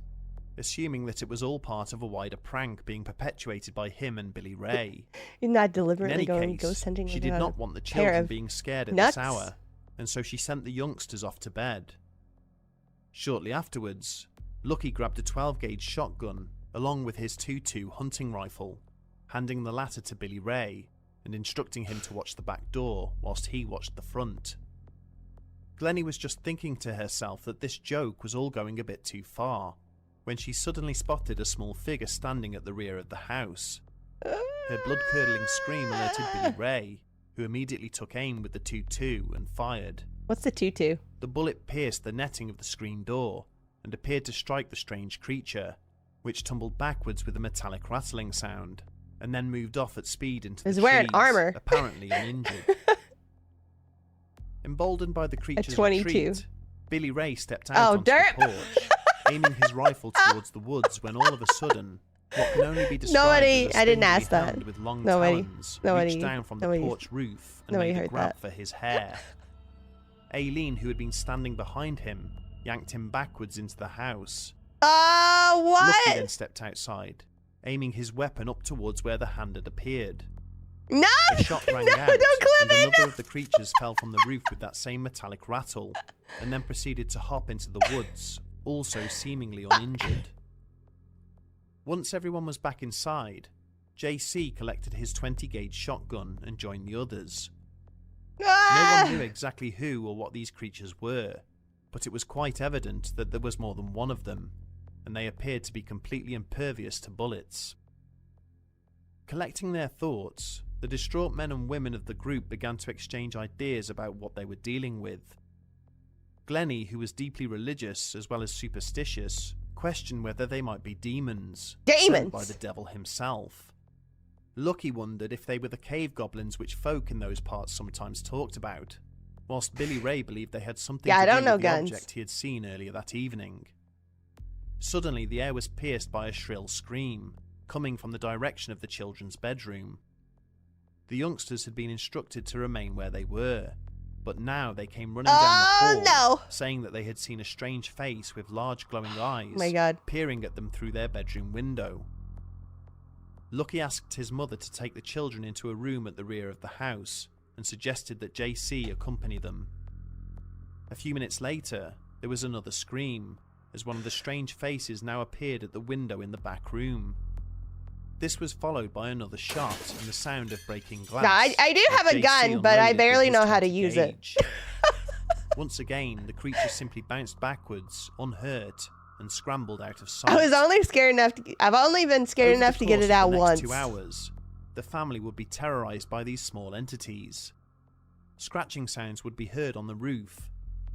S22: assuming that it was all part of a wider prank being perpetuated by him and Billy Ray.
S2: You're not
S22: In
S2: deliberately
S22: any
S2: going
S22: case,
S2: ghost hunting.
S22: she
S2: with
S22: did
S2: a
S22: not want the
S2: pair
S22: children
S2: of
S22: being scared at
S2: nuts.
S22: this hour, and so she sent the youngsters off to bed. Shortly afterwards, Lucky grabbed a 12-gauge shotgun along with his .22 hunting rifle, handing the latter to Billy Ray and instructing him to watch the back door whilst he watched the front. Glennie was just thinking to herself that this joke was all going a bit too far, when she suddenly spotted a small figure standing at the rear of the house. Her blood-curdling scream alerted Billy Ray, who immediately took aim with the .22 and fired.
S2: What's the tutu?
S22: The bullet pierced the netting of the screen door and appeared to strike the strange creature, which tumbled backwards with a metallic rattling sound, and then moved off at speed into the
S2: It's wearing
S22: trees,
S2: armor.
S22: apparently uninjured. Emboldened by the creature's
S2: 22.
S22: retreat, Billy Ray stepped out
S2: Oh,
S22: onto
S2: derp.
S22: the porch, aiming his rifle towards the woods when all of a sudden, what can only be described
S2: Nobody-
S22: as a
S2: I didn't
S22: spindly
S2: ask that.
S22: hand with long
S2: Nobody-
S22: talons
S2: nobody-
S22: reached down from the
S2: nobody-
S22: porch roof and
S2: nobody
S22: made a
S2: heard
S22: grab
S2: that.
S22: for his hair. Aileen, who had been standing behind him, yanked him backwards into the house.
S2: What?
S22: Lucky then stepped outside, aiming his weapon up towards where the hand had appeared.
S2: No!
S22: A shot rang
S2: No,
S22: out,
S2: don't clip
S22: and
S2: it,
S22: another
S2: no!
S22: of the creatures fell from the roof with that same metallic rattle, and then proceeded to hop into the woods, also seemingly uninjured. Once everyone was back inside, JC collected his 20-gauge shotgun and joined the others. No one knew exactly who or what these creatures were, but it was quite evident that there was more than one of them, and they appeared to be completely impervious to bullets. Collecting their thoughts, the distraught men and women of the group began to exchange ideas about what they were dealing with. Glennie, who was deeply religious as well as superstitious, questioned whether they might be demons sent by the devil himself. Lucky wondered if they were the cave goblins which folk in those parts sometimes talked about, whilst Billy Ray believed they had something to do with the object he had seen earlier that evening. Suddenly, the air was pierced by a shrill scream, coming from the direction of the children's bedroom. The youngsters had been instructed to remain where they were, but now they came running down the hall, saying that they had seen a strange face with large glowing eyes peering at them through their bedroom window. Lucky asked his mother to take the children into a room at the rear of the house and suggested that JC accompany them. A few minutes later, there was another scream, as one of the strange faces now appeared at the window in the back room. This was followed by another shot and the sound of breaking glass.
S2: Now, I do have a gun, but I barely know how to use it.
S22: Once again, the creature simply bounced backwards, unhurt, and scrambled out of sight.
S2: I was only scared enough to, I've only been scared enough to get it out once.
S22: For the next 2 hours, the family would be terrorized by these small entities. Scratching sounds would be heard on the roof.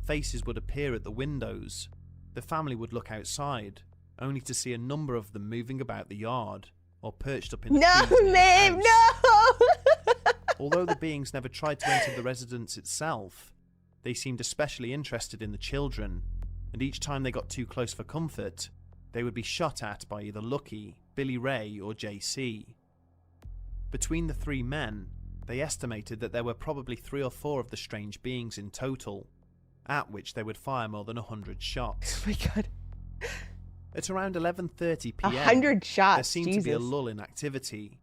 S22: Faces would appear at the windows. The family would look outside, only to see a number of them moving about the yard or perched up in the trees near the house. Although the beings never tried to enter the residence itself, they seemed especially interested in the children, and each time they got too close for comfort, they would be shot at by either Lucky, Billy Ray, or JC. Between the 3 men, they estimated that there were probably 3 or 4 of the strange beings in total, at which they would fire more than 100 shots.
S2: Oh my god.
S22: At around 11:30 p.m.,
S2: 100 shots,
S22: there seemed to be a lull in activity.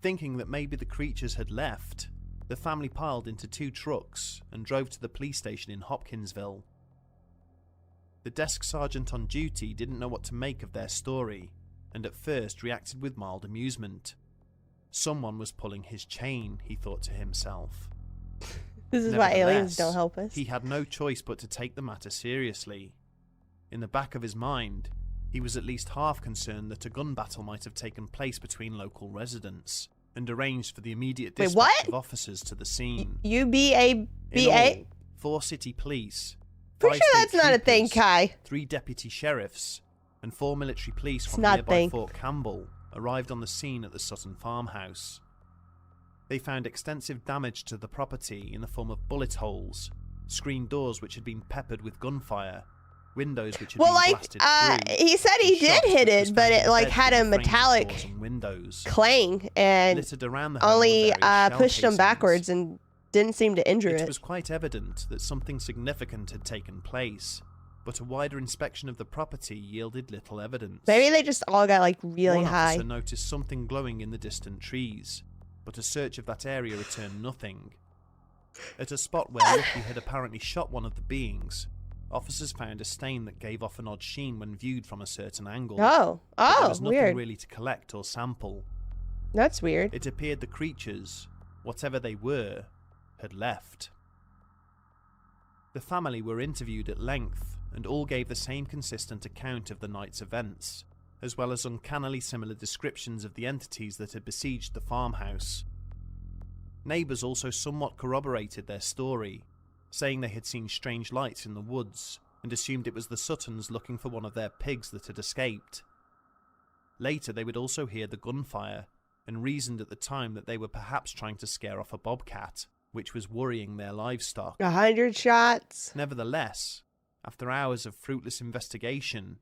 S22: Thinking that maybe the creatures had left, the family piled into 2 trucks and drove to the police station in Hopkinsville. The desk sergeant on duty didn't know what to make of their story, and at first reacted with mild amusement. Someone was pulling his chain, he thought to himself.
S2: This is why aliens don't help us.
S22: He had no choice but to take the matter seriously. In the back of his mind, he was at least half concerned that a gun battle might have taken place between local residents, and arranged for the immediate dispatch of officers to the scene.
S2: UBABA?
S22: In all, 4 city police,
S2: Pretty sure that's not a thing, Kai.
S22: 3 deputy sheriffs, and 4 military police from nearby Fort Campbell arrived on the scene at the Sutton farmhouse. They found extensive damage to the property in the form of bullet holes, screen doors which had been peppered with gunfire, windows which had been blasted through.
S2: He said he did hit it, but it like had a metallic clang and only pushed him backwards and didn't seem to injure it.
S22: It was quite evident that something significant had taken place, but a wider inspection of the property yielded little evidence.
S2: Maybe they just all got like really
S22: One
S2: high.
S22: officer noticed something glowing in the distant trees, but a search of that area returned nothing. At a spot where Lucky had apparently shot one of the beings, officers found a stain that gave off an odd sheen when viewed from a certain angle.
S2: Oh,
S22: there was nothing
S2: weird.
S22: really to collect or sample.
S2: That's weird.
S22: It appeared the creatures, whatever they were, had left. The family were interviewed at length, and all gave the same consistent account of the night's events, as well as uncannily similar descriptions of the entities that had besieged the farmhouse. Neighbours also somewhat corroborated their story, saying they had seen strange lights in the woods, and assumed it was the Suttons looking for one of their pigs that had escaped. Later they would also hear the gunfire, and reasoned at the time that they were perhaps trying to scare off a bobcat, which was worrying their livestock.
S2: 100 shots.
S22: Nevertheless, after hours of fruitless investigation,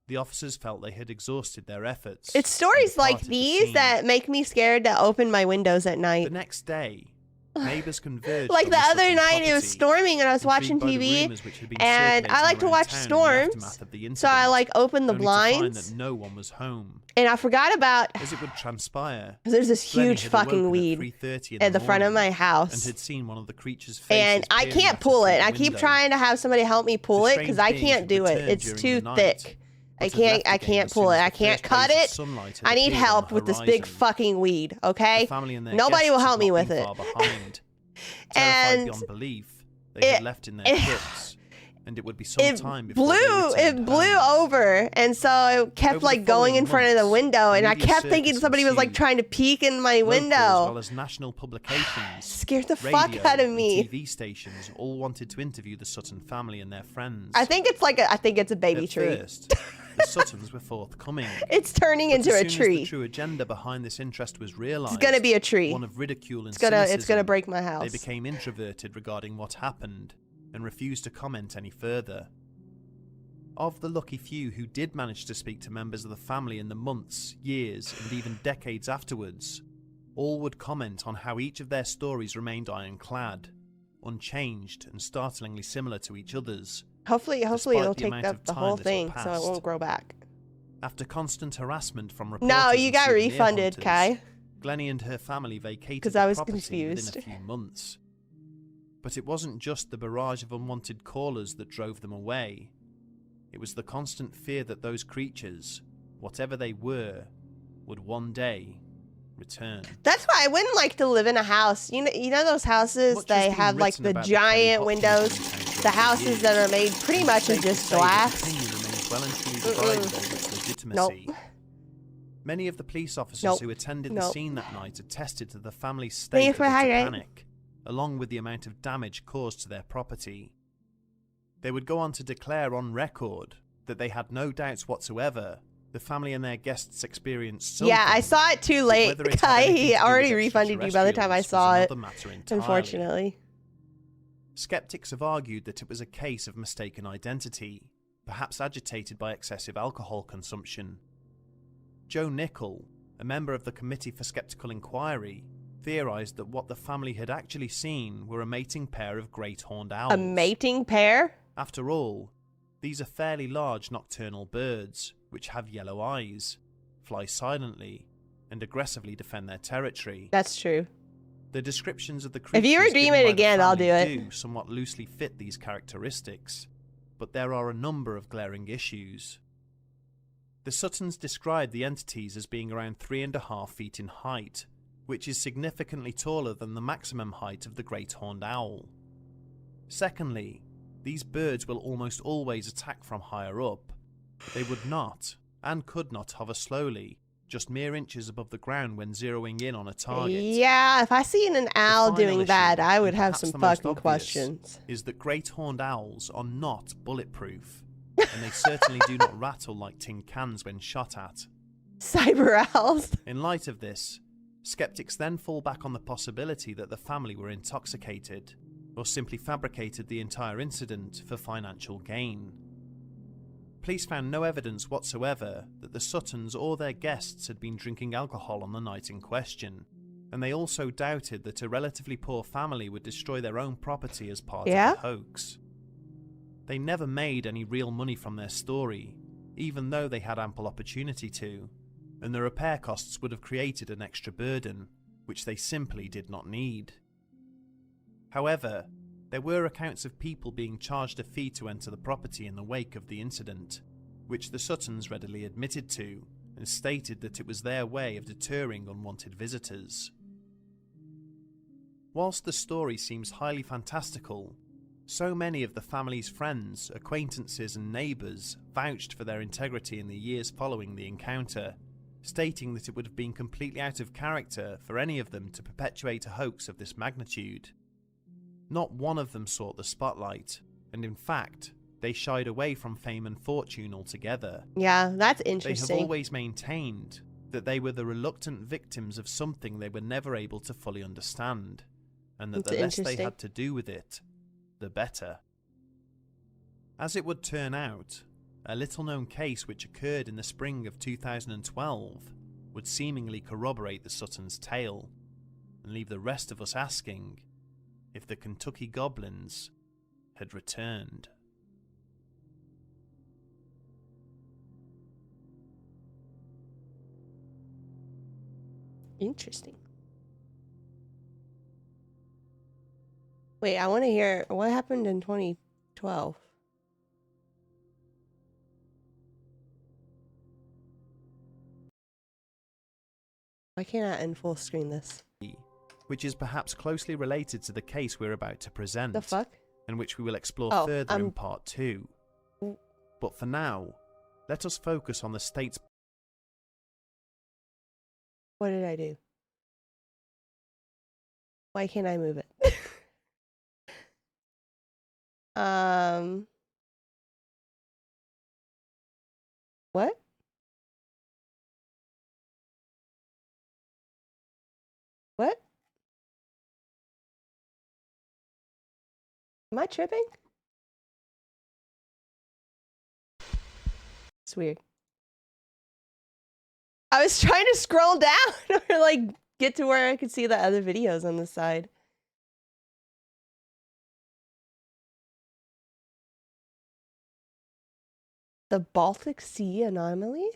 S22: the officers felt they had exhausted their efforts.
S2: It's stories like these that make me scared to open my windows at night.
S22: The next day, neighbours converged.
S2: Like the other night, it was storming and I was watching TV, and I like to watch storms, so I like opened the blinds,
S22: that no one was home.
S2: and I forgot about.
S22: As it would transpire,
S2: There's this huge fucking weed at the front of my house,
S22: and had seen one of the creature's faces,
S2: and I can't pull it. I keep trying to have somebody help me pull it because I can't do it. It's too thick. I can't pull it. I can't cut it. I need help with this big fucking weed, okay? Nobody will help me with it.
S22: And beyond belief, they had left in their kits, and it would be some time before
S2: it blew over, and so it kept like going in front of the window, and I kept thinking somebody was like trying to peek in my window.
S22: As well as national publications,
S2: scared the
S22: radio,
S2: fuck out of me.
S22: And TV stations all wanted to interview the Sutton family and their friends.
S2: I think it's a baby tree.
S22: At first, the Suttons were forthcoming.
S2: It's turning
S22: But
S2: into
S22: as
S2: a
S22: soon
S2: tree.
S22: As the true agenda behind this interest was realised,
S2: It's gonna be a tree.
S22: One of ridicule and
S2: It's
S22: cynicism.
S2: gonna break my house.
S22: They became introverted regarding what happened and refused to comment any further. Of the lucky few who did manage to speak to members of the family in the months, years, and even decades afterwards, all would comment on how each of their stories remained ironclad, unchanged, and startlingly similar to each other's.
S2: Hopefully
S22: despite
S2: it'll
S22: the
S2: take
S22: amount
S2: up
S22: of
S2: the
S22: time
S2: whole
S22: that
S2: thing,
S22: had
S2: so it
S22: passed.
S2: won't grow back.
S22: After constant harassment from reporters
S2: No, you
S22: and
S2: got
S22: souvenir
S2: refunded,
S22: hunters,
S2: Kai.
S22: Glennie and her family vacated
S2: 'Cause
S22: the
S2: I was
S22: property
S2: confused.
S22: within a few months. But it wasn't just the barrage of unwanted callers that drove them away. It was the constant fear that those creatures, whatever they were, would one day return.
S2: That's why I wouldn't like to live in a house. You know those houses
S22: Much has
S2: they
S22: been
S2: have like
S22: written
S2: the
S22: about the
S2: giant
S22: Kelly
S2: windows,
S22: Hopkins encounter
S2: the
S22: over the
S2: houses
S22: years.
S2: that are made pretty much of
S22: Safe to
S2: just
S22: say that
S2: glass.
S22: the opinion remains well and truly divided over its legitimacy.
S2: Nope.
S22: Many of the police officers
S2: Nope.
S22: who attended the
S2: Nope.
S22: scene that night attested to the family's
S2: Thank
S22: state
S2: you
S22: of
S2: for
S22: utter
S2: highlighting.
S22: panic, along with the amount of damage caused to their property. They would go on to declare on record that they had no doubts whatsoever the family and their guests experienced something.
S2: Yeah, I saw it too late.
S22: whether it had
S2: Kai,
S22: anything to
S2: he
S22: do with
S2: already refunded me by the time I
S22: extraterrestrials
S2: saw
S22: was
S2: it.
S22: another matter entirely.
S2: Unfortunately.
S22: Skeptics have argued that it was a case of mistaken identity, perhaps agitated by excessive alcohol consumption. Joe Nichol, a member of the Committee for Skeptical Inquiry, theorised that what the family had actually seen were a mating pair of great horned owls.
S2: A mating pair?
S22: After all, these are fairly large nocturnal birds, which have yellow eyes, fly silently, and aggressively defend their territory.
S2: That's true.
S22: The descriptions of the
S2: If
S22: creatures
S2: you redeem
S22: given
S2: it
S22: by the
S2: again, I'll
S22: family
S2: do it.
S22: do somewhat loosely fit these characteristics, but there are a number of glaring issues. The Suttons described the entities as being around 3.5 feet in height, which is significantly taller than the maximum height of the great horned owl. Secondly, these birds will almost always attack from higher up. They would not, and could not, hover slowly, just mere inches above the ground when zeroing in on a target.
S2: Yeah, if I seen an owl
S22: The final
S2: doing that,
S22: issue,
S2: I would
S22: and
S2: have
S22: perhaps
S2: some
S22: the most
S2: fucking
S22: obvious,
S2: questions.
S22: Is that great horned owls are not bulletproof, and they certainly do not rattle like tin cans when shot at.
S2: Cyber owls.
S22: In light of this, skeptics then fall back on the possibility that the family were intoxicated, or simply fabricated the entire incident for financial gain. Police found no evidence whatsoever that the Suttons or their guests had been drinking alcohol on the night in question, and they also doubted that a relatively poor family would destroy their own property as part of the hoax. They never made any real money from their story, even though they had ample opportunity to, and the repair costs would have created an extra burden, which they simply did not need. However, there were accounts of people being charged a fee to enter the property in the wake of the incident, which the Suttons readily admitted to, and stated that it was their way of deterring unwanted visitors. Whilst the story seems highly fantastical, so many of the family's friends, acquaintances and neighbours vouched for their integrity in the years following the encounter, stating that it would have been completely out of character for any of them to perpetuate a hoax of this magnitude. Not one of them sought the spotlight, and in fact, they shied away from fame and fortune altogether.
S2: Yeah, that's
S22: They
S2: interesting.
S22: have always maintained that they were the reluctant victims of something they were never able to fully understand, and that
S2: That's
S22: the less they
S2: interesting.
S22: had to do with it, the better. As it would turn out, a little-known case which occurred in the spring of 2012 would seemingly corroborate the Suttons' tale, and leave the rest of us asking if the Kentucky Goblins had returned.
S2: Interesting. Wait, I want to hear what happened in 2012. Why can't I in full screen this?
S22: Which is perhaps closely related to the case we're about to present.
S2: The fuck?
S22: and which we will explore
S2: Oh,
S22: further in part 2. But for now, let us focus on the state's...
S2: What did I do? Why can't I move it? What? What? Am I tripping? It's weird. I was trying to scroll down or like get to where I could see the other videos on the side. The Baltic Sea anomaly?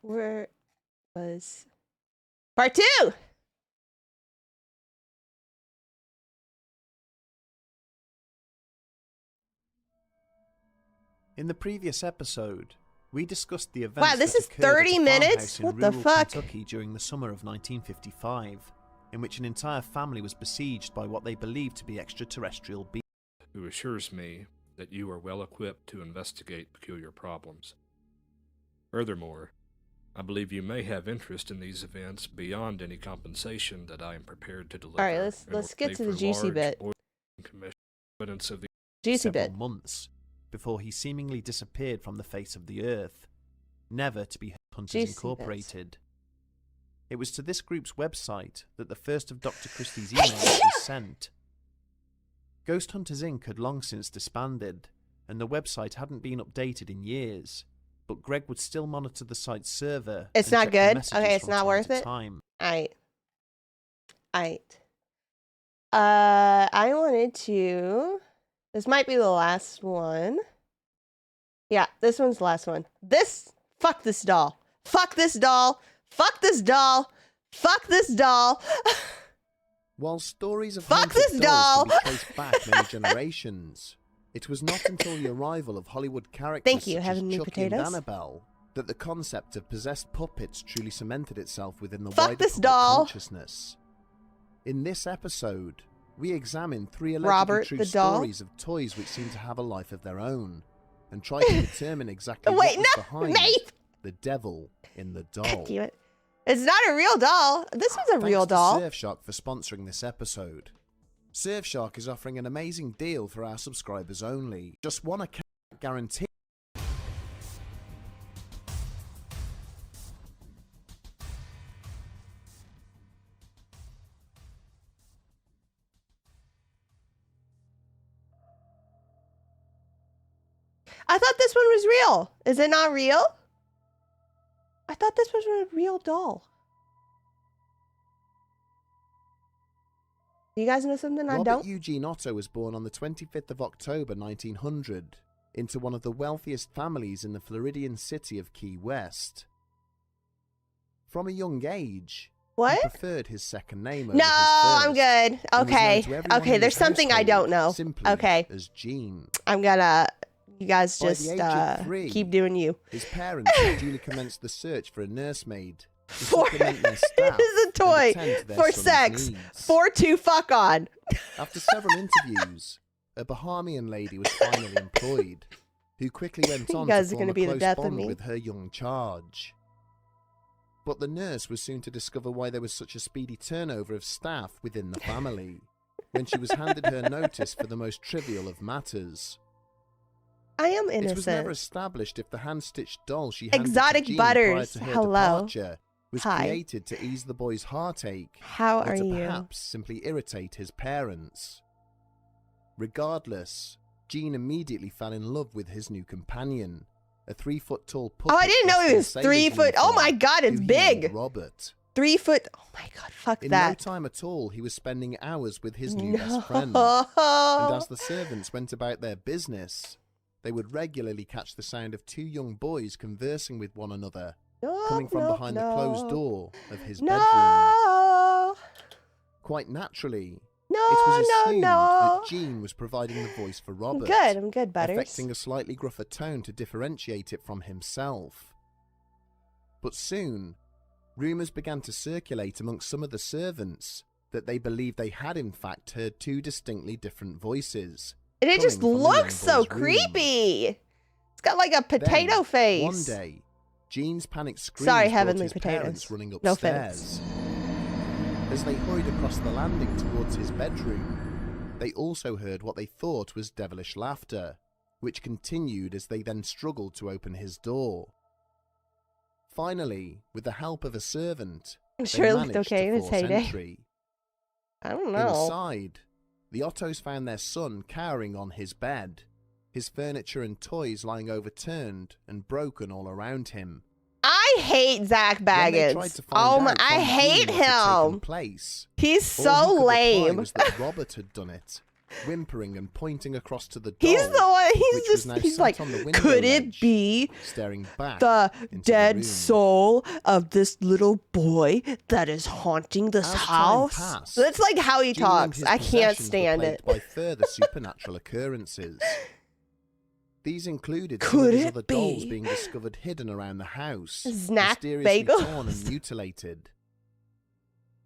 S2: Where was part 2?
S22: In the previous episode, we discussed the events
S2: Wow, this
S22: that
S2: is
S22: occurred
S2: 30
S22: at a
S2: minutes?
S22: farmhouse in
S2: What the
S22: rural
S2: fuck?
S22: Kentucky during the summer of 1955, in which an entire family was besieged by what they believed to be extraterrestrial beings.
S14: Who assures me that you are well equipped to investigate peculiar problems. Furthermore, I believe you may have interest in these events beyond any compensation that I am prepared to deliver.
S2: All right, let's get to the juicy bit.
S14: Evidence of the
S2: Juicy
S22: several
S2: bit.
S22: months before he seemingly disappeared from the face of the earth, never to be Hunters
S2: Juicy
S22: Incorporated. It was to this group's website that the first of Dr. Christie's emails was sent. Ghost Hunters Inc. had long since disbanded, and the website hadn't been updated in years, but Greg would still monitor the site's server.
S2: It's
S22: and
S2: not
S22: check the
S2: good?
S22: messages
S2: Okay, it's
S22: from
S2: not
S22: time
S2: worth
S22: to
S2: it?
S22: time.
S2: Alright. I wanted to... This might be the last one. Yeah, this one's the last one. Fuck this doll. Fuck this doll. Fuck this doll. Fuck this doll.
S22: While stories of
S2: Fuck
S22: haunted
S2: this
S22: dolls
S2: doll.
S22: can be traced back many generations, it was not until the arrival of Hollywood characters
S2: Thank you,
S22: such
S2: having
S22: as
S2: me
S22: Chucky and
S2: potatoes.
S22: Annabelle that the concept of possessed puppets truly cemented itself within the
S2: Fuck
S22: wider
S2: this
S22: public
S2: doll.
S22: consciousness. In this episode, we examine 3 allegedly
S2: Robert
S22: true
S2: the doll.
S22: stories of toys which seem to have a life of their own, and try to determine exactly
S2: Wait,
S22: what was
S2: no,
S22: behind
S2: Nate.
S22: the devil in the doll.
S2: God damn it. It's not a real doll. This was a
S22: Thanks
S2: real
S22: to
S2: doll.
S22: Surfshark for sponsoring this episode. Surfshark is offering an amazing deal for our subscribers only. Just one account guarantee.
S2: I thought this one was real. Is it not real? I thought this was a real doll. You guys know something I
S22: Robert
S2: don't?
S22: Eugene Otto was born on the 25th of October 1900 into one of the wealthiest families in the Floridian city of Key West. From a young age,
S2: What?
S22: he preferred his second name over
S2: No,
S22: his
S2: I'm
S22: first,
S2: good.
S22: and was known
S2: Okay.
S22: to everyone
S2: Okay,
S22: in
S2: there's
S22: his
S2: something I
S22: household
S2: don't know.
S22: simply
S2: Okay.
S22: as Gene.
S2: I'm gonna... You guys
S22: By the
S2: just
S22: age of 3,
S2: keep doing you.
S22: His parents had duly commenced the search for a nursemaid to
S2: For
S22: supplement their staff
S2: this is a toy
S22: and attend to their
S2: for
S22: son's
S2: sex.
S22: needs.
S2: For to fuck on.
S22: After several interviews, a Bahamian lady was finally employed, who quickly went
S2: You
S22: on
S2: guys
S22: to
S2: are
S22: form
S2: gonna
S22: a
S2: be the
S22: close
S2: death of
S22: bond
S2: me.
S22: with her young charge. But the nurse was soon to discover why there was such a speedy turnover of staff within the family, when she was handed her notice for the most trivial of matters.
S2: I am
S22: It was never
S2: innocent.
S22: established if the hand-stitched doll she handed
S2: Exotic
S22: to Jean
S2: Butters,
S22: prior to her
S2: hello.
S22: departure was
S2: Hi.
S22: created to ease the boy's heartache,
S2: How
S22: or
S2: are
S22: to
S2: you?
S22: perhaps simply irritate his parents. Regardless, Jean immediately fell in love with his new companion, a 3-foot-tall puppet.
S2: Oh, I didn't know
S22: dressed
S2: he
S22: in
S2: was
S22: sailor's
S2: 3 foot. Oh
S22: uniform,
S2: my god, it's
S22: who he named
S2: big.
S22: Robert.
S2: 3 foot. Oh my god, fuck
S22: In
S2: that.
S22: no time at all, he was spending hours with his new
S2: No.
S22: best friend. And as the servants went about their business, they would regularly catch the sound of 2 young boys conversing with one another, coming from behind the closed door of his bedroom.
S2: No.
S22: Quite naturally,
S2: No,
S22: it was
S2: no,
S22: assumed
S2: no.
S22: that Jean was providing the voice for Robert.
S2: I'm good, Butters.
S22: Affecting a slightly gruffer tone to differentiate it from himself. But soon, rumours began to circulate amongst some of the servants that they believed they had in fact heard two distinctly different voices.
S2: And it just
S22: coming from the young
S2: looks so
S22: boy's room.
S2: creepy. It's got like a potato
S22: Then,
S2: face.
S22: One day, Jean's panicked screams
S2: Sorry,
S22: brought
S2: heavenly
S22: his
S2: potatoes.
S22: parents running
S2: No
S22: upstairs. As they hurried across the landing towards his bedroom, they also heard what they thought was devilish laughter, which continued as they then struggled to open his door. Finally, with the help of a servant,
S2: I'm
S22: they
S2: sure it looked
S22: managed
S2: okay
S22: to
S2: in its
S22: force
S2: heyday.
S22: entry.
S2: I don't know.
S22: Inside, the Ottos found their son cowering on his bed, his furniture and toys lying overturned and broken all around him.
S2: I hate Zach
S22: When they tried
S2: Baggins.
S22: to find
S2: Oh my,
S22: out
S2: I
S22: from
S2: hate
S22: Jean what had taken
S2: him.
S22: place,
S2: He's
S22: all
S2: so
S22: he could reply
S2: lame.
S22: was that Robert had done it, whimpering and pointing across to the door.
S2: He's the one.
S22: which
S2: He's
S22: was
S2: just.
S22: now
S2: He's
S22: sat
S2: like,
S22: on the window
S2: could it
S22: ledge,
S2: be
S22: staring back
S2: the
S22: into
S2: dead
S22: the room.
S2: soul of this little boy that is haunting this
S22: As time
S2: house?
S22: passed,
S2: That's like how he
S22: Jean and
S2: talks.
S22: his
S2: I can't
S22: possessions were
S2: stand
S22: plagued
S2: it.
S22: by further supernatural occurrences. These included some
S2: Could
S22: of his
S2: it
S22: other dolls
S2: be?
S22: being discovered hidden around the house,
S2: Snack
S22: mysteriously
S2: bagels?
S22: torn and mutilated.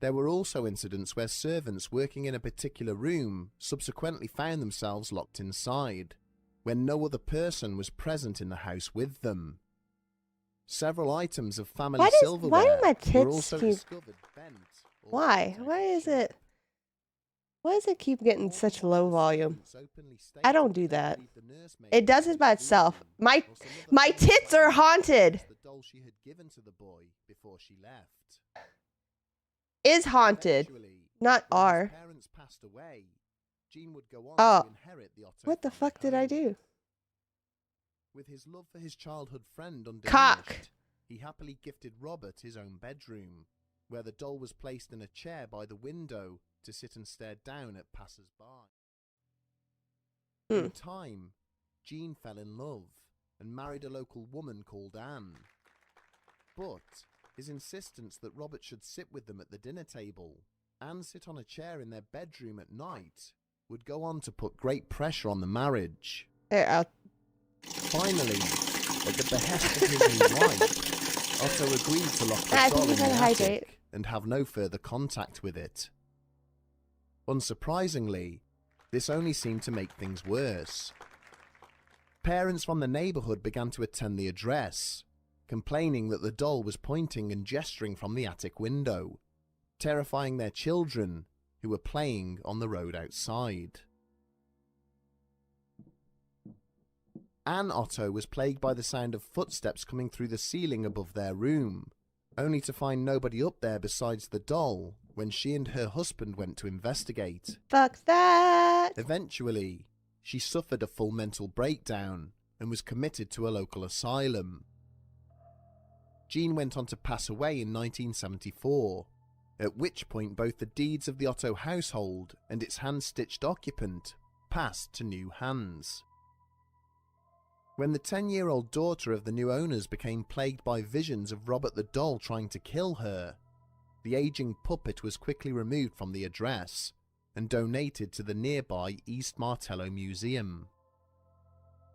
S22: There were also incidents where servants working in a particular room subsequently found themselves locked inside, when no other person was present in the house with them. Several items of family
S2: Why do
S22: silverware
S2: my
S22: were
S2: tits
S22: also
S2: keep?
S22: discovered bent.
S2: Why? Why does it keep getting such low volume? I don't do that. It does it by itself. My tits are haunted.
S22: The doll she had given to the boy before she left.
S2: Is haunted, not
S22: When his
S2: are.
S22: parents passed away, Jean would go on
S2: Oh,
S22: to inherit the Otto
S2: what the
S22: family
S2: fuck did I
S22: home.
S2: do?
S22: With his love for his childhood friend undiminished,
S2: Cock.
S22: he happily gifted Robert his own bedroom, where the doll was placed in a chair by the window to sit and stare down at passers-by. In time, Jean fell in love and married a local woman called Anne. But his insistence that Robert should sit with them at the dinner table and sit on a chair in their bedroom at night would go on to put great pressure on the marriage. Finally, at the behest of his new wife, Otto agreed to lock the doll in the attic and have no further contact with it. Unsurprisingly, this only seemed to make things worse. Parents from the neighbourhood began to attend the address, complaining that the doll was pointing and gesturing from the attic window, terrifying their children who were playing on the road outside. Anne Otto was plagued by the sound of footsteps coming through the ceiling above their room, only to find nobody up there besides the doll when she and her husband went to investigate.
S2: Fuck that.
S22: Eventually, she suffered a full mental breakdown and was committed to a local asylum. Jean went on to pass away in 1974, at which point both the deeds of the Otto household and its hand-stitched occupant passed to new hands. When the 10-year-old daughter of the new owners became plagued by visions of Robert the doll trying to kill her, the aging puppet was quickly removed from the address and donated to the nearby East Martello Museum.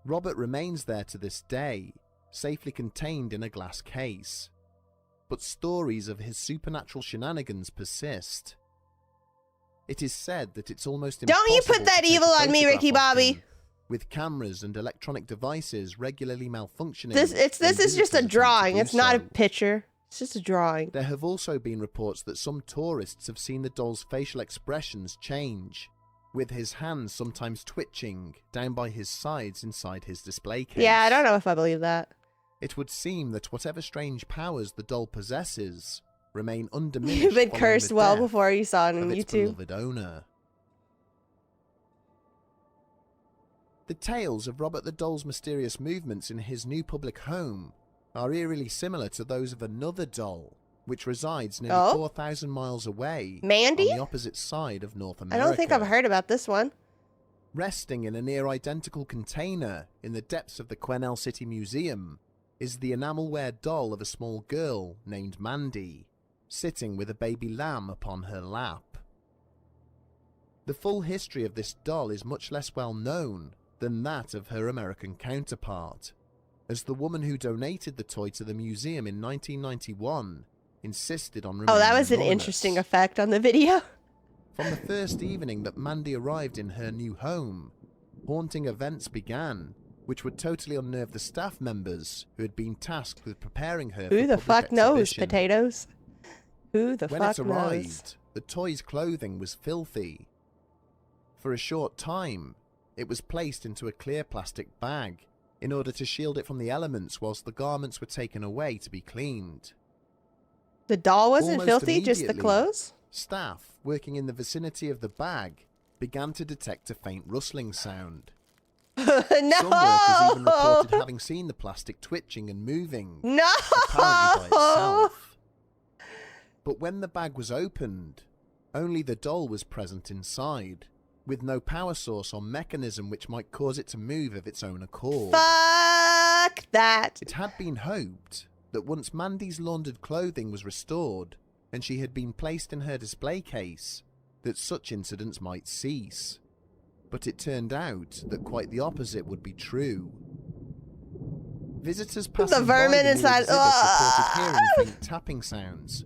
S22: Robert remains there to this day, safely contained in a glass case, but stories of his supernatural shenanigans persist. It is said that it's almost impossible
S2: Don't you put that
S22: to take a
S2: evil on me,
S22: photograph
S2: Ricky
S22: of
S2: Bobby.
S22: him, with cameras and electronic devices regularly malfunctioning.
S2: This is just a drawing. It's not a
S22: so.
S2: picture. It's just a drawing.
S22: There have also been reports that some tourists have seen the doll's facial expressions change, with his hands sometimes twitching down by his sides inside his display case.
S2: Yeah, I don't know if I believe that.
S22: It would seem that whatever strange powers the doll possesses remain undiminished.
S2: You've been
S22: following
S2: cursed
S22: the
S2: well
S22: death
S2: before you saw it on
S22: of its
S2: YouTube.
S22: beloved owner. The tales of Robert the doll's mysterious movements in his new public home are eerily similar to those of another doll, which resides nearly 4,000 miles away
S2: Mandy?
S22: on the opposite side of North
S2: I
S22: America.
S2: don't think I've heard about this one.
S22: Resting in a near-identical container in the depths of the Quesnel City Museum is the enamelware doll of a small girl named Mandy, sitting with a baby lamb upon her lap. The full history of this doll is much less well known than that of her American counterpart, as the woman who donated the toy to the museum in 1991 insisted on remaining
S2: Oh, that was an
S22: anonymous.
S2: interesting effect on the video.
S22: From the first evening that Mandy arrived in her new home, haunting events began, which would totally unnerve the staff members who had been tasked with preparing her
S2: Who
S22: for
S2: the
S22: public
S2: fuck knows,
S22: exhibition.
S2: potatoes? Who the
S22: When
S2: fuck
S22: it
S2: knows?
S22: arrived, the toy's clothing was filthy. For a short time, it was placed into a clear plastic bag in order to shield it from the elements whilst the garments were taken away to be cleaned.
S2: The doll wasn't
S22: Almost
S2: filthy, just the
S22: immediately,
S2: clothes?
S22: Staff working in the vicinity of the bag began to detect a faint rustling sound.
S2: No!
S22: Some workers even reported having seen the plastic twitching and moving,
S2: No!
S22: apparently by itself. But when the bag was opened, only the doll was present inside, with no power source or mechanism which might cause it to move of its own accord.
S2: Fuck that!
S22: It had been hoped that once Mandy's laundered clothing was restored and she had been placed in her display case, that such incidents might cease. But it turned out that quite the opposite would be true. Visitors passing
S2: vermin
S22: by the new
S2: inside-
S22: exhibit reported hearing faint tapping sounds,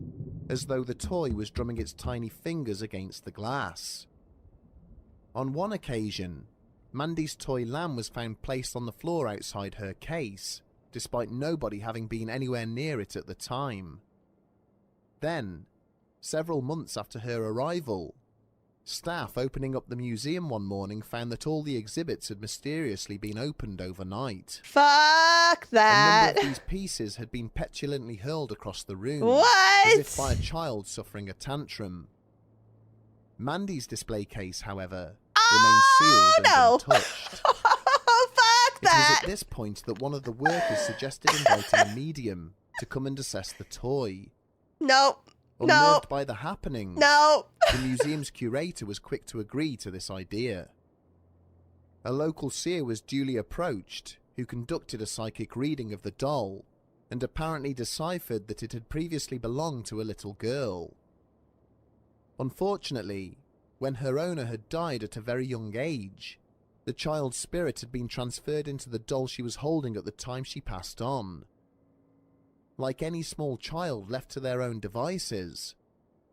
S22: as though the toy was drumming its tiny fingers against the glass. On one occasion, Mandy's toy lamb was found placed on the floor outside her case, despite nobody having been anywhere near it at the time. Then, several months after her arrival, staff opening up the museum one morning found that all the exhibits had mysteriously been opened overnight.
S2: Fuck
S22: A
S2: that!
S22: number of these pieces had been petulantly hurled across the room,
S2: What?
S22: as if by a child suffering a tantrum. Mandy's display case, however, remained sealed and untouched.
S2: Fuck
S22: It was
S2: that!
S22: at this point that one of the workers suggested inviting a medium to come and assess the toy.
S2: Nope.
S22: Unnerved by the happenings,
S2: No.
S22: the museum's curator was quick to agree to this idea. A local seer was duly approached, who conducted a psychic reading of the doll, and apparently deciphered that it had previously belonged to a little girl. Unfortunately, when her owner had died at a very young age, the child's spirit had been transferred into the doll she was holding at the time she passed on. Like any small child left to their own devices,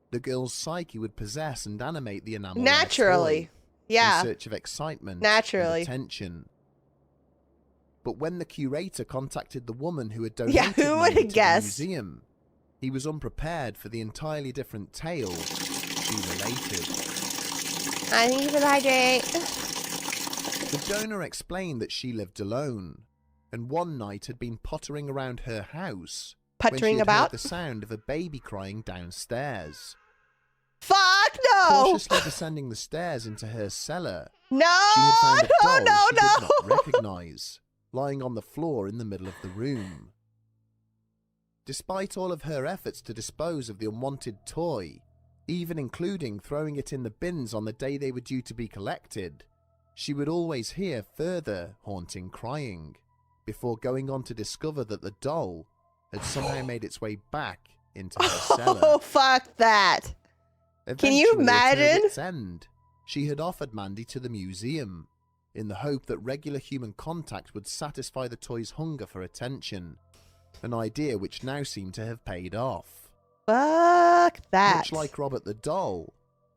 S22: the girl's psyche would possess and animate the enamel
S2: Naturally.
S22: toy
S2: Yeah.
S22: in search of excitement
S2: Naturally.
S22: and attention. But when the curator contacted the woman who had donated
S2: who would
S22: Mandy
S2: have
S22: to
S2: guessed?
S22: the museum, he was unprepared for the entirely different tale she related.
S2: I think you should hydrate.
S22: The donor explained that she lived alone, and one night had been pottering around her house when she
S2: Puttering
S22: had
S2: about?
S22: heard the sound of a baby crying downstairs.
S2: Fuck no!
S22: Cautiously descending the stairs into her cellar,
S2: No!
S22: she had found a doll
S2: no,
S22: she did
S2: no.
S22: not recognise, lying on the floor in the middle of the room. Despite all of her efforts to dispose of the unwanted toy, even including throwing it in the bins on the day they were due to be collected, she would always hear further haunting crying, before going on to discover that the doll had somehow made its way back into her cellar.
S2: Oh, fuck that. Can you
S22: Eventually, at her
S2: imagine?
S22: wit's end, she had offered Mandy to the museum, in the hope that regular human contact would satisfy the toy's hunger for attention, an idea which now seemed to have paid off.
S2: Fuck that.
S22: Much like Robert the doll,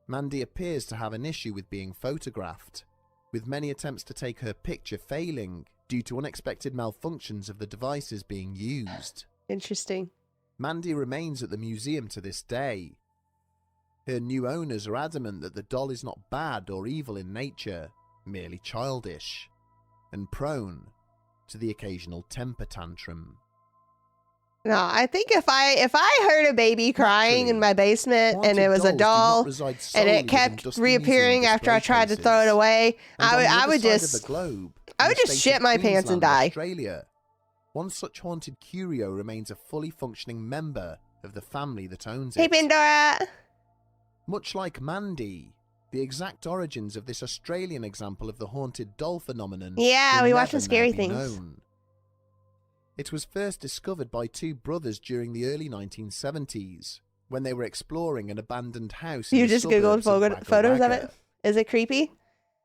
S22: Mandy appears to have an issue with being photographed, with many attempts to take her picture failing due to unexpected malfunctions of the devices being used.
S2: Interesting.
S22: Mandy remains at the museum to this day. Her new owners are adamant that the doll is not bad or evil in nature, merely childish, and prone to the occasional temper tantrum.
S2: No, I think if I heard a baby crying in my basement and it was a doll and it kept reappearing after I tried to throw it away, I would just shit my pants and die.
S22: Australia, one such haunted curio remains a fully functioning member of the family that owns it.
S2: Hey, Pandora.
S22: Much like Mandy, the exact origins of this Australian example of the haunted doll phenomenon
S2: Yeah,
S22: will
S2: we watch
S22: never
S2: some scary
S22: now be
S2: things.
S22: known. It was first discovered by two brothers during the early 1970s, when they were exploring an abandoned house in
S2: You
S22: the
S2: just googled
S22: suburbs of Wagga
S2: photos of
S22: Wagga.
S2: it? Is it creepy?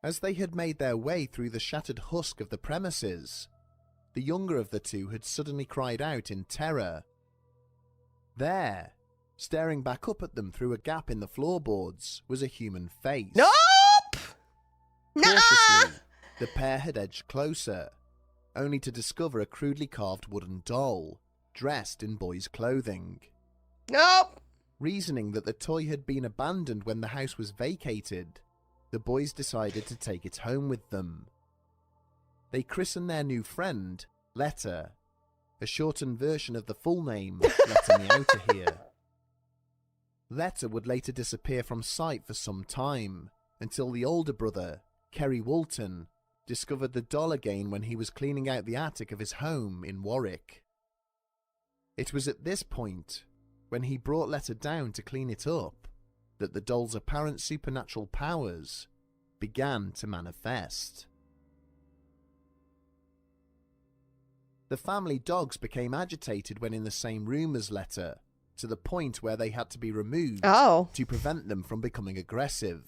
S22: As they had made their way through the shattered husk of the premises, the younger of the two had suddenly cried out in terror. There, staring back up at them through a gap in the floorboards, was a human face.
S2: Nope!
S22: Cautiously, the pair had edged closer, only to discover a crudely carved wooden doll, dressed in boys' clothing.
S2: Nope!
S22: Reasoning that the toy had been abandoned when the house was vacated, the boys decided to take it home with them. They christened their new friend Letter, a shortened version of the full name, Letter Me Out of Here. Letter would later disappear from sight for some time, until the older brother, Kerry Walton, discovered the doll again when he was cleaning out the attic of his home in Warwick. It was at this point, when he brought Letter down to clean it up, that the doll's apparent supernatural powers began to manifest. The family dogs became agitated when in the same room as Letter, to the point where they had to be removed to prevent them from becoming aggressive.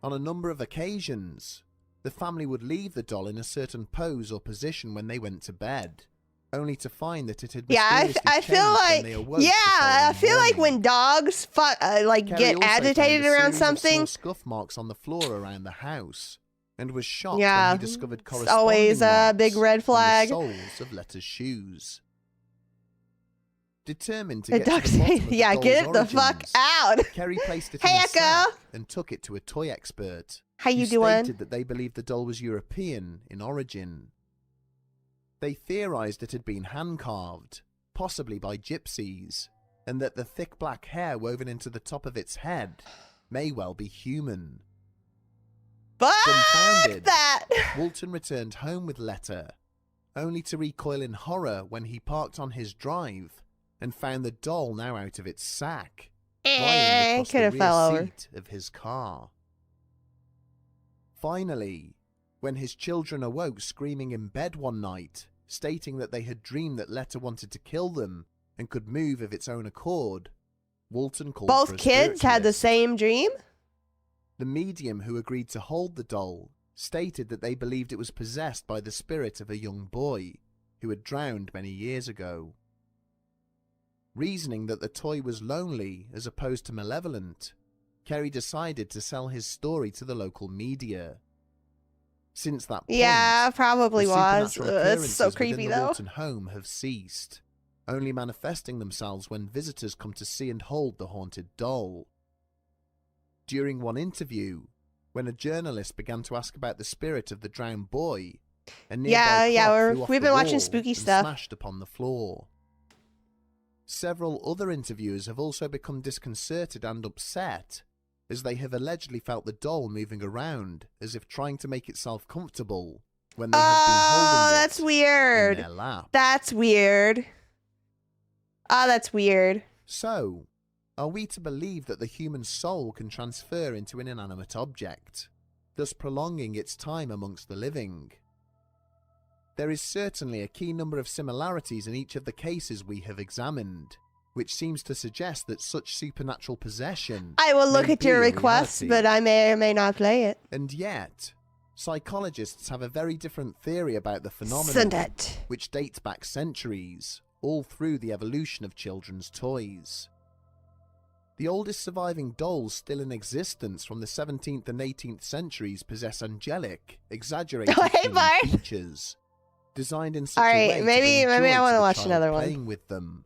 S22: On a number of occasions, the family would leave the doll in a certain pose or position when they went to bed, only to find that it had mysteriously
S2: I feel
S22: changed
S2: like
S22: when they awoke.
S2: I feel like when dogs
S22: Kerry
S2: get
S22: also
S2: agitated
S22: found a
S2: around
S22: series of
S2: something.
S22: small scuff marks on the floor around the house, and was shocked
S2: Yeah,
S22: when he discovered
S2: it's
S22: corresponding
S2: always a big
S22: marks
S2: red flag.
S22: on the soles of Letter's shoes. Determined to
S2: The
S22: get to
S2: dog's
S22: the bottom of the
S2: yeah,
S22: doll's
S2: get it the fuck
S22: origins,
S2: out.
S22: Kerry placed it
S2: Hey,
S22: in a
S2: Echo.
S22: sack and took it to a toy expert.
S2: How you
S22: who
S2: doing?
S22: Stated that they believed the doll was European in origin. They theorized it had been hand-carved, possibly by gypsies, and that the thick black hair woven into the top of its head may well be human. Dumbfounded, Walton returned home with Letter, only to recoil in horror when he parked on his drive and found the doll now out of its sack, lying across the
S2: coulda fell
S22: rear
S2: over.
S22: seat of his car. Finally, when his children awoke screaming in bed one night, stating that they had dreamed that Letter wanted to kill them and could move of its own accord, Walton called for
S2: Both
S22: a
S2: kids had the
S22: spiritualist.
S2: same dream?
S22: The medium who agreed to hold the doll stated that they believed it was possessed by the spirit of a young boy who had drowned many years ago. Reasoning that the toy was lonely as opposed to malevolent, Kerry decided to sell his story to the local media. Since that point,
S2: Yeah, probably
S22: the
S2: was.
S22: supernatural
S2: It's so
S22: occurrences
S2: creepy
S22: within the
S2: though.
S22: Walton home have ceased, only manifesting themselves when visitors come to see and hold the haunted doll. During one interview, when a journalist began to ask about the spirit of the drowned boy, a nearby clock flew off
S2: we've
S22: the
S2: been watching
S22: wall
S2: spooky
S22: and
S2: stuff.
S22: smashed upon the floor. Several other interviewers have also become disconcerted and upset, as they have allegedly felt the doll moving around as if trying to make itself comfortable when they have been holding it
S2: that's weird.
S22: in their lap.
S2: That's weird. Oh, that's weird.
S22: So, are we to believe that the human soul can transfer into an inanimate object, thus prolonging its time amongst the living? There is certainly a key number of similarities in each of the cases we have examined, which seems to suggest that such supernatural possession
S2: I will look
S22: may
S2: at your
S22: be a
S2: request,
S22: reality.
S2: but I may or may not play it.
S22: And yet, psychologists have a very different theory about the phenomenon,
S2: Send it.
S22: which dates back centuries, all through the evolution of children's toys. The oldest surviving dolls still in existence from the 17th and 18th centuries possess angelic, exaggerated human features, designed in such a way to
S2: maybe
S22: bring joy
S2: I want
S22: to
S2: to
S22: the
S2: watch
S22: child
S2: antive one.
S22: playing with them.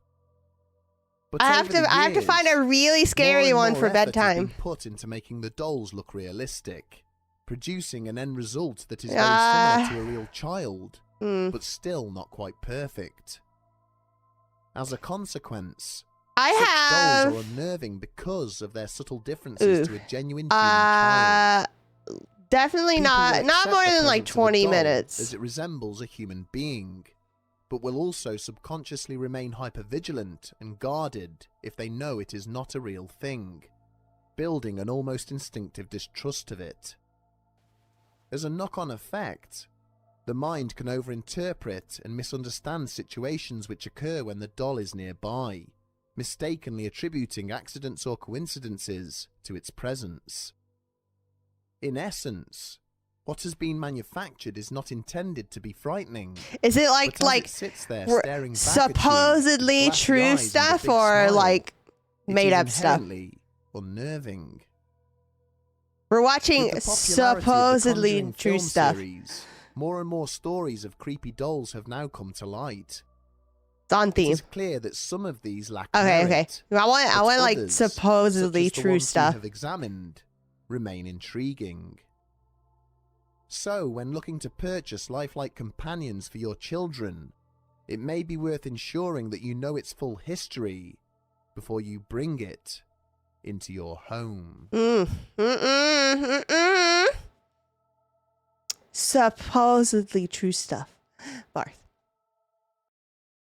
S22: But
S2: I have
S22: over
S2: to
S22: the
S2: I have to
S22: years,
S2: find a really scary
S22: more
S2: one
S22: and
S2: for
S22: more effort has
S2: bedtime.
S22: been put into making the dolls look realistic, producing an end result that is very
S2: Ah.
S22: similar to a real child, but still not quite perfect. As a consequence, such dolls are unnerving because of their subtle differences to a genuine human child.
S2: Definitely
S22: People will
S2: not
S22: accept
S2: more
S22: the
S2: than like
S22: presence of a
S2: 20
S22: doll
S2: minutes.
S22: as it resembles a human being, but will also subconsciously remain hypervigilant and guarded if they know it is not a real thing, building an almost instinctive distrust of it. As a knock-on effect, the mind can overinterpret and misunderstand situations which occur when the doll is nearby, mistakenly attributing accidents or coincidences to its presence. In essence, what has been manufactured is not intended to be frightening.
S2: Is it
S22: but as it sits there staring back
S2: supposedly
S22: at you, with
S2: true
S22: glassy eyes and a
S2: stuff
S22: big
S2: or
S22: smile,
S2: like
S22: it
S2: made
S22: is
S2: up stuff?
S22: inherently unnerving.
S2: We're watching
S22: With the popularity of the
S2: supposedly
S22: Conjuring
S2: true
S22: film
S2: stuff.
S22: series, more and more stories of creepy dolls have now come to light.
S2: It's on theme.
S22: It is clear that some of these lack
S2: Okay,
S22: merit,
S2: okay. I want
S22: but
S2: like
S22: others,
S2: supposedly
S22: such as the
S2: true
S22: ones
S2: stuff.
S22: we have examined, remain intriguing. So, when looking to purchase lifelike companions for your children, it may be worth ensuring that you know its full history before you bring it into your home.
S2: Supposedly true stuff. Barth.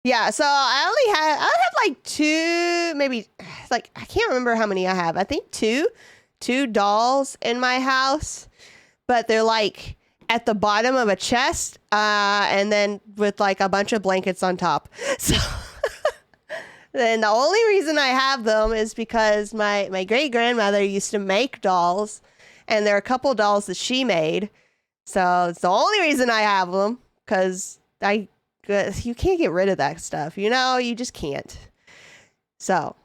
S2: Yeah, so I have like two, maybe like I can't remember how many I have. I think two dolls in my house, but they're like at the bottom of a chest, and then with like a bunch of blankets on top. So then the only reason I have them is because my great grandmother used to make dolls, and there are a couple dolls that she made. So it's the only reason I have them, because you can't get rid of that stuff, you know? You just can't. So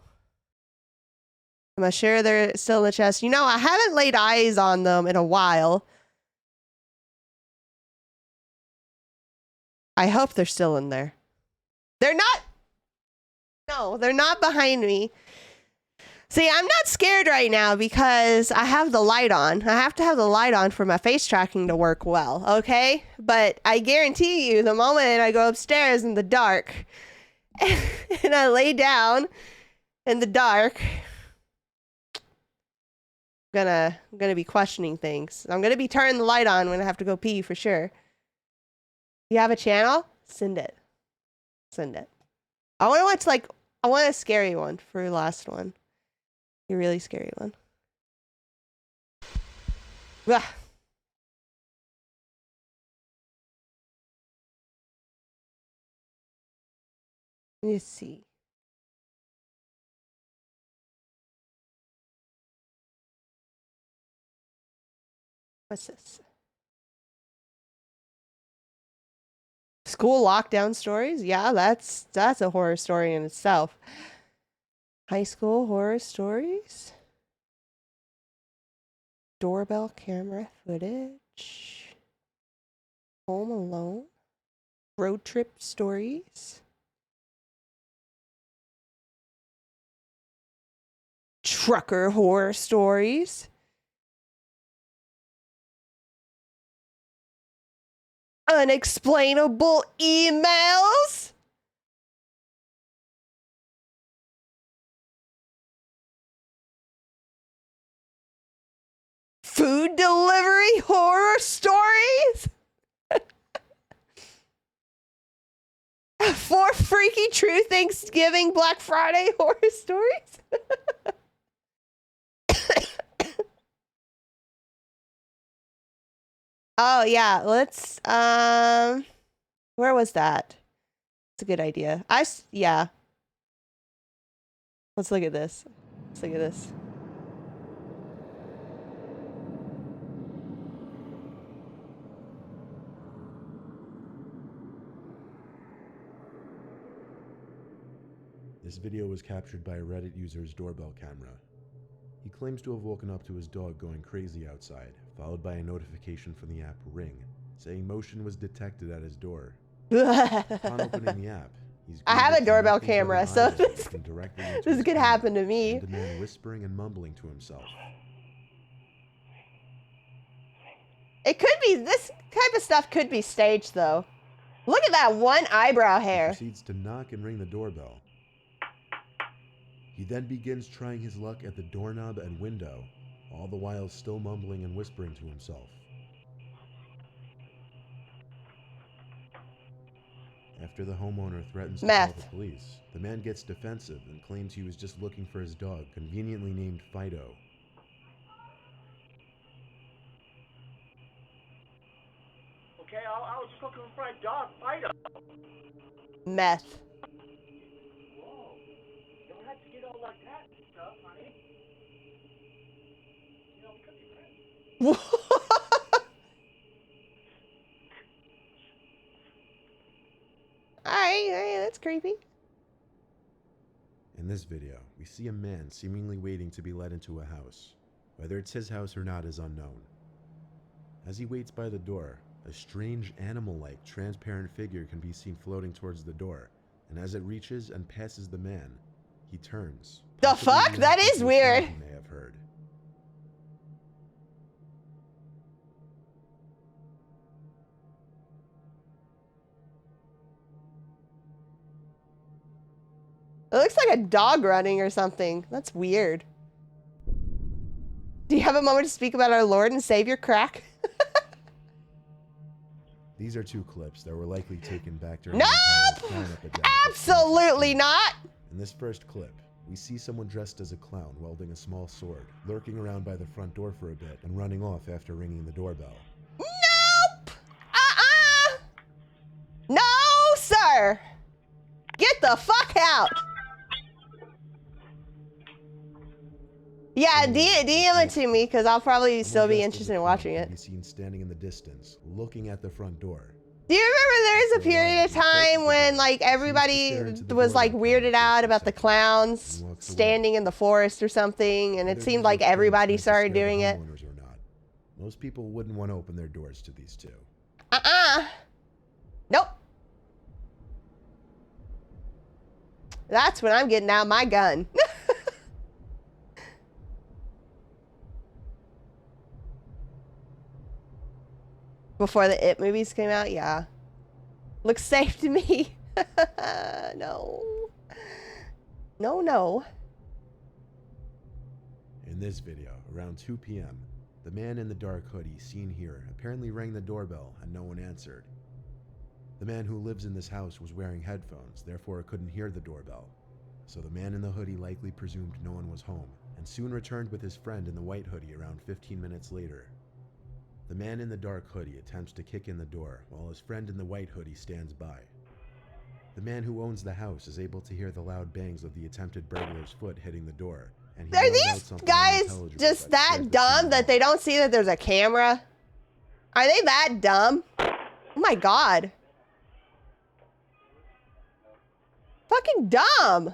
S2: I'm sure they're still in the chest. You know, I haven't laid eyes on them in a while. I hope they're still in there. They're not. No, they're not behind me. See, I'm not scared right now because I have the light on. I have to have the light on for my face tracking to work well, okay? But I guarantee you, the moment I go upstairs in the dark and I lay down in the dark, I'm gonna be questioning things. I'm gonna be turning the light on when I have to go pee for sure. You have a channel? Send it. Send it. I want a scary one for your last one. A really scary one. Ugh. Let's see. What's this? School lockdown stories? Yeah, that's a horror story in itself. High school horror stories? Doorbell camera footage? Home Alone? Road trip stories? Trucker horror stories? Unexplainable emails? Food delivery horror stories? 4 freaky true Thanksgiving Black Friday horror stories? Oh yeah, let's where was that? It's a good idea. Yeah. Let's look at this. Let's look at this.
S1: This video was captured by a Reddit user's doorbell camera. He claims to have woken up to his dog going crazy outside, followed by a notification from the app Ring, saying motion was detected at his door. Upon opening the app,
S2: I have a doorbell camera, so this
S1: this
S2: could happen to me.
S1: And a man whispering and mumbling to himself.
S2: It could be, this type of stuff could be staged though. Look at that one eyebrow hair.
S1: He proceeds to knock and ring the doorbell. He then begins trying his luck at the doorknob and window, all the while still mumbling and whispering to himself. After the homeowner threatens to call the police, the man gets defensive and claims he was just looking for his dog, conveniently named Fido.
S17: Okay, I was just looking for my dog, Fido.
S2: Meth.
S17: Whoa, you don't have to get all like that and stuff, honey. You know, we could be friends.
S2: Alright, that's creepy.
S1: In this video, we see a man seemingly waiting to be led into a house. Whether it's his house or not is unknown. As he waits by the door, a strange animal-like transparent figure can be seen floating towards the door, and as it reaches and passes the man, he turns.
S2: The fuck? That is weird.
S1: You may have heard.
S2: It looks like a dog running or something. That's weird. Do you have a moment to speak about our Lord and Savior, Crack?
S1: These are two clips that were likely taken back during
S2: Nope!
S1: the entire clown epidemic.
S2: Absolutely not!
S1: In this first clip, we see someone dressed as a clown wielding a small sword, lurking around by the front door for a bit and running off after ringing the doorbell.
S2: Nope! No, sir! Get the fuck out! Yeah, DM it to me, because I'll probably still be interested in watching it.
S1: Can be seen standing in the distance, looking at the front door.
S2: Do you remember there was a period of time when, like, everybody was, like, weirded out about the clowns standing in the forest or something, and it seemed like everybody started doing it?
S1: Most people wouldn't want to open their doors to these two.
S2: Nope. That's when I'm getting out my gun. Before the It movies came out, yeah. Looks safe to me. No. No.
S1: In this video, around 2 p.m., the man in the dark hoodie seen here apparently rang the doorbell and no one answered. The man who lives in this house was wearing headphones, therefore couldn't hear the doorbell. So the man in the hoodie likely presumed no one was home, and soon returned with his friend in the white hoodie around 15 minutes later. The man in the dark hoodie attempts to kick in the door while his friend in the white hoodie stands by. The man who owns the house is able to hear the loud bangs of the attempted burglar's foot hitting the door. And
S2: Are these guys just that dumb that they don't see that there's a camera? Are they that dumb? Oh my god. Fucking dumb.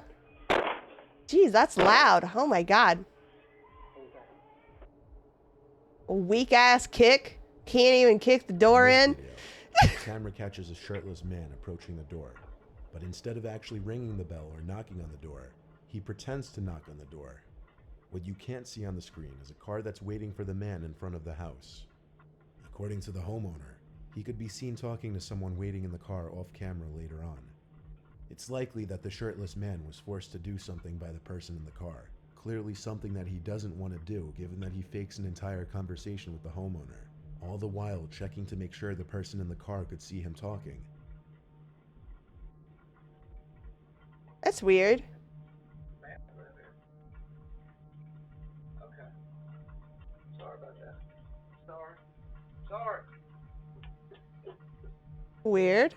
S2: Jeez, that's loud. Oh my god. Weak ass kick. Can't even kick the door in.
S1: The camera catches a shirtless man approaching the door, but instead of actually ringing the bell or knocking on the door, he pretends to knock on the door. What you can't see on the screen is a car that's waiting for the man in front of the house. According to the homeowner, he could be seen talking to someone waiting in the car off camera later on. It's likely that the shirtless man was forced to do something by the person in the car. Clearly something that he doesn't want to do, given that he fakes an entire conversation with the homeowner, all the while checking to make sure the person in the car could see him talking.
S2: That's weird.
S17: Okay. Sorry about that. Sorry.
S2: Weird.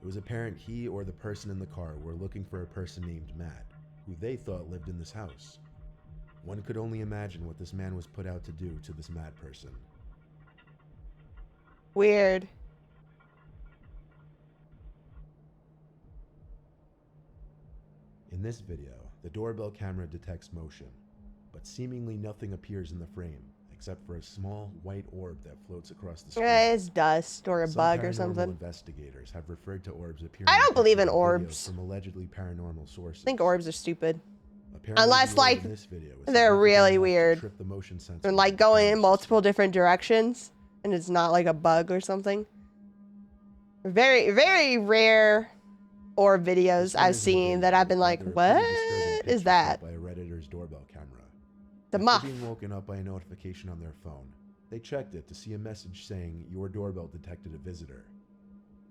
S1: It was apparent he or the person in the car were looking for a person named Matt, who they thought lived in this house. One could only imagine what this man was put out to do to this Matt person.
S2: Weird.
S1: In this video, the doorbell camera detects motion, but seemingly nothing appears in the frame, except for a small white orb that floats across the screen.
S2: It's dust or a bug or
S1: Some paranormal
S2: something.
S1: investigators have referred to orbs appearing.
S2: I don't believe in
S1: videos
S2: orbs.
S1: from allegedly paranormal sources.
S2: I think orbs are stupid.
S1: Apparently
S2: Unless,
S1: the orb
S2: like,
S1: in this video is
S2: they're
S1: significant
S2: really
S1: enough to
S2: weird.
S1: trip the motion sensor
S2: They're like going in multiple different directions, and it's not like a bug or something. Very, very rare orb videos I've seen that I've been like, what is that?
S1: By a Redditor's doorbell camera.
S2: The
S1: After
S2: muff.
S1: being woken up by a notification on their phone, they checked it to see a message saying your doorbell detected a visitor.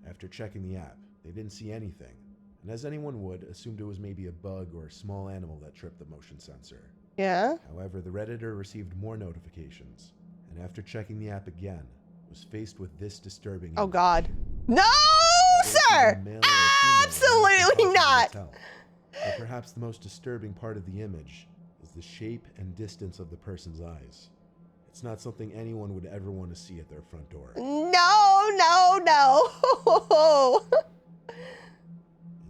S1: After checking the app, they didn't see anything, and as anyone would, assumed it was maybe a bug or a small animal that tripped the motion sensor.
S2: Yeah?
S1: However, the Redditor received more notifications, and after checking the app again, was faced with this disturbing
S2: Oh
S1: image.
S2: god. No, sir! Absolutely not!
S1: But perhaps the most disturbing part of the image is the shape and distance of the person's eyes. It's not something anyone would ever want to see at their front door.
S2: No.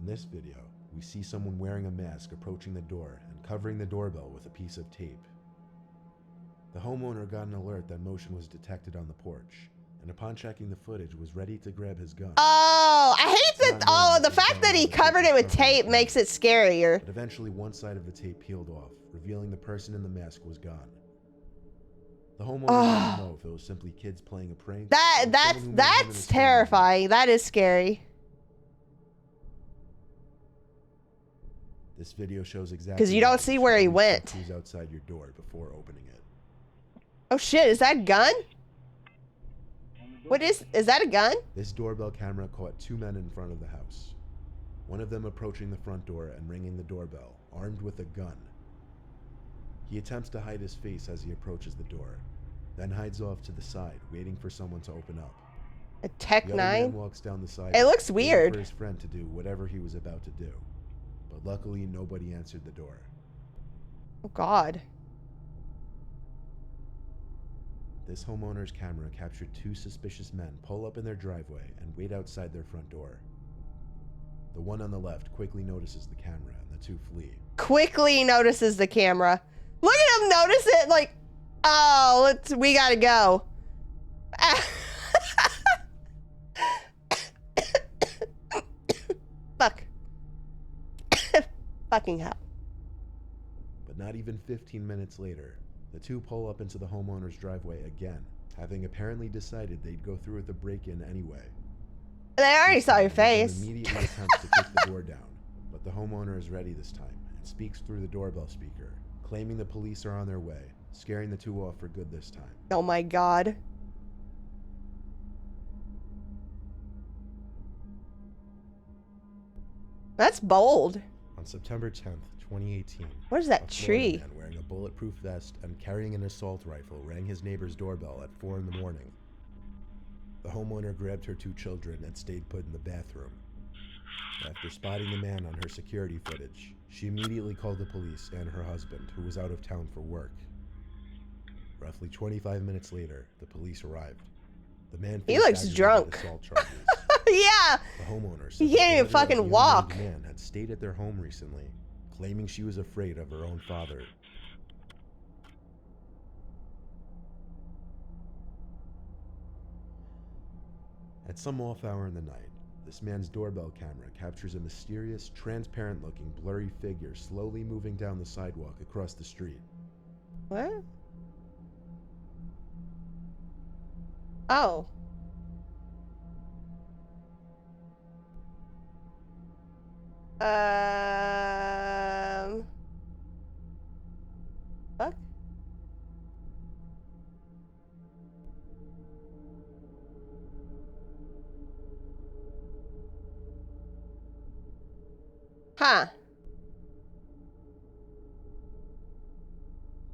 S1: this video, we see someone wearing a mask approaching the door and covering the doorbell with a piece of tape. The homeowner got an alert that motion was detected on the porch, and upon checking the footage was ready to grab his gun.
S2: Oh, I hate that. Oh, the fact that he covered it with tape makes it scarier.
S1: But eventually one side of the tape peeled off, revealing the person in the mask was gone. The homeowner didn't know if it was simply kids playing a prank.
S2: That's terrifying. That is scary.
S1: This video shows exactly
S2: Because you don't see where he went.
S1: who's outside your door before opening it.
S2: Oh shit, is that a gun? What is that a gun?
S1: This doorbell camera caught two men in front of the house. One of them approaching the front door and ringing the doorbell, armed with a gun. He attempts to hide his face as he approaches the door, then hides off to the side, waiting for someone to open up.
S2: A Tech
S1: The other
S2: 9?
S1: man walks down the side.
S2: It looks
S1: waiting
S2: weird.
S1: for his friend to do whatever he was about to do. But luckily, nobody answered the door.
S2: Oh god.
S1: This homeowner's camera captured two suspicious men pull up in their driveway and wait outside their front door. The one on the left quickly notices the camera and the two flee.
S2: Quickly notices the camera. Look at him notice it like, oh, we gotta go. Fuck. Fucking hell.
S1: But not even 15 minutes later, the two pull up into the homeowner's driveway again, having apparently decided they'd go through with the break-in anyway.
S2: They already saw your face.
S1: Immediately attempts to kick the door down, but the homeowner is ready this time and speaks through the doorbell speaker, claiming the police are on their way, scaring the two off for good this time.
S2: Oh my god. That's bold.
S1: On September 10th, 2018,
S2: What is that
S1: a Florida
S2: tree?
S1: man wearing a bulletproof vest and carrying an assault rifle rang his neighbor's doorbell at 4 in the morning. The homeowner grabbed her two children and stayed put in the bathroom. After spotting the man on her security footage, she immediately called the police and her husband, who was out of town for work. Roughly 25 minutes later, the police arrived. The man
S2: He
S1: faced
S2: looks
S1: aggravated
S2: drunk.
S1: assault charges.
S2: Yeah.
S1: The homeowner said
S2: He
S1: that
S2: can't even
S1: the
S2: fucking
S1: unnamed
S2: walk.
S1: man had stayed at their home recently, claiming she was afraid of her own father. At some off hour in the night, this man's doorbell camera captures a mysterious, transparent-looking, blurry figure slowly moving down the sidewalk across the street.
S2: What? Oh. Fuck. Huh.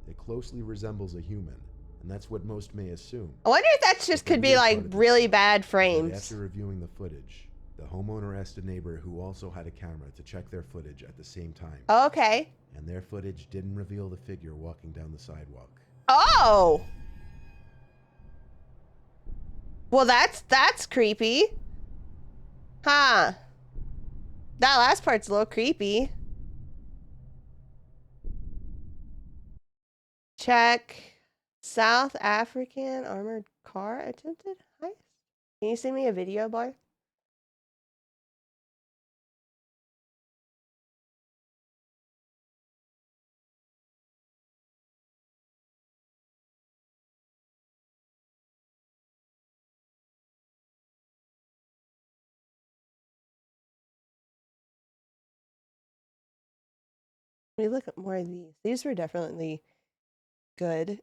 S1: It closely resembles a human, and that's what most may assume.
S2: I wonder if that just could be like really bad
S1: But
S2: frames.
S1: after reviewing the footage, the homeowner asked a neighbor who also had a camera to check their footage at the same time.
S2: Okay.
S1: And their footage didn't reveal the figure walking down the sidewalk.
S2: Oh. Well, that's creepy. Huh. That last part's a little creepy. Check. South African armored car attempted heist. Can you send me a video, boy? Let me look at more of these. These were definitely good.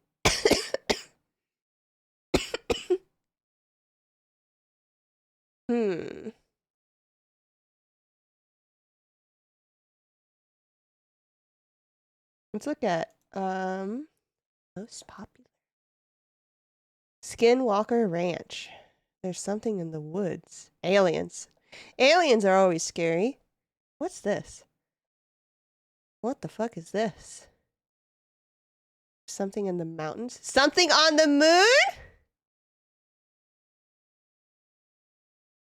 S2: Let's look at most popular. Skinwalker Ranch. There's something in the woods. Aliens. Aliens are always scary. What's this? What the fuck is this? Something in the mountains? Something on the moon?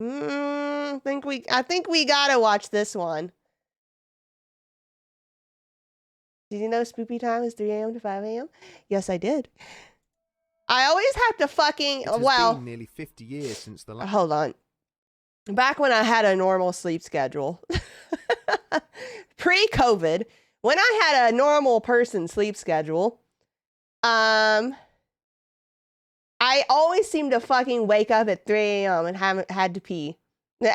S2: I think we gotta watch this one. Did you know spoopy time is 3 a.m. to 5 a.m.? Yes, I did. I always have to fucking
S22: It has been nearly 50 years since the last.
S2: Hold on. Back when I had a normal sleep schedule, pre-COVID, when I had a normal person sleep schedule, I always seemed to fucking wake up at 3 a.m. and had to pee.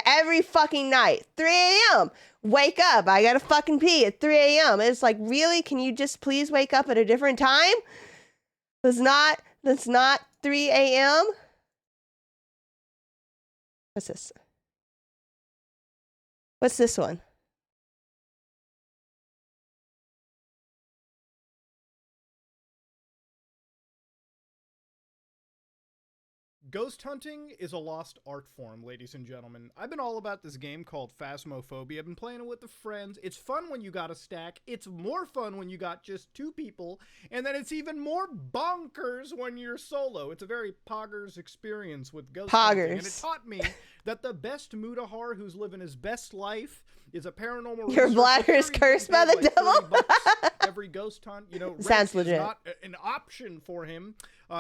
S2: Every fucking night, 3 a.m. Wake up. I gotta fucking pee at 3 a.m. It's like, really? Can you just please wake up at a different time? That's not 3 a.m. What's this? What's this one?
S5: Ghost hunting is a lost art form, ladies and gentlemen. I've been all about this game called Phasmophobia. I've been playing it with the friends. It's fun when you got a stack. It's more fun when you got just 2 people. And then it's even more bonkers when you're solo. It's a very poggers experience with ghost hunting. And it taught me that the best Mudahar who's living his best life is a paranormal
S2: Your bladder is cursed by the devil?
S5: Every ghost hunt, you know,
S2: sounds
S5: rent is
S2: legit.
S5: not an option for him.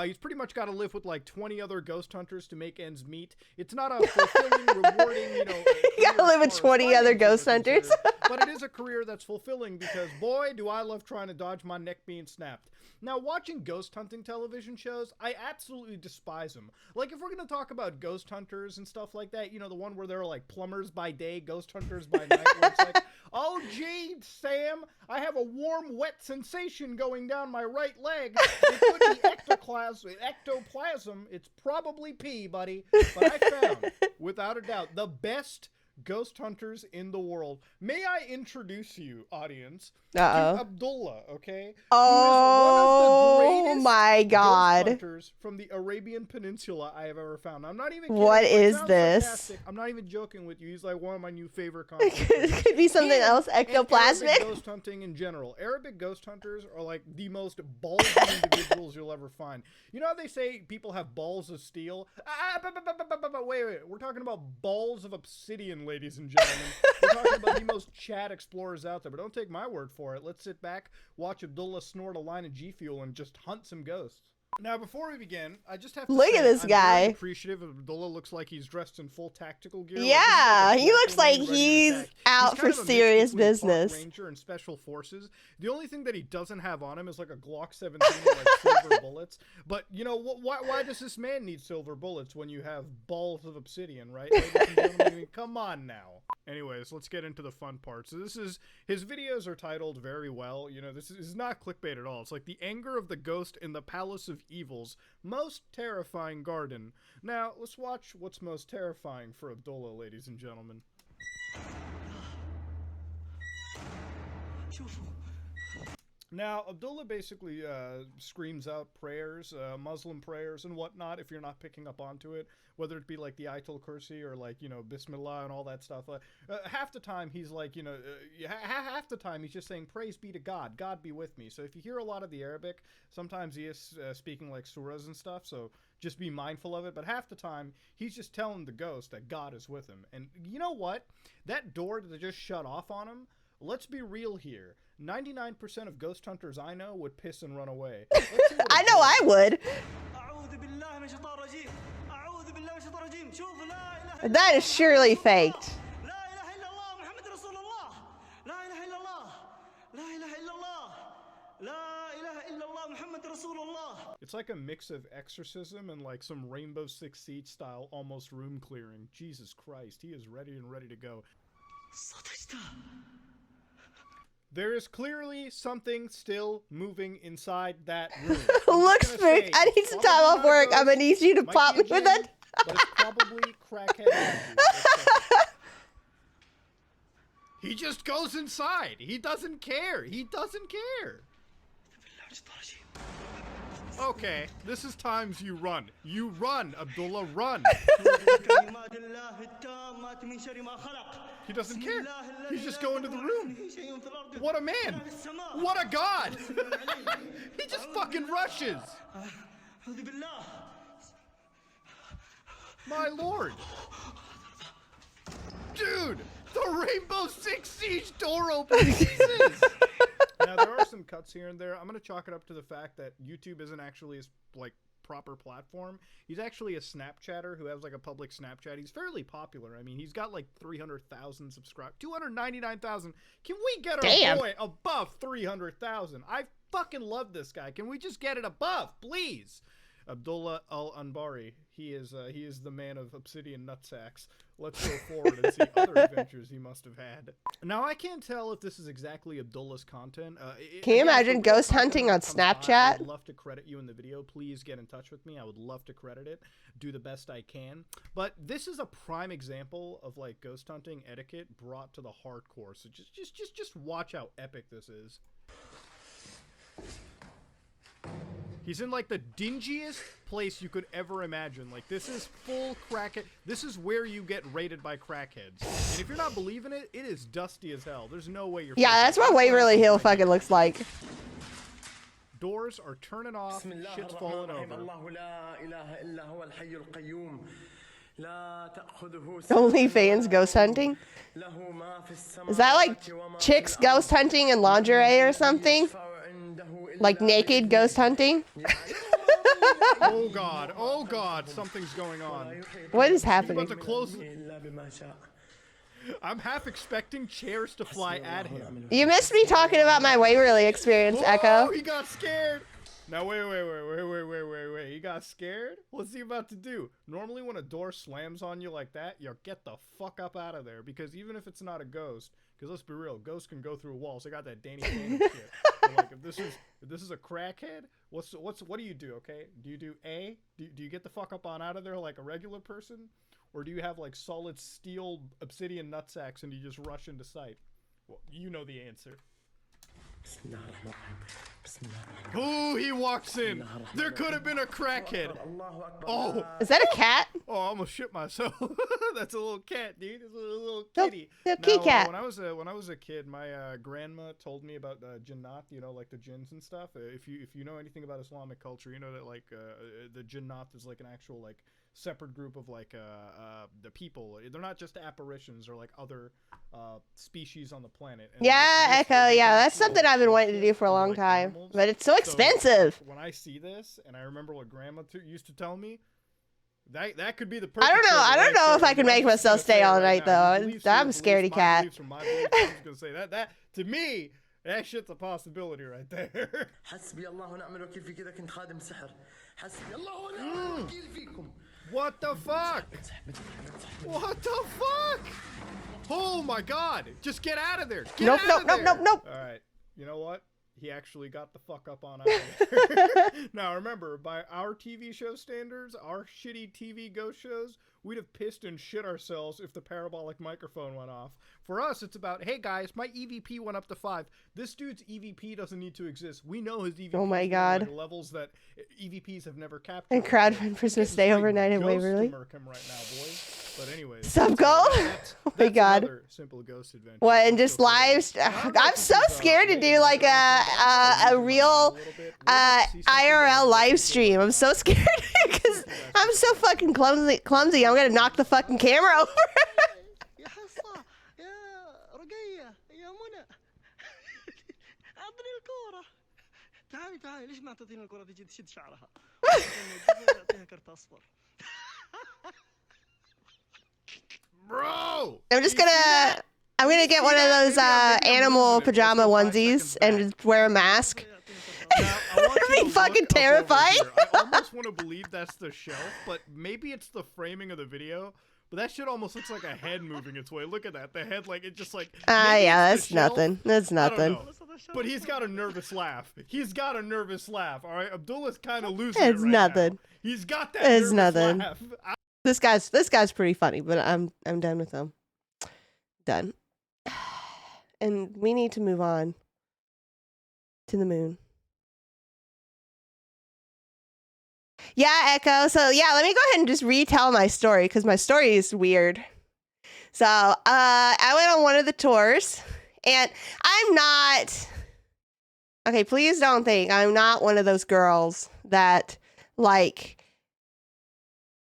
S5: He's pretty much got to live with like 20 other ghost hunters to make ends meet. It's not a fulfilling, rewarding, you know.
S2: You gotta live with 20 other ghost hunters.
S5: But it is a career that's fulfilling because, boy, do I love trying to dodge my neck being snapped. Now, watching ghost hunting television shows, I absolutely despise them. Like, if we're going to talk about ghost hunters and stuff like that, you know, the one where they're like plumbers by day, ghost hunters by night, where it's like, oh, gee, Sam, I have a warm, wet sensation going down my right leg. It could be ectoplasm. It's probably pee, buddy. But I found, without a doubt, the best ghost hunters in the world. May I introduce you, audience, to Abdullah, okay?
S2: Oh my God.
S5: Ghost hunters from the Arabian Peninsula I have ever found. I'm not even kidding.
S2: What
S5: It
S2: is
S5: sounds
S2: this?
S5: sarcastic. I'm not even joking with you. He's like one of my new favorite content.
S2: It could be something else, ectoplasmic.
S5: Arabic ghost hunting in general. Arabic ghost hunters are like the most ballsy individuals you'll ever find. You know how they say people have balls of steel? Wait. We're talking about balls of obsidian, ladies and gentlemen. We're talking about the most Chad explorers out there. But don't take my word for it. Let's sit back, watch Abdullah snort a line of G Fuel, and just hunt some ghosts. Now, before we begin, I just have to
S2: Look
S5: say,
S2: at this
S5: I'm
S2: guy.
S5: very appreciative of Abdullah. Looks like he's dressed in full tactical gear.
S2: Yeah,
S5: Like,
S2: he looks like he's out for serious business.
S5: Ranger and special forces. The only thing that he doesn't have on him is like a Glock 17 with like silver bullets. But you know why does this man need silver bullets when you have balls of obsidian, right? Ladies and gentlemen, I mean, come on now. Anyways, let's get into the fun part. So his videos are titled very well. You know, this is not clickbait at all. It's like the anger of the ghost in the palace of evils, most terrifying garden. Now, let's watch what's most terrifying for Abdullah, ladies and gentlemen. Now, Abdullah basically screams out prayers, Muslim prayers and whatnot, if you're not picking up onto it, whether it be like the Ayatul Kursi or like, you know, Bismillah and all that stuff. Half the time he's like, you know, half the time he's just saying, praise be to God, God be with me. So if you hear a lot of the Arabic, sometimes he is speaking like surahs and stuff, so just be mindful of it. But half the time, he's just telling the ghost that God is with him. And you know what? That door that just shut off on him, let's be real here. 99% of ghost hunters I know would piss and run away.
S2: I know I would. That is surely faked.
S5: It's like a mix of exorcism and like some Rainbow Six Siege style almost room clearing. Jesus Christ, he is ready to go. There is clearly something still moving inside that room.
S2: Looks fake. I need some time off work. I'm gonna need you to pop me with it.
S5: But it's probably crackhead energy. He just goes inside. He doesn't care. He doesn't care. Okay, this is times you run. You run, Abdullah, run. He doesn't care. He's just going to the room. What a man. What a god. He just fucking rushes. My lord. Dude, the Rainbow Six Siege door opens. Jesus. Now, there are some cuts here and there. I'm going to chalk it up to the fact that YouTube isn't actually his, like, proper platform. He's actually a Snapchatter who has, like, a public Snapchat. He's fairly popular. I mean, he's got, like, 300,000 subscribers. 299,000. Can we get our boy above 300,000? I fucking love this guy. Can we just get it above, please? Abdullah Al-Anbari. He is the man of obsidian nutsacks. Let's go forward and see other adventures he must have had. Now, I can't tell if this is exactly Abdullah's content.
S2: Can you imagine ghost hunting on Snapchat?
S5: I'd love to credit you in the video. Please get in touch with me. I would love to credit it. Do the best I can. But this is a prime example of like ghost hunting etiquette brought to the hardcore. So just watch how epic this is. He's in like the dingiest place you could ever imagine. Like this is full crackhead. This is where you get raided by crackheads. And if you're not believing it, it is dusty as hell. There's no way you're.
S2: Yeah, that's what Waverly Hill fucking looks like.
S5: Doors are turning off. Shit's falling over.
S2: OnlyFans ghost hunting? Is that like chicks ghost hunting in lingerie or something? Like naked ghost hunting?
S5: Oh god, something's going on.
S2: What is happening?
S5: About to close. I'm half expecting chairs to fly at him.
S2: You missed me talking about my Waverly experience, Echo.
S5: Oh, he got scared. Now wait. He got scared? What's he about to do? Normally when a door slams on you like that, you get the fuck up out of there. Because even if it's not a ghost, because let's be real, ghosts can go through walls. They got that Danny Phantom shit. But like if this is a crackhead, what do you do? Okay, do you do A? Do you get the fuck up on out of there like a regular person, or do you have like solid steel obsidian nutsacks and you just rush into sight? Well, you know the answer. Ooh, he walks in. There could have been a crackhead. Oh,
S2: is that a cat?
S5: Oh, I almost shit myself. That's a little cat, dude. It's a little kitty.
S2: Kitty cat.
S5: When I was a kid, my grandma told me about jinnat. You know, like the jinns and stuff. If you know anything about Islamic culture, you know that like the jinnat is like an actual like separate group of like the people. They're not just apparitions or like other species on the planet. And
S2: yeah, Echo. Yeah, that's something I've been wanting to do for a long time, but it's so expensive.
S5: So when I see this, and I remember what Grandma used to tell me, that could be the perfect.
S2: I don't know if I can make myself stay all night though. I'm a scaredy cat.
S5: I was gonna say that to me. That shit's a possibility right there. What the fuck? What the fuck? Oh my god! Just get out of there!
S2: Nope.
S5: Alright, you know what? He actually got the fuck up on out of there. Now remember, by our TV show standards, our shitty TV ghost shows, we'd have pissed and shit ourselves if the parabolic microphone went off. For us, it's about, hey guys, my EVP went up to 5. This dude's EVP doesn't need to exist. We know his EVP.
S2: Oh my god.
S5: Like levels that EVPs have never captured.
S2: And crowdfund Christmas Day overnight in Waverly.
S5: But anyways,
S2: Sub goal? Oh my god.
S5: Simple ghost adventure.
S2: What, and just lives? I'm so scared to do like a real IRL live stream. I'm so scared because I'm so fucking clumsy. I'm gonna knock the fucking camera over.
S6: تعالي ليش ما تعطيني الكرة تجي تشد شعرها؟ تعطيها كرت أصفر.
S5: Bro!
S2: I'm gonna get one of those animal pajama onesies and just wear a mask. That'd be fucking terrifying.
S5: I almost want to believe that's the shelf, but maybe it's the framing of the video. But that shit almost looks like a head moving its way. Look at that. The head, like, it just like...
S2: yeah, that's nothing. That's nothing.
S5: But he's got a nervous laugh. All right? Abdullah's kind of losing
S2: It's
S5: it right
S2: nothing.
S5: now. He's got that
S2: It's
S5: nervous
S2: nothing.
S5: laugh.
S2: This guy's pretty funny, but I'm done with him. Done. And we need to move on to the moon. Yeah, Echo. So yeah, let me go ahead and just retell my story because my story is weird. So I went on one of the tours, and I'm not. Okay, please don't think I'm not one of those girls that like.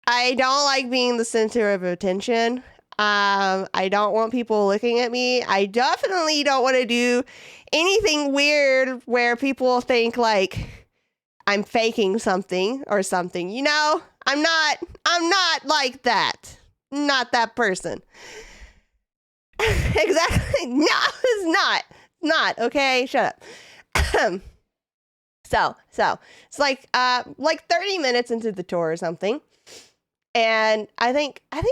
S2: I don't like being the center of attention. I don't want people looking at me. I definitely don't want to do anything weird where people think like I'm faking something or something. You know, I'm not like that. Not that person. Exactly. No, it's not. Not, okay? Shut up. So it's like 30 minutes into the tour or something. And I think I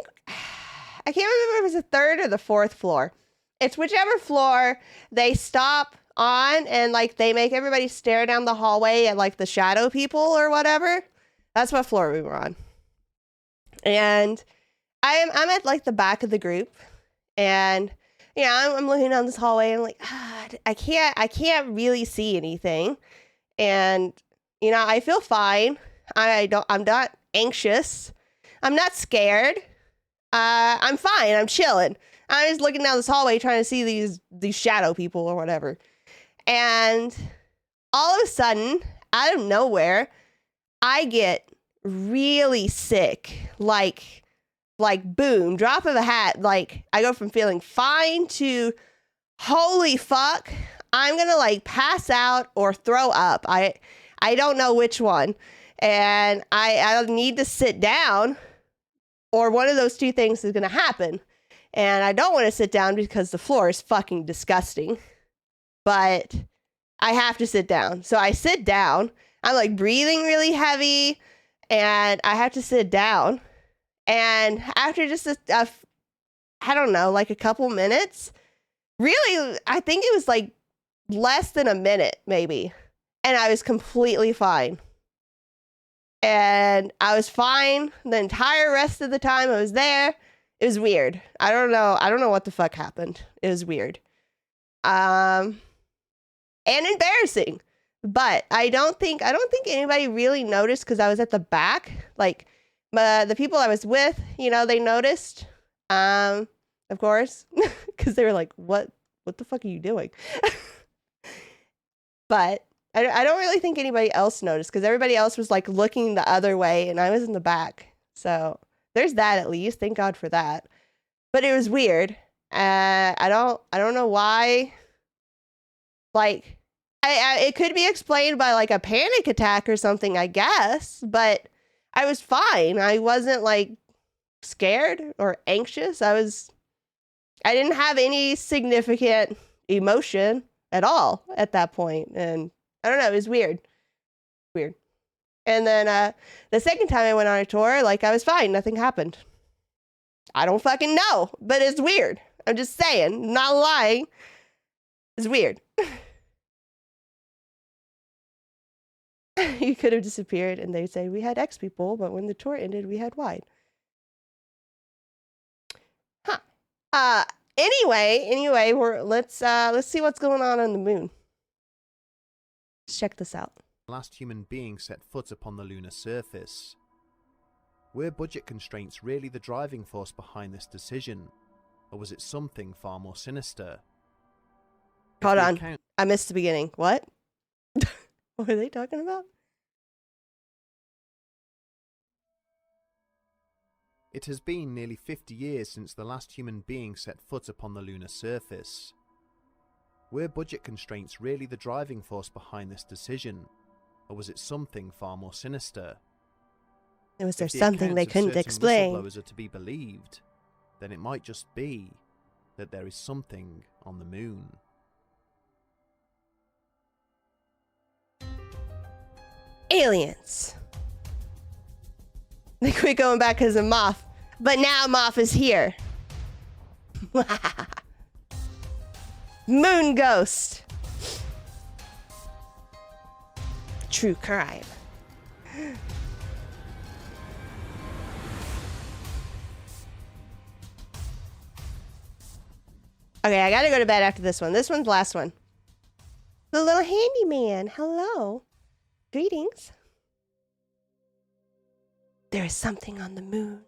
S2: can't remember if it was the third or the fourth floor. It's whichever floor they stop on and like they make everybody stare down the hallway at like the shadow people or whatever. That's what floor we were on. And I'm at like the back of the group, and yeah, I'm looking down this hallway and I'm like, I can't really see anything. And I feel fine. I'm not anxious. I'm not scared. I'm fine. I'm chilling. I'm just looking down this hallway trying to see these shadow people or whatever. And all of a sudden, out of nowhere, I get really sick. Like boom, drop of a hat. Like I go from feeling fine to holy fuck, I'm gonna like pass out or throw up. I don't know which one. And I need to sit down, or one of those two things is gonna happen. And I don't want to sit down because the floor is fucking disgusting. But I have to sit down. So I sit down. I'm like breathing really heavy, and I have to sit down. And after just I don't know, like a couple minutes, really, I think it was like less than a minute maybe. And I was completely fine. And I was fine the entire rest of the time I was there. It was weird. I don't know what the fuck happened. It was weird. And embarrassing. But I don't think anybody really noticed because I was at the back. Like the people I was with, they noticed. Of course, because they were like, "What the fuck are you doing?" But I don't really think anybody else noticed because everybody else was like looking the other way, and I was in the back. So there's that at least. Thank God for that. But it was weird. I don't know why. Like, it could be explained by like a panic attack or something, I guess. But I was fine. I wasn't like scared or anxious. I didn't have any significant emotion at all at that point. And I don't know, it was weird. Weird. And then the second time I went on a tour, like I was fine. Nothing happened. I don't fucking know, but it's weird. I'm just saying, not lying. It's weird. You could have disappeared and they'd say, we had X people, but when the tour ended, we had Y. Huh. Anyway, let's see what's going on the moon. Let's check this out.
S22: Last human being set foot upon the lunar surface. Were budget constraints really the driving force behind this decision, or was it something far more sinister?
S2: Hold on, I missed the beginning. What? What are they talking about?
S22: It has been nearly 50 years since the last human being set foot upon the lunar surface. Were budget constraints really the driving force behind this decision, or was it something far more sinister?
S2: Was there something they couldn't explain?
S22: Whistleblowers are to be believed, then it might just be that there is something on the moon.
S2: Aliens. They quit going back because of Moth, but now Moth is here. Moon ghost. True crime. Okay, I gotta go to bed after this one. This one's the last one. The little handyman. Hello. Greetings. There is something on the moon.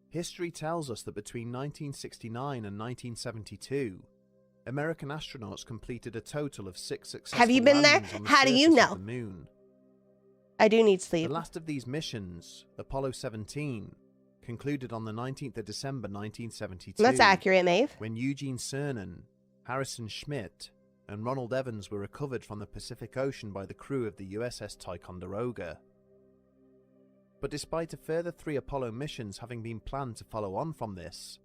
S22: History tells us that between 1969 and 1972, American astronauts completed a total of 6 successful
S2: Have you been there?
S22: landings on the
S2: How do you
S22: surface
S2: know?
S22: of the moon.
S2: I do need sleep.
S22: The last of these missions, Apollo 17, concluded on the 19th of December 1972.
S2: That's accurate, Maeve.
S22: When Eugene Cernan, Harrison Schmitt, and Ronald Evans were recovered from the Pacific Ocean by the crew of the USS Ticonderoga. But despite a further 3 Apollo missions having been planned to follow on from this,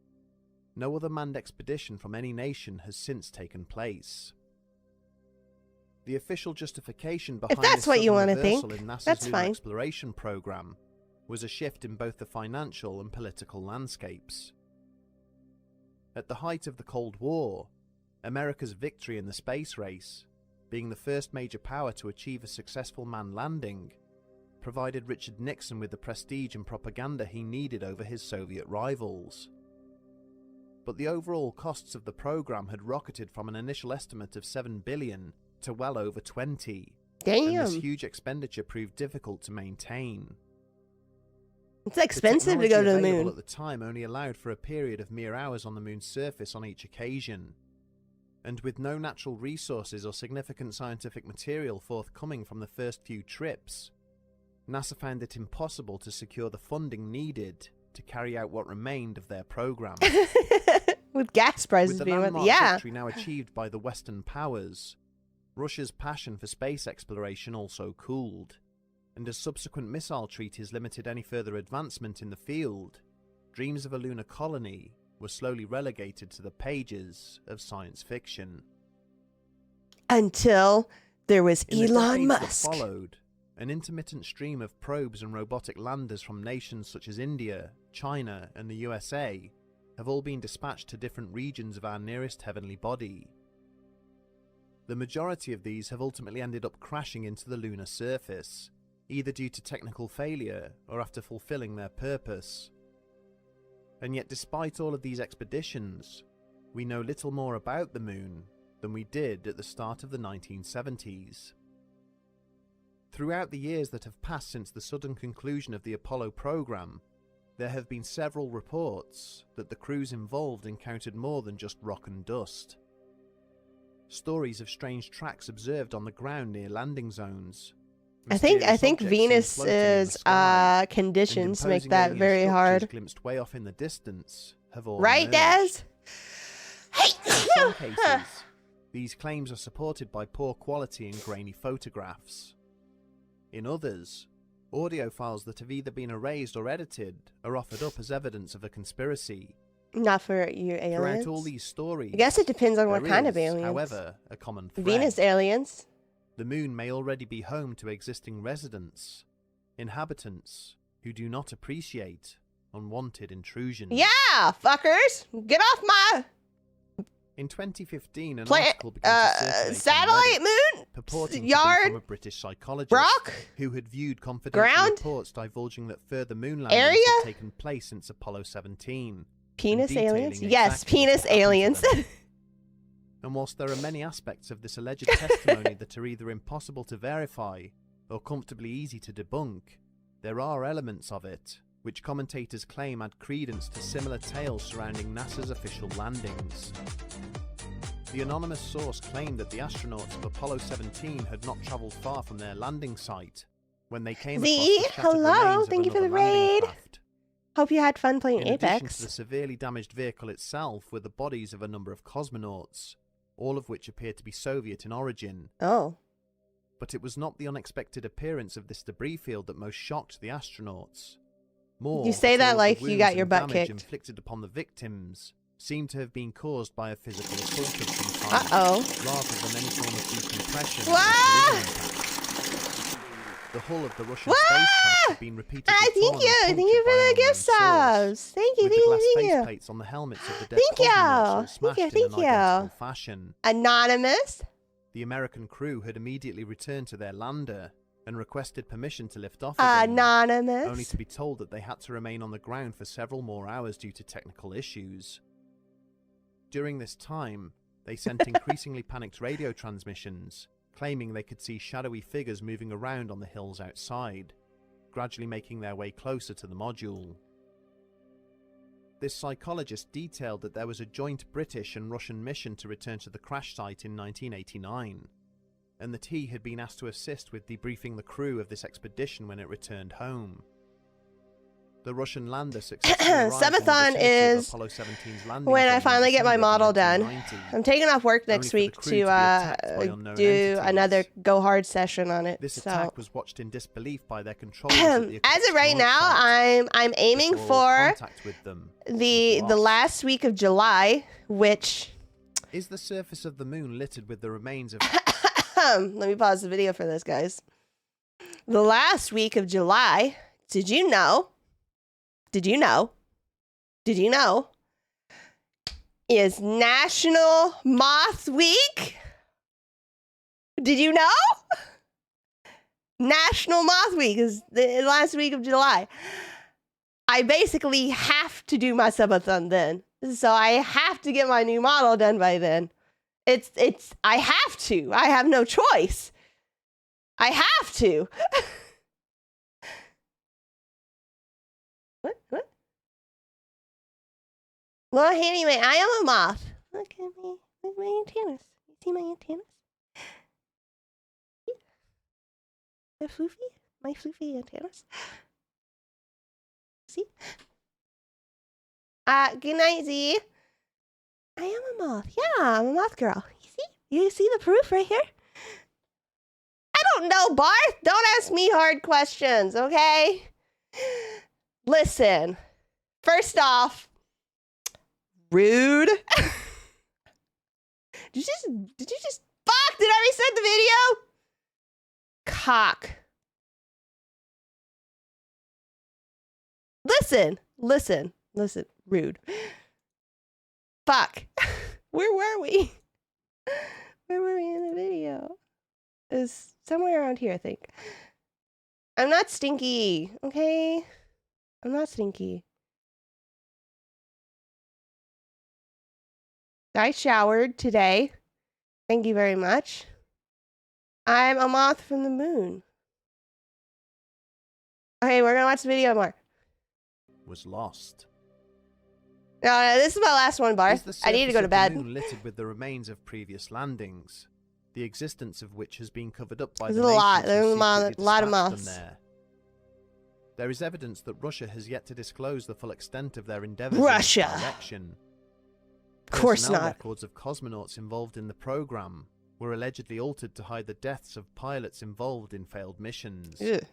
S22: no other manned expedition from any nation has since taken place. The official justification behind
S2: If that's
S22: this
S2: what you
S22: sudden
S2: want to
S22: reversal
S2: think,
S22: in NASA's
S2: that's
S22: lunar
S2: fine.
S22: exploration program was a shift in both the financial and political landscapes. At the height of the Cold War, America's victory in the space race, being the first major power to achieve a successful manned landing, provided Richard Nixon with the prestige and propaganda he needed over his Soviet rivals. But the overall costs of the program had rocketed from an initial estimate of $7 billion to well over 20.
S2: Damn.
S22: And this huge expenditure proved difficult to maintain.
S2: It's expensive to go to the
S22: available
S2: moon.
S22: At the time only allowed for a period of mere hours on the moon's surface on each occasion. And with no natural resources or significant scientific material forthcoming from the first few trips, NASA found it impossible to secure the funding needed to carry out what remained of their program.
S2: With gas prices
S22: With the
S2: being
S22: landmark
S2: yeah.
S22: victory now achieved by the Western powers, Russia's passion for space exploration also cooled, and as subsequent missile treaties limited any further advancement in the field, dreams of a lunar colony were slowly relegated to the pages of science fiction.
S2: Until there was
S22: In the
S2: Elon
S22: decades
S2: Musk.
S22: that followed, an intermittent stream of probes and robotic landers from nations such as India, China, and the USA have all been dispatched to different regions of our nearest heavenly body. The majority of these have ultimately ended up crashing into the lunar surface, either due to technical failure or after fulfilling their purpose. And yet despite all of these expeditions, we know little more about the moon than we did at the start of the 1970s. Throughout the years that have passed since the sudden conclusion of the Apollo program, there have been several reports that the crews involved encountered more than just rock and dust. Stories of strange tracks observed on the ground near landing zones.
S2: I think
S22: Mysterious objects seen
S2: Venus's
S22: floating in the sky,
S2: conditions
S22: and
S2: make
S22: imposing
S2: that
S22: alien
S2: very
S22: structures
S2: hard.
S22: glimpsed way off in the distance have all
S2: Right,
S22: emerged.
S2: Daz?
S22: In some cases, these claims are supported by poor quality and grainy photographs. In others, audio files that have either been erased or edited are offered up as evidence of a conspiracy.
S2: Not for you aliens.
S22: Throughout all these stories,
S2: I guess it depends on what
S22: there
S2: kind of
S22: is,
S2: aliens.
S22: however, a common thread.
S2: Venus aliens.
S22: The moon may already be home to existing residents, inhabitants who do not appreciate unwanted intrusion.
S2: Yeah, fuckers! Get off my
S22: In 2015, an
S2: Plant-
S22: article began to circulate on
S2: satellite
S22: Reddit,
S2: moon?
S22: purporting to be
S2: Yard?
S22: from a British psychologist
S2: Rock?
S22: who had viewed confidential
S2: Ground?
S22: reports divulging that further moon landings
S2: Area?
S22: had taken place since Apollo 17.
S2: Penis
S22: and detailing
S2: aliens? Yes,
S22: exactly what
S2: penis
S22: had happened to
S2: aliens.
S22: them. And whilst there are many aspects of this alleged testimony that are either impossible to verify or comfortably easy to debunk, there are elements of it which commentators claim add credence to similar tales surrounding NASA's official landings. The anonymous source claimed that the astronauts of Apollo 17 had not travelled far from their landing site when they came across the shattered
S2: hello,
S22: remains of
S2: thank you for the
S22: another landing
S2: raid.
S22: craft.
S2: Hope you had fun playing
S22: In addition
S2: Apex.
S22: to the severely damaged vehicle itself were the bodies of a number of cosmonauts, all of which appeared to be Soviet in origin.
S2: Oh.
S22: But it was not the unexpected appearance of this debris field that most shocked the astronauts. More,
S2: You say
S22: all
S2: that
S22: of the
S2: like you
S22: wounds
S2: got your
S22: and
S2: butt
S22: damage
S2: kicked.
S22: inflicted upon the victims seemed to have been caused by a physical assault of some kind,
S2: Uh-oh.
S22: rather than any form of decompression.
S2: Wah!
S22: or collision impact. The hull of the Russian spacecraft had been repeatedly
S2: I thank
S22: torn
S2: you.
S22: and
S2: Thank you
S22: punctured by
S2: for the
S22: an
S2: gift
S22: unknown source,
S2: subs. Thank you,
S22: with the
S2: thank
S22: glass
S2: you, thank you.
S22: faceplates on the helmets of the dead
S2: Thank you.
S22: cosmonauts all
S2: Thank
S22: smashed
S2: you,
S22: in
S2: thank
S22: an
S2: you.
S22: identical fashion.
S2: Anonymous.
S22: The American crew had immediately returned to their lander and requested permission to lift off again,
S2: Anonymous.
S22: only to be told that they had to remain on the ground for several more hours due to technical issues. During this time, they sent increasingly panicked radio transmissions, claiming they could see shadowy figures moving around on the hills outside, gradually making their way closer to the module. This psychologist detailed that there was a joint British and Russian mission to return to the crash site in 1989, and that he had been asked to assist with debriefing the crew of this expedition when it returned home. The Russian lander successfully arrived in the
S2: Subathon
S22: vicinity of
S2: is
S22: Apollo 17's landing
S2: when I
S22: zone in
S2: finally get my
S22: December of
S2: model done.
S22: 1990,
S2: I'm taking off work
S22: only
S2: next
S22: for the
S2: week
S22: crew to be
S2: to
S22: attacked by unknown
S2: do
S22: entities.
S2: another go hard session on it.
S22: This
S2: so.
S22: attack was watched in disbelief by their controllers at the
S2: As of right
S22: launch
S2: now,
S22: site
S2: I'm aiming
S22: before all
S2: for
S22: contact with them
S2: the
S22: was lost.
S2: last week of July, which
S22: Is the surface of the moon littered with the remains of...
S2: let me pause the video for this, guys. The last week of July, did you know, is National Moth Week? Did you know? National Moth Week is the last week of July. I basically have to do my subathon then. So I have to get my new model done by then. I have to. I have no choice. I have to. What? Well, anyway, I am a moth. Look at me. Look at my antennas. You see my antennas? They're floofy. My floofy antennas. See? Good night, Z. I am a moth. Yeah, I'm a moth girl. You see the proof right here? I don't know, Barth. Don't ask me hard questions, okay? Listen. First off, rude. Did you just fuck? Did I reset the video? Cock. Listen. Rude. Fuck. Where were we? Where were we in the video? It was somewhere around here, I think. I'm not stinky, okay? I'm not stinky. I showered today. Thank you very much. I'm a moth from the moon. Okay, we're gonna watch the video more.
S22: was lost.
S2: No, this is my last one, Barth.
S22: Is the
S2: I need to
S22: surface
S2: go to
S22: of the
S2: bed.
S22: moon littered with the remains of previous landings, the existence of which has been covered up by
S2: There's
S22: the
S2: a lot.
S22: nations who
S2: There's a
S22: secretly
S2: lot of
S22: dispatched
S2: moths.
S22: them there. There is evidence that Russia has yet to disclose the full extent of their endeavors
S2: Russia.
S22: in this direction.
S2: Of course
S22: Personnel
S2: not.
S22: records of cosmonauts involved in the program were allegedly altered to hide the deaths of pilots involved in failed missions.
S2: Ugh.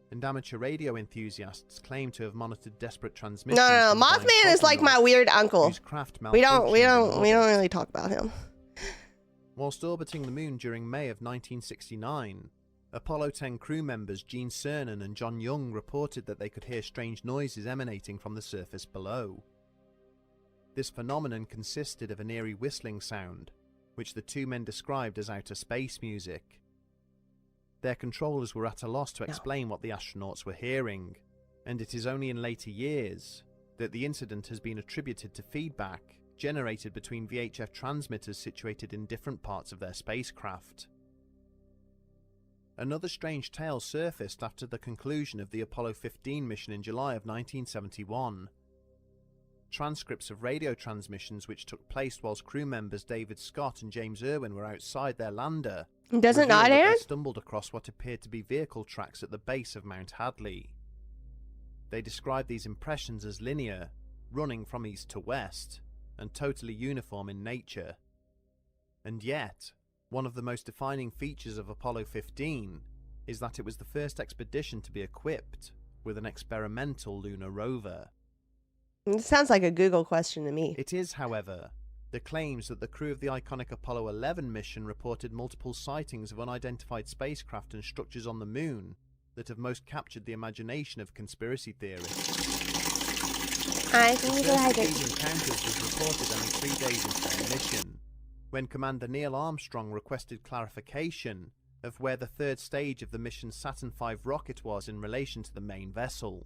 S22: And amateur radio enthusiasts claim to have monitored desperate transmissions.
S2: No.
S22: from flying
S2: Mothman is like my
S22: cosmonauts
S2: weird uncle.
S22: whose craft
S2: We don't
S22: malfunctioned in orbit.
S2: really talk about him.
S22: Whilst orbiting the moon during May of 1969, Apollo 10 crew members Gene Cernan and John Young reported that they could hear strange noises emanating from the surface below. This phenomenon consisted of an eerie whistling sound, which the two men described as outer space music. Their controllers were at a loss to explain what the astronauts were hearing, and it is only in later years that the incident has been attributed to feedback generated between VHF transmitters situated in different parts of their spacecraft. Another strange tale surfaced after the conclusion of the Apollo 15 mission in July of 1971. Transcripts of radio transmissions which took place whilst crew members David Scott and James Irwin were outside their lander
S2: Does it
S22: revealed
S2: not,
S22: that they
S2: Aaron?
S22: stumbled across what appeared to be vehicle tracks at the base of Mount Hadley. They described these impressions as linear, running from east to west, and totally uniform in nature. And yet, one of the most defining features of Apollo 15 is that it was the first expedition to be equipped with an experimental lunar rover.
S2: It sounds like a Google question to me.
S22: It is, however, the claims that the crew of the iconic Apollo 11 mission reported multiple sightings of unidentified spacecraft and structures on the moon that have most captured the imagination of conspiracy theorists.
S2: I
S22: The
S2: think
S22: first of these encounters was reported only 3 days into their mission, when Commander Neil Armstrong requested clarification of where the third stage of the mission's Saturn V rocket was in relation to the main vessel.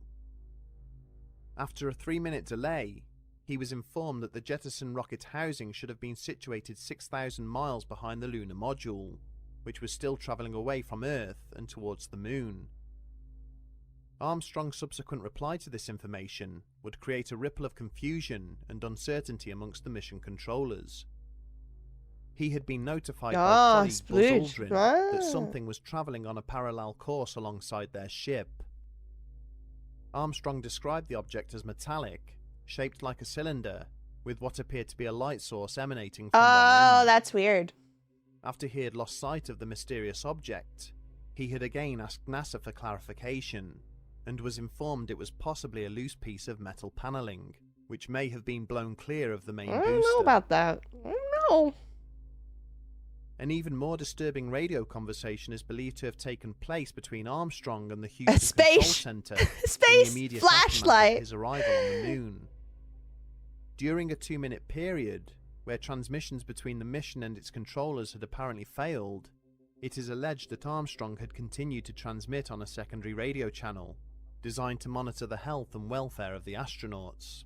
S22: After a 3-minute delay, he was informed that the Jettison rocket housing should have been situated 6,000 miles behind the lunar module, which was still travelling away from Earth and towards the moon. Armstrong's subsequent reply to this information would create a ripple of confusion and uncertainty amongst the mission controllers. He had been notified by colleague Buzz Aldrin that something was travelling on a parallel course alongside their ship. Armstrong described the object as metallic, shaped like a cylinder, with what appeared to be a light source emanating from one end.
S2: That's weird.
S22: After he had lost sight of the mysterious object, he had again asked NASA for clarification, and was informed it was possibly a loose piece of metal paneling, which may have been blown clear of the main booster.
S2: I don't know about that. I don't know.
S22: An even more disturbing radio conversation is believed to have taken place between Armstrong and the Houston Control Center in the immediate aftermath of his arrival on the moon. During a 2-minute period, where transmissions between the mission and its controllers had apparently failed, it is alleged that Armstrong had continued to transmit on a secondary radio channel, designed to monitor the health and welfare of the astronauts.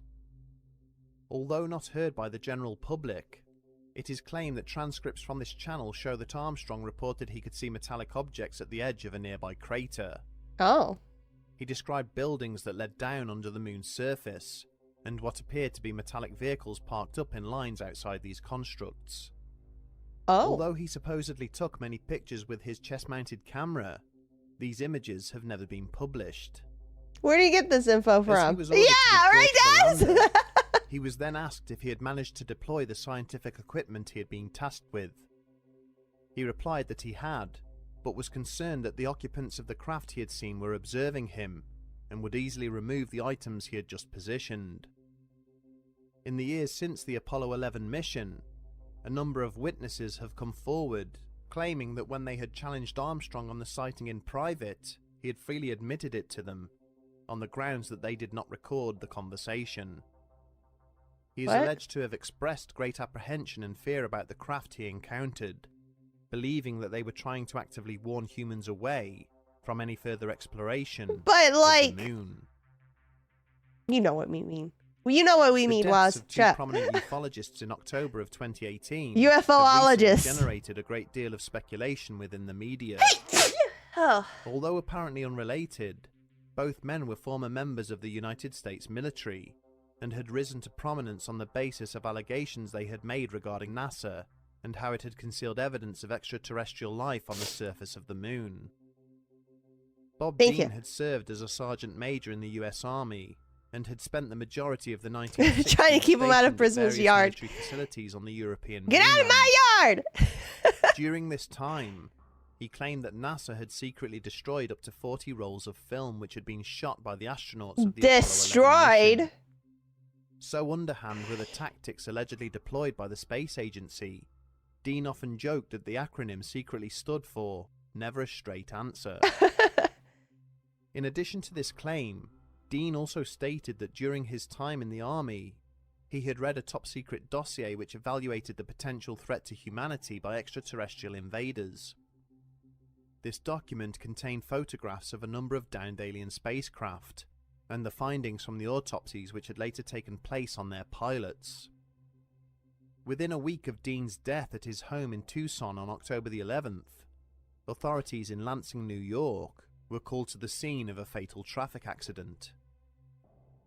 S22: Although not heard by the general public, it is claimed that transcripts from this channel show that Armstrong reported he could see metallic objects at the edge of a nearby crater.
S2: Oh.
S22: He described buildings that led down under the moon's surface, and what appeared to be metallic vehicles parked up in lines outside these constructs.
S2: Oh.
S22: Although he supposedly took many pictures with his chest-mounted camera, these images have never been published.
S2: Where did you get this info from?
S22: Yeah,
S2: right, guys!
S22: He was then asked if he had managed to deploy the scientific equipment he had been tasked with. He replied that he had, but was concerned that the occupants of the craft he had seen were observing him and would easily remove the items he had just positioned. In the years since the Apollo 11 mission, a number of witnesses have come forward, claiming that when they had challenged Armstrong on the sighting in private, he had freely admitted it to them, on the grounds that they did not record the conversation. He is alleged to have expressed great apprehension and fear about the craft he encountered, believing that they were trying to actively warn humans away from any further exploration of the moon.
S2: You know what we mean. Well, you know what we mean,
S22: Was.
S2: Was.
S22: The deaths of two prominent ufologists in October of 2018
S2: UFOologists.
S22: have recently generated a great deal of speculation within the media.
S2: Oh.
S22: Although apparently unrelated, both men were former members of the United States military and had risen to prominence on the basis of allegations they had made regarding NASA and how it had concealed evidence of extraterrestrial life on the surface of the moon. Bob Dean had served as a sergeant major in the US Army and had spent the majority of the 1960s
S2: trying to keep him out of
S22: stationed at
S2: Christmas
S22: various
S2: yard.
S22: military facilities on the European
S2: Get out of my yard!
S22: During this time, he claimed that NASA had secretly destroyed up to 40 rolls of film which had been shot by the astronauts of the Apollo 11 mission. So underhand were the tactics allegedly deployed by the space agency. Dean often joked that the acronym secretly stood for Never a Straight Answer. In addition to this claim, Dean also stated that during his time in the army, he had read a top-secret dossier which evaluated the potential threat to humanity by extraterrestrial invaders. This document contained photographs of a number of downed alien spacecraft, and the findings from the autopsies which had later taken place on their pilots. Within a week of Dean's death at his home in Tucson on October the 11th, authorities in Lansing, New York, were called to the scene of a fatal traffic accident.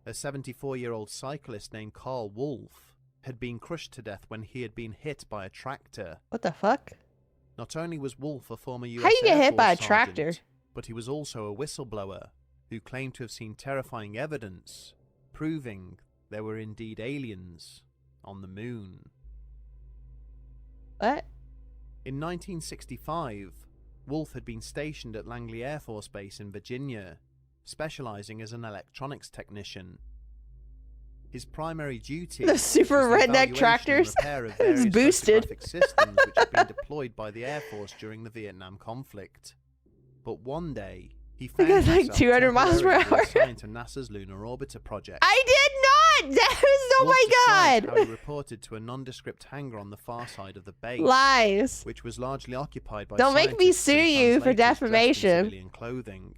S22: A 74-year-old cyclist named Carl Wolf had been crushed to death when he had been hit by a tractor.
S2: What the fuck?
S22: Not only was Wolf a former US
S2: How you get
S22: Air
S2: hit by a
S22: Force
S2: tractor?
S22: sergeant, but he was also a whistleblower who claimed to have seen terrifying evidence proving there were indeed aliens on the moon.
S2: What?
S22: In 1965, Wolf had been stationed at Langley Air Force Base in Virginia, specializing as an electronics technician. His primary duty
S2: The super
S22: was the
S2: redneck
S22: evaluation
S2: tractors.
S22: and repair of
S2: It's
S22: various
S2: boosted.
S22: photographic systems which had been deployed by the Air Force during the Vietnam conflict. But one day, he found
S2: guy's like
S22: himself
S2: 200 miles per
S22: temporarily
S2: hour.
S22: assigned to NASA's Lunar Orbiter project.
S2: I did not! That was, oh
S22: Wolf
S2: my
S22: described
S2: god!
S22: how he reported to a nondescript hangar on the far side of the base.
S2: Lies.
S22: Which was largely occupied by
S2: Don't make me
S22: scientists
S2: sue
S22: and
S2: you for
S22: translators dressed in
S2: defamation.
S22: civilian clothing.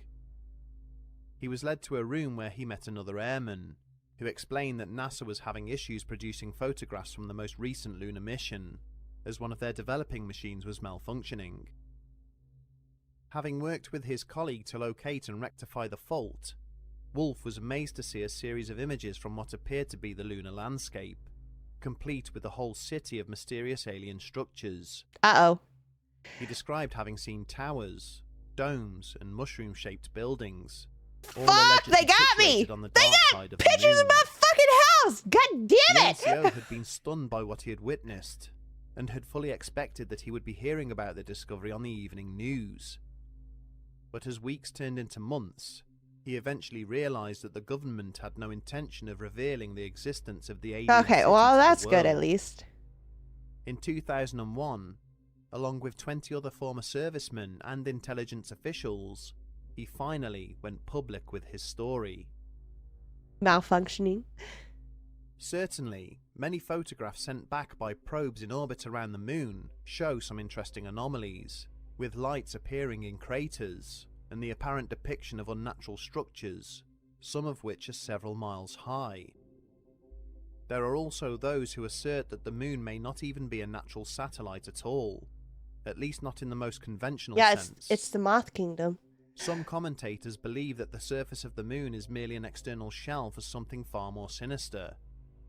S22: He was led to a room where he met another airman, who explained that NASA was having issues producing photographs from the most recent lunar mission, as one of their developing machines was malfunctioning. Having worked with his colleague to locate and rectify the fault, Wolf was amazed to see a series of images from what appeared to be the lunar landscape, complete with a whole city of mysterious alien structures.
S2: Uh-oh.
S22: He described having seen towers, domes, and mushroom-shaped buildings. All
S2: Fuck! They got me!
S22: situated on the
S2: They
S22: dark
S2: got
S22: side of the
S2: pictures
S22: moon.
S2: of my fucking house! God
S22: The
S2: damn it!
S22: NCO had been stunned by what he had witnessed, and had fully expected that he would be hearing about the discovery on the evening news. But as weeks turned into months, he eventually realised that the government had no intention of revealing the existence of the alien
S2: Okay,
S22: city
S2: well,
S22: to the
S2: that's good at
S22: world.
S2: least.
S22: In 2001, along with 20 other former servicemen and intelligence officials, he finally went public with his story.
S2: Malfunctioning.
S22: Certainly, many photographs sent back by probes in orbit around the moon show some interesting anomalies, with lights appearing in craters and the apparent depiction of unnatural structures, some of which are several miles high. There are also those who assert that the moon may not even be a natural satellite at all, at least not in the most conventional sense.
S2: It's the Moth Kingdom.
S22: Some commentators believe that the surface of the moon is merely an external shell for something far more sinister,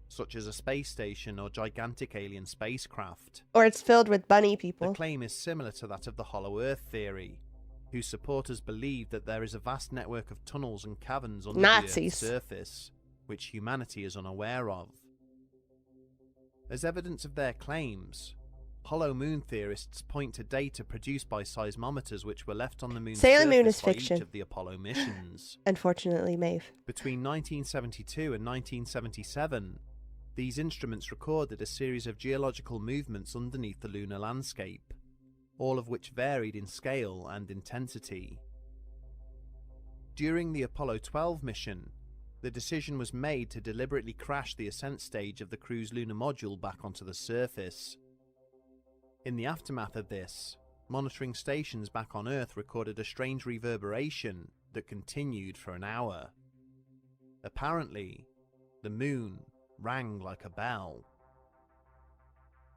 S22: such as a space station or gigantic alien spacecraft.
S2: Or it's filled with bunny people.
S22: The claim is similar to that of the Hollow Earth theory, whose supporters believe that there is a vast network of tunnels and caverns under the Earth's surface, which humanity is unaware of. As evidence of their claims, hollow moon theorists point to data produced by seismometers which were left on the moon's
S2: Sailor
S22: surface
S2: Moon is
S22: by
S2: fiction.
S22: each of the Apollo missions.
S2: Unfortunately, Maeve.
S22: Between 1972 and 1977, these instruments recorded a series of geological movements underneath the lunar landscape, all of which varied in scale and intensity. During the Apollo 12 mission, the decision was made to deliberately crash the ascent stage of the crew's lunar module back onto the surface. In the aftermath of this, monitoring stations back on Earth recorded a strange reverberation that continued for an hour. Apparently, the moon rang like a bell.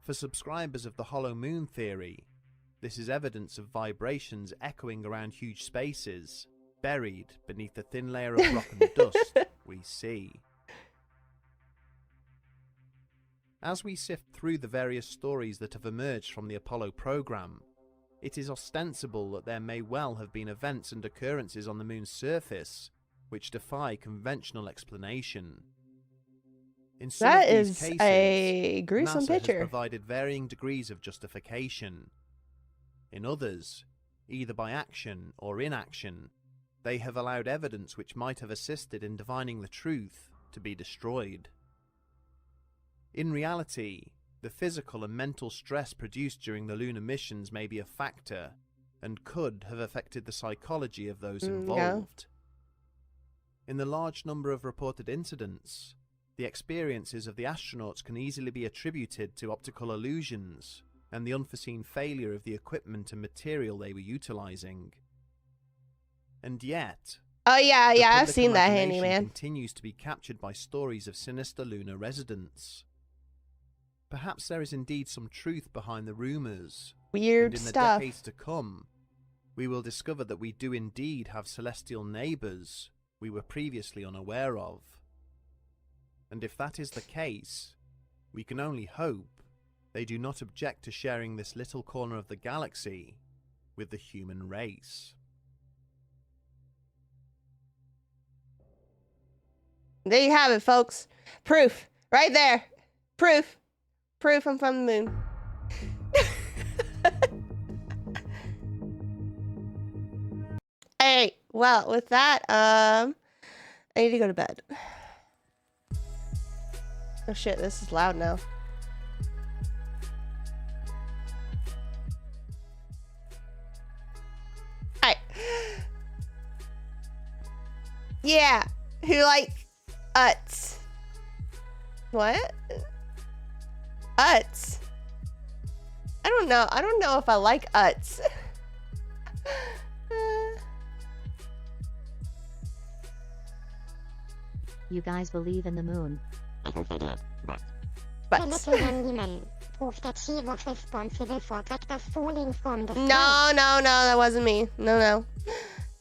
S22: For subscribers of the hollow moon theory, this is evidence of vibrations echoing around huge spaces, buried beneath the thin layer of rock and dust we see. As we sift through the various stories that have emerged from the Apollo program, it is ostensible that there may well have been events and occurrences on the moon's surface which defy conventional explanation. In some
S2: That
S22: of these
S2: is
S22: cases,
S2: a gruesome
S22: NASA has
S2: picture.
S22: provided varying degrees of justification. In others, either by action or inaction, they have allowed evidence which might have assisted in divining the truth to be destroyed. In reality, the physical and mental stress produced during the lunar missions may be a factor, and could have affected the psychology of those involved. In the large number of reported incidents, the experiences of the astronauts can easily be attributed to optical illusions and the unforeseen failure of the equipment and material they were utilizing. And yet,
S2: Oh yeah,
S22: the
S2: yeah, I've
S22: public
S2: seen that
S22: imagination
S2: handyman.
S22: continues to be captured by stories of sinister lunar residents. Perhaps there is indeed some truth behind the rumours.
S2: Weird
S22: and in
S2: stuff.
S22: the decades to come, we will discover that we do indeed have celestial neighbours we were previously unaware of. And if that is the case, we can only hope they do not object to sharing this little corner of the galaxy with the human race.
S2: There you have it, folks. Proof. Right there. Proof. Proof I'm from the moon. Hey, well, with that, I need to go to bed. Oh shit, this is loud now. Alright. Yeah, who like Utz? What? Utz? I don't know. I don't know if I like Utz.
S3: You guys believe in the moon.
S2: Butts.
S3: No,
S2: No, that wasn't me. No.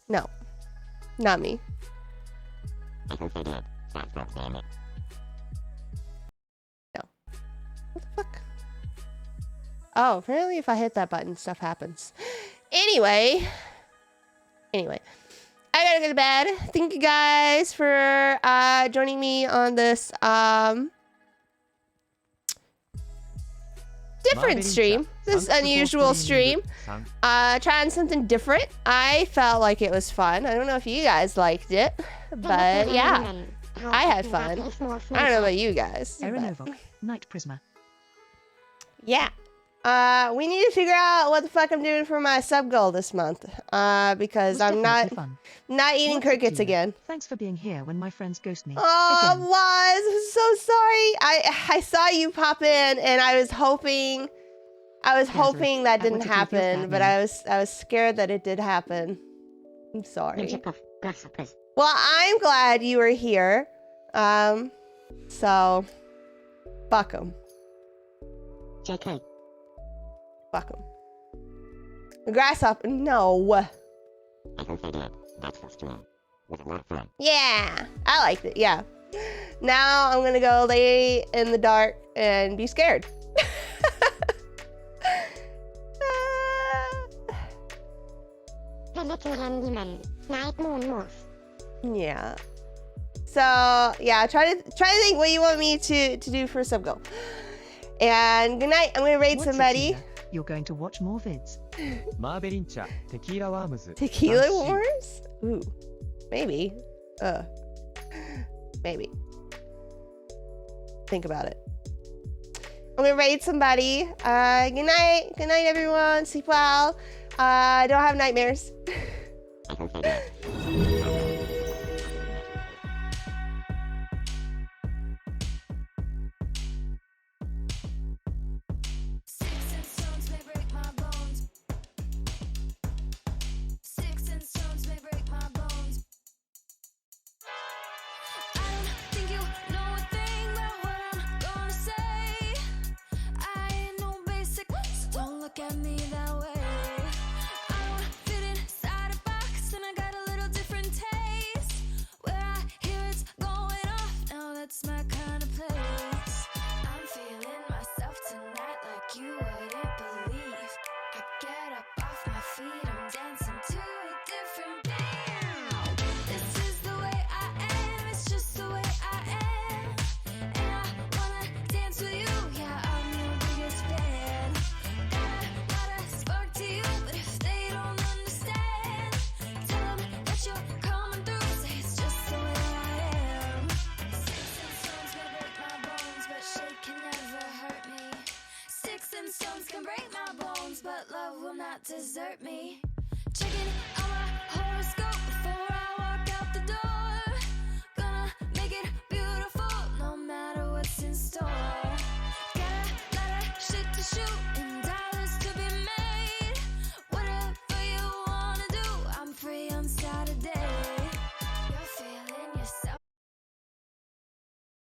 S2: No. Not me.
S9: I hope they did. Stop, damn it.
S2: No. What the fuck? Oh, apparently if I hit that button, stuff happens. Anyway. I gotta go to bed. Thank you guys for joining me on this different stream. This unusual stream. Trying something different. I felt like it was fun. I don't know if you guys liked it, but yeah, I had fun. I don't know about you guys. but-
S18: Night Prisma.
S2: Yeah. We need to figure out what the fuck I'm doing for my sub goal this month. Because I'm not eating crickets again.
S18: Thanks for being here when my friends ghost me.
S2: Oh, Waz, I'm so sorry. I saw you pop in and I was hoping that didn't happen, but I was scared that it did happen. I'm sorry. Well, I'm glad you were here. So fuck 'em.
S9: JK.
S2: Fuck 'em. The grasshopper, no.
S9: I hope they did. That's for stream. Was a lot of fun.
S2: Yeah, I liked it, yeah. Now I'm gonna go lay in the dark and be scared. Yeah. So yeah, try to think what you want me to do for a sub goal. And good night. I'm gonna raid somebody.
S18: You're going to watch more vids.
S2: Tequila Wars? Ooh. Maybe. Maybe. Think about it. I'm gonna raid somebody. Good night. Good night, everyone. Sleep well. Don't have nightmares.
S19: Look at me that way. I don't fit inside a box, and I got a little different taste. Where I hear it's going off, now that's my kind of place. I'm feeling myself tonight like you wouldn't believe. I get up off my feet, I'm dancing to a different beat. This is the way I am, it's just the way I am. And I wanna dance with you, yeah, I'm your biggest fan. Spark to you, but if they don't understand, tell them that you're coming through. Say it's just the way I am. Sticks and stones may break my bones, but shade can never hurt me. Sticks and stones can break my bones, but love will not desert me.